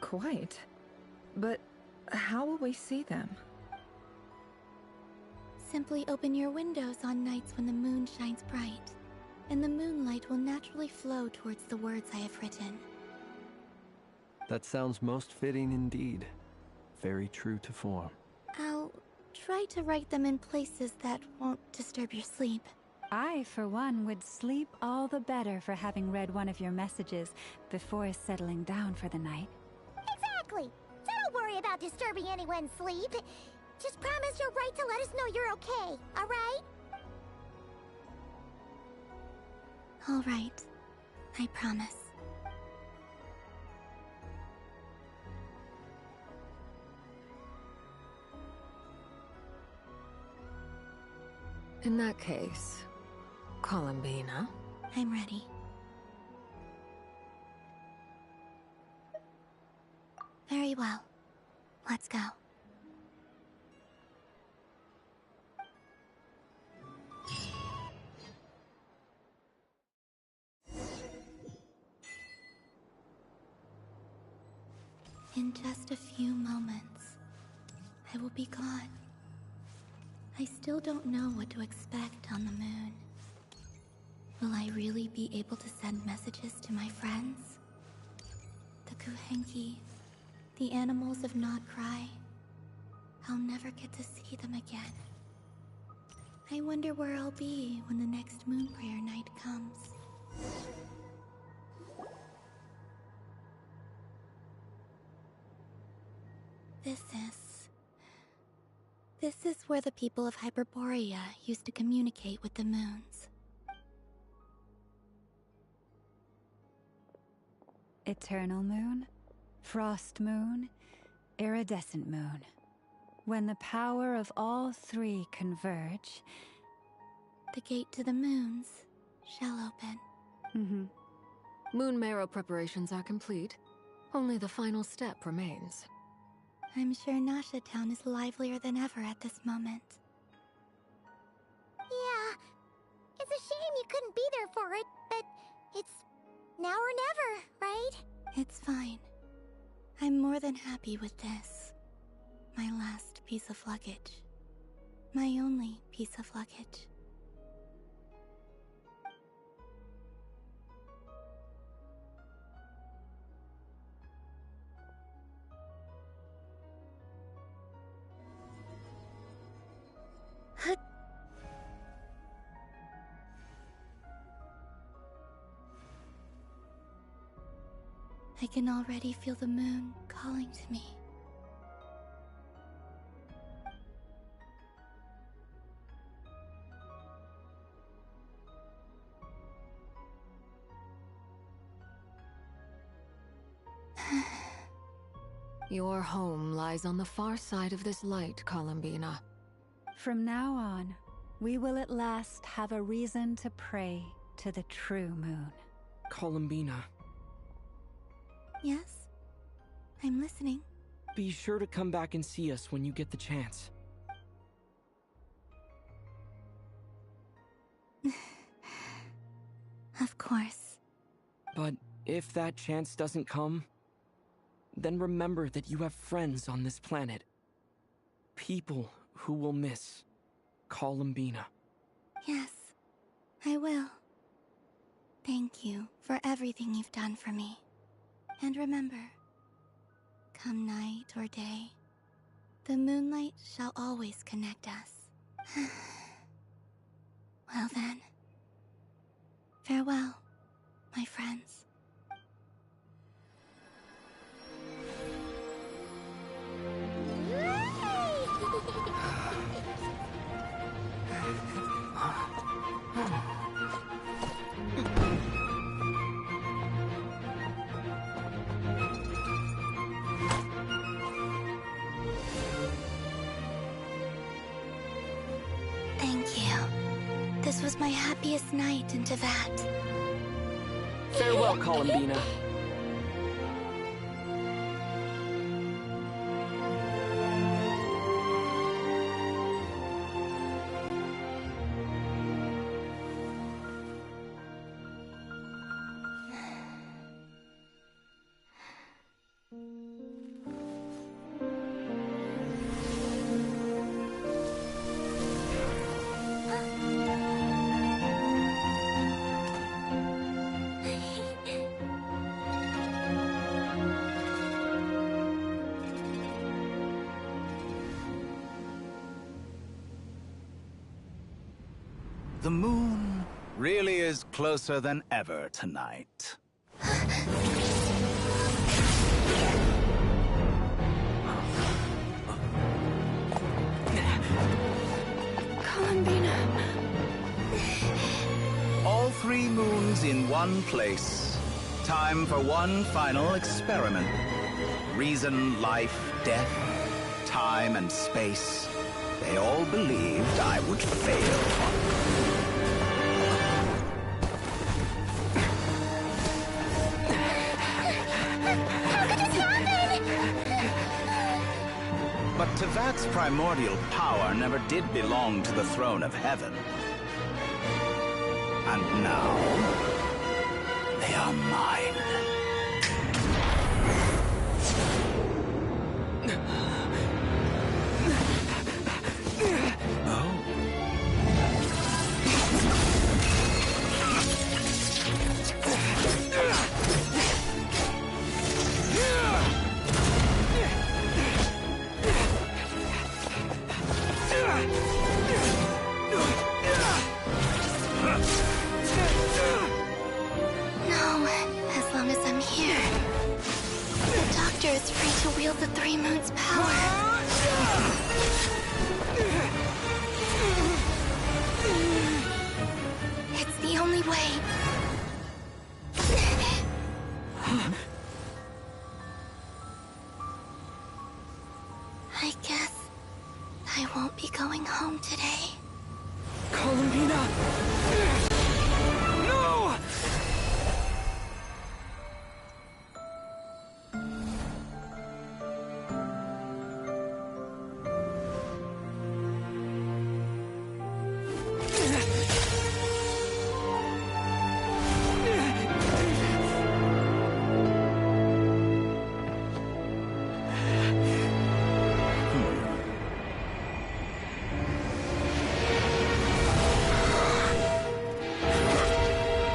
Quite. But how will we see them? Simply open your windows on nights when the moon shines bright, and the moonlight will naturally flow towards the words I have written. That sounds most fitting indeed. Very true to form. I'll try to write them in places that won't disturb your sleep. I, for one, would sleep all the better for having read one of your messages before settling down for the night. Exactly. So don't worry about disturbing anyone's sleep. Just promise you'll write to let us know you're okay, alright? All right. I promise. In that case, Columbina. I'm ready. Very well. Let's go. In just a few moments, I will be gone. I still don't know what to expect on the moon. Will I really be able to send messages to my friends? The Kuhenki, the animals of Nod Cry. I'll never get to see them again. I wonder where I'll be when the next Moon Prayer Night comes. This is This is where the people of Hyperborea used to communicate with the moons. Eternal moon, frost moon, iridescent moon. When the power of all three converge, the gate to the moons shall open. Moon marrow preparations are complete. Only the final step remains. I'm sure Nasha Town is livelier than ever at this moment. Yeah, it's a shame you couldn't be there for it, but it's now or never, right? It's fine. I'm more than happy with this. My last piece of luggage. My only piece of luggage. I can already feel the moon calling to me. Your home lies on the far side of this light, Columbina. From now on, we will at last have a reason to pray to the true moon. Columbina. Yes? I'm listening. Be sure to come back and see us when you get the chance. Of course. But if that chance doesn't come, then remember that you have friends on this planet. People who will miss Columbina. Yes, I will. Thank you for everything you've done for me. And remember, come night or day, the moonlight shall always connect us. Well then, farewell, my friends. Thank you. This was my happiest night in Teyvat. Farewell, Columbina. The moon really is closer than ever tonight. Columbina. All three moons in one place. Time for one final experiment. Reason, life, death, time, and space. They all believed I would fail. But Teyvat's primordial power never did belong to the throne of heaven. And now, they are mine. Is free to wield the Three Moons' power. It's the only way. I guess I won't be going home today. Columbina! No!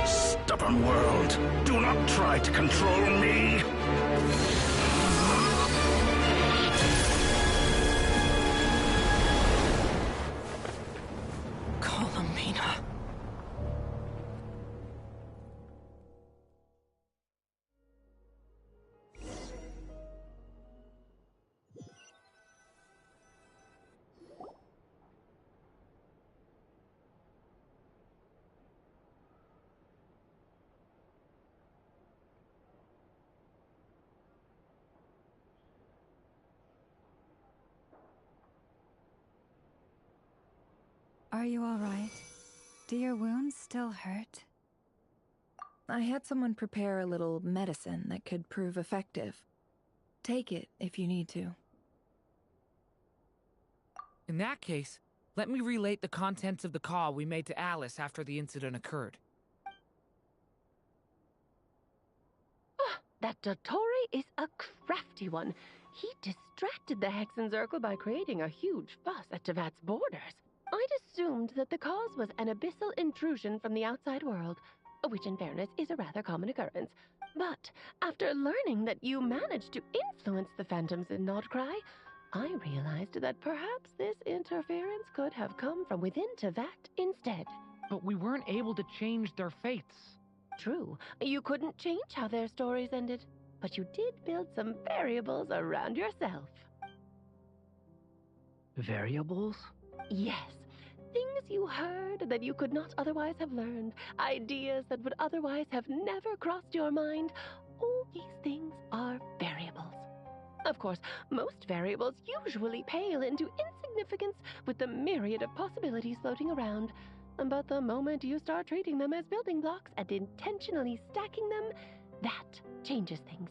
Stubborn world, do not try to control me! Columbina. Are you all right? Do your wounds still hurt? I had someone prepare a little medicine that could prove effective. Take it if you need to. In that case, let me relate the contents of the call we made to Alice after the incident occurred. That Dottore is a crafty one. He distracted the Hexenzirkel by creating a huge fuss at Tevat's borders. I'd assumed that the cause was an abyssal intrusion from the outside world, which in fairness is a rather common occurrence. But after learning that you managed to influence the phantoms in Nodcry, I realized that perhaps this interference could have come from within Tevat instead. But we weren't able to change their fates. True, you couldn't change how their stories ended, but you did build some variables around yourself. Variables? Yes. Things you heard that you could not otherwise have learned. Ideas that would otherwise have never crossed your mind. All these things are variables. Of course, most variables usually pale into insignificance with the myriad of possibilities floating around. But the moment you start treating them as building blocks and intentionally stacking them, that changes things.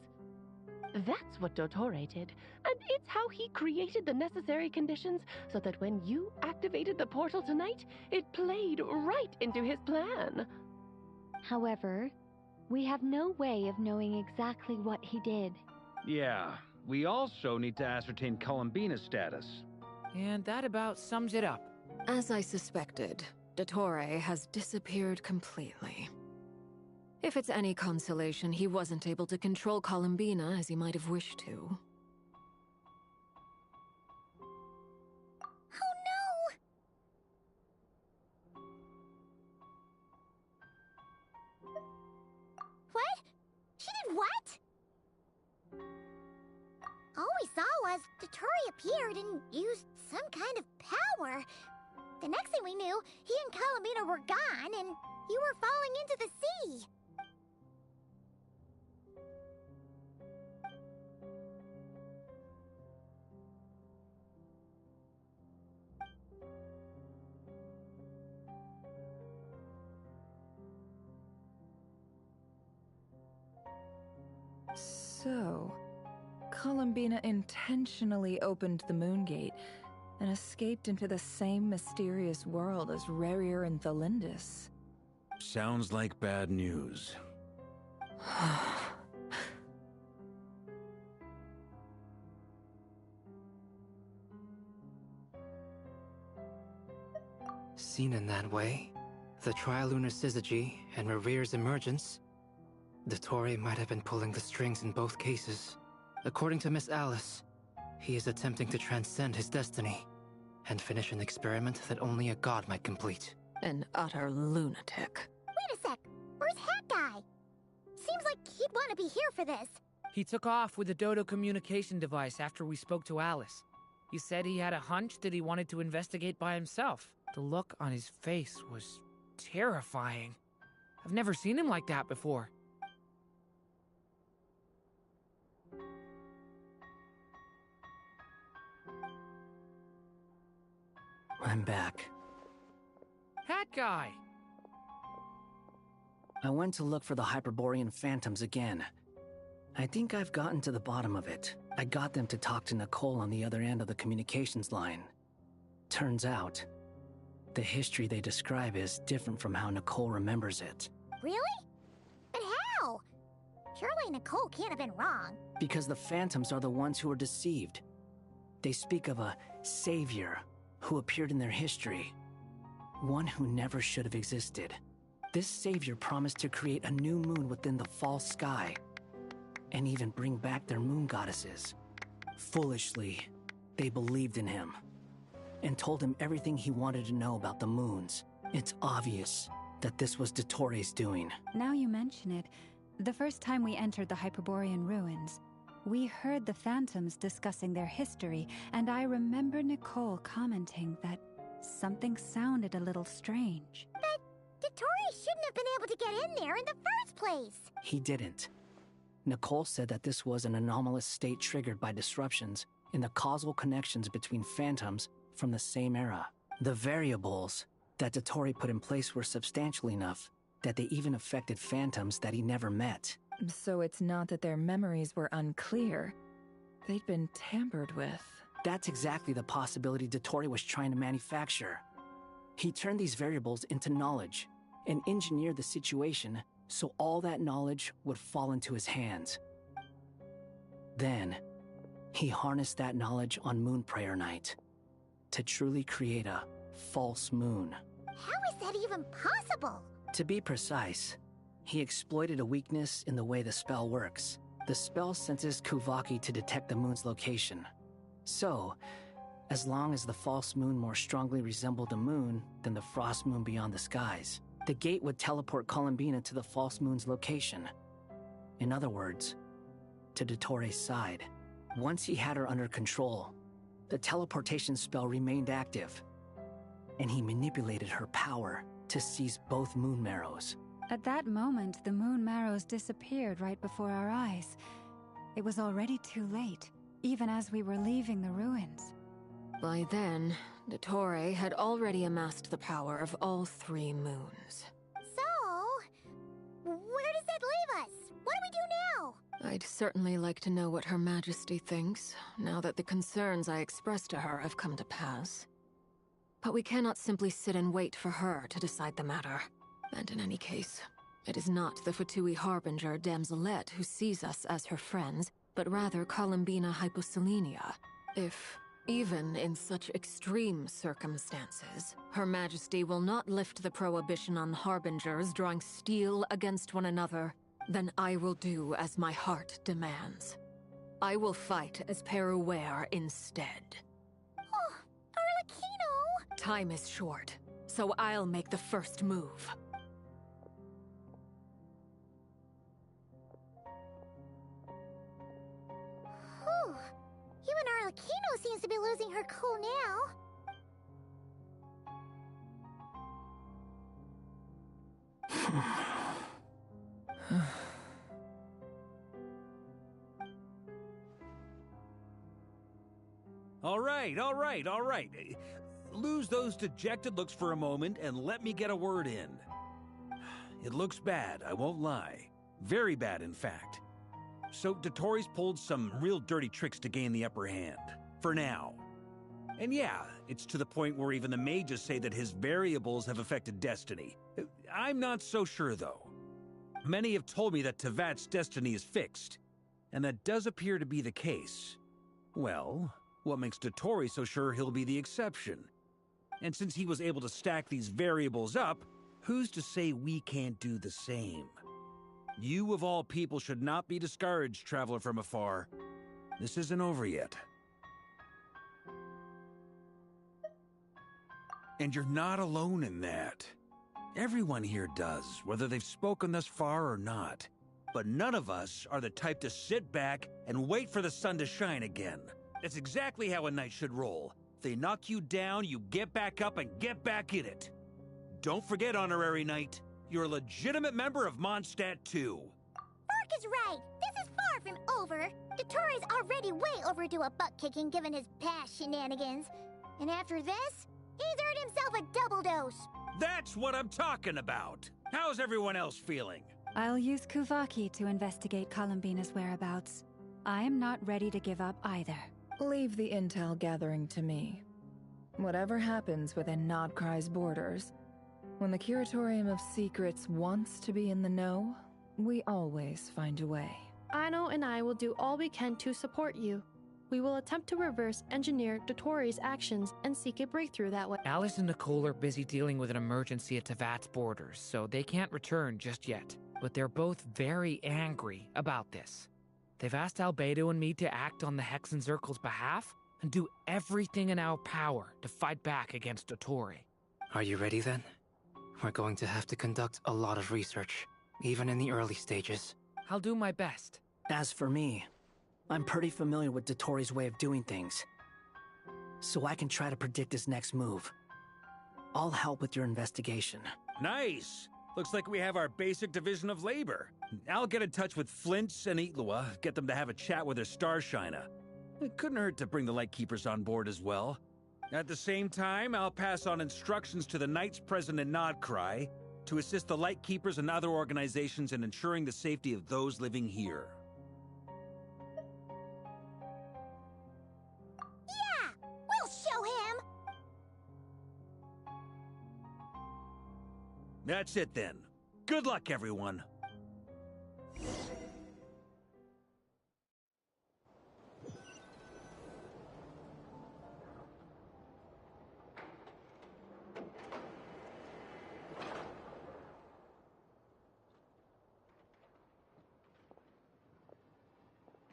That's what Dottore did, and it's how he created the necessary conditions so that when you activated the portal tonight, it played right into his plan. However, we have no way of knowing exactly what he did. Yeah, we also need to ascertain Columbina's status. And that about sums it up. As I suspected, Dottore has disappeared completely. If it's any consolation, he wasn't able to control Columbina as he might have wished to. Oh no! What? She did what? All we saw was Dottore appeared and used some kind of power. The next thing we knew, he and Columbina were gone and you were falling into the sea. So, Columbina intentionally opened the Moongate and escaped into the same mysterious world as Rerir and Thalindis. Sounds like bad news. Seen in that way, the Trilunar Syzygy and Rerir's emergence, Dottore might have been pulling the strings in both cases. According to Miss Alice, he is attempting to transcend his destiny and finish an experiment that only a god might complete. An utter lunatic. Wait a sec, where's Hat Guy? Seems like he'd want to be here for this. He took off with the Dodo communication device after we spoke to Alice. He said he had a hunch that he wanted to investigate by himself. The look on his face was terrifying. I've never seen him like that before. I'm back. Hat guy! I went to look for the Hyperborean phantoms again. I think I've gotten to the bottom of it. I got them to talk to Nicole on the other end of the communications line. Turns out, the history they describe is different from how Nicole remembers it. Really? But how? Surely Nicole can't have been wrong. Because the phantoms are the ones who are deceived. They speak of a savior who appeared in their history. One who never should have existed. This savior promised to create a new moon within the false sky, and even bring back their moon goddesses. Foolishly, they believed in him, and told him everything he wanted to know about the moons. It's obvious that this was Dottoro's doing. Now you mention it, the first time we entered the Hyperborean ruins, we heard the phantoms discussing their history, and I remember Nicole commenting that something sounded a little strange. But Dottori shouldn't have been able to get in there in the first place. He didn't. Nicole said that this was an anomalous state triggered by disruptions in the causal connections between phantoms from the same era. The variables that Dottori put in place were substantial enough that they even affected phantoms that he never met. So it's not that their memories were unclear. They'd been tampered with. That's exactly the possibility Dottori was trying to manufacture. He turned these variables into knowledge and engineered the situation so all that knowledge would fall into his hands. Then, he harnessed that knowledge on Moon Prayer Night to truly create a false moon. How is that even possible? To be precise, he exploited a weakness in the way the spell works. The spell senses Kuvaki to detect the moon's location. So, as long as the false moon more strongly resembled a moon than the frost moon beyond the skies, the gate would teleport Columbina to the false moon's location. In other words, to Dottoro's side. Once he had her under control, the teleportation spell remained active, and he manipulated her power to seize both moon marrows. At that moment, the moon marrows disappeared right before our eyes. It was already too late, even as we were leaving the ruins. By then, Dottore had already amassed the power of all 3 moons. So, where does that leave us? What do we do now? I'd certainly like to know what Her Majesty thinks, now that the concerns I expressed to her have come to pass. But we cannot simply sit and wait for her to decide the matter. And in any case, it is not the Fatui Harbinger Damselette who sees us as her friends, but rather Columbina Hyposelenia. If, even in such extreme circumstances, Her Majesty will not lift the prohibition on Harbingers drawing steel against one another, then I will do as my heart demands. I will fight as Peruware instead. Oh, Arlecchino! Time is short, so I'll make the first move. Whew. Even Arlecchino seems to be losing her cool now. All right. Lose those dejected looks for a moment and let me get a word in. It looks bad, I won't lie. Very bad, in fact. So Dottori's pulled some real dirty tricks to gain the upper hand. For now. And yeah, it's to the point where even the mages say that his variables have affected destiny. I'm not so sure, though. Many have told me that Teyvat's destiny is fixed, and that does appear to be the case. Well, what makes Dottori so sure he'll be the exception? And since he was able to stack these variables up, who's to say we can't do the same? You of all people should not be discouraged, traveler from afar. This isn't over yet. And you're not alone in that. Everyone here does, whether they've spoken thus far or not. But none of us are the type to sit back and wait for the sun to shine again. That's exactly how a knight should roll. If they knock you down, you get back up and get back in it. Don't forget, Honorary Knight, you're a legitimate member of Mondstadt too. Vark is right. This is far from over. Dottoro's already way overdue a butt-kicking given his past shenanigans. And after this, he's earned himself a double dose. That's what I'm talking about. How's everyone else feeling? I'll use Kuvaki to investigate Columbina's whereabouts. I am not ready to give up either. Leave the intel gathering to me. Whatever happens within Nodcry's borders, when the Curatorium of Secrets wants to be in the know, we always find a way. Aino and I will do all we can to support you. We will attempt to reverse engineer Dottoro's actions and seek a breakthrough that way. Alice and Nicole are busy dealing with an emergency at Tevat's borders, so they can't return just yet. But they're both very angry about this. They've asked Albedo and me to act on the Hexenzirkel's behalf and do everything in our power to fight back against Dottori. Are you ready then? We're going to have to conduct a lot of research, even in the early stages. I'll do my best. As for me, I'm pretty familiar with Dottori's way of doing things, so I can try to predict his next move. I'll help with your investigation. Nice! Looks like we have our basic division of labor. I'll get in touch with Flints and Itlua, get them to have a chat with their Starshiner. It couldn't hurt to bring the Lightkeepers on board as well. At the same time, I'll pass on instructions to the Knights present in Nodcry to assist the Lightkeepers and other organizations in ensuring the safety of those living here. Yeah! We'll show him! That's it then. Good luck, everyone.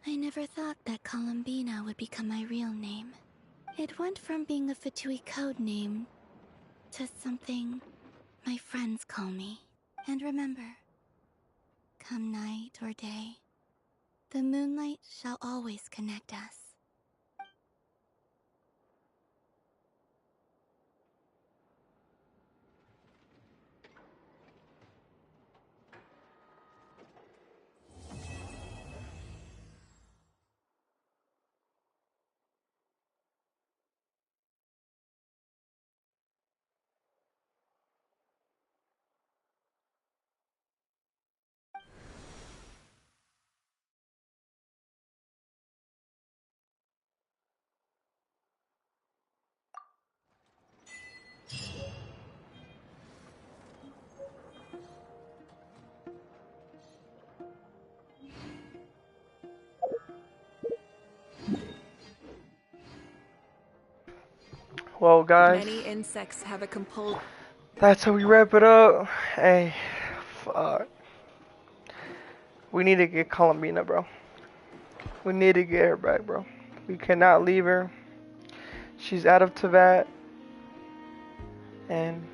I never thought that Columbina would become my real name. It went from being a Fatui code name to something my friends call me. And remember, come night or day, the moonlight shall always connect us. Well, guys, many insects have a compulsion. That's how we wrap it up. Hey, fuck. We need to get Columbina, bro. We need to get her back, bro. We cannot leave her. She's out of Tevat. And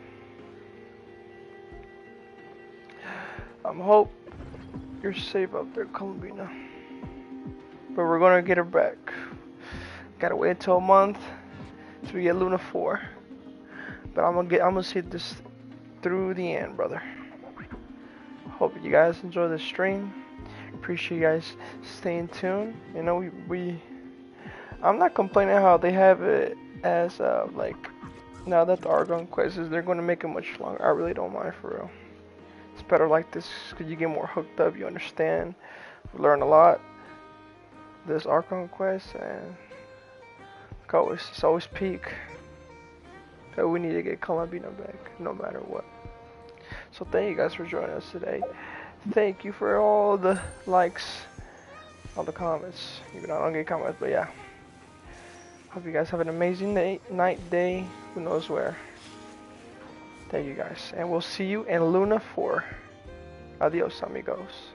hope you're safe out there, Columbina. But we're gonna get her back. Gotta wait until a month till we get Luna 4. But I'm gonna see this through the end, brother. Hope you guys enjoy the stream. Appreciate you guys staying tuned. You know, I'm not complaining how they have it as like now that the Argon quest is, they're gonna make it much longer. I really don't mind, for real. It's better like this because you get more hooked up. You understand, you learn a lot. This Argon quest, and it's always peak. So we need to get Columbina back, no matter what. So thank you guys for joining us today. Thank you for all the likes, all the comments. Even though I don't get comments, but yeah. Hope you guys have an amazing night, day, who knows where. Thank you guys, and we'll see you in Luna 4. Adios, amigos.